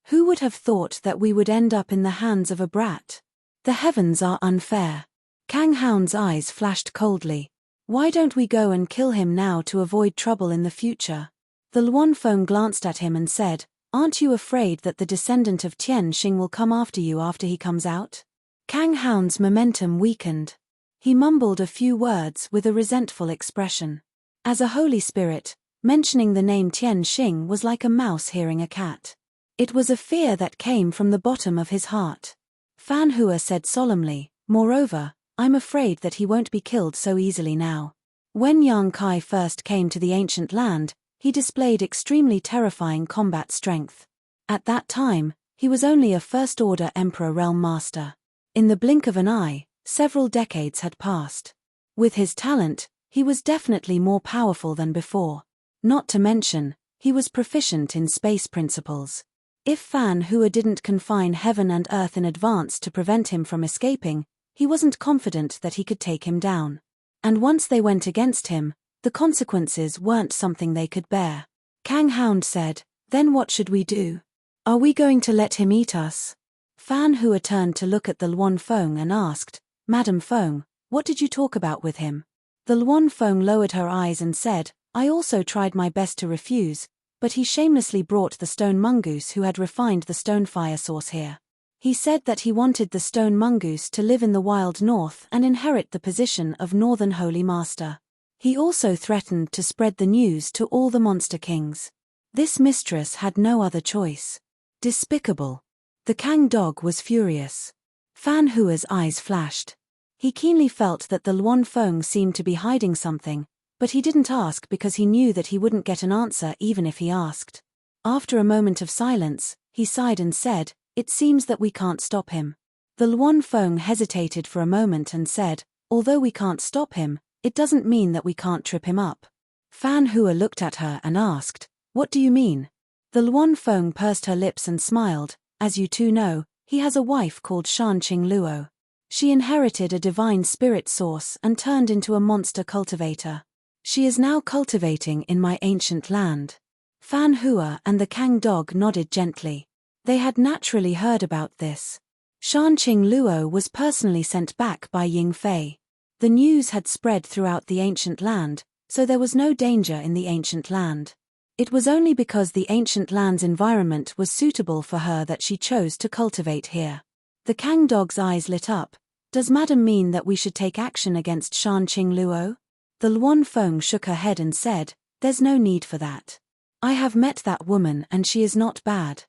[SPEAKER 1] Who would have thought that we would end up in the hands of a brat? The heavens are unfair. Kang Hound's eyes flashed coldly. Why don't we go and kill him now to avoid trouble in the future? The Luan Feng glanced at him and said, Aren't you afraid that the descendant of Tianxing will come after you after he comes out? Kang Hound's momentum weakened. He mumbled a few words with a resentful expression. As a holy spirit, mentioning the name Tianxing was like a mouse hearing a cat. It was a fear that came from the bottom of his heart. Fan Hua said solemnly, Moreover, I'm afraid that he won't be killed so easily now. When Yang Kai first came to the ancient land, he displayed extremely terrifying combat strength. At that time, he was only a first-order Emperor Realm Master. In the blink of an eye, several decades had passed. With his talent, He was definitely more powerful than before. Not to mention, he was proficient in space principles. If Fan Hua didn't confine heaven and earth in advance to prevent him from escaping, he wasn't confident that he could take him down. And once they went against him, the consequences weren't something they could bear. Kang Hound said, "Then what should we do? Are we going to let him eat us?" Fan Hua turned to look at the Luan Feng and asked, "Madam Feng, what did you talk about with him?" The Luan Feng lowered her eyes and said, "I also tried my best to refuse, but he shamelessly brought the stone mongoose who had refined the stone fire source here. He said that he wanted the stone mongoose to live in the wild north and inherit the position of Northern Holy Master. He also threatened to spread the news to all the monster kings. This mistress had no other choice. Despicable." The Kang dog was furious. Fan Hua's eyes flashed. He keenly felt that the Luan Feng seemed to be hiding something, but he didn't ask because he knew that he wouldn't get an answer even if he asked. After a moment of silence, he sighed and said, "It seems that we can't stop him." The Luan Feng hesitated for a moment and said, "Although we can't stop him, it doesn't mean that we can't trip him up." Fan Hua looked at her and asked, "What do you mean?" The Luan Feng pursed her lips and smiled. "As you two know, he has a wife called Shan Qing Luo. She inherited a divine spirit source and turned into a monster cultivator. She is now cultivating in my ancient land." Fan Hua and the Kang dog nodded gently. They had naturally heard about this. Shan Qing Luo was personally sent back by Ying Fei. The news had spread throughout the ancient land, so there was no danger in the ancient land. It was only because the ancient land's environment was suitable for her that she chose to cultivate here. The Kang dog's eyes lit up. "Does Madam mean that we should take action against Shan Qing Luo?" The Luan Feng shook her head and said, "There's no need for that. I have met that woman and she is not bad.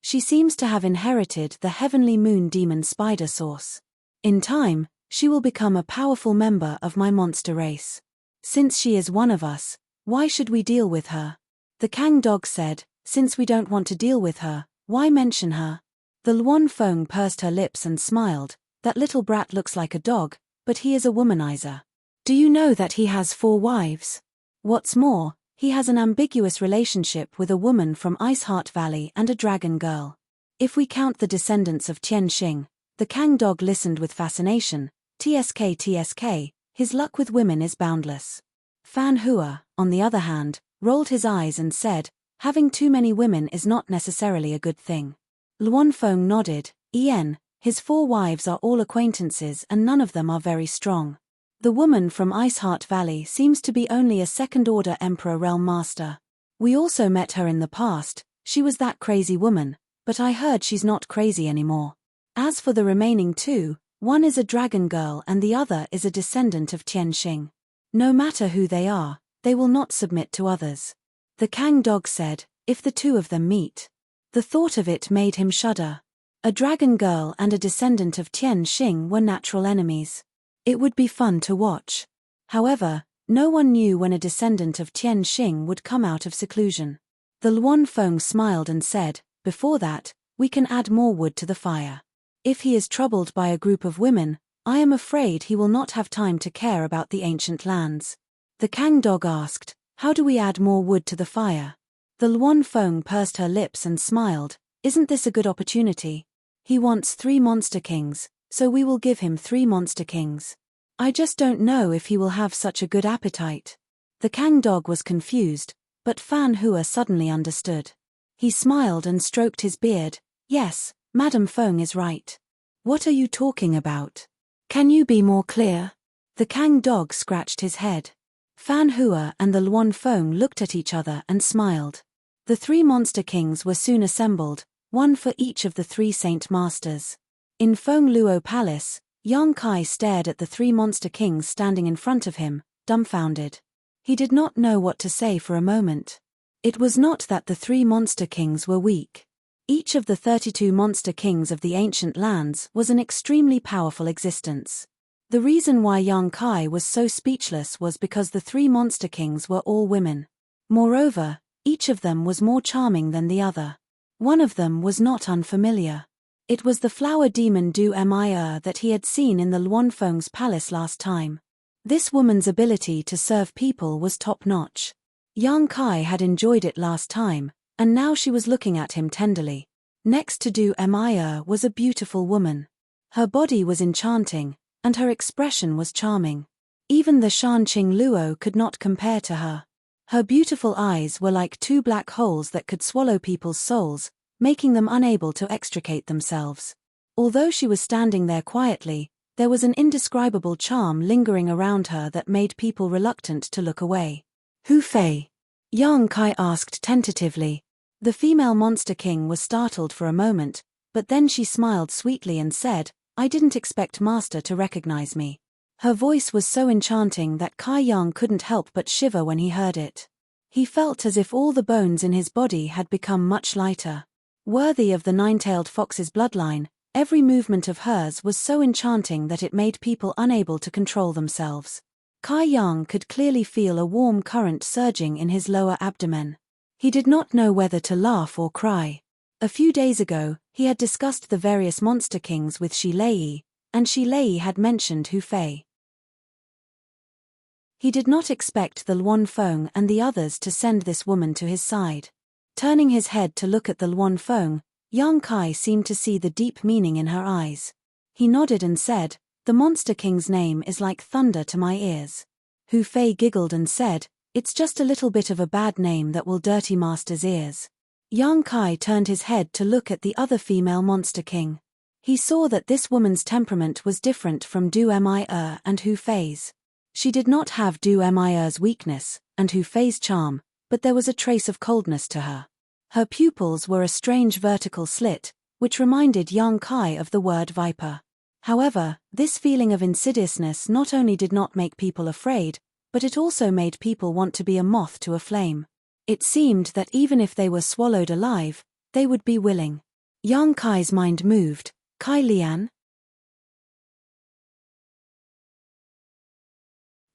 [SPEAKER 1] She seems to have inherited the heavenly moon demon spider source. In time, she will become a powerful member of my monster race. Since she is one of us, why should we deal with her?" The Kang dog said, "Since we don't want to deal with her, why mention her?" The Luan Feng pursed her lips and smiled. "That little brat looks like a dog, but he is a womanizer. Do you know that he has 4 wives? What's more, he has an ambiguous relationship with a woman from Iceheart Valley and a dragon girl. If we count the descendants of Tian Xing," the Kang dog listened with fascination. TSK, his luck with women is boundless." Fan Hua, on the other hand, rolled his eyes and said, "Having too many women is not necessarily a good thing." Luan Feng nodded. His 4 wives are all acquaintances and none of them are very strong. The woman from Iceheart Valley seems to be only a second-order Emperor Realm Master. We also met her in the past. She was that crazy woman, but I heard she's not crazy anymore. As for the remaining 2, one is a dragon girl and the other is a descendant of Tian Xing. No matter who they are, they will not submit to others." The Kang dog said, "If the 2 of them meet." The thought of it made him shudder. A dragon girl and a descendant of Tian Xing were natural enemies. It would be fun to watch. However, no one knew when a descendant of Tian Xing would come out of seclusion. The Luan Feng smiled and said, "Before that, we can add more wood to the fire. If he is troubled by a group of women, I am afraid he will not have time to care about the ancient lands." The Kang dog asked, "How do we add more wood to the fire?" The Luan Feng pursed her lips and smiled. "Isn't this a good opportunity? He wants 3 monster kings, so we will give him 3 monster kings. I just don't know if he will have such a good appetite." The Kang dog was confused, but Fan Hua suddenly understood. He smiled and stroked his beard. "Yes, Madam Feng is right. What are you talking about? Can you be more clear?" The Kang dog scratched his head. Fan Hua and the Luan Feng looked at each other and smiled. The 3 monster kings were soon assembled, one for each of the 3 saint masters. In Feng Luo Palace, Yang Kai stared at the 3 monster kings standing in front of him, dumbfounded. He did not know what to say for a moment. It was not that the 3 monster kings were weak. Each of the 32 monster kings of the ancient lands was an extremely powerful existence. The reason why Yang Kai was so speechless was because the 3 monster kings were all women. Moreover, each of them was more charming than the other. One of them was not unfamiliar. It was the flower demon Du Mire that he had seen in the Luan Feng's palace last time. This woman's ability to serve people was top-notch. Yang Kai had enjoyed it last time, and now she was looking at him tenderly. Next to Du Emir was a beautiful woman. Her body was enchanting, and her expression was charming. Even the Shanqing Luo could not compare to her. Her beautiful eyes were like two black holes that could swallow people's souls, making them unable to extricate themselves. Although she was standing there quietly, there was an indescribable charm lingering around her that made people reluctant to look away. Hu Fei? Yang Kai asked tentatively. The female monster king was startled for a moment, but then she smiled sweetly and said, "I didn't expect Master to recognize me." Her voice was so enchanting that Kai Yang couldn't help but shiver when he heard it. He felt as if all the bones in his body had become much lighter. Worthy of the nine-tailed fox's bloodline, every movement of hers was so enchanting that it made people unable to control themselves. Kai Yang could clearly feel a warm current surging in his lower abdomen. He did not know whether to laugh or cry. A few days ago, he had discussed the various monster kings with Shi Lei, and Shi Lei had mentioned Hu Fei. He did not expect the Luan Feng and the others to send this woman to his side. Turning his head to look at the Luan Feng, Yang Kai seemed to see the deep meaning in her eyes. He nodded and said, "The Monster King's name is like thunder to my ears." Hu Fei giggled and said, "It's just a little bit of a bad name that will dirty Master's ears." Yang Kai turned his head to look at the other female Monster King. He saw that this woman's temperament was different from Du Emir and Hu Fei's. She did not have Du Emir's weakness, and Hu Fei's charm, but there was a trace of coldness to her. Her pupils were a strange vertical slit, which reminded Yang Kai of the word viper. However, this feeling of insidiousness not only did not make people afraid, but it also made people want to be a moth to a flame. It seemed that even if they were swallowed alive, they would be willing. Yang Kai's mind moved. Kai Lian?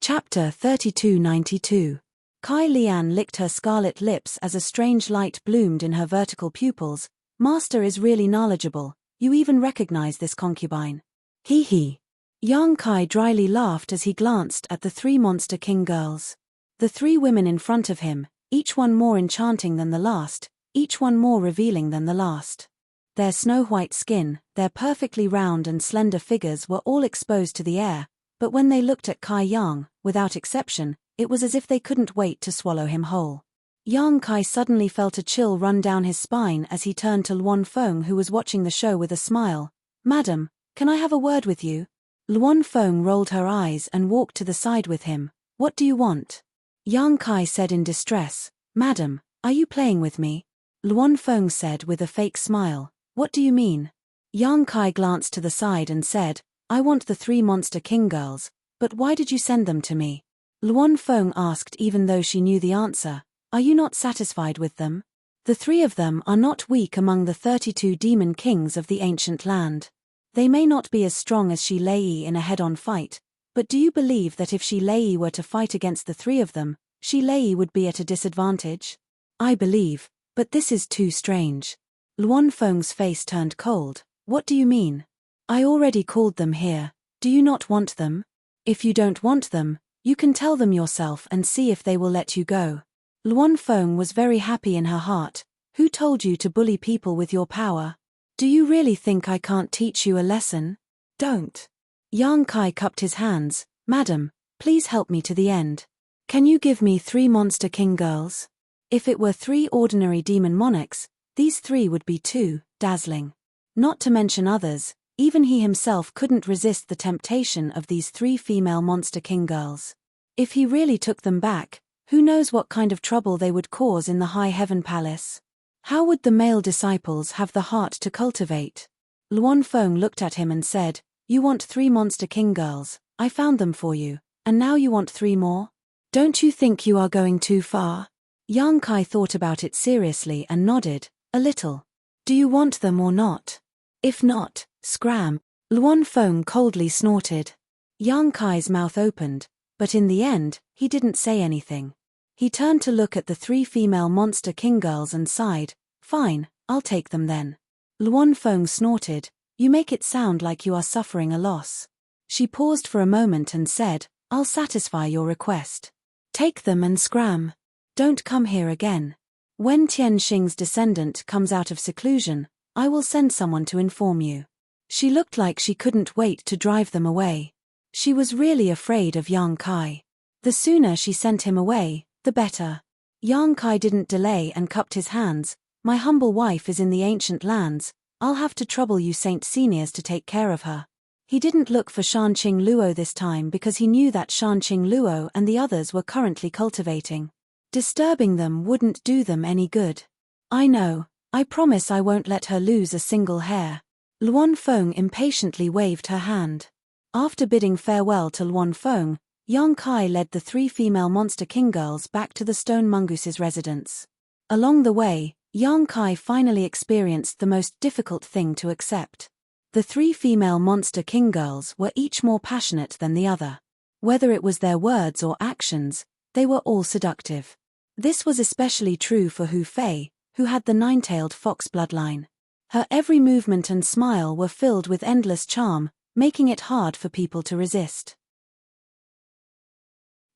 [SPEAKER 1] Chapter 3292. Kai Lian licked her scarlet lips as a strange light bloomed in her vertical pupils. "Master is really knowledgeable, you even recognize this concubine." Hee hee. Yang Kai dryly laughed as he glanced at the three Monster King girls. The three women in front of him, each one more enchanting than the last, each one more revealing than the last. Their snow-white skin, their perfectly round and slender figures were all exposed to the air, but when they looked at Kai Yang, without exception, it was as if they couldn't wait to swallow him whole. Yang Kai suddenly felt a chill run down his spine as he turned to Luan Feng, who was watching the show with a smile. "Madam, can I have a word with you?" Luan Feng rolled her eyes and walked to the side with him. "What do you want?" Yang Kai said in distress. "Madam, are you playing with me?" Luan Feng said with a fake smile. "What do you mean?" Yang Kai glanced to the side and said, "I want the three Monster King girls, but why did you send them to me?" Luan Feng asked, even though she knew the answer, "Are you not satisfied with them? The three of them are not weak among the 32 demon kings of the ancient land. They may not be as strong as Shi Lei in a head-on fight, but do you believe that if Shi Lei were to fight against the three of them, Shi Lei would be at a disadvantage?" "I believe, but this is too strange." Luan Feng's face turned cold. "What do you mean? I already called them here. Do you not want them? If you don't want them, you can tell them yourself and see if they will let you go." Luan Feng was very happy in her heart. "Who told you to bully people with your power? Do you really think I can't teach you a lesson? Don't." Yang Kai cupped his hands. "Madam, please help me to the end. Can you give me 3 Monster King girls? If it were 3 ordinary demon monarchs, these 3 would be too dazzling. Not to mention others, even he himself couldn't resist the temptation of these 3 female Monster King girls. If he really took them back, who knows what kind of trouble they would cause in the High Heaven Palace? How would the male disciples have the heart to cultivate?" Luan Feng looked at him and said, "You want 3 Monster King girls, I found them for you, and now you want 3 more? Don't you think you are going too far?" Yang Kai thought about it seriously and nodded, "A little. Do you want them or not? If not, scram." Luan Feng coldly snorted. Yang Kai's mouth opened, but in the end, he didn't say anything. He turned to look at the 3 female Monster King girls and sighed. "Fine, I'll take them then." Luan Feng snorted, "You make it sound like you are suffering a loss." She paused for a moment and said, I'll satisfy your request. Take them and scram. Don't come here again. When Tian Xing's descendant comes out of seclusion, I will send someone to inform you. She looked like she couldn't wait to drive them away. She was really afraid of Yang Kai. The sooner she sent him away, the better. Yang Kai didn't delay and cupped his hands. My humble wife is in the ancient lands. I'll have to trouble you Saint Seniors to take care of her. He didn't look for Shanqing Luo this time because he knew that Shanqing Luo and the others were currently cultivating. Disturbing them wouldn't do them any good. I know. I promise I won't let her lose a single hair. Luan Feng impatiently waved her hand. After bidding farewell to Luan Feng, Yang Kai led the 3 female Monster King girls back to the Stone Mongoose's residence. Along the way, Yang Kai finally experienced the most difficult thing to accept. The 3 female Monster King girls were each more passionate than the other. Whether it was their words or actions, they were all seductive. This was especially true for Hu Fei, who had the 9-tailed fox bloodline. Her every movement and smile were filled with endless charm, making it hard for people to resist.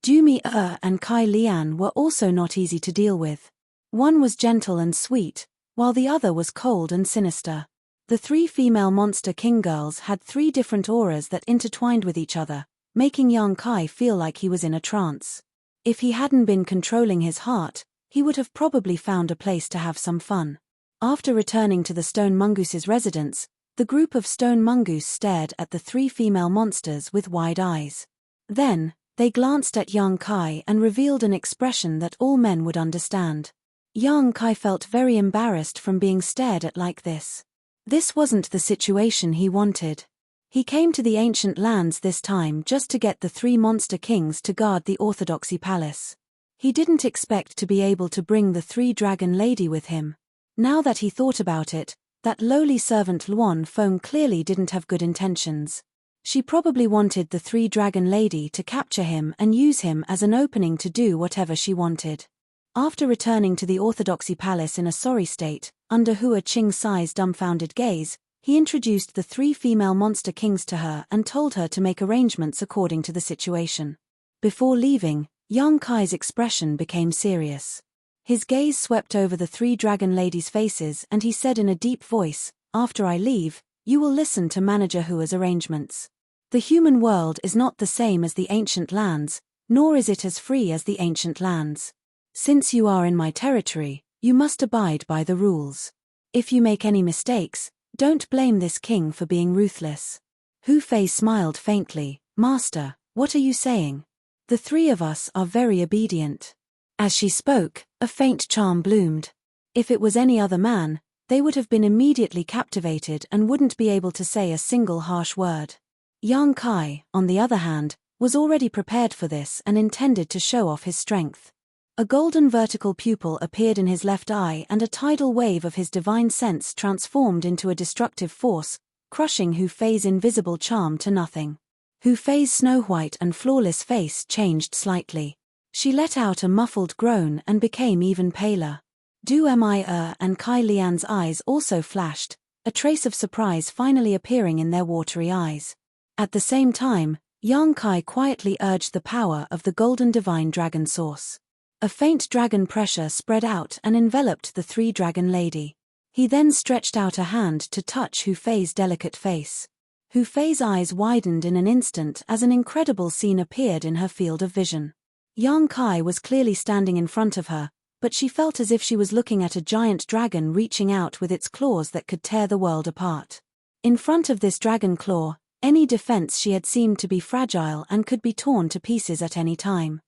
[SPEAKER 1] Du Mi and Kai Lian were also not easy to deal with. One was gentle and sweet, while the other was cold and sinister. The 3 female Monster King girls had 3 different auras that intertwined with each other, making Yang Kai feel like he was in a trance. If he hadn't been controlling his heart, he would have probably found a place to have some fun. After returning to the Stone Mongoose's residence, the group of Stone Mongoose stared at the 3 female monsters with wide eyes. Then, they glanced at Yang Kai and revealed an expression that all men would understand. Yang Kai felt very embarrassed from being stared at like this. This wasn't the situation he wanted. He came to the ancient lands this time just to get the 3 monster kings to guard the Orthodoxy Palace. He didn't expect to be able to bring the 3 dragon lady with him. Now that he thought about it, that lowly servant Luan Feng clearly didn't have good intentions. She probably wanted the 3 dragon lady to capture him and use him as an opening to do whatever she wanted. After returning to the Orthodoxy Palace in a sorry state, under Hua Qing-Sai's dumbfounded gaze, he introduced the 3 female monster kings to her and told her to make arrangements according to the situation. Before leaving, Yang Kai's expression became serious. His gaze swept over the 3 dragon ladies' faces and he said in a deep voice, "After I leave, you will listen to Manager Hua's arrangements. The human world is not the same as the ancient lands, nor is it as free as the ancient lands. Since you are in my territory, you must abide by the rules. If you make any mistakes, don't blame this king for being ruthless." Hu Fei smiled faintly. "Master, what are you saying? The 3 of us are very obedient." As she spoke, a faint charm bloomed. If it was any other man, they would have been immediately captivated and wouldn't be able to say a single harsh word. Yang Kai, on the other hand, was already prepared for this and intended to show off his strength. A golden vertical pupil appeared in his left eye and a tidal wave of his divine sense transformed into a destructive force, crushing Hu Fei's invisible charm to nothing. Hu Fei's snow-white and flawless face changed slightly. She let out a muffled groan and became even paler. Du Mi and Kai Lian's eyes also flashed, a trace of surprise finally appearing in their watery eyes. At the same time, Yang Kai quietly urged the power of the golden divine dragon source. A faint dragon pressure spread out and enveloped the 3 dragon lady. He then stretched out a hand to touch Hu Fei's delicate face. Hu Fei's eyes widened in an instant as an incredible scene appeared in her field of vision. Yang Kai was clearly standing in front of her, but she felt as if she was looking at a giant dragon reaching out with its claws that could tear the world apart. In front of this dragon claw, any defense she had seemed to be fragile and could be torn to pieces at any time.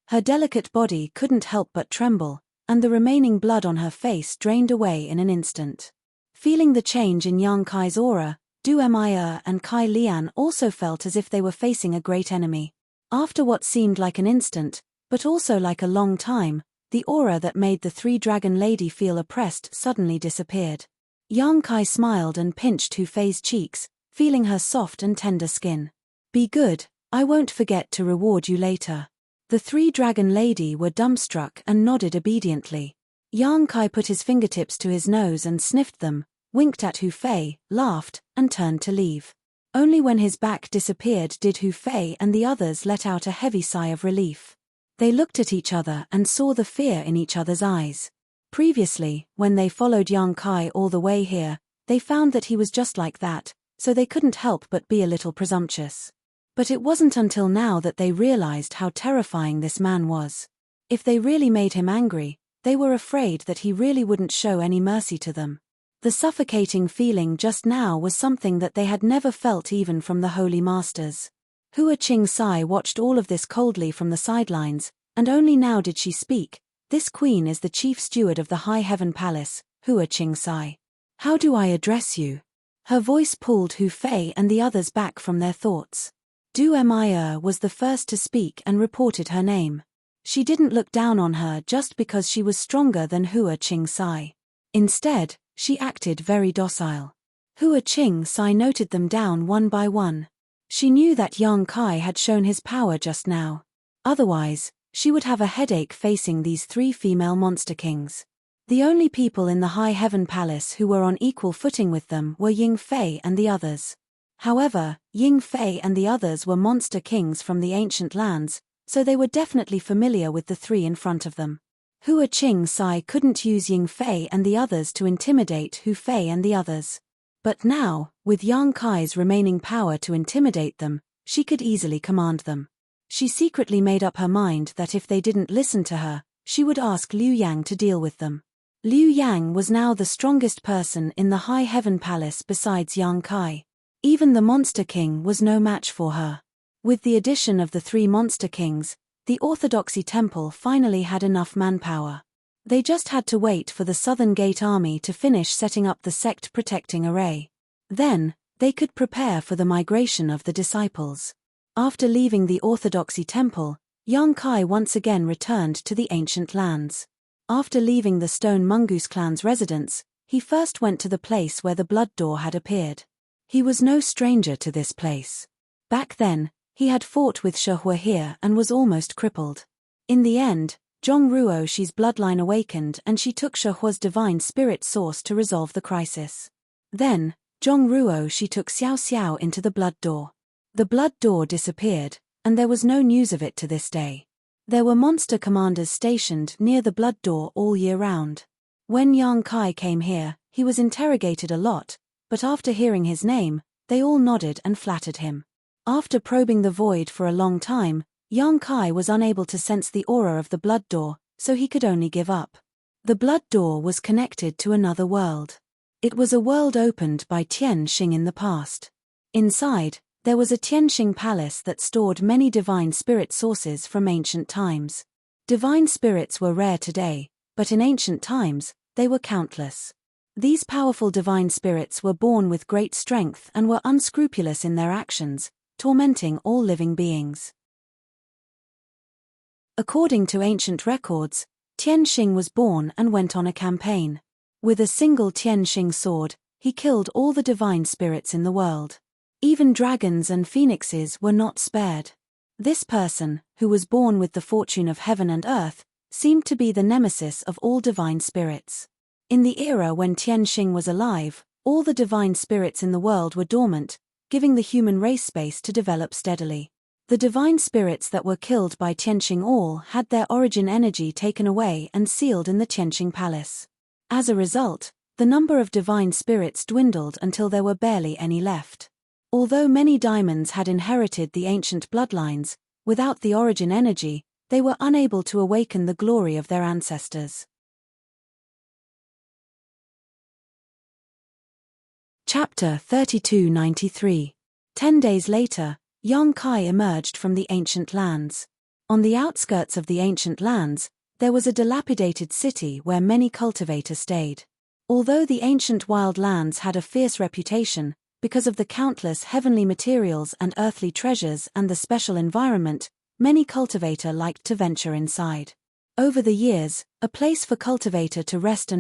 [SPEAKER 1] Her delicate body couldn't help but tremble, and the remaining blood on her face drained away in an instant. Feeling the change in Yang Kai's aura, Du Mi and Kai Lian also felt as if they were facing a great enemy. After what seemed like an instant, but also like a long time, the aura that made the 3 dragon lady feel oppressed suddenly disappeared. Yang Kai smiled and pinched Hu Fei's cheeks, feeling her soft and tender skin. "Be good, I won't forget to reward you later." The 3 dragon lady were dumbstruck and nodded obediently. Yang Kai put his fingertips to his nose and sniffed them, winked at Hu Fei, laughed, and turned to leave. Only when his back disappeared did Hu Fei and the others let out a heavy sigh of relief. They looked at each other and saw the fear in each other's eyes. Previously, when they followed Yang Kai all the way here, they found that he was just like that, so they couldn't help but be a little presumptuous. But it wasn't until now that they realized how terrifying this man was. If they really made him angry, they were afraid that he really wouldn't show any mercy to them. The suffocating feeling just now was something that they had never felt even from the Holy Masters. Hua Qing-sai watched all of this coldly from the sidelines, and only now did she speak. This queen is the chief steward of the High Heaven Palace, Hua Qing-sai. How do I address you? Her voice pulled Hu Fei and the others back from their thoughts. Du Emir was the first to speak and reported her name. She didn't look down on her just because she was stronger than Hua Qing-sai. Instead, she acted very docile. Hua Qing-sai noted them down one by one. She knew that Yang Kai had shown his power just now. Otherwise, she would have a headache facing these three female monster kings. The only people in the High Heaven Palace who were on equal footing with them were Ying Fei and the others. However, Ying Fei and the others were monster kings from the ancient lands, so they were definitely familiar with the three in front of them. Hua Qing-sai couldn't use Ying Fei and the others to intimidate Hu Fei and the others. But now, with Yang Kai's remaining power to intimidate them, she could easily command them. She secretly made up her mind that if they didn't listen to her, she would ask Liu Yang to deal with them. Liu Yang was now the strongest person in the High Heaven Palace besides Yang Kai. Even the Monster King was no match for her. With the addition of the three Monster Kings, the Orthodoxy Temple finally had enough manpower. They just had to wait for the Southern Gate Army to finish setting up the sect protecting array. Then, they could prepare for the migration of the disciples. After leaving the Orthodoxy Temple, Yang Kai once again returned to the ancient lands. After leaving the Stone Mongoose clan's residence, he first went to the place where the Blood Door had appeared. He was no stranger to this place. Back then, he had fought with Shehua here and was almost crippled. In the end, Zhong Ruoshi's bloodline awakened and she took Shehua's divine spirit source to resolve the crisis. Then, Zhong Ruoshi took Xiao Xiao into the Blood Door. The Blood Door disappeared, and there was no news of it to this day. There were monster commanders stationed near the Blood Door all year round. When Yang Kai came here, he was interrogated a lot, but after hearing his name, they all nodded and flattered him. After probing the void for a long time, Yang Kai was unable to sense the aura of the Blood Door, so he could only give up. The Blood Door was connected to another world. It was a world opened by Tian Xing in the past. Inside, there was a Tianxing palace that stored many divine spirit sources from ancient times. Divine spirits were rare today, but in ancient times, they were countless. These powerful divine spirits were born with great strength and were unscrupulous in their actions, tormenting all living beings. According to ancient records, Tianxing was born and went on a campaign. With a single Tianxing sword, he killed all the divine spirits in the world. Even dragons and phoenixes were not spared. This person, who was born with the fortune of heaven and earth, seemed to be the nemesis of all divine spirits. In the era when Tianxing was alive, all the divine spirits in the world were dormant, giving the human race space to develop steadily. The divine spirits that were killed by Tianxing all had their origin energy taken away and sealed in the Tianxing palace. As a result, the number of divine spirits dwindled until there were barely any left. Although many diamonds had inherited the ancient bloodlines, without the origin energy, they were unable to awaken the glory of their ancestors. Chapter 3293. 10 days later, Yang Kai emerged from the ancient lands. On the outskirts of the ancient lands, there was a dilapidated city where many cultivators stayed. Although the ancient wild lands had a fierce reputation, because of the countless heavenly materials and earthly treasures and the special environment, many cultivator liked to venture inside. Over the years, a place for cultivator to rest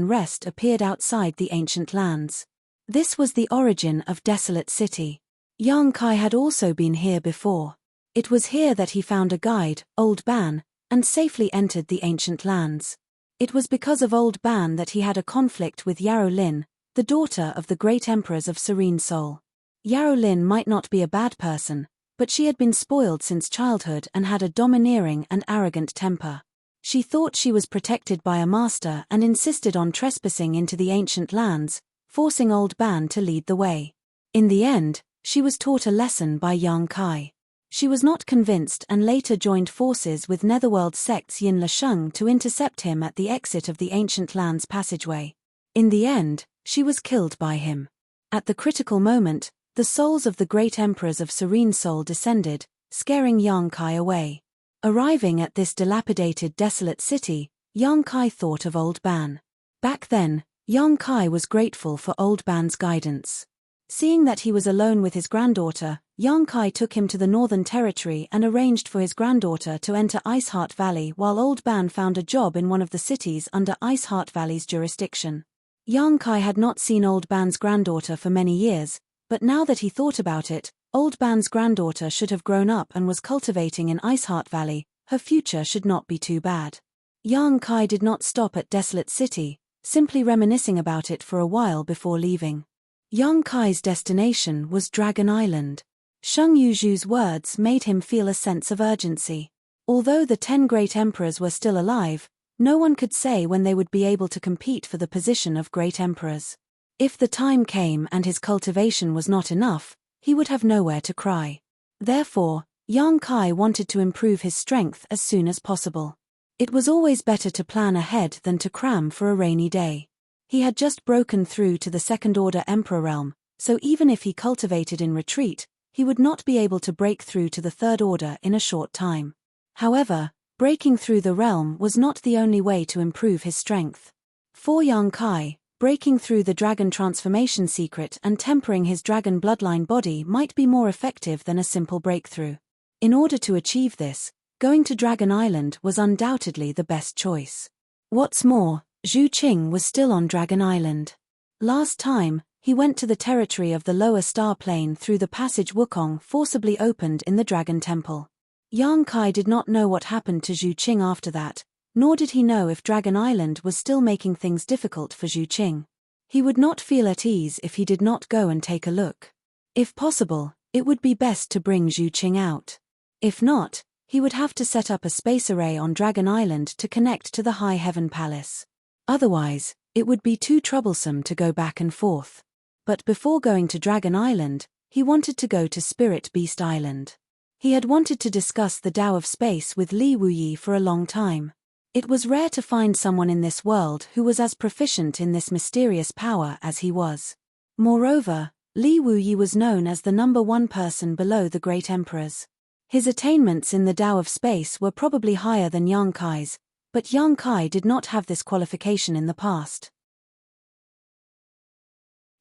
[SPEAKER 1] appeared outside the ancient lands. This was the origin of Desolate City. Yang Kai had also been here before. It was here that he found a guide, Old Ban, and safely entered the ancient lands. It was because of Old Ban that he had a conflict with Yarrow Lin, the daughter of the great emperors of Serene Soul. Yarrow Lin might not be a bad person, but she had been spoiled since childhood and had a domineering and arrogant temper. She thought she was protected by a master and insisted on trespassing into the ancient lands, forcing Old Ban to lead the way. In the end, she was taught a lesson by Yang Kai. She was not convinced and later joined forces with Netherworld sect's Yin Lasheng to intercept him at the exit of the ancient lands passageway. In the end, she was killed by him. At the critical moment, the souls of the great emperors of Serene Soul descended, scaring Yang Kai away. Arriving at this dilapidated, desolate city, Yang Kai thought of Old Ban. Back then, Yang Kai was grateful for Old Ban's guidance. Seeing that he was alone with his granddaughter, Yang Kai took him to the Northern Territory and arranged for his granddaughter to enter Iceheart Valley while Old Ban found a job in one of the cities under Iceheart Valley's jurisdiction. Yang Kai had not seen Old Ban's granddaughter for many years, but now that he thought about it, Old Ban's granddaughter should have grown up and was cultivating in Iceheart Valley. Her future should not be too bad. Yang Kai did not stop at Desolate City, simply reminiscing about it for a while before leaving. Yang Kai's destination was Dragon Island. Sheng Yuzhu's words made him feel a sense of urgency. Although the 10 great emperors were still alive, no one could say when they would be able to compete for the position of great emperors. If the time came and his cultivation was not enough, he would have nowhere to cry. Therefore, Yang Kai wanted to improve his strength as soon as possible. It was always better to plan ahead than to cram for a rainy day. He had just broken through to the second-order Emperor realm, so even if he cultivated in retreat, he would not be able to break through to the third order in a short time. However, breaking through the realm was not the only way to improve his strength. For Yang Kai, breaking through the dragon transformation secret and tempering his dragon bloodline body might be more effective than a simple breakthrough. In order to achieve this, going to Dragon Island was undoubtedly the best choice. What's more, Zhu Qing was still on Dragon Island. Last time, he went to the territory of the lower star plane through the passage Wukong forcibly opened in the Dragon Temple. Yang Kai did not know what happened to Zhu Qing after that, nor did he know if Dragon Island was still making things difficult for Zhu Qing. He would not feel at ease if he did not go and take a look. If possible, it would be best to bring Zhu Qing out. If not, he would have to set up a space array on Dragon Island to connect to the High Heaven Palace. Otherwise, it would be too troublesome to go back and forth. But before going to Dragon Island, he wanted to go to Spirit Beast Island. He had wanted to discuss the Tao of Space with Li Wuyi for a long time. It was rare to find someone in this world who was as proficient in this mysterious power as he was. Moreover, Li Wuyi was known as the #1 person below the great emperors. His attainments in the Tao of Space were probably higher than Yang Kai's, but Yang Kai did not have this qualification in the past.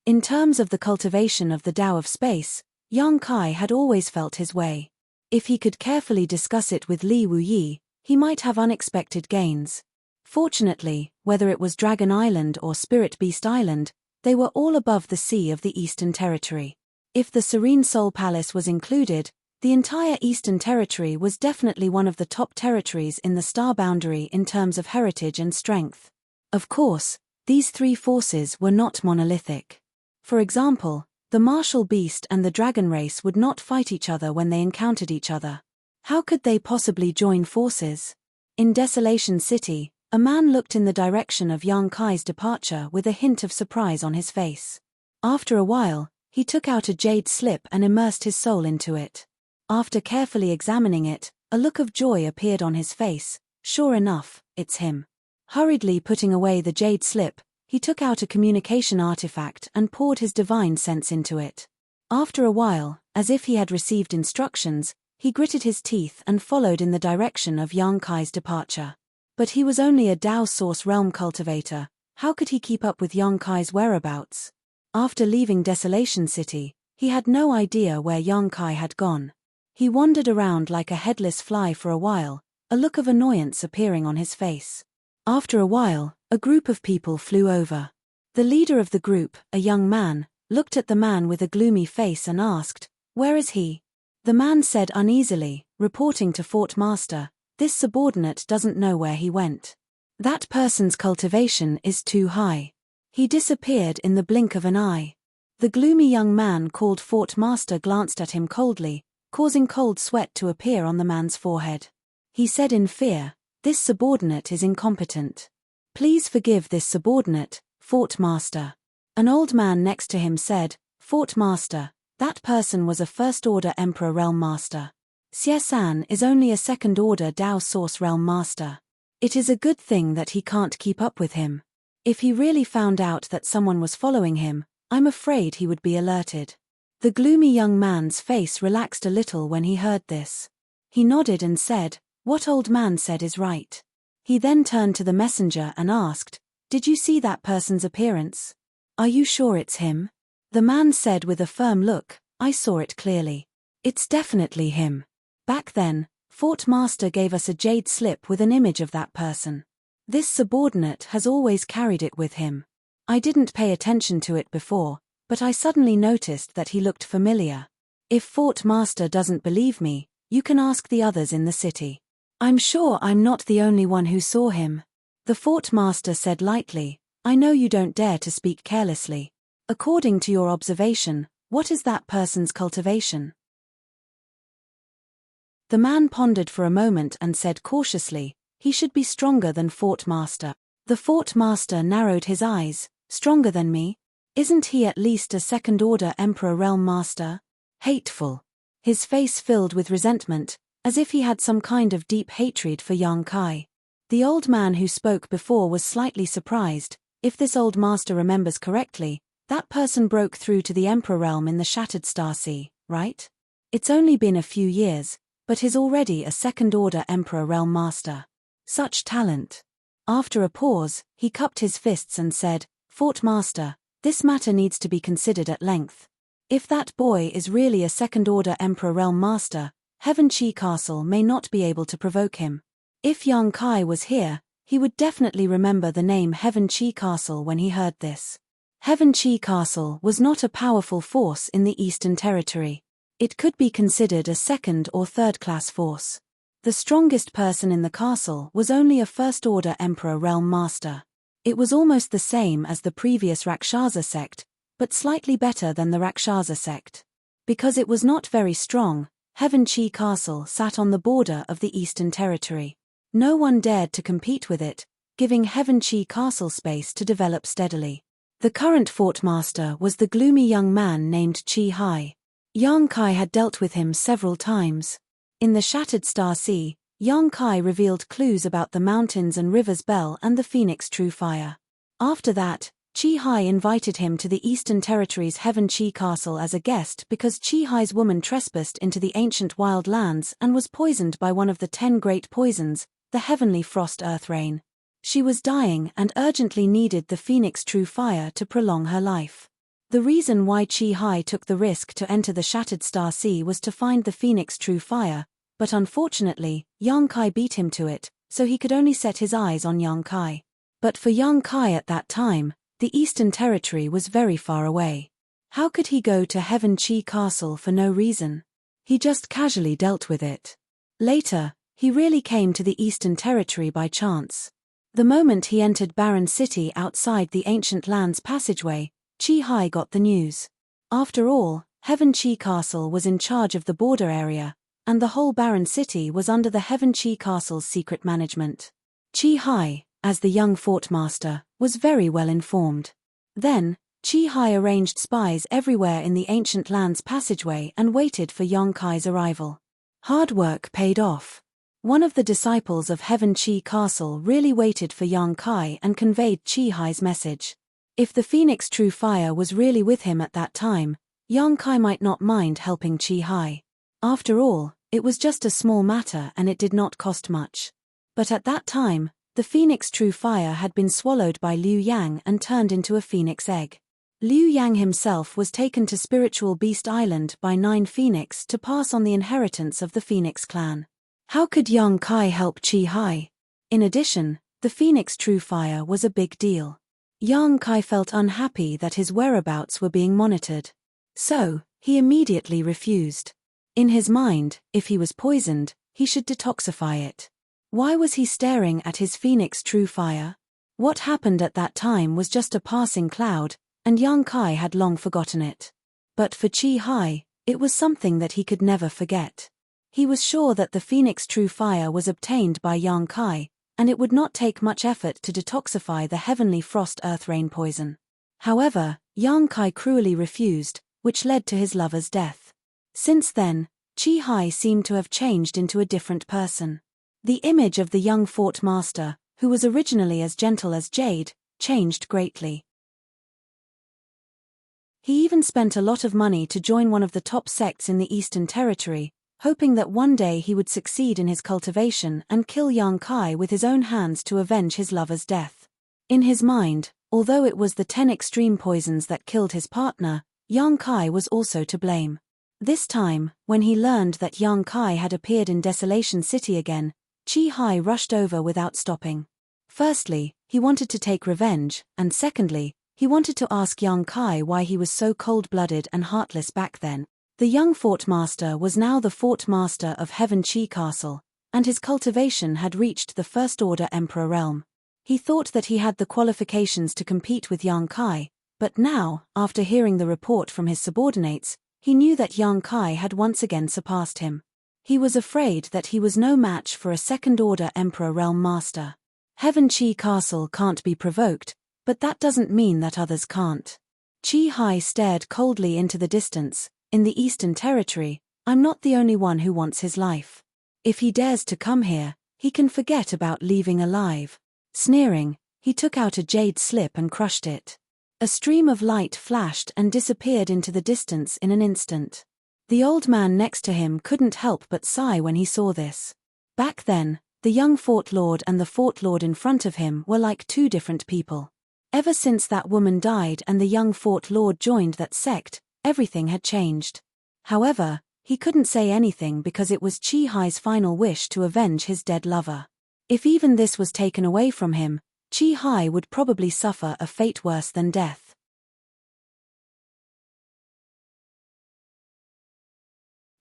[SPEAKER 1] In terms of the cultivation of the Tao of Space, Yang Kai had always felt his way. If he could carefully discuss it with Li Wuyi, he might have unexpected gains. Fortunately, whether it was Dragon Island or Spirit Beast Island, they were all above the sea of the Eastern Territory. If the Serene Soul Palace was included, the entire Eastern Territory was definitely one of the top territories in the star boundary in terms of heritage and strength. Of course, these 3 forces were not monolithic. For example, the martial beast and the dragon race would not fight each other when they encountered each other. How could they possibly join forces? In Desolation City, a man looked in the direction of Yang Kai's departure with a hint of surprise on his face. After a while, he took out a jade slip and immersed his soul into it. After carefully examining it, a look of joy appeared on his face. Sure enough, it's him. Hurriedly putting away the jade slip, he took out a communication artifact and poured his divine sense into it. After a while, as if he had received instructions, he gritted his teeth and followed in the direction of Yang Kai's departure. But he was only a Tao Source Realm cultivator. How could he keep up with Yang Kai's whereabouts? After leaving Desolation City, he had no idea where Yang Kai had gone. He wandered around like a headless fly for a while, a look of annoyance appearing on his face. After a while, a group of people flew over. The leader of the group, a young man, looked at the man with a gloomy face and asked, "Where is he?" The man said uneasily, reporting to Fort Master, "This subordinate doesn't know where he went. That person's cultivation is too high. He disappeared in the blink of an eye." The gloomy young man called Fort Master glanced at him coldly, causing cold sweat to appear on the man's forehead. He said in fear, "This subordinate is incompetent. Please forgive this subordinate, Fort Master." An old man next to him said, "Fort Master, that person was a first-order Emperor Realm Master. Xie is only a second-order Dao Source Realm Master. It is a good thing that he can't keep up with him. If he really found out that someone was following him, I'm afraid he would be alerted." The gloomy young man's face relaxed a little when he heard this. He nodded and said, "What old man said is right." He then turned to the messenger and asked, "Did you see that person's appearance? Are you sure it's him?" The man said with a firm look, "I saw it clearly. It's definitely him. Back then, Fort Master gave us a jade slip with an image of that person. This subordinate has always carried it with him. I didn't pay attention to it before, but I suddenly noticed that he looked familiar. If Fort Master doesn't believe me, you can ask the others in the city. I'm sure I'm not the only one who saw him." The Fort Master said lightly, "I know you don't dare to speak carelessly. According to your observation, what is that person's cultivation?" The man pondered for a moment and said cautiously, "He should be stronger than Fort Master." The Fort Master narrowed his eyes. "Stronger than me? Isn't he at least a second-order Emperor Realm Master?" Hateful. His face filled with resentment, as if he had some kind of deep hatred for Yang Kai. The old man who spoke before was slightly surprised. If this old master remembers correctly, that person broke through to the Emperor Realm in the Shattered Star Sea, right? It's only been a few years, but he's already a second-order Emperor Realm Master. Such talent. After a pause, he cupped his fists and said, "Fort Master, this matter needs to be considered at length. If that boy is really a second-order Emperor Realm Master, Heaven Chi Castle may not be able to provoke him. If Yang Kai was here, he would definitely remember the name Heaven Chi Castle when he heard this." Heaven Chi Castle was not a powerful force in the Eastern Territory. It could be considered a second- or third-class force. The strongest person in the castle was only a first-order Emperor Realm Master. It was almost the same as the previous Rakshasa sect, but slightly better than the Rakshasa sect. Because it was not very strong, Heaven Chi Castle sat on the border of the Eastern Territory. No one dared to compete with it, giving Heaven Chi Castle space to develop steadily. The current fort master was the gloomy young man named Chi Hai. Yang Kai had dealt with him several times. In the Shattered Star Sea, Yang Kai revealed clues about the mountains and rivers Bell and the Phoenix True Fire. After that, Chi Hai invited him to the Eastern Territory's Heaven Chi Castle as a guest because Chi Hai's woman trespassed into the ancient wild lands and was poisoned by one of the 10 great poisons, the Heavenly Frost Earth Rain. She was dying and urgently needed the Phoenix True Fire to prolong her life. The reason why Chi Hai took the risk to enter the Shattered Star Sea was to find the Phoenix True Fire, but unfortunately, Yang Kai beat him to it, so he could only set his eyes on Yang Kai. But for Yang Kai at that time, the Eastern Territory was very far away. How could he go to Heaven Chi Castle for no reason? He just casually dealt with it. Later, he really came to the Eastern Territory by chance. The moment he entered Barren City outside the Ancient Lands passageway, Chi Hai got the news. After all, Heaven Chi Castle was in charge of the border area, and the whole Barren City was under the Heaven Chi Castle's secret management. Chi Hai, as the young fort master, was very well informed. Then, Chi Hai arranged spies everywhere in the Ancient Lands passageway and waited for Yang Kai's arrival. Hard work paid off. One of the disciples of Heaven Chi Castle really waited for Yang Kai and conveyed Chi Hai's message. If the Phoenix True Fire was really with him at that time, Yang Kai might not mind helping Chi Hai. After all, it was just a small matter and it did not cost much. But at that time, the Phoenix True Fire had been swallowed by Liu Yang and turned into a phoenix egg. Liu Yang himself was taken to Spiritual Beast Island by 9 Phoenix to pass on the inheritance of the Phoenix clan. How could Yang Kai help Chi Hai? In addition, the Phoenix True Fire was a big deal. Yang Kai felt unhappy that his whereabouts were being monitored. So, he immediately refused. In his mind, if he was poisoned, he should detoxify it. Why was he staring at his Phoenix True Fire? What happened at that time was just a passing cloud, and Yang Kai had long forgotten it. But for Chi Hai, it was something that he could never forget. He was sure that the Phoenix True Fire was obtained by Yang Kai, and it would not take much effort to detoxify the heavenly frost earth rain poison. However, Yang Kai cruelly refused, which led to his lover's death. Since then, Chi Hai seemed to have changed into a different person. The image of the young fort master, who was originally as gentle as jade, changed greatly. He even spent a lot of money to join one of the top sects in the Eastern Territory, hoping that one day he would succeed in his cultivation and kill Yang Kai with his own hands to avenge his lover's death. In his mind, although it was the 10 extreme poisons that killed his partner, Yang Kai was also to blame. This time, when he learned that Yang Kai had appeared in Desolation City again, Chi Hai rushed over without stopping. Firstly, he wanted to take revenge, and secondly, he wanted to ask Yang Kai why he was so cold-blooded and heartless back then. The young fort master was now the fort master of Heaven Chi Castle, and his cultivation had reached the First Order Emperor realm. He thought that he had the qualifications to compete with Yang Kai, but now, after hearing the report from his subordinates, he knew that Yang Kai had once again surpassed him. He was afraid that he was no match for a Second Order Emperor realm master. Heaven Chi Castle can't be provoked, but that doesn't mean that others can't. Chi Hai stared coldly into the distance. In the Eastern Territory, I'm not the only one who wants his life. If he dares to come here, he can forget about leaving alive. Sneering, he took out a jade slip and crushed it. A stream of light flashed and disappeared into the distance in an instant. The old man next to him couldn't help but sigh when he saw this. Back then, the young fort lord and the fort lord in front of him were like two different people. Ever since that woman died and the young fort lord joined that sect, everything had changed. However, he couldn't say anything because it was Chi Hai's final wish to avenge his dead lover. If even this was taken away from him, Chi Hai would probably suffer a fate worse than death.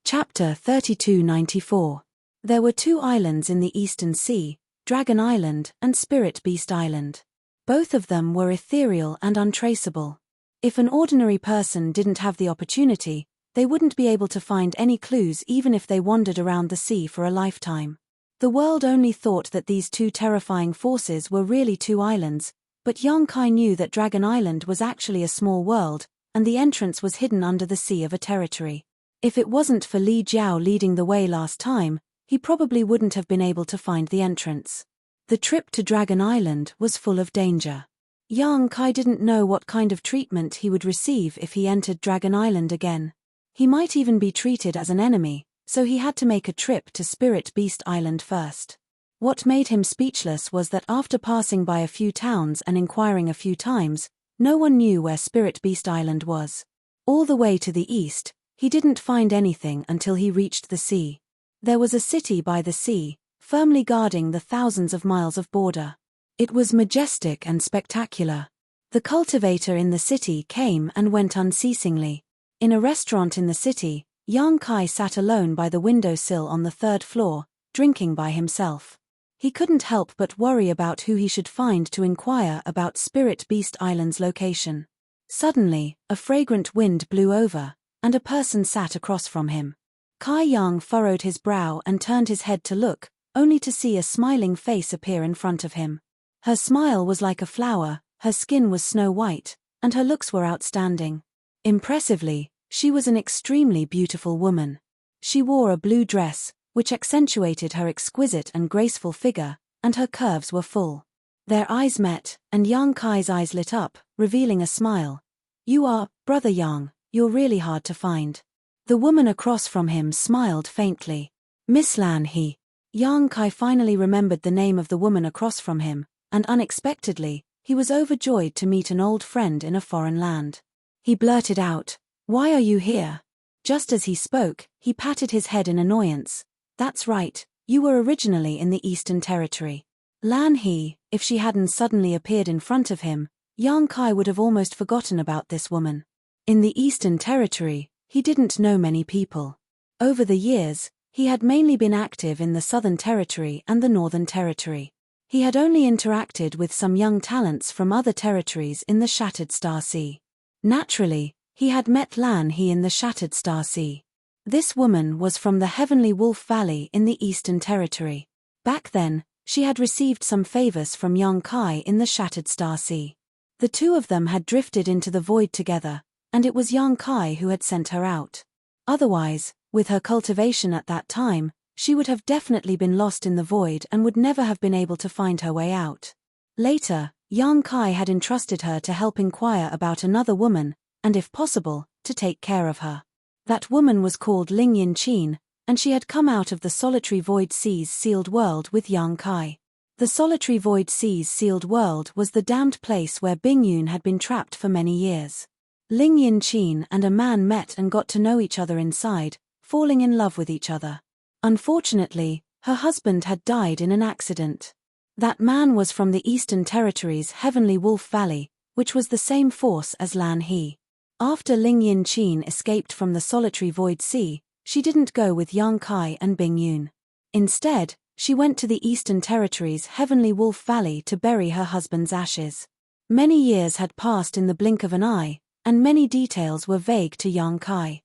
[SPEAKER 1] Chapter 3294. There were two islands in the Eastern Sea, Dragon Island and Spirit Beast Island. Both of them were ethereal and untraceable. If an ordinary person didn't have the opportunity, they wouldn't be able to find any clues even if they wandered around the sea for a lifetime. The world only thought that these two terrifying forces were really two islands, but Yang Kai knew that Dragon Island was actually a small world, and the entrance was hidden under the sea of a territory. If it wasn't for Li Jiao leading the way last time, he probably wouldn't have been able to find the entrance. The trip to Dragon Island was full of danger. Yang Kai didn't know what kind of treatment he would receive if he entered Dragon Island again. He might even be treated as an enemy, so he had to make a trip to Spirit Beast Island first. What made him speechless was that after passing by a few towns and inquiring a few times, no one knew where Spirit Beast Island was. All the way to the east, he didn't find anything until he reached the sea. There was a city by the sea, firmly guarding the thousands of miles of border. It was majestic and spectacular. The cultivator in the city came and went unceasingly. In a restaurant in the city, Yang Kai sat alone by the windowsill on the 3rd floor, drinking by himself. He couldn't help but worry about who he should find to inquire about Spirit Beast Island's location. Suddenly, a fragrant wind blew over, and a person sat across from him. Kai Yang furrowed his brow and turned his head to look, only to see a smiling face appear in front of him. Her smile was like a flower, her skin was snow white, and her looks were outstanding. Impressively, she was an extremely beautiful woman. She wore a blue dress, which accentuated her exquisite and graceful figure, and her curves were full. Their eyes met, and Yang Kai's eyes lit up, revealing a smile. "You are, Brother Yang, you're really hard to find." The woman across from him smiled faintly. "Miss Lan He." Yang Kai finally remembered the name of the woman across from him, and unexpectedly, he was overjoyed to meet an old friend in a foreign land. He blurted out, "Why are you here?" Just as he spoke, he patted his head in annoyance. "That's right, you were originally in the Eastern Territory." Lan He, if she hadn't suddenly appeared in front of him, Yang Kai would have almost forgotten about this woman. In the Eastern Territory, he didn't know many people. Over the years, he had mainly been active in the Southern Territory and the Northern Territory. He had only interacted with some young talents from other territories in the Shattered Star Sea. Naturally, he had met Lan He in the Shattered Star Sea. This woman was from the Heavenly Wolf Valley in the Eastern Territory. Back then, she had received some favors from young Kai in the Shattered Star Sea. The two of them had drifted into the void together, and it was young Kai who had sent her out. Otherwise, with her cultivation at that time, she would have definitely been lost in the void and would never have been able to find her way out. Later, young Kai had entrusted her to help inquire about another woman, and if possible, to take care of her. That woman was called Ling Yin-chin, and she had come out of the solitary void sea's sealed world with young Kai. The solitary void sea's sealed world was the damned place where Bingyun had been trapped for many years. Ling Yin-chin and a man met and got to know each other inside, falling in love with each other. Unfortunately, her husband had died in an accident. That man was from the Eastern Territory's Heavenly Wolf Valley, which was the same force as Lan He. After Ling Yin-chin escaped from the solitary void sea, she didn't go with young Kai and Bingyun. Instead, she went to the Eastern Territory's Heavenly Wolf Valley to bury her husband's ashes. Many years had passed in the blink of an eye, and many details were vague to young Kai.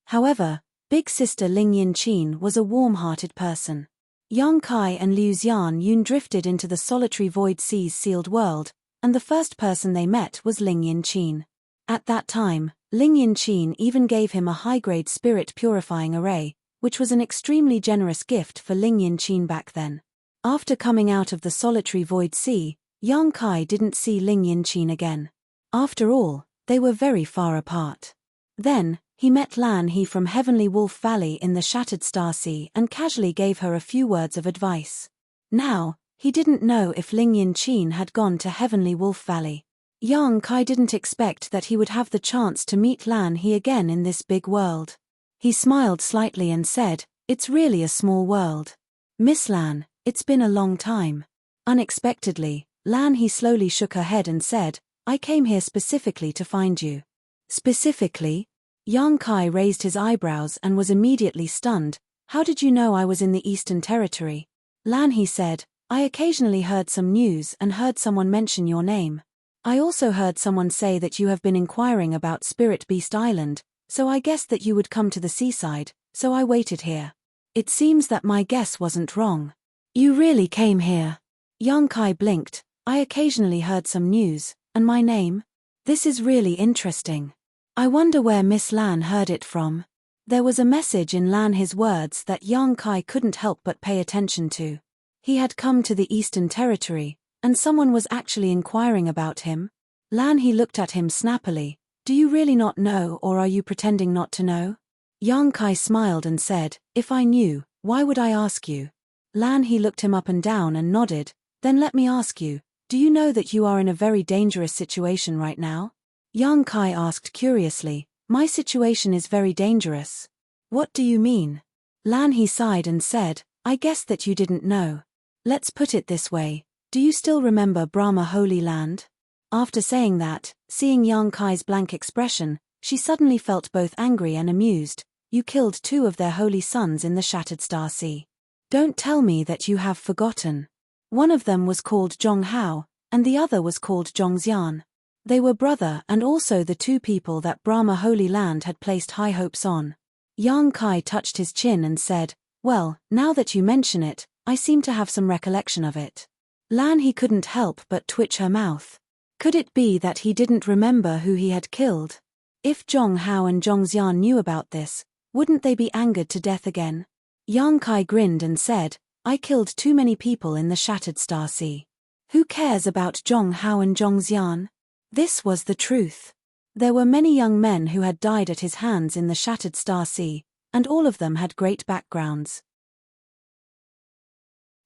[SPEAKER 1] However, big sister Ling Yin-chin was a warm-hearted person. Young Kai and Liu Xianyun drifted into the solitary void sea's sealed world, and the first person they met was Ling Yin-chin. At that time, Ling Yin-chin even gave him a high-grade spirit purifying array, which was an extremely generous gift for Ling Yin-chin back then. After coming out of the solitary void sea, young Kai didn't see Ling Yin-chin again. After all, they were very far apart. Then, he met Lan He from Heavenly Wolf Valley in the Shattered Star Sea and casually gave her a few words of advice. Now, he didn't know if Ling Yin-chin had gone to Heavenly Wolf Valley. Young Kai didn't expect that he would have the chance to meet Lan He again in this big world. He smiled slightly and said, "It's really a small world. Miss Lan, it's been a long time." Unexpectedly, Lan He slowly shook her head and said, "I came here specifically to find you." Specifically? Young Kai raised his eyebrows and was immediately stunned. "How did you know I was in the Eastern Territory?" Lan He said, "I occasionally heard some news and heard someone mention your name. I also heard someone say that you have been inquiring about Spirit Beast Island, so I guessed that you would come to the seaside, so I waited here. It seems that my guess wasn't wrong. You really came here." Young Kai blinked. "I occasionally heard some news, and my name? This is really interesting. I wonder where Miss Lan heard it from." There was a message in Lan He's words that young Kai couldn't help but pay attention to. He had come to the Eastern Territory, and someone was actually inquiring about him. Lan He looked at him snappily. "Do you really not know, or are you pretending not to know?" Young Kai smiled and said, "If I knew, why would I ask you?" Lan He looked him up and down and nodded. "Then let me ask you, do you know that you are in a very dangerous situation right now?" Young Kai asked curiously, "My situation is very dangerous. What do you mean?" Lan He sighed and said, "I guess that you didn't know. Let's put it this way. Do you still remember Brahma Holy Land?" After saying that, seeing young Kai's blank expression, she suddenly felt both angry and amused. "You killed two of their holy sons in the Shattered Star Sea. Don't tell me that you have forgotten. One of them was called Zhong Hao, and the other was called Zhong Xian. They were brother and also the two people that Brahma Holy Land had placed high hopes on." Young Kai touched his chin and said, "Well, now that you mention it, I seem to have some recollection of it." Lan He couldn't help but twitch her mouth. Could it be that he didn't remember who he had killed? If Zhong Hao and Zhong Xian knew about this, wouldn't they be angered to death again? Young Kai grinned and said, "I killed too many people in the Shattered Star Sea. Who cares about Zhong Hao and Zhong Xian?" This was the truth. There were many young men who had died at his hands in the Shattered Star Sea, and all of them had great backgrounds.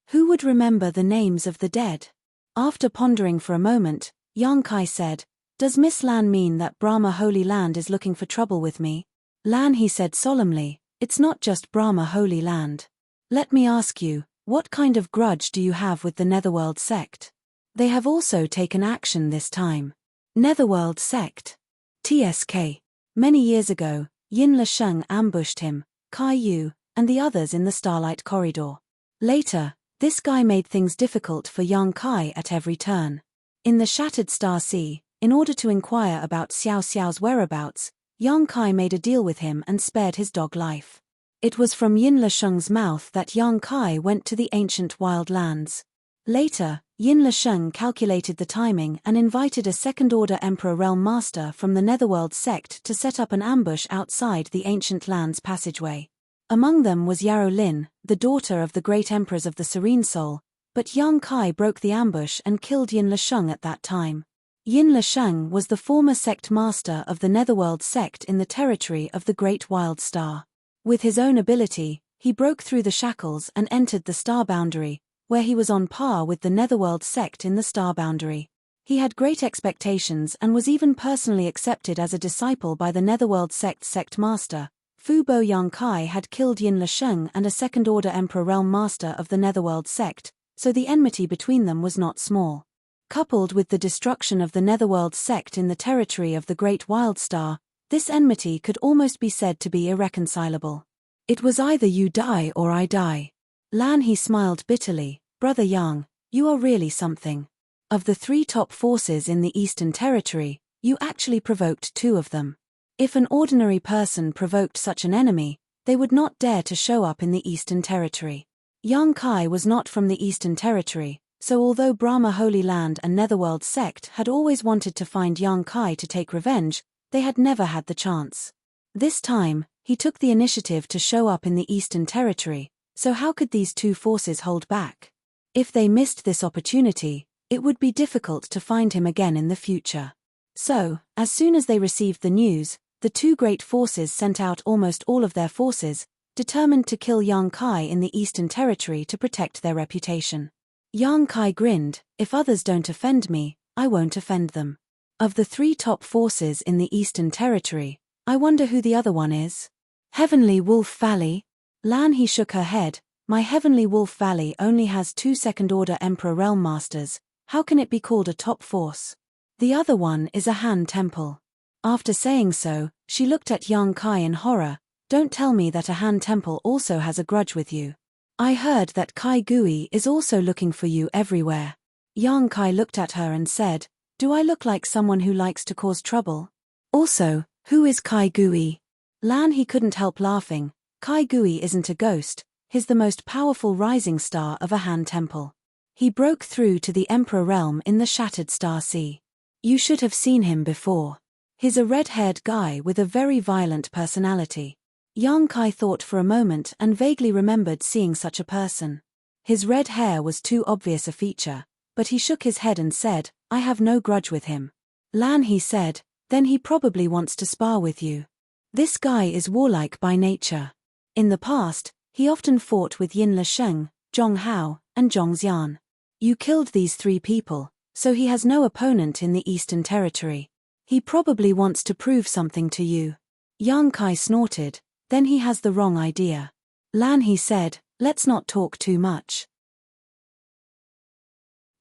[SPEAKER 1] Who would remember the names of the dead? After pondering for a moment, young Kai said, "Does Miss Lan mean that Brahma Holy Land is looking for trouble with me?" Lan He said solemnly, "It's not just Brahma Holy Land. Let me ask you, what kind of grudge do you have with the Netherworld sect? They have also taken action this time." Netherworld sect. TSK. Many years ago, Yin Lesheng ambushed him, Kai Yu, and the others in the Starlight Corridor. Later, this guy made things difficult for young Kai at every turn. In the Shattered Star Sea, In order to inquire about Xiao Xiao's whereabouts, Yang Kai made a deal with him and spared his dog life. It was from Yin Lesheng's mouth that Yang Kai went to the ancient wild lands. Later, Yin Lesheng calculated the timing and invited a second-order Emperor Realm Master from the Netherworld sect to set up an ambush outside the ancient lands passageway. Among them was Yarrow Lin, the daughter of the great emperors of the Serene Soul, but Yang Kai broke the ambush and killed Yin Lesheng at that time. Yin Lesheng was the former sect master of the Netherworld sect in the territory of the Great Wild Star. With his own ability, he broke through the shackles and entered the star boundary, where he was on par with the Netherworld sect in the star boundary. He had great expectations and was even personally accepted as a disciple by the Netherworld sect master. Fu Bo Yang Kai had killed Yin Lesheng and a second-order Emperor Realm Master of the Netherworld sect, so the enmity between them was not small. Coupled with the destruction of the Netherworld sect in the territory of the Great Wild Star, this enmity could almost be said to be irreconcilable. It was either you die or I die. Lan He smiled bitterly. Brother Yang, you are really something. Of the 3 top forces in the Eastern Territory, you actually provoked 2 of them. If an ordinary person provoked such an enemy, they would not dare to show up in the Eastern Territory. Yang Kai was not from the Eastern Territory, so although Brahma Holy Land and Netherworld sect had always wanted to find Yang Kai to take revenge, they had never had the chance. This time, he took the initiative to show up in the Eastern Territory, so how could these 2 forces hold back? If they missed this opportunity, it would be difficult to find him again in the future. So, as soon as they received the news, the 2 great forces sent out almost all of their forces, determined to kill Yang Kai in the Eastern Territory to protect their reputation. Yang Kai grinned, if others don't offend me, I won't offend them. Of the 3 top forces in the Eastern Territory, I wonder who the other one is? Heavenly Wolf Valley? Lan He shook her head. My Heavenly Wolf Valley only has 2 second-order Emperor Realm Masters, how can it be called a top force? The other one is a Han Temple. After saying so, she looked at Yang Kai in horror. Don't tell me that a Han Temple also has a grudge with you. I heard that Kai Gui is also looking for you everywhere. Yang Kai looked at her and said, do I look like someone who likes to cause trouble? Also, who is Kai Gui? Lan He couldn't help laughing. Kai Gui isn't a ghost, he's the most powerful rising star of a Han Temple. He broke through to the Emperor Realm in the Shattered Star Sea. You should have seen him before. He's a red-haired guy with a very violent personality. Yang Kai thought for a moment and vaguely remembered seeing such a person. His red hair was too obvious a feature, but he shook his head and said, I have no grudge with him. Lan He said, then he probably wants to spar with you. This guy is warlike by nature. In the past, he often fought with Yin Lesheng, Zhong Hao, and Zhong Xian. You killed these 3 people, so he has no opponent in the Eastern Territory. He probably wants to prove something to you. Yang Kai snorted, then he has the wrong idea. Lan He said, let's not talk too much.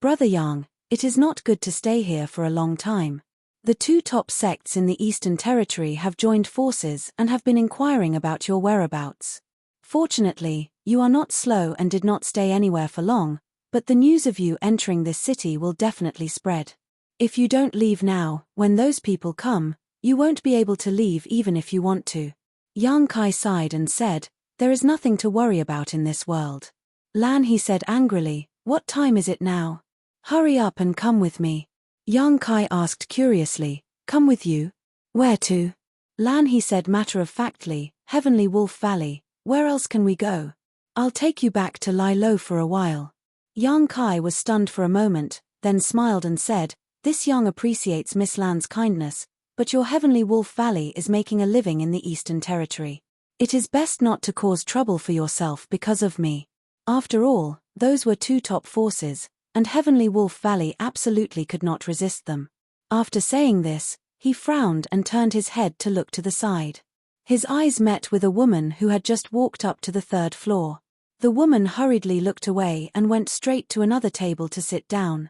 [SPEAKER 1] Brother Yang, it is not good to stay here for a long time. The 2 top sects in the Eastern Territory have joined forces and have been inquiring about your whereabouts. Fortunately, you are not slow and did not stay anywhere for long, but the news of you entering this city will definitely spread. If you don't leave now, when those people come, you won't be able to leave even if you want to. Yang Kai sighed and said, there is nothing to worry about in this world. Lan He said angrily, what time is it now? Hurry up and come with me. Yang Kai asked curiously, come with you? Where to? Lan He said matter-of-factly, Heavenly Wolf Valley, where else can we go? I'll take you back to lie low for a while. Yang Kai was stunned for a moment, then smiled and said, this Yang appreciates Miss Lan's kindness, but your Heavenly Wolf Valley is making a living in the Eastern Territory. It is best not to cause trouble for yourself because of me. After all, those were 2 top forces, and Heavenly Wolf Valley absolutely could not resist them. After saying this, he frowned and turned his head to look to the side. His eyes met with a woman who had just walked up to the 3rd floor. The woman hurriedly looked away and went straight to another table to sit down.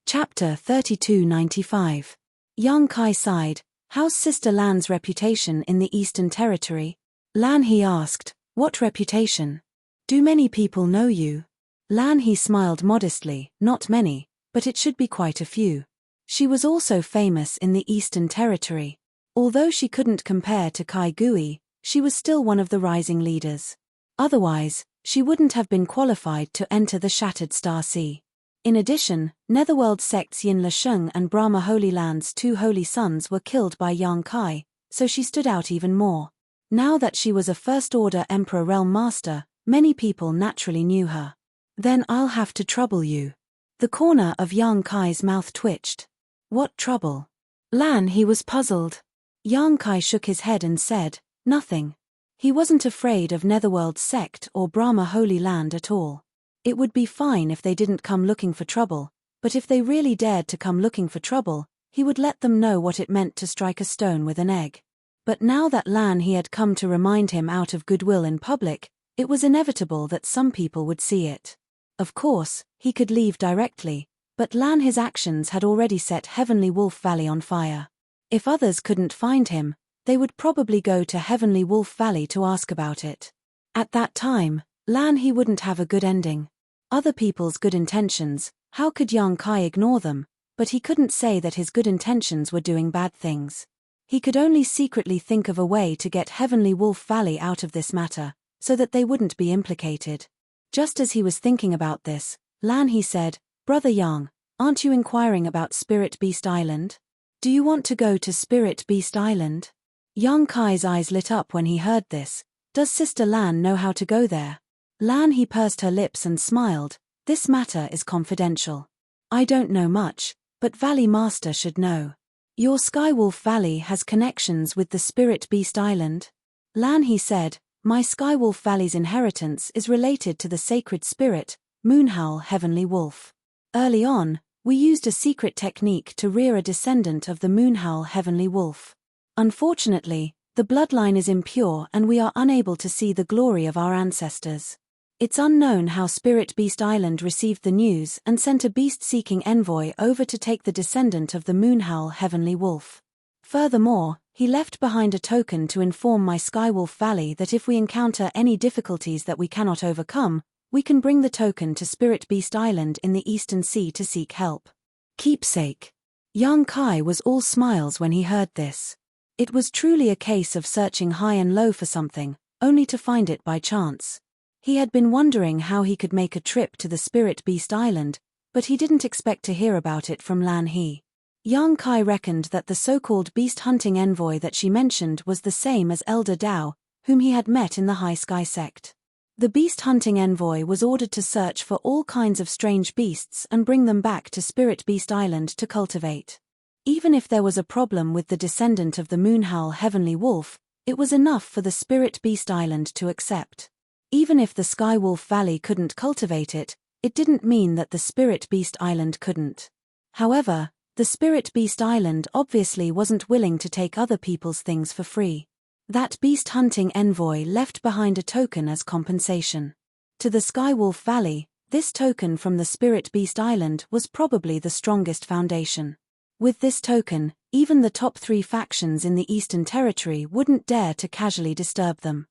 [SPEAKER 1] Chapter 3295. Yang Kai sighed. How's Sister Lan's reputation in the Eastern Territory? Lan He asked, what reputation? Do many people know you? Lan He smiled modestly, not many, but it should be quite a few. She was also famous in the Eastern Territory. Although she couldn't compare to Kai Gui, she was still one of the rising leaders. Otherwise, she wouldn't have been qualified to enter the Shattered Star Sea. In addition, Netherworld sects Yin Lasheng and Brahma Holy Land's 2 holy sons were killed by Yang Kai, so she stood out even more. Now that she was a First-Order Emperor Realm Master, many people naturally knew her. Then I'll have to trouble you. The corner of Yang Kai's mouth twitched. What trouble? Lan He was puzzled. Yang Kai shook his head and said, nothing. He wasn't afraid of Netherworld's sect or Brahma Holy Land at all. It would be fine if they didn't come looking for trouble, but if they really dared to come looking for trouble, he would let them know what it meant to strike a stone with an egg. But now that Lan He had come to remind him out of goodwill in public, it was inevitable that some people would see it. Of course, he could leave directly, but Lan He's actions had already set Heavenly Wolf Valley on fire. If others couldn't find him, they would probably go to Heavenly Wolf Valley to ask about it. At that time, Lan He wouldn't have a good ending. Other people's good intentions, how could Yang Kai ignore them? But he couldn't say that his good intentions were doing bad things. He could only secretly think of a way to get Heavenly Wolf Valley out of this matter, so that they wouldn't be implicated. Just as he was thinking about this, Lan He said, Brother Yang, aren't you inquiring about Spirit Beast Island? Do you want to go to Spirit Beast Island? Yang Kai's eyes lit up when he heard this. Does Sister Lan know how to go there? Lan He pursed her lips and smiled. This matter is confidential. I don't know much, but Valley Master should know. Your Skywolf Valley has connections with the Spirit Beast Island? Lan He said, my Skywolf Valley's inheritance is related to the sacred spirit, Moonhowl Heavenly Wolf. Early on, we used a secret technique to rear a descendant of the Moonhowl Heavenly Wolf. Unfortunately, the bloodline is impure and we are unable to see the glory of our ancestors. It's unknown how Spirit Beast Island received the news and sent a beast-seeking envoy over to take the descendant of the Moonhowl Heavenly Wolf. Furthermore, he left behind a token to inform my Skywolf Valley that if we encounter any difficulties that we cannot overcome, we can bring the token to Spirit Beast Island in the Eastern Sea to seek help. Keepsake. Yang Kai was all smiles when he heard this. It was truly a case of searching high and low for something, only to find it by chance. He had been wondering how he could make a trip to the Spirit Beast Island, but he didn't expect to hear about it from Lan He. Yang Kai reckoned that the so-called beast-hunting envoy that she mentioned was the same as Elder Dao, whom he had met in the High Sky sect. The beast-hunting envoy was ordered to search for all kinds of strange beasts and bring them back to Spirit Beast Island to cultivate. Even if there was a problem with the descendant of the Moonhowl Heavenly Wolf, it was enough for the Spirit Beast Island to accept. Even if the Skywolf Valley couldn't cultivate it, it didn't mean that the Spirit Beast Island couldn't. However, the Spirit Beast Island obviously wasn't willing to take other people's things for free. That beast-hunting envoy left behind a token as compensation. To the Skywolf Valley, this token from the Spirit Beast Island was probably the strongest foundation. With this token, even the top 3 factions in the Eastern Territory wouldn't dare to casually disturb them.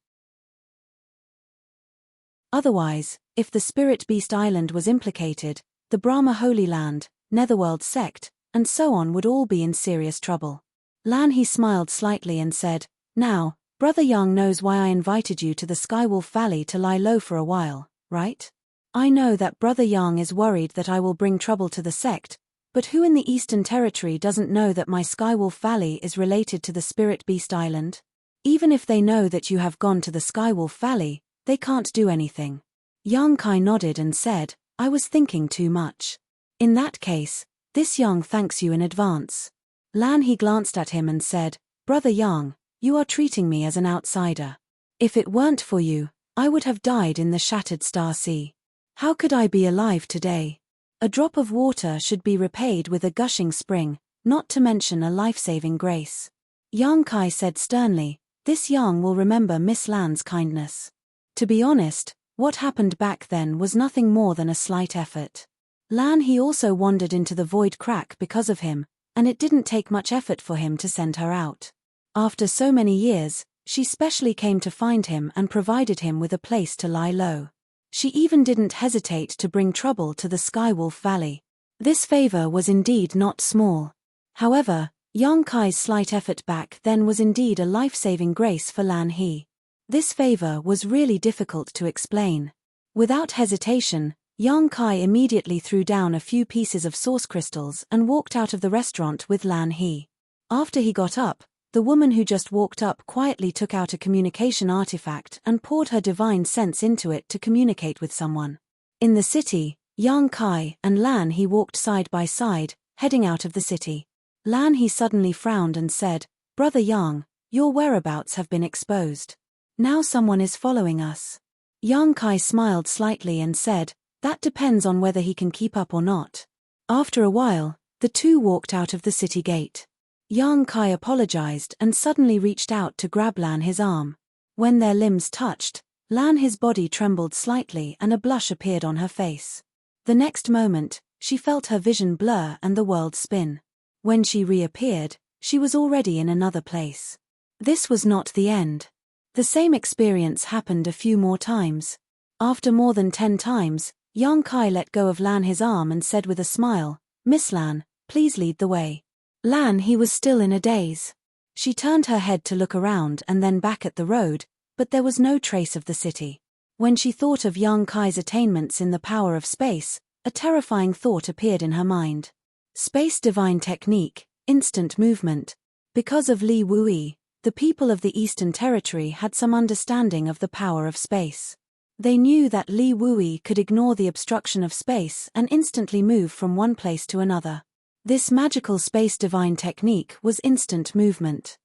[SPEAKER 1] Otherwise, if the Spirit Beast Island was implicated, the Brahma Holy Land, Netherworld sect, and so on would all be in serious trouble. Lan He smiled slightly and said, Now, Brother Yang knows why I invited you to the Skywolf Valley to lie low for a while, right? I know that Brother Yang is worried that I will bring trouble to the sect, but who in the Eastern Territory doesn't know that my Skywolf Valley is related to the Spirit Beast Island? Even if they know that you have gone to the Skywolf Valley, they can't do anything. Yang Kai nodded and said, I was thinking too much. In that case, this Yang thanks you in advance. Lan He glanced at him and said, Brother Yang, you are treating me as an outsider. If it weren't for you, I would have died in the Shattered Star Sea. How could I be alive today? A drop of water should be repaid with a gushing spring, not to mention a life-saving grace. Yang Kai said sternly, this Yang will remember Miss Lan's kindness. To be honest, what happened back then was nothing more than a slight effort. Lan He also wandered into the void crack because of him, and it didn't take much effort for him to send her out. After so many years, she specially came to find him and provided him with a place to lie low. She even didn't hesitate to bring trouble to the Skywolf Valley. This favor was indeed not small. However, Yang Kai's slight effort back then was indeed a life-saving grace for Lan He. This favor was really difficult to explain. Without hesitation, Yang Kai immediately threw down a few pieces of source crystals and walked out of the restaurant with Lan He. After he got up, the woman who just walked up quietly took out a communication artifact and poured her divine sense into it to communicate with someone. In the city, Yang Kai and Lan He walked side by side, heading out of the city. Lan He suddenly frowned and said, "Brother Yang, your whereabouts have been exposed. Now someone is following us." Yang Kai smiled slightly and said, "That depends on whether he can keep up or not." After a while, the two walked out of the city gate. Yang Kai apologized and suddenly reached out to grab Lan He's arm. When their limbs touched, Lan He's body trembled slightly and a blush appeared on her face. The next moment, she felt her vision blur and the world spin. When she reappeared, she was already in another place. This was not the end. The same experience happened a few more times. After more than 10 times, Yang Kai let go of Lan He's arm and said with a smile, "Miss Lan, please lead the way." Lan He was still in a daze. She turned her head to look around and then back at the road, but there was no trace of the city. When she thought of Yang Kai's attainments in the power of space, a terrifying thought appeared in her mind. Space divine technique, instant movement. Because of Li Wui, the people of the Eastern Territory had some understanding of the power of space. They knew that Li Wui could ignore the obstruction of space and instantly move from one place to another. This magical space divine technique was instant movement.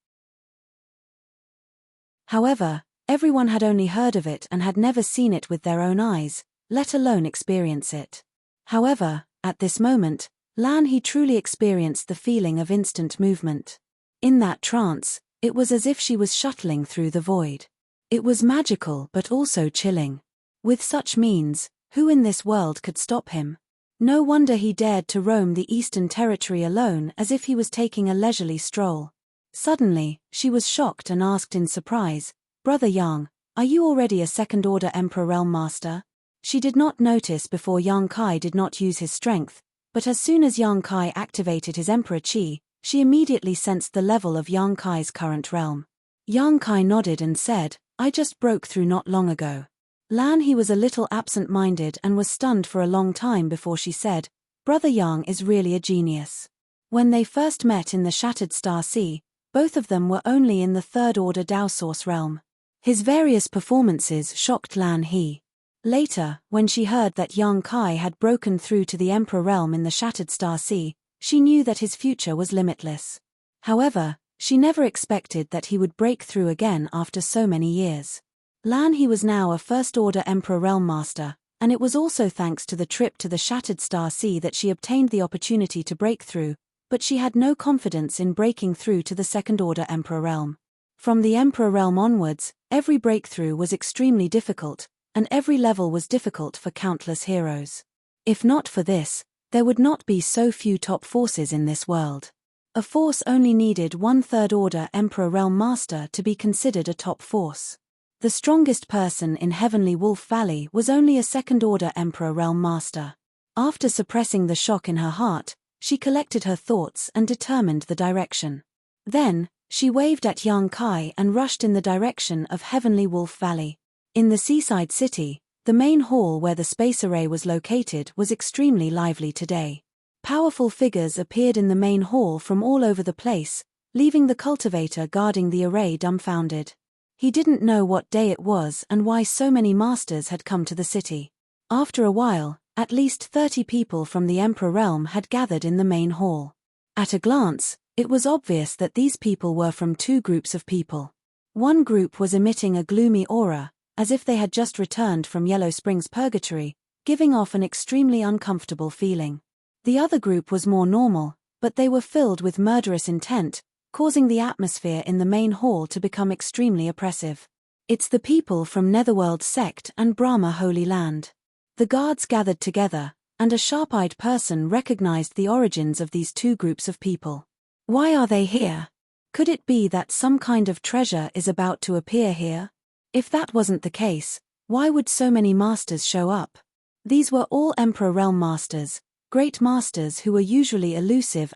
[SPEAKER 1] However, everyone had only heard of it and had never seen it with their own eyes, let alone experience it. However, at this moment, Lan He truly experienced the feeling of instant movement. In that trance, it was as if she was shuttling through the void. It was magical but also chilling. With such means, who in this world could stop him? No wonder he dared to roam the Eastern Territory alone as if he was taking a leisurely stroll. Suddenly, she was shocked and asked in surprise, "Brother Yang, are you already a second-order Emperor Realm Master?" She did not notice before Yang Kai did not use his strength, but as soon as Yang Kai activated his Emperor Qi, she immediately sensed the level of Yang Kai's current realm. Yang Kai nodded and said, "I just broke through not long ago." Lan He was a little absent-minded and was stunned for a long time before she said, "Brother Yang is really a genius." When they first met in the Shattered Star Sea, both of them were only in the third-order Dao Source realm. His various performances shocked Lan He. Later, when she heard that Yang Kai had broken through to the Emperor realm in the Shattered Star Sea, she knew that his future was limitless. However, she never expected that he would break through again after so many years. Lan He was now a first-order Emperor Realm Master, and it was also thanks to the trip to the Shattered Star Sea that she obtained the opportunity to break through, but she had no confidence in breaking through to the second-order Emperor Realm. From the Emperor Realm onwards, every breakthrough was extremely difficult, and every level was difficult for countless heroes. If not for this, there would not be so few top forces in this world. A force only needed one third-order Emperor Realm Master to be considered a top force. The strongest person in Heavenly Wolf Valley was only a second-order Emperor Realm Master. After suppressing the shock in her heart, she collected her thoughts and determined the direction. Then, she waved at Yang Kai and rushed in the direction of Heavenly Wolf Valley. In the seaside city, the main hall where the space array was located was extremely lively today. Powerful figures appeared in the main hall from all over the place, leaving the cultivator guarding the array dumbfounded. He didn't know what day it was and why so many masters had come to the city. After a while, at least 30 people from the Emperor Realm had gathered in the main hall. At a glance, it was obvious that these people were from two groups of people. One group was emitting a gloomy aura, as if they had just returned from Yellow Springs Purgatory, giving off an extremely uncomfortable feeling. The other group was more normal, but they were filled with murderous intent, causing the atmosphere in the main hall to become extremely oppressive. "It's the people from Netherworld Sect and Brahma Holy Land." The guards gathered together, and a sharp-eyed person recognized the origins of these two groups of people. Why are they here? Could it be that some kind of treasure is about to appear here? If that wasn't the case, Why would so many masters show up? These were all Emperor Realm masters, great masters who were usually elusive.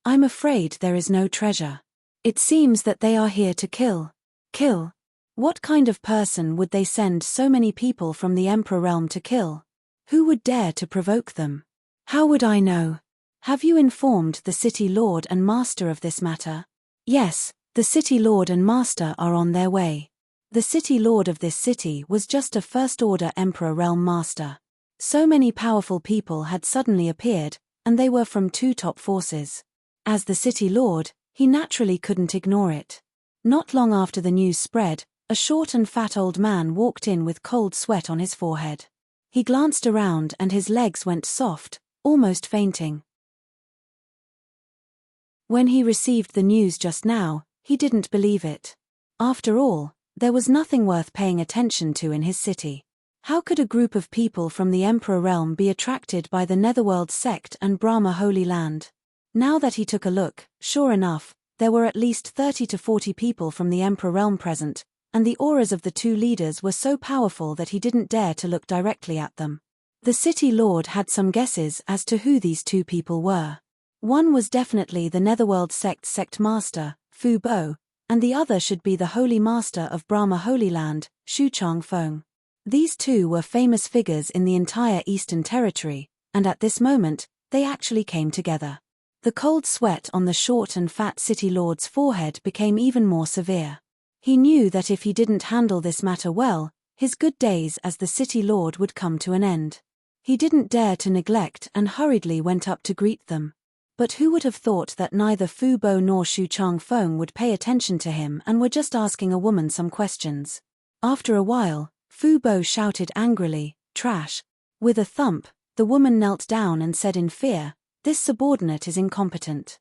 [SPEAKER 1] I'm afraid there is no treasure. It seems that they are here to kill. Kill? What kind of person would they send so many people from the Emperor Realm to kill? Who would dare to provoke them? How would I know? Have you informed the City Lord and Master of this matter? Yes, the City Lord and Master are on their way. The City Lord of this city was just a First-Order Emperor Realm Master. So many powerful people had suddenly appeared, and they were from two top forces. As the City Lord, he naturally couldn't ignore it. Not long after the news spread, a short and fat old man walked in with cold sweat on his forehead. He glanced around and his legs went soft, almost fainting. When he received the news just now, he didn't believe it. After all, there was nothing worth paying attention to in his city. How could a group of people from the Emperor Realm be attracted by the Netherworld sect and Brahma Holy Land? Now that he took a look, sure enough, there were at least 30 to 40 people from the Emperor Realm present, and the auras of the two leaders were so powerful that he didn't dare to look directly at them. The City Lord had some guesses as to who these two people were. One was definitely the Netherworld sect master, Fu Bo, and the other should be the Holy Master of Brahma Holy Land, Shu Changfeng. These two were famous figures in the entire Eastern Territory, and at this moment, they actually came together. The cold sweat on the short and fat City Lord's forehead became even more severe. He knew that if he didn't handle this matter well, his good days as the City Lord would come to an end. He didn't dare to neglect and hurriedly went up to greet them. But who would have thought that neither Fu Bo nor Shu Changfeng would pay attention to him and were just asking a woman some questions? After a while, Fu Bo shouted angrily, "Trash!" With a thump, the woman knelt down and said in fear, "This subordinate is incompetent."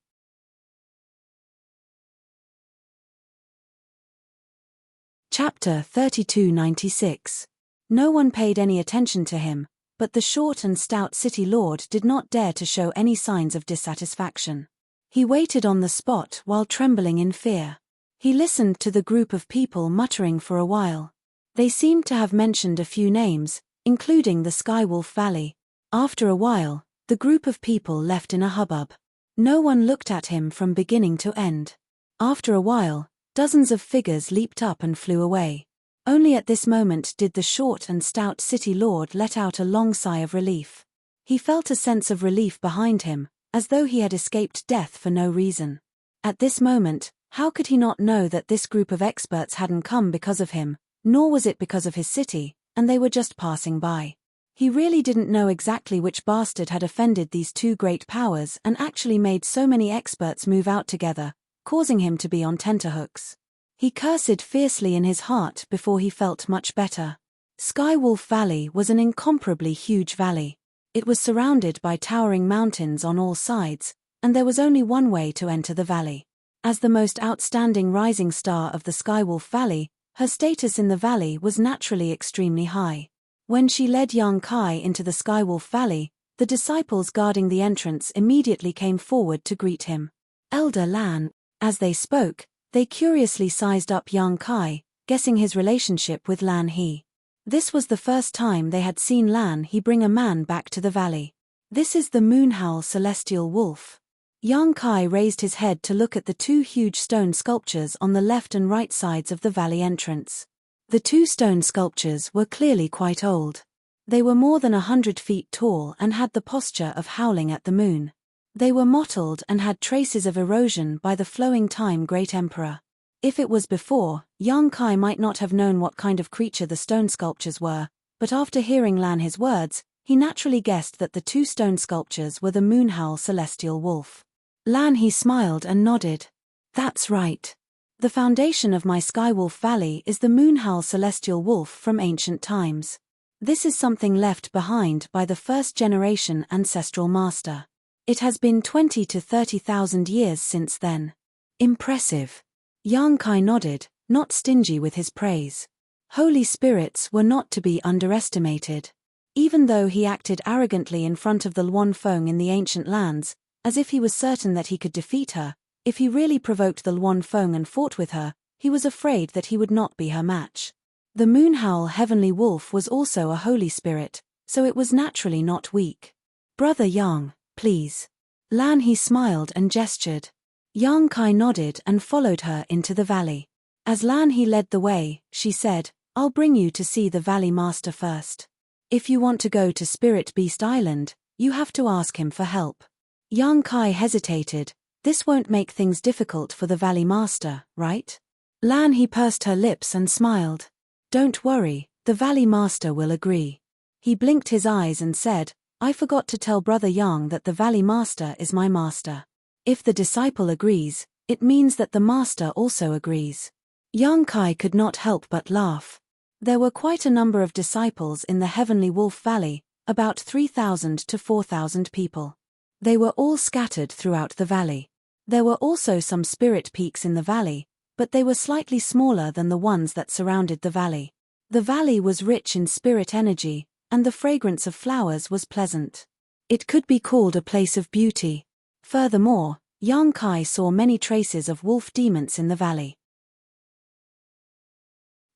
[SPEAKER 1] Chapter 3296. No one paid any attention to him, but the short and stout City Lord did not dare to show any signs of dissatisfaction. He waited on the spot while trembling in fear. He listened to the group of people muttering for a while. They seemed to have mentioned a few names, including the Skywolf Valley. After a while, the group of people left in a hubbub. No one looked at him from beginning to end. After a while, dozens of figures leaped up and flew away. Only at this moment did the short and stout City Lord let out a long sigh of relief. He felt a sense of relief behind him, as though he had escaped death for no reason. At this moment, how could he not know that this group of experts hadn't come because of him, nor was it because of his city, and they were just passing by? He really didn't know exactly which bastard had offended these two great powers and actually made so many experts move out together, causing him to be on tenterhooks. He cursed fiercely in his heart before he felt much better. Skywolf Valley was an incomparably huge valley. It was surrounded by towering mountains on all sides, and there was only one way to enter the valley. As the most outstanding rising star of the Skywolf Valley, her status in the valley was naturally extremely high. When she led young Kai into the Skywolf Valley, the disciples guarding the entrance immediately came forward to greet him. Elder Lan. As they spoke, they curiously sized up young Kai, guessing his relationship with Lan He. This was the first time they had seen Lan He bring a man back to the valley. "This is the Moonhowl Celestial Wolf." Young Kai raised his head to look at the two huge stone sculptures on the left and right sides of the valley entrance. The two stone sculptures were clearly quite old. They were more than 100 feet tall and had the posture of howling at the moon. They were mottled and had traces of erosion by the flowing time Great Emperor. If it was before, young Kai might not have known what kind of creature the stone sculptures were, but after hearing Lan He's words, he naturally guessed that the two stone sculptures were the Moonhowl Celestial Wolf. Lan He smiled and nodded. "That's right. The foundation of my Skywolf Valley is the Moonhowl Celestial Wolf from ancient times. This is something left behind by the first-generation ancestral master. It has been 20 to 30,000 years since then." "Impressive." Young Kai nodded, not stingy with his praise. Holy spirits were not to be underestimated. Even though he acted arrogantly in front of the Luan Feng in the ancient lands, as if he was certain that he could defeat her, if he really provoked the Luan Feng and fought with her, he was afraid that he would not be her match. The Moonhowl Heavenly Wolf was also a holy spirit, so it was naturally not weak. Brother Yang, please. Lan He smiled and gestured. Yang Kai nodded and followed her into the valley. As Lan He led the way, she said, I'll bring you to see the Valley Master first. If you want to go to Spirit Beast Island, you have to ask him for help. Yang Kai hesitated. This won't make things difficult for the Valley Master, right? Lan He pursed her lips and smiled. Don't worry, the Valley Master will agree. He blinked his eyes and said, I forgot to tell Brother Yang that the Valley Master is my master. If the disciple agrees, it means that the master also agrees. Yang Kai could not help but laugh. There were quite a number of disciples in the Heavenly Wolf Valley, about 3,000 to 4,000 people. They were all scattered throughout the valley. There were also some spirit peaks in the valley, but they were slightly smaller than the ones that surrounded the valley. The valley was rich in spirit energy, and the fragrance of flowers was pleasant. It could be called a place of beauty. Furthermore, Yang Kai saw many traces of wolf demons in the valley.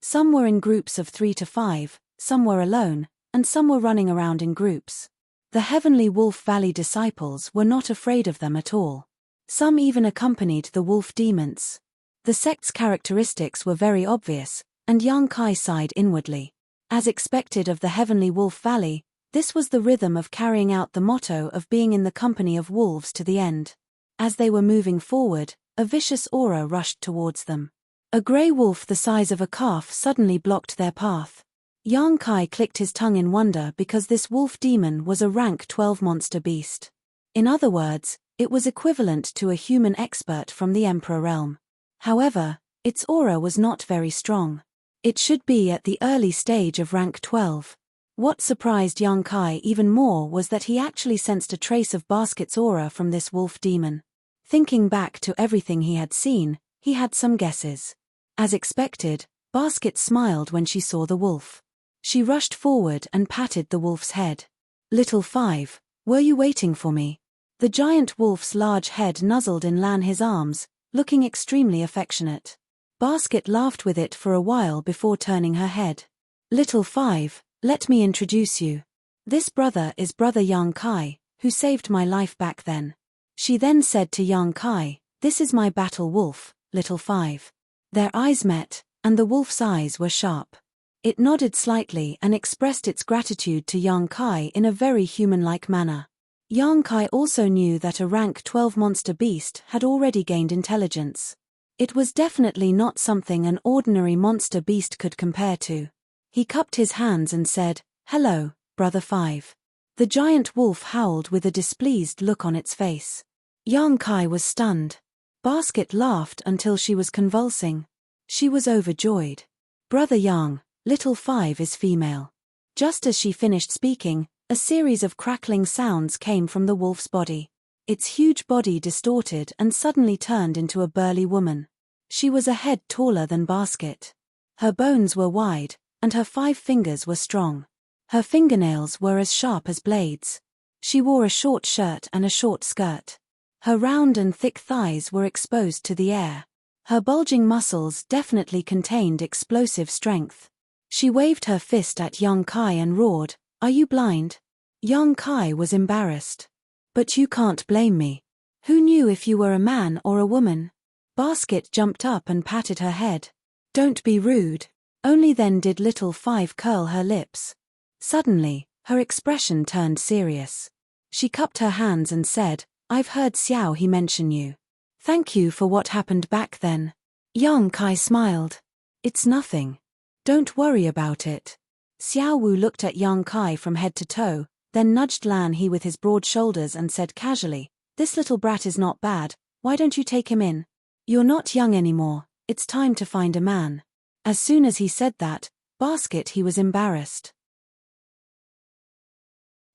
[SPEAKER 1] Some were in groups of 3 to 5, some were alone, and some were running around in groups. The Heavenly Wolf Valley disciples were not afraid of them at all. Some even accompanied the wolf demons. The sect's characteristics were very obvious, and Yang Kai sighed inwardly. As expected of the Heavenly Wolf Valley, this was the rhythm of carrying out the motto of being in the company of wolves to the end. As they were moving forward, a vicious aura rushed towards them. A grey wolf the size of a calf suddenly blocked their path. Yang Kai clicked his tongue in wonder because this wolf demon was a rank 12 monster beast. In other words, it was equivalent to a human expert from the Emperor realm. However, its aura was not very strong. It should be at the early stage of rank 12. What surprised Yang Kai even more was that he actually sensed a trace of Basket's aura from this wolf demon. Thinking back to everything he had seen, he had some guesses. As expected, Basket smiled when she saw the wolf. She rushed forward and patted the wolf's head. Little Five, were you waiting for me? The giant wolf's large head nuzzled in Lan He's arms, looking extremely affectionate. Basket laughed with it for a while before turning her head. Little Five, let me introduce you. This brother is Brother Yang Kai, who saved my life back then. She then said to Yang Kai, this is my battle wolf, Little Five. Their eyes met, and the wolf's eyes were sharp. It nodded slightly and expressed its gratitude to Yang Kai in a very human-like manner. Yang Kai also knew that a rank 12 monster beast had already gained intelligence. It was definitely not something an ordinary monster beast could compare to. He cupped his hands and said, hello, Brother Five. The giant wolf howled with a displeased look on its face. Yang Kai was stunned. Basket laughed until she was convulsing. She was overjoyed. Brother Yang, Little Five is female. Just as she finished speaking, a series of crackling sounds came from the wolf's body. Its huge body distorted and suddenly turned into a burly woman. She was a head taller than Basket. Her bones were wide, and her 5 fingers were strong. Her fingernails were as sharp as blades. She wore a short shirt and a short skirt. Her round and thick thighs were exposed to the air. Her bulging muscles definitely contained explosive strength. She waved her fist at Yang Kai and roared, "Are you blind?" Yang Kai was embarrassed. "But you can't blame me. Who knew if you were a man or a woman?" Basket jumped up and patted her head. "Don't be rude." Only then did Little Five curl her lips. Suddenly, her expression turned serious. She cupped her hands and said, "I've heard Xiao He mention you. Thank you for what happened back then." Yang Kai smiled. "It's nothing. Don't worry about it." Xiao Wu looked at Yang Kai from head to toe, then nudged Lan He with his broad shoulders and said casually, "This little brat is not bad, why don't you take him in? You're not young anymore, it's time to find a man." As soon as he said that, Basket he was embarrassed.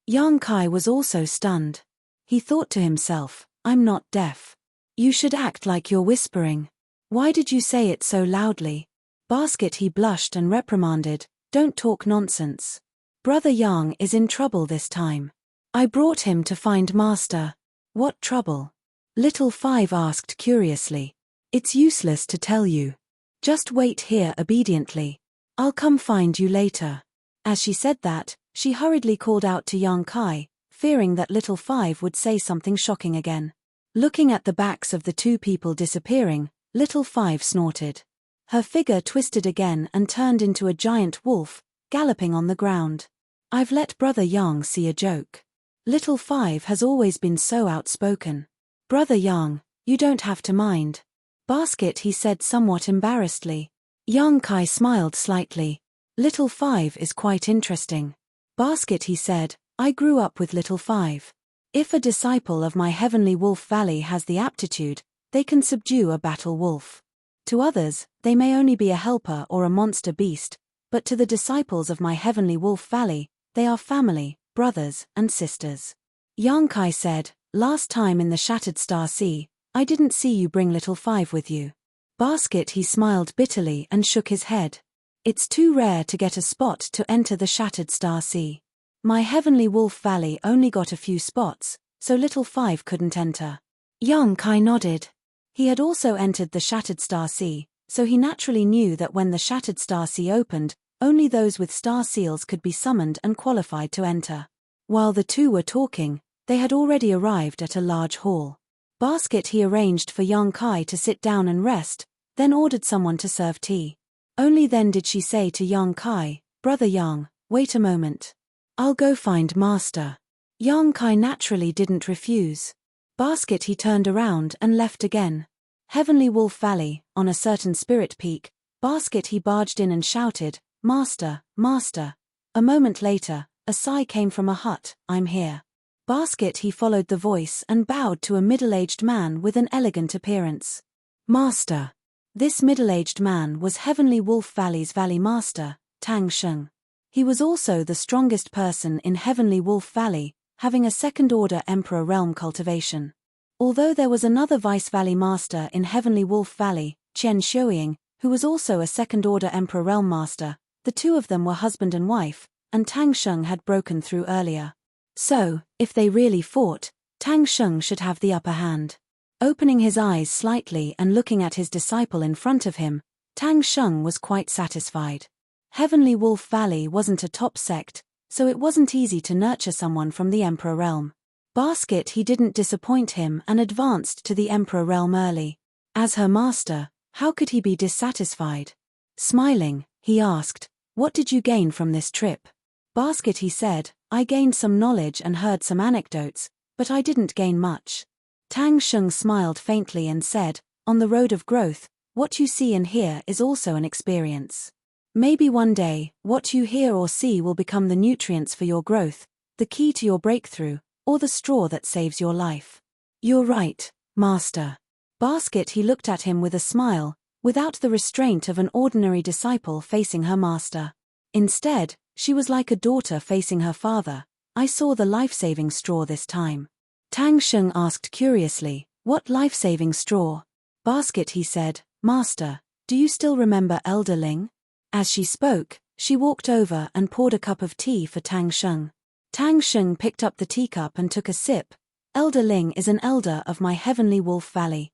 [SPEAKER 1] Yang Kai was also stunned. He thought to himself, "I'm not deaf. You should act like you're whispering. Why did you say it so loudly?" Basket he blushed and reprimanded, "Don't talk nonsense. Brother Yang is in trouble this time. I brought him to find Master." "What trouble?" Little Five asked curiously. "It's useless to tell you. Just wait here obediently. I'll come find you later. As she said that, she hurriedly called out to young Kai, fearing that little Five would say something shocking again. Looking at the backs of the two people disappearing, little Five snorted. Her figure twisted again and turned into a giant wolf, galloping on the ground. I've let Brother Yang see a joke. Little Five has always been so outspoken. Brother Yang, you don't have to mind. Basket, he said somewhat embarrassedly. Young Kai smiled slightly. Little Five is quite interesting. Basket, he said, I grew up with Little Five. If a disciple of my heavenly wolf valley has the aptitude, they can subdue a battle wolf. To others, they may only be a helper or a monster beast, but to the disciples of my heavenly wolf valley, they are family, brothers, and sisters. Young Kai said, last time in the Shattered Star Sea, I didn't see you bring Little Five with you. Basket, he smiled bitterly and shook his head. It's too rare to get a spot to enter the Shattered Star Sea. My heavenly wolf valley only got a few spots, so Little Five couldn't enter. Young Kai nodded. He had also entered the Shattered Star Sea, so he naturally knew that when the Shattered Star Sea opened, only those with star seals could be summoned and qualified to enter. While the two were talking, they had already arrived at a large hall. Basket, he arranged for young Kai to sit down and rest, then ordered someone to serve tea. Only then did she say to young Kai, Brother Yang, wait a moment. I'll go find Master. Young Kai naturally didn't refuse. Basket, he turned around and left again. Heavenly Wolf Valley, on a certain spirit peak, Basket, he barged in and shouted, Master, Master. A moment later, a sigh came from a hut, I'm here. Basket, he followed the voice and bowed to a middle-aged man with an elegant appearance. Master. This middle-aged man was Heavenly Wolf Valley's Valley Master, Tang Sheng. He was also the strongest person in Heavenly Wolf Valley, having a second-order Emperor Realm cultivation. Although there was another Vice Valley Master in Heavenly Wolf Valley, Qian Shuiying, who was also a second-order Emperor Realm Master, the two of them were husband and wife, and Tang Sheng had broken through earlier. So, if they really fought, Tang Sheng should have the upper hand. Opening his eyes slightly and looking at his disciple in front of him, Tang Sheng was quite satisfied. Heavenly Wolf Valley wasn't a top sect, so it wasn't easy to nurture someone from the Emperor Realm. Basket, he didn't disappoint him and advanced to the Emperor Realm early. As her master, how could he be dissatisfied? Smiling, he asked, what did you gain from this trip? Basket, he said, I gained some knowledge and heard some anecdotes, but I didn't gain much. Tang Sheng smiled faintly and said, on the road of growth, what you see and hear is also an experience. Maybe one day, what you hear or see will become the nutrients for your growth, the key to your breakthrough, or the straw that saves your life. You're right, Master. Basket, he looked at him with a smile, without the restraint of an ordinary disciple facing her master. Instead, she was like a daughter facing her father. I saw the life-saving straw this time. Tang Sheng asked curiously, what life-saving straw? Basket, he said, Master, do you still remember Elder Ling? As she spoke, she walked over and poured a cup of tea for Tang Sheng. Tang Sheng picked up the teacup and took a sip. Elder Ling is an elder of my Heavenly Wolf Valley.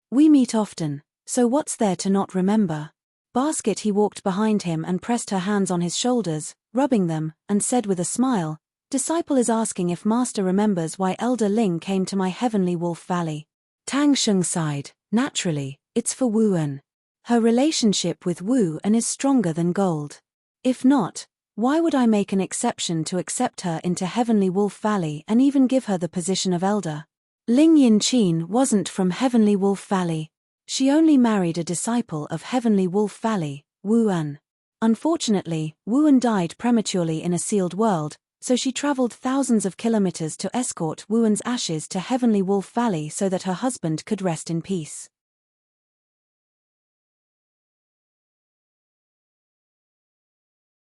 [SPEAKER 1] We meet often, so what's there to not remember? Basket, he walked behind him and pressed her hands on his shoulders, rubbing them, and said with a smile, Disciple is asking if Master remembers why Elder Ling came to my Heavenly Wolf Valley. Tang Sheng sighed, naturally, it's for Wu En. Her relationship with Wu En is stronger than gold. If not, why would I make an exception to accept her into Heavenly Wolf Valley and even give her the position of elder? Ling Yinqin wasn't from Heavenly Wolf Valley. She only married a disciple of Heavenly Wolf Valley, Wu En. Unfortunately, Wu En died prematurely in a sealed world, so she traveled thousands of kilometers to escort Wu En's ashes to Heavenly Wolf Valley so that her husband could rest in peace.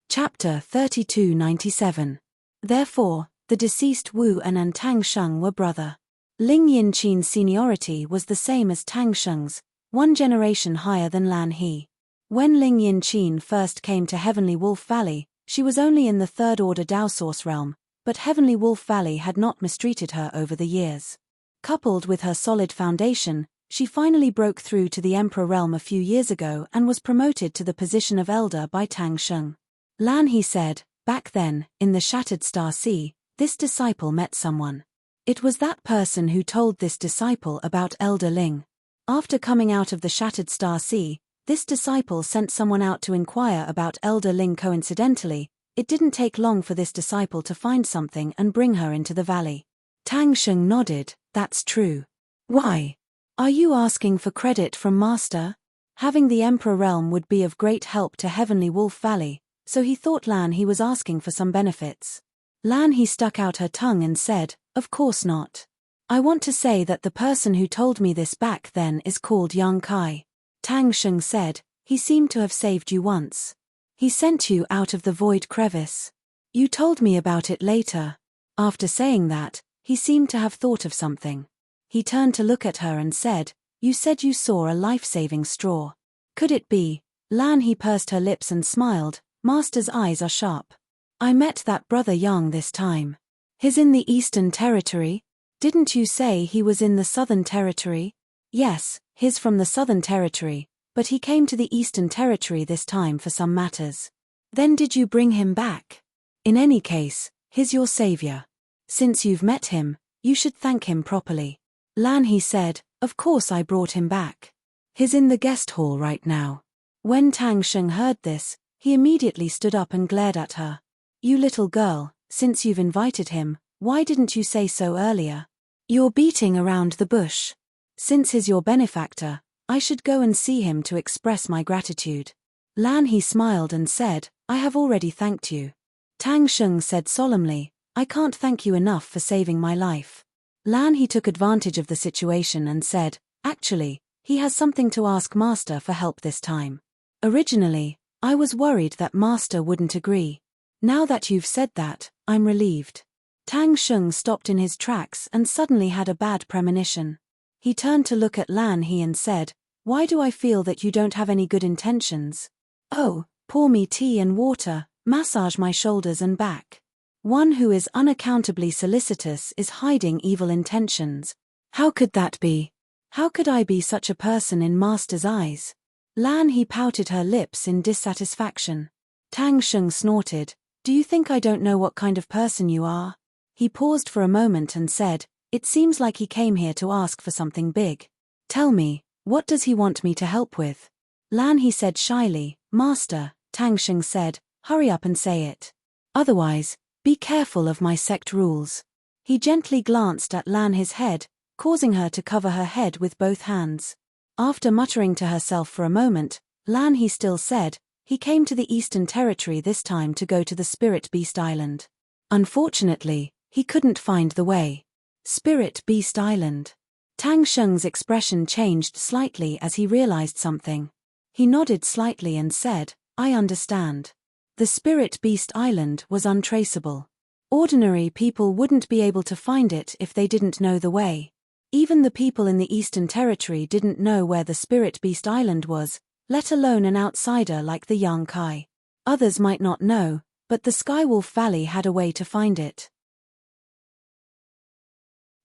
[SPEAKER 1] Chapter 3297. Therefore, the deceased Wu En and Tang Sheng were brother. Ling Yinqin's seniority was the same as Tang Sheng's, one generation higher than Lan He. When Ling Yinqin first came to Heavenly Wolf Valley, she was only in the third-order Dao Source realm, but Heavenly Wolf Valley had not mistreated her over the years. Coupled with her solid foundation, She finally broke through to the Emperor realm a few years ago and was promoted to the position of elder by Tang Sheng. Lan He said, back then, in the Shattered Star Sea, this disciple met someone. It was that person who told this disciple about Elder Ling. After coming out of the Shattered Star Sea, this disciple sent someone out to inquire about Elder Ling. Coincidentally, it didn't take long for this disciple to find something and bring her into the valley. Tang Sheng nodded, that's true. Why? Are you asking for credit from Master? Having the Emperor realm would be of great help to Heavenly Wolf Valley, so he thought Lan He was asking for some benefits. Lan He stuck out her tongue and said, of course not. I want to say that the person who told me this back then is called Yang Kai. Tang Sheng said, he seemed to have saved you once. He sent you out of the void crevice. You told me about it later. After saying that, he seemed to have thought of something. He turned to look at her and said, you said you saw a life-saving straw. Could it be? Lan He pursed her lips and smiled, Master's eyes are sharp. I met that brother Yang this time. He's in the Eastern Territory? Didn't you say he was in the Southern Territory? Yes, he's from the Southern Territory, but he came to the Eastern Territory this time for some matters. Then did you bring him back? In any case, he's your savior. Since you've met him, you should thank him properly. Lan He said, of course I brought him back. He's in the guest hall right now. When Tang Sheng heard this, he immediately stood up and glared at her. You little girl, since you've invited him, why didn't you say so earlier? You're beating around the bush. Since he's your benefactor, I should go and see him to express my gratitude. Lan He smiled and said, I have already thanked you. Tang Sheng said solemnly, I can't thank you enough for saving my life. Lan He took advantage of the situation and said, actually, he has something to ask Master for help this time. Originally, I was worried that Master wouldn't agree. Now that you've said that, I'm relieved. Tang Sheng stopped in his tracks and suddenly had a bad premonition. He turned to look at Lan He and said, why do I feel that you don't have any good intentions? Oh, pour me tea and water, massage my shoulders and back. One who is unaccountably solicitous is hiding evil intentions. How could that be? How could I be such a person in Master's eyes? Lan He pouted her lips in dissatisfaction. Tang Sheng snorted, do you think I don't know what kind of person you are? He paused for a moment and said, it seems like he came here to ask for something big. Tell me, what does he want me to help with? Lan He said shyly, Master, Tang Sheng said, hurry up and say it. Otherwise, be careful of my sect rules. He gently glanced at Lan He's head, causing her to cover her head with both hands. After muttering to herself for a moment, Lan He still said, he came to the Eastern Territory this time to go to the Spirit Beast Island. Unfortunately, he couldn't find the way. Spirit Beast Island. Tang Sheng's expression changed slightly as he realized something. He nodded slightly and said, I understand. The Spirit Beast Island was untraceable. Ordinary people wouldn't be able to find it if they didn't know the way. Even the people in the Eastern Territory didn't know where the Spirit Beast Island was, let alone an outsider like the Yang Kai. Others might not know, but the Skywolf Valley had a way to find it.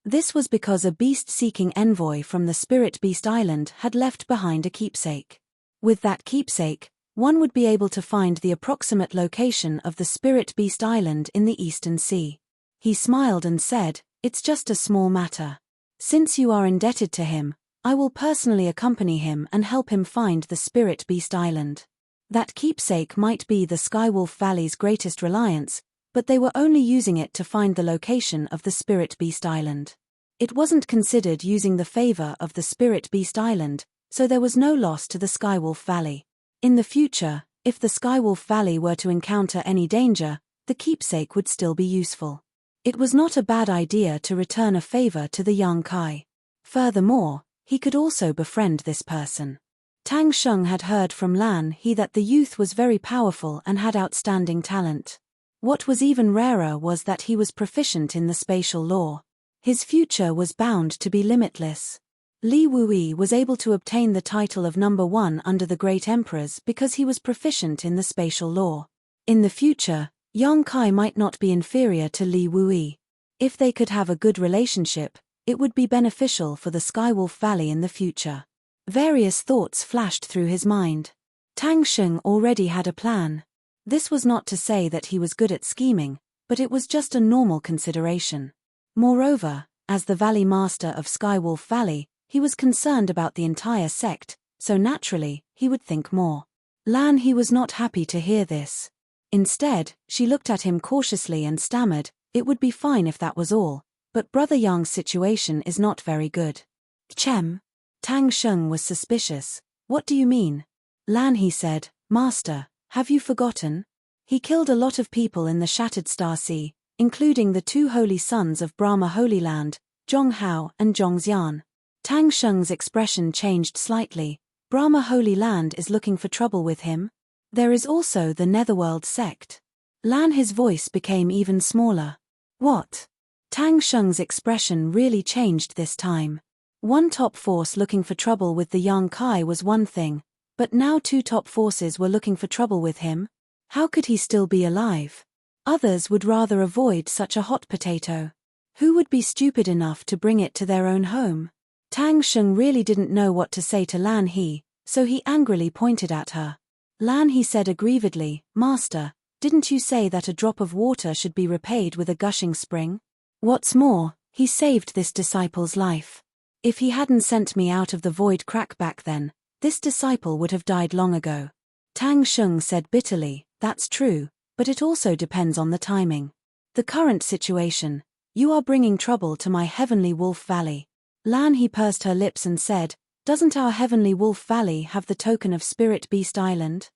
[SPEAKER 1] This was because a beast-seeking envoy from the Spirit Beast Island had left behind a keepsake. With that keepsake, one would be able to find the approximate location of the Spirit Beast Island in the Eastern Sea. He smiled and said, it's just a small matter. Since you are indebted to him, I will personally accompany him and help him find the Spirit Beast Island. That keepsake might be the Skywolf Valley's greatest reliance, but they were only using it to find the location of the Spirit Beast Island. It wasn't considered using the favor of the Spirit Beast Island, so there was no loss to the Skywolf Valley. In the future, if the Skywolf Valley were to encounter any danger, the keepsake would still be useful. It was not a bad idea to return a favor to the Yang Kai. Furthermore, he could also befriend this person. Tang Sheng had heard from Lan He that the youth was very powerful and had outstanding talent. What was even rarer was that he was proficient in the spatial law. His future was bound to be limitless. Li Wui was able to obtain the title of number 1 under the Great Emperors because he was proficient in the spatial law. In the future, Yang Kai might not be inferior to Li Wui. If they could have a good relationship, It would be beneficial for the Skywolf Valley in the future. Various thoughts flashed through his mind. Tang Sheng already had a plan. This was not to say that he was good at scheming, but it was just a normal consideration. Moreover, as the Valley Master of Skywolf Valley, he was concerned about the entire sect, so naturally, he would think more. Lan He was not happy to hear this. Instead, she looked at him cautiously and stammered, "It would be fine if that was all, but Brother Yang's situation is not very good." "Chem?" Tang Sheng was suspicious. "What do you mean?" Lan He said, "Master, have you forgotten? He killed a lot of people in the Shattered Star Sea, including the two holy sons of Brahma Holy Land, Zhong Hao and Zhong Xian." Tang Sheng's expression changed slightly. "Brahma Holy Land is looking for trouble with him? There is also the Netherworld sect." Lan His voice became even smaller. "What?" Tang Sheng's expression really changed this time. One top force looking for trouble with the Yang Kai was one thing, but now two top forces were looking for trouble with him? How could he still be alive? Others would rather avoid such a hot potato. Who would be stupid enough to bring it to their own home? Tang Sheng really didn't know what to say to Lan He, so he angrily pointed at her. Lan He said aggrievedly, "Master, didn't you say that a drop of water should be repaid with a gushing spring? What's more, he saved this disciple's life. If he hadn't sent me out of the void crack back then, this disciple would have died long ago." Tang Sheng said bitterly, "That's true, but it also depends on the timing. The current situation, you are bringing trouble to my Heavenly Wolf Valley." Lan He pursed her lips and said, "Doesn't our Heavenly Wolf Valley have the token of Spirit Beast Island?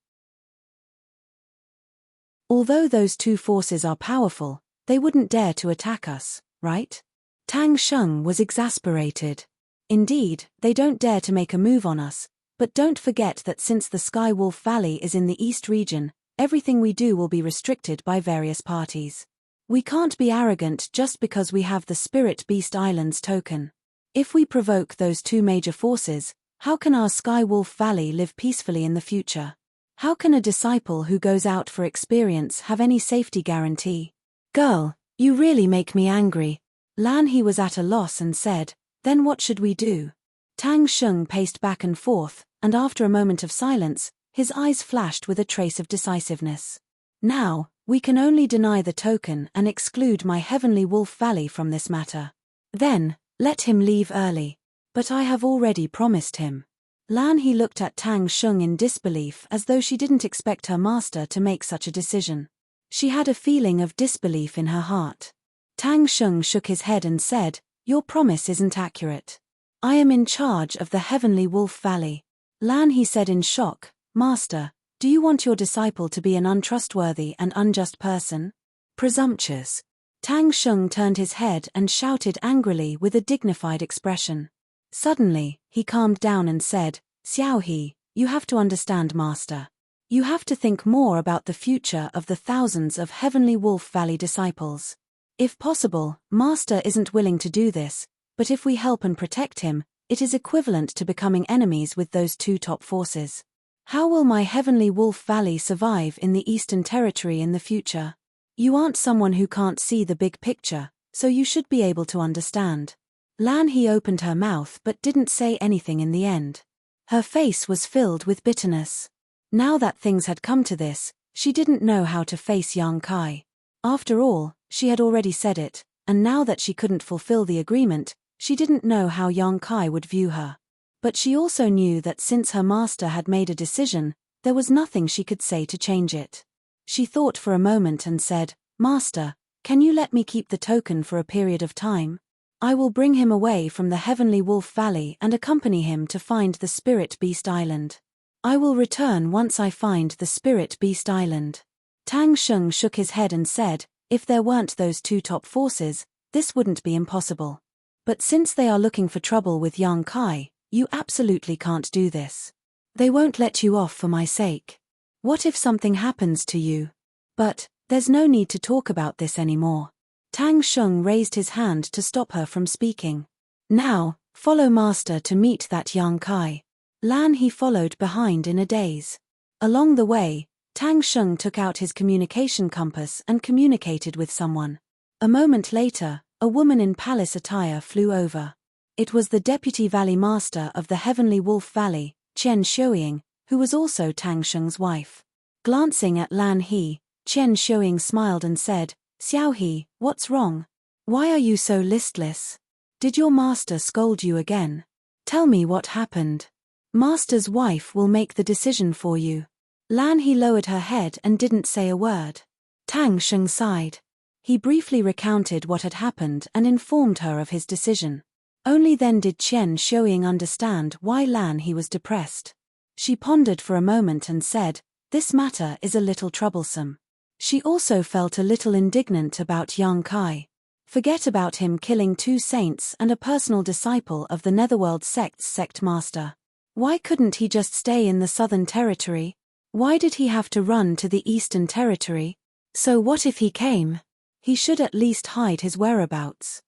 [SPEAKER 1] Although those two forces are powerful, they wouldn't dare to attack us, right?" Tang Sheng was exasperated. "Indeed, they don't dare to make a move on us, but don't forget that since the Skywolf Valley is in the East region, everything we do will be restricted by various parties. We can't be arrogant just because we have the Spirit Beast Islands token. If we provoke those two major forces, how can our Skywolf Valley live peacefully in the future? How can a disciple who goes out for experience have any safety guarantee?" "Girl, you really make me angry." Lan He was at a loss and said, "Then what should we do?" Tang Sheng paced back and forth, and after a moment of silence, his eyes flashed with a trace of decisiveness. "Now, we can only deny the token and exclude my Heavenly Wolf Valley from this matter. Then, let him leave early. But I have already promised him." Lan He looked at Tang Sheng in disbelief as though she didn't expect her master to make such a decision. She had a feeling of disbelief in her heart. Tang Sheng shook his head and said, "Your promise isn't accurate. I am in charge of the Heavenly Wolf Valley." Lan He said in shock, "Master, do you want your disciple to be an untrustworthy and unjust person? Presumptuous." Tang Sheng turned his head and shouted angrily with a dignified expression. Suddenly, he calmed down and said, "Xiao He, you have to understand, Master. You have to think more about the future of the thousands of Heavenly Wolf Valley disciples. If possible, Master isn't willing to do this, but if we help and protect him, it is equivalent to becoming enemies with those two top forces. How will my Heavenly Wolf Valley survive in the Eastern Territory in the future? You aren't someone who can't see the big picture, so you should be able to understand." Lan He opened her mouth but didn't say anything in the end. Her face was filled with bitterness. Now that things had come to this, she didn't know how to face Yang Kai. After all, she had already said it, and now that she couldn't fulfill the agreement, she didn't know how Yang Kai would view her. But she also knew that since her master had made a decision, there was nothing she could say to change it. She thought for a moment and said, "Master, can you let me keep the token for a period of time? I will bring him away from the Heavenly Wolf Valley and accompany him to find the Spirit Beast Island. I will return once I find the Spirit Beast Island." Tang Sheng shook his head and said, "If there weren't those two top forces, this wouldn't be impossible. But since they are looking for trouble with Yang Kai, you absolutely can't do this. They won't let you off for my sake. What if something happens to you? But, there's no need to talk about this anymore." Tang Sheng raised his hand to stop her from speaking. "Now, follow Master to meet that Yang Kai." Lan He followed behind in a daze. Along the way, Tang Sheng took out his communication compass and communicated with someone. A moment later, a woman in palace attire flew over. It was the deputy valley master of the Heavenly Wolf Valley, Chen Shuoying, who was also Tang Sheng's wife. Glancing at Lan He, Chen Shuoying smiled and said, "Xiao He, what's wrong? Why are you so listless? Did your master scold you again? Tell me what happened. Master's wife will make the decision for you." Lan He lowered her head and didn't say a word. Tang Sheng sighed. He briefly recounted what had happened and informed her of his decision. Only then did Chen Shuoying understand why Lan He was depressed. She pondered for a moment and said, "This matter is a little troublesome." She also felt a little indignant about Yang Kai. Forget about him killing 2 saints and a personal disciple of the Netherworld sect's sect master. Why couldn't he just stay in the Southern Territory? Why did he have to run to the Eastern Territory? So what if he came? He should at least hide his whereabouts.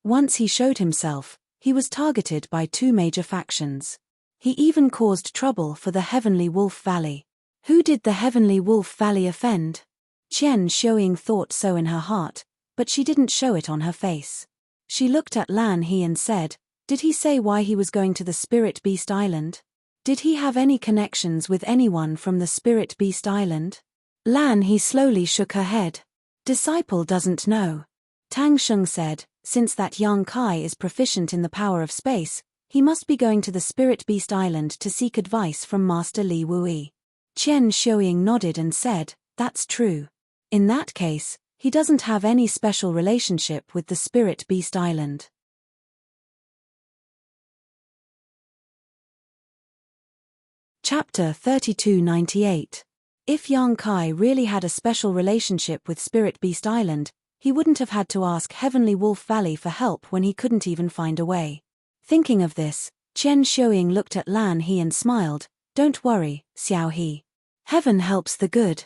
[SPEAKER 1] Once he showed himself, he was targeted by 2 major factions. He even caused trouble for the Heavenly Wolf Valley. Who did the Heavenly Wolf Valley offend? Chen Shuoying thought so in her heart, but she didn't show it on her face. She looked at Lan He and said, "Did he say why he was going to the Spirit Beast Island? Did he have any connections with anyone from the Spirit Beast Island?" Lan He slowly shook her head. "Disciple doesn't know." Tang Sheng said, "Since that Yang Kai is proficient in the power of space, he must be going to the Spirit Beast Island to seek advice from Master Li Wuyi." Chen Shuoying nodded and said, "That's true. In that case, he doesn't have any special relationship with the Spirit Beast Island." Chapter 3298. If Yang Kai really had a special relationship with Spirit Beast Island, he wouldn't have had to ask Heavenly Wolf Valley for help when he couldn't even find a way. Thinking of this, Chen Shuoying looked at Lan He and smiled, "Don't worry, Xiao He. Heaven helps the good.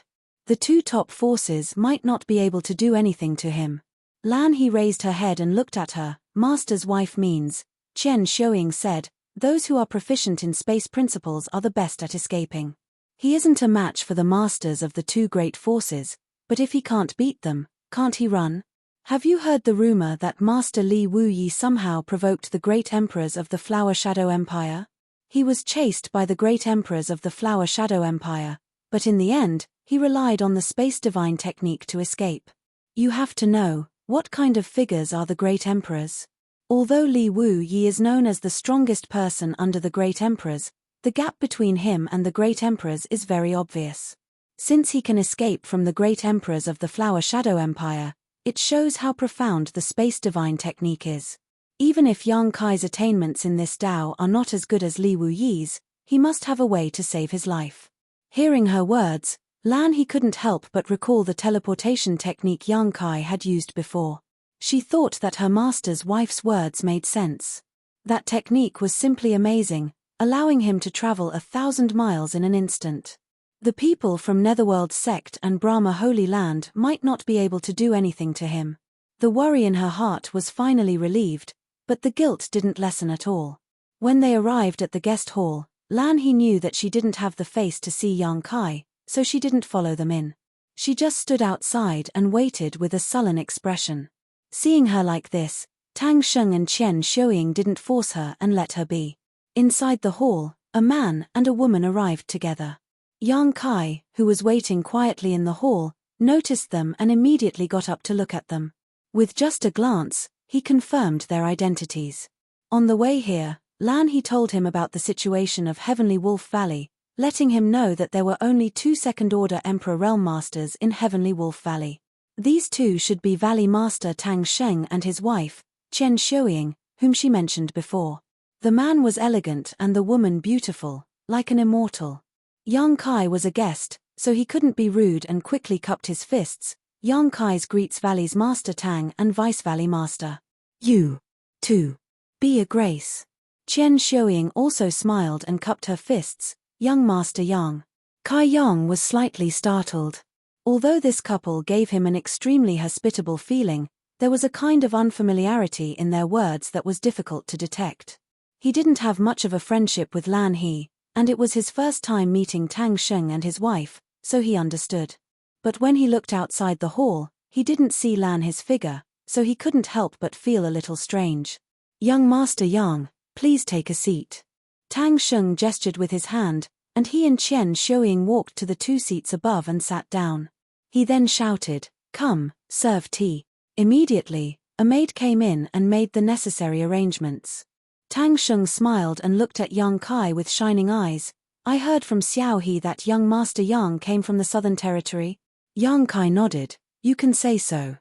[SPEAKER 1] The 2 top forces might not be able to do anything to him." Lan He raised her head and looked at her. "Master's wife means," Chen Shuoying said, "those who are proficient in space principles are the best at escaping. He isn't a match for the masters of the 2 great forces, but if he can't beat them, can't he run? Have you heard the rumor that Master Li Wuyi somehow provoked the great emperors of the Flower Shadow Empire? He was chased by the great emperors of the Flower Shadow Empire, but in the end, he relied on the space divine technique to escape. You have to know, what kind of figures are the great emperors? Although Li Wuyi is known as the strongest person under the great emperors, the gap between him and the great emperors is very obvious. Since he can escape from the great emperors of the Flower Shadow Empire, it shows how profound the space divine technique is. Even if Yang Kai's attainments in this Tao are not as good as Li Wuyi's, he must have a way to save his life." Hearing her words, Lan He couldn't help but recall the teleportation technique Yang Kai had used before. She thought that her master's wife's words made sense. That technique was simply amazing, allowing him to travel 1,000 miles in an instant. The people from Netherworld Sect and Brahma Holy Land might not be able to do anything to him. The worry in her heart was finally relieved, but the guilt didn't lessen at all. When they arrived at the guest hall, Lan He knew that she didn't have the face to see Yang Kai, so she didn't follow them in. She just stood outside and waited with a sullen expression. Seeing her like this, Tang Sheng and Chen Shuoying didn't force her and let her be. Inside the hall, a man and a woman arrived together. Yang Kai, who was waiting quietly in the hall, noticed them and immediately got up to look at them. With just a glance, he confirmed their identities. On the way here, Lan He told him about the situation of Heavenly Wolf Valley, letting him know that there were only 2 second-order Emperor Realm Masters in Heavenly Wolf Valley. These 2 should be Valley Master Tang Sheng and his wife, Chen Shuoying, whom she mentioned before. The man was elegant and the woman beautiful, like an immortal. Yang Kai was a guest, so he couldn't be rude and quickly cupped his fists. Yang Kai's greets Valley's Master Tang and Vice Valley Master. "You, too. Be a grace." Chen Shuoying also smiled and cupped her fists. "Young Master Yang." Kai Yang was slightly startled. Although this couple gave him an extremely hospitable feeling, there was a kind of unfamiliarity in their words that was difficult to detect. He didn't have much of a friendship with Lan He, and it was his first time meeting Tang Sheng and his wife, so he understood. But when he looked outside the hall, He didn't see Lan his figure, so he couldn't help but feel a little strange. Young Master Yang, please take a seat. Tang Sheng gestured with his hand, and he and Qian Shuoying walked to the 2 seats above and sat down. He then shouted, "Come, serve tea." Immediately, a maid came in and made the necessary arrangements. Tang Sheng smiled and looked at Yang Kai with shining eyes. "I heard from Xiao He that young Master Yang came from the Southern Territory." Yang Kai nodded. "You can say so."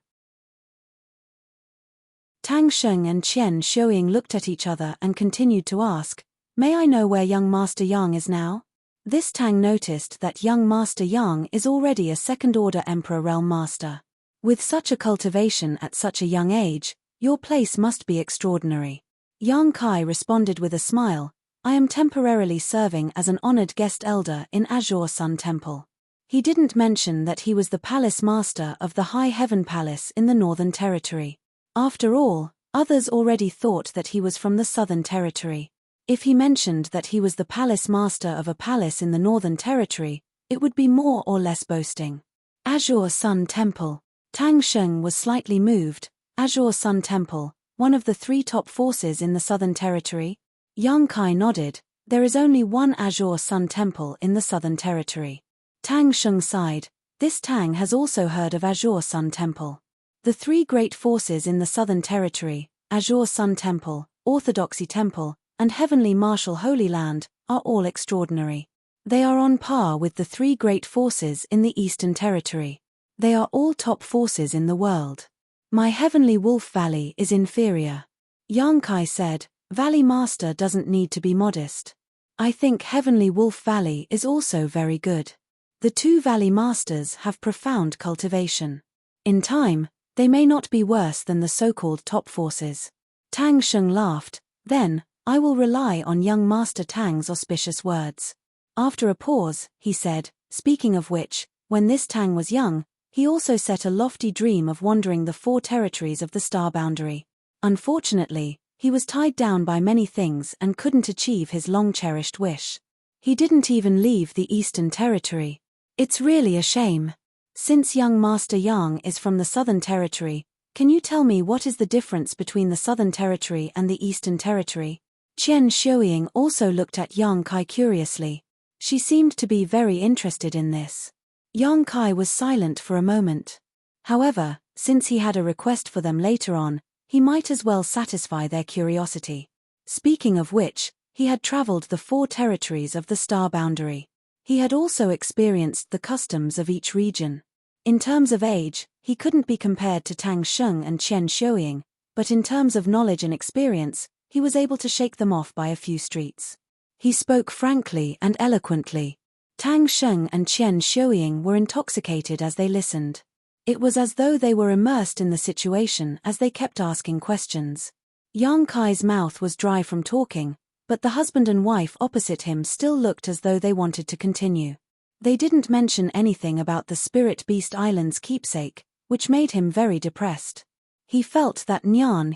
[SPEAKER 1] Tang Sheng and Qian Shuoying looked at each other and continued to ask, "May I know where young Master Yang is now?" This Tang noticed that young Master Yang is already a second-order Emperor Realm Master. With such a cultivation at such a young age, your place must be extraordinary. Yang Kai responded with a smile, "I am temporarily serving as an honored guest elder in Azure Sun Temple." He didn't mention that he was the palace master of the High Heaven Palace in the Northern Territory. After all, others already thought that he was from the Southern Territory. If he mentioned that he was the palace master of a palace in the Northern Territory, it would be more or less boasting. Azure Sun Temple. Tang Sheng was slightly moved. Azure Sun Temple, one of the 3 top forces in the Southern Territory? Yang Kai nodded. There is only one Azure Sun Temple in the Southern Territory. Tang Sheng sighed. This Tang has also heard of Azure Sun Temple. The 3 great forces in the Southern Territory, Azure Sun Temple, Orthodoxy Temple, and Heavenly Martial Holy Land, are all extraordinary. They are on par with the 3 great forces in the Eastern Territory. They are all top forces in the world. My Heavenly Wolf Valley is inferior. Yang Kai said, "Valley Master doesn't need to be modest. I think Heavenly Wolf Valley is also very good. The 2 Valley Masters have profound cultivation. In time, they may not be worse than the so-called top forces." Tang Sheng laughed. "Then, I will rely on young Master Tang's auspicious words." After a pause, he said, "Speaking of which, when this Tang was young, he also set a lofty dream of wandering the 4 territories of the star boundary. Unfortunately, he was tied down by many things and couldn't achieve his long-cherished wish. He didn't even leave the Eastern Territory. It's really a shame. Since young Master Yang is from the Southern Territory, can you tell me what is the difference between the Southern Territory and the Eastern Territory?" Qian Shuoying also looked at Yang Kai curiously. She seemed to be very interested in this. Yang Kai was silent for a moment. However, since he had a request for them later on, he might as well satisfy their curiosity. Speaking of which, he had traveled the 4 territories of the star boundary. He had also experienced the customs of each region. In terms of age, he couldn't be compared to Tang Sheng and Qian Shuoying, but in terms of knowledge and experience, he was able to shake them off by a few streets. He spoke frankly and eloquently. Tang Sheng and Qian Shuoying were intoxicated as they listened. It was as though they were immersed in the situation as they kept asking questions. Yang Kai's mouth was dry from talking, but the husband and wife opposite him still looked as though they wanted to continue. They didn't mention anything about the Spirit Beast Island's keepsake, which made him very depressed. He felt that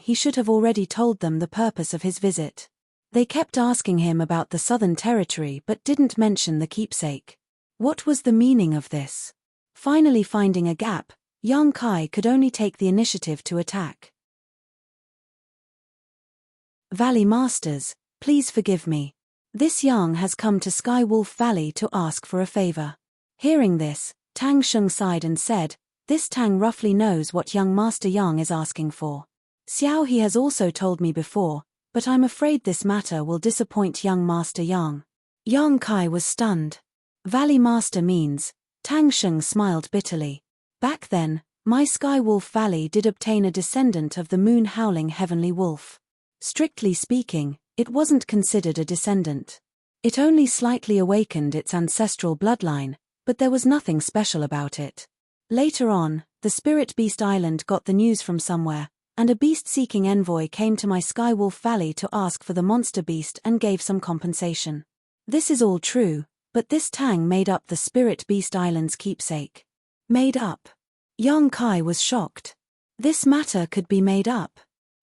[SPEAKER 1] he should have already told them the purpose of his visit. They kept asking him about the Southern Territory but didn't mention the keepsake. What was the meaning of this? Finally finding a gap, Yang Kai could only take the initiative to attack. "Valley Masters, please forgive me. This Yang has come to Sky Wolf Valley to ask for a favor." Hearing this, Tang Sheng sighed and said, "This Tang roughly knows what young Master Yang is asking for. Xiao He has also told me before, but I'm afraid this matter will disappoint young Master Yang." Yang Kai was stunned. "Valley Master means," Tang Sheng smiled bitterly. "Back then, my Sky Wolf Valley did obtain a descendant of the moon-howling Heavenly Wolf. Strictly speaking, it wasn't considered a descendant. It only slightly awakened its ancestral bloodline, but there was nothing special about it. Later on, the Spirit Beast Island got the news from somewhere, and a beast-seeking envoy came to my Sky Wolf Valley to ask for the monster beast and gave some compensation. This is all true, but this Tang made up the Spirit Beast Island's keepsake." Made up? Yang Kai was shocked. This matter could be made up.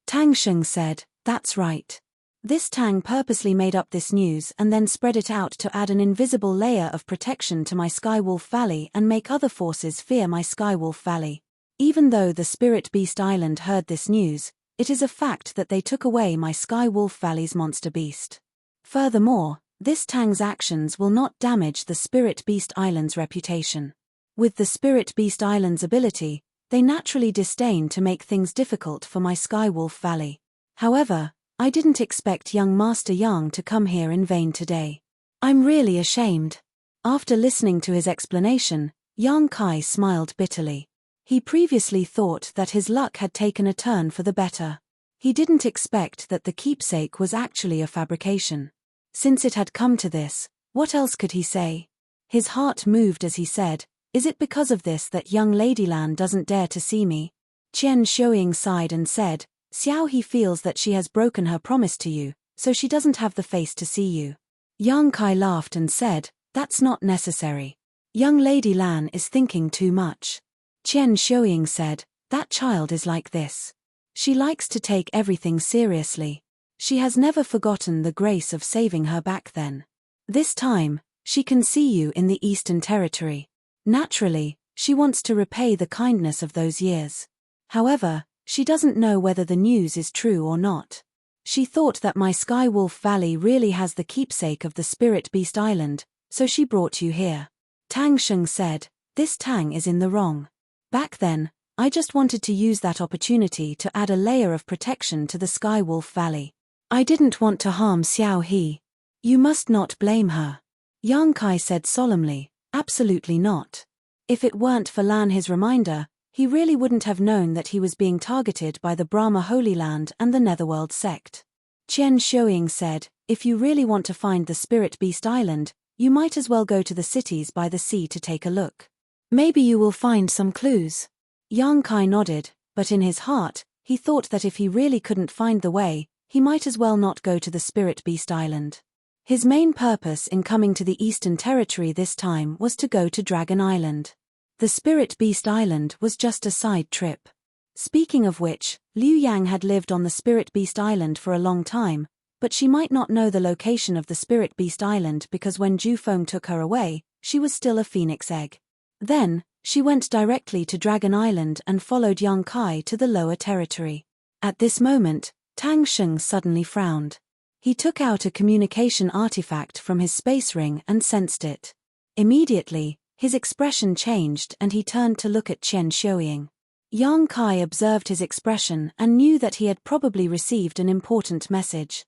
[SPEAKER 1] Tang Sheng said, "That's right. This Tang purposely made up this news and then spread it out to add an invisible layer of protection to my Sky Wolf Valley and make other forces fear my Sky Wolf Valley. Even though the Spirit Beast Island heard this news, it is a fact that they took away my Sky Wolf Valley's monster beast. Furthermore, this Tang's actions will not damage the Spirit Beast Island's reputation. With the Spirit Beast Island's ability, they naturally disdain to make things difficult for my Sky Wolf Valley. However, I didn't expect young Master Yang to come here in vain today. I'm really ashamed. After listening to his explanation, Yang Kai smiled bitterly. He previously thought that his luck had taken a turn for the better. He didn't expect that the keepsake was actually a fabrication. Since it had come to this, what else could he say? His heart moved as he said, "Is it because of this that young Lady Lan doesn't dare to see me?" Qian Shuiying sighed and said, "Xiao He feels that she has broken her promise to you, so she doesn't have the face to see you." Yang Kai laughed and said, "That's not necessary. Young Lady Lan is thinking too much." Qian Shuiying said, "That child is like this. She likes to take everything seriously. She has never forgotten the grace of saving her back then. This time, she can see you in the Eastern Territory. Naturally, she wants to repay the kindness of those years. However, she doesn't know whether the news is true or not. She thought that my Sky Wolf Valley really has the keepsake of the Spirit Beast Island, so she brought you here." Tang Sheng said, "This Tang is in the wrong. Back then, I just wanted to use that opportunity to add a layer of protection to the Sky Wolf Valley. I didn't want to harm Xiao He. You must not blame her." Yang Kai said solemnly, "Absolutely not. If it weren't for Lan his reminder, he really wouldn't have known that he was being targeted by the Brahma Holy Land and the Netherworld sect." Qian Shuiying said, "If you really want to find the Spirit Beast Island, you might as well go to the cities by the sea to take a look. Maybe you will find some clues." Yang Kai nodded, but in his heart, he thought that if he really couldn't find the way, he might as well not go to the Spirit Beast Island. His main purpose in coming to the Eastern Territory this time was to go to Dragon Island. The Spirit Beast Island was just a side trip. Speaking of which, Liu Yang had lived on the Spirit Beast Island for a long time, but she might not know the location of the Spirit Beast Island because when Jufeng took her away, she was still a phoenix egg. Then, she went directly to Dragon Island and followed Yang Kai to the lower territory. At this moment, Tang Sheng suddenly frowned. He took out a communication artifact from his space ring and sensed it. Immediately, his expression changed and he turned to look at Qian Shuiying. Yang Kai observed his expression and knew that he had probably received an important message.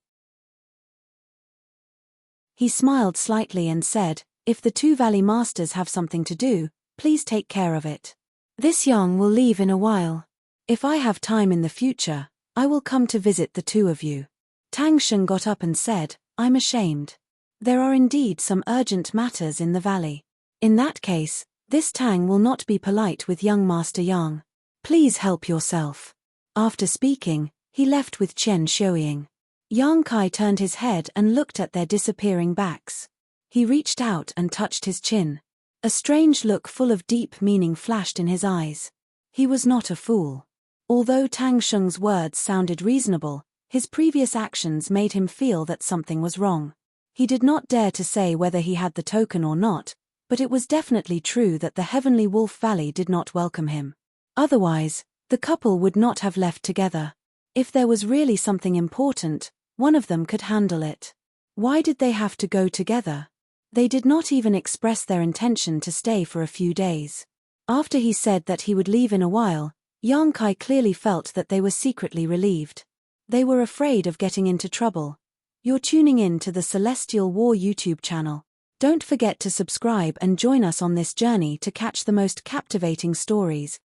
[SPEAKER 1] He smiled slightly and said, "If the two Valley Masters have something to do, please take care of it. This Yang will leave in a while. If I have time in the future, I will come to visit the two of you." Tang Sheng got up and said, "I'm ashamed. There are indeed some urgent matters in the valley. In that case, this Tang will not be polite with young Master Yang. Please help yourself." After speaking, he left with Qian Shuiying. Yang Kai turned his head and looked at their disappearing backs. He reached out and touched his chin. A strange look full of deep meaning flashed in his eyes. He was not a fool. Although Tang Sheng's words sounded reasonable, his previous actions made him feel that something was wrong. He did not dare to say whether he had the token or not, but it was definitely true that the Heavenly Wolf Valley did not welcome him. Otherwise, the couple would not have left together. If there was really something important, one of them could handle it. Why did they have to go together? They did not even express their intention to stay for a few days. After he said that he would leave in a while, Yang Kai clearly felt that they were secretly relieved. They were afraid of getting into trouble. You're tuning in to the Celestial War YouTube channel. Don't forget to subscribe and join us on this journey to catch the most captivating stories,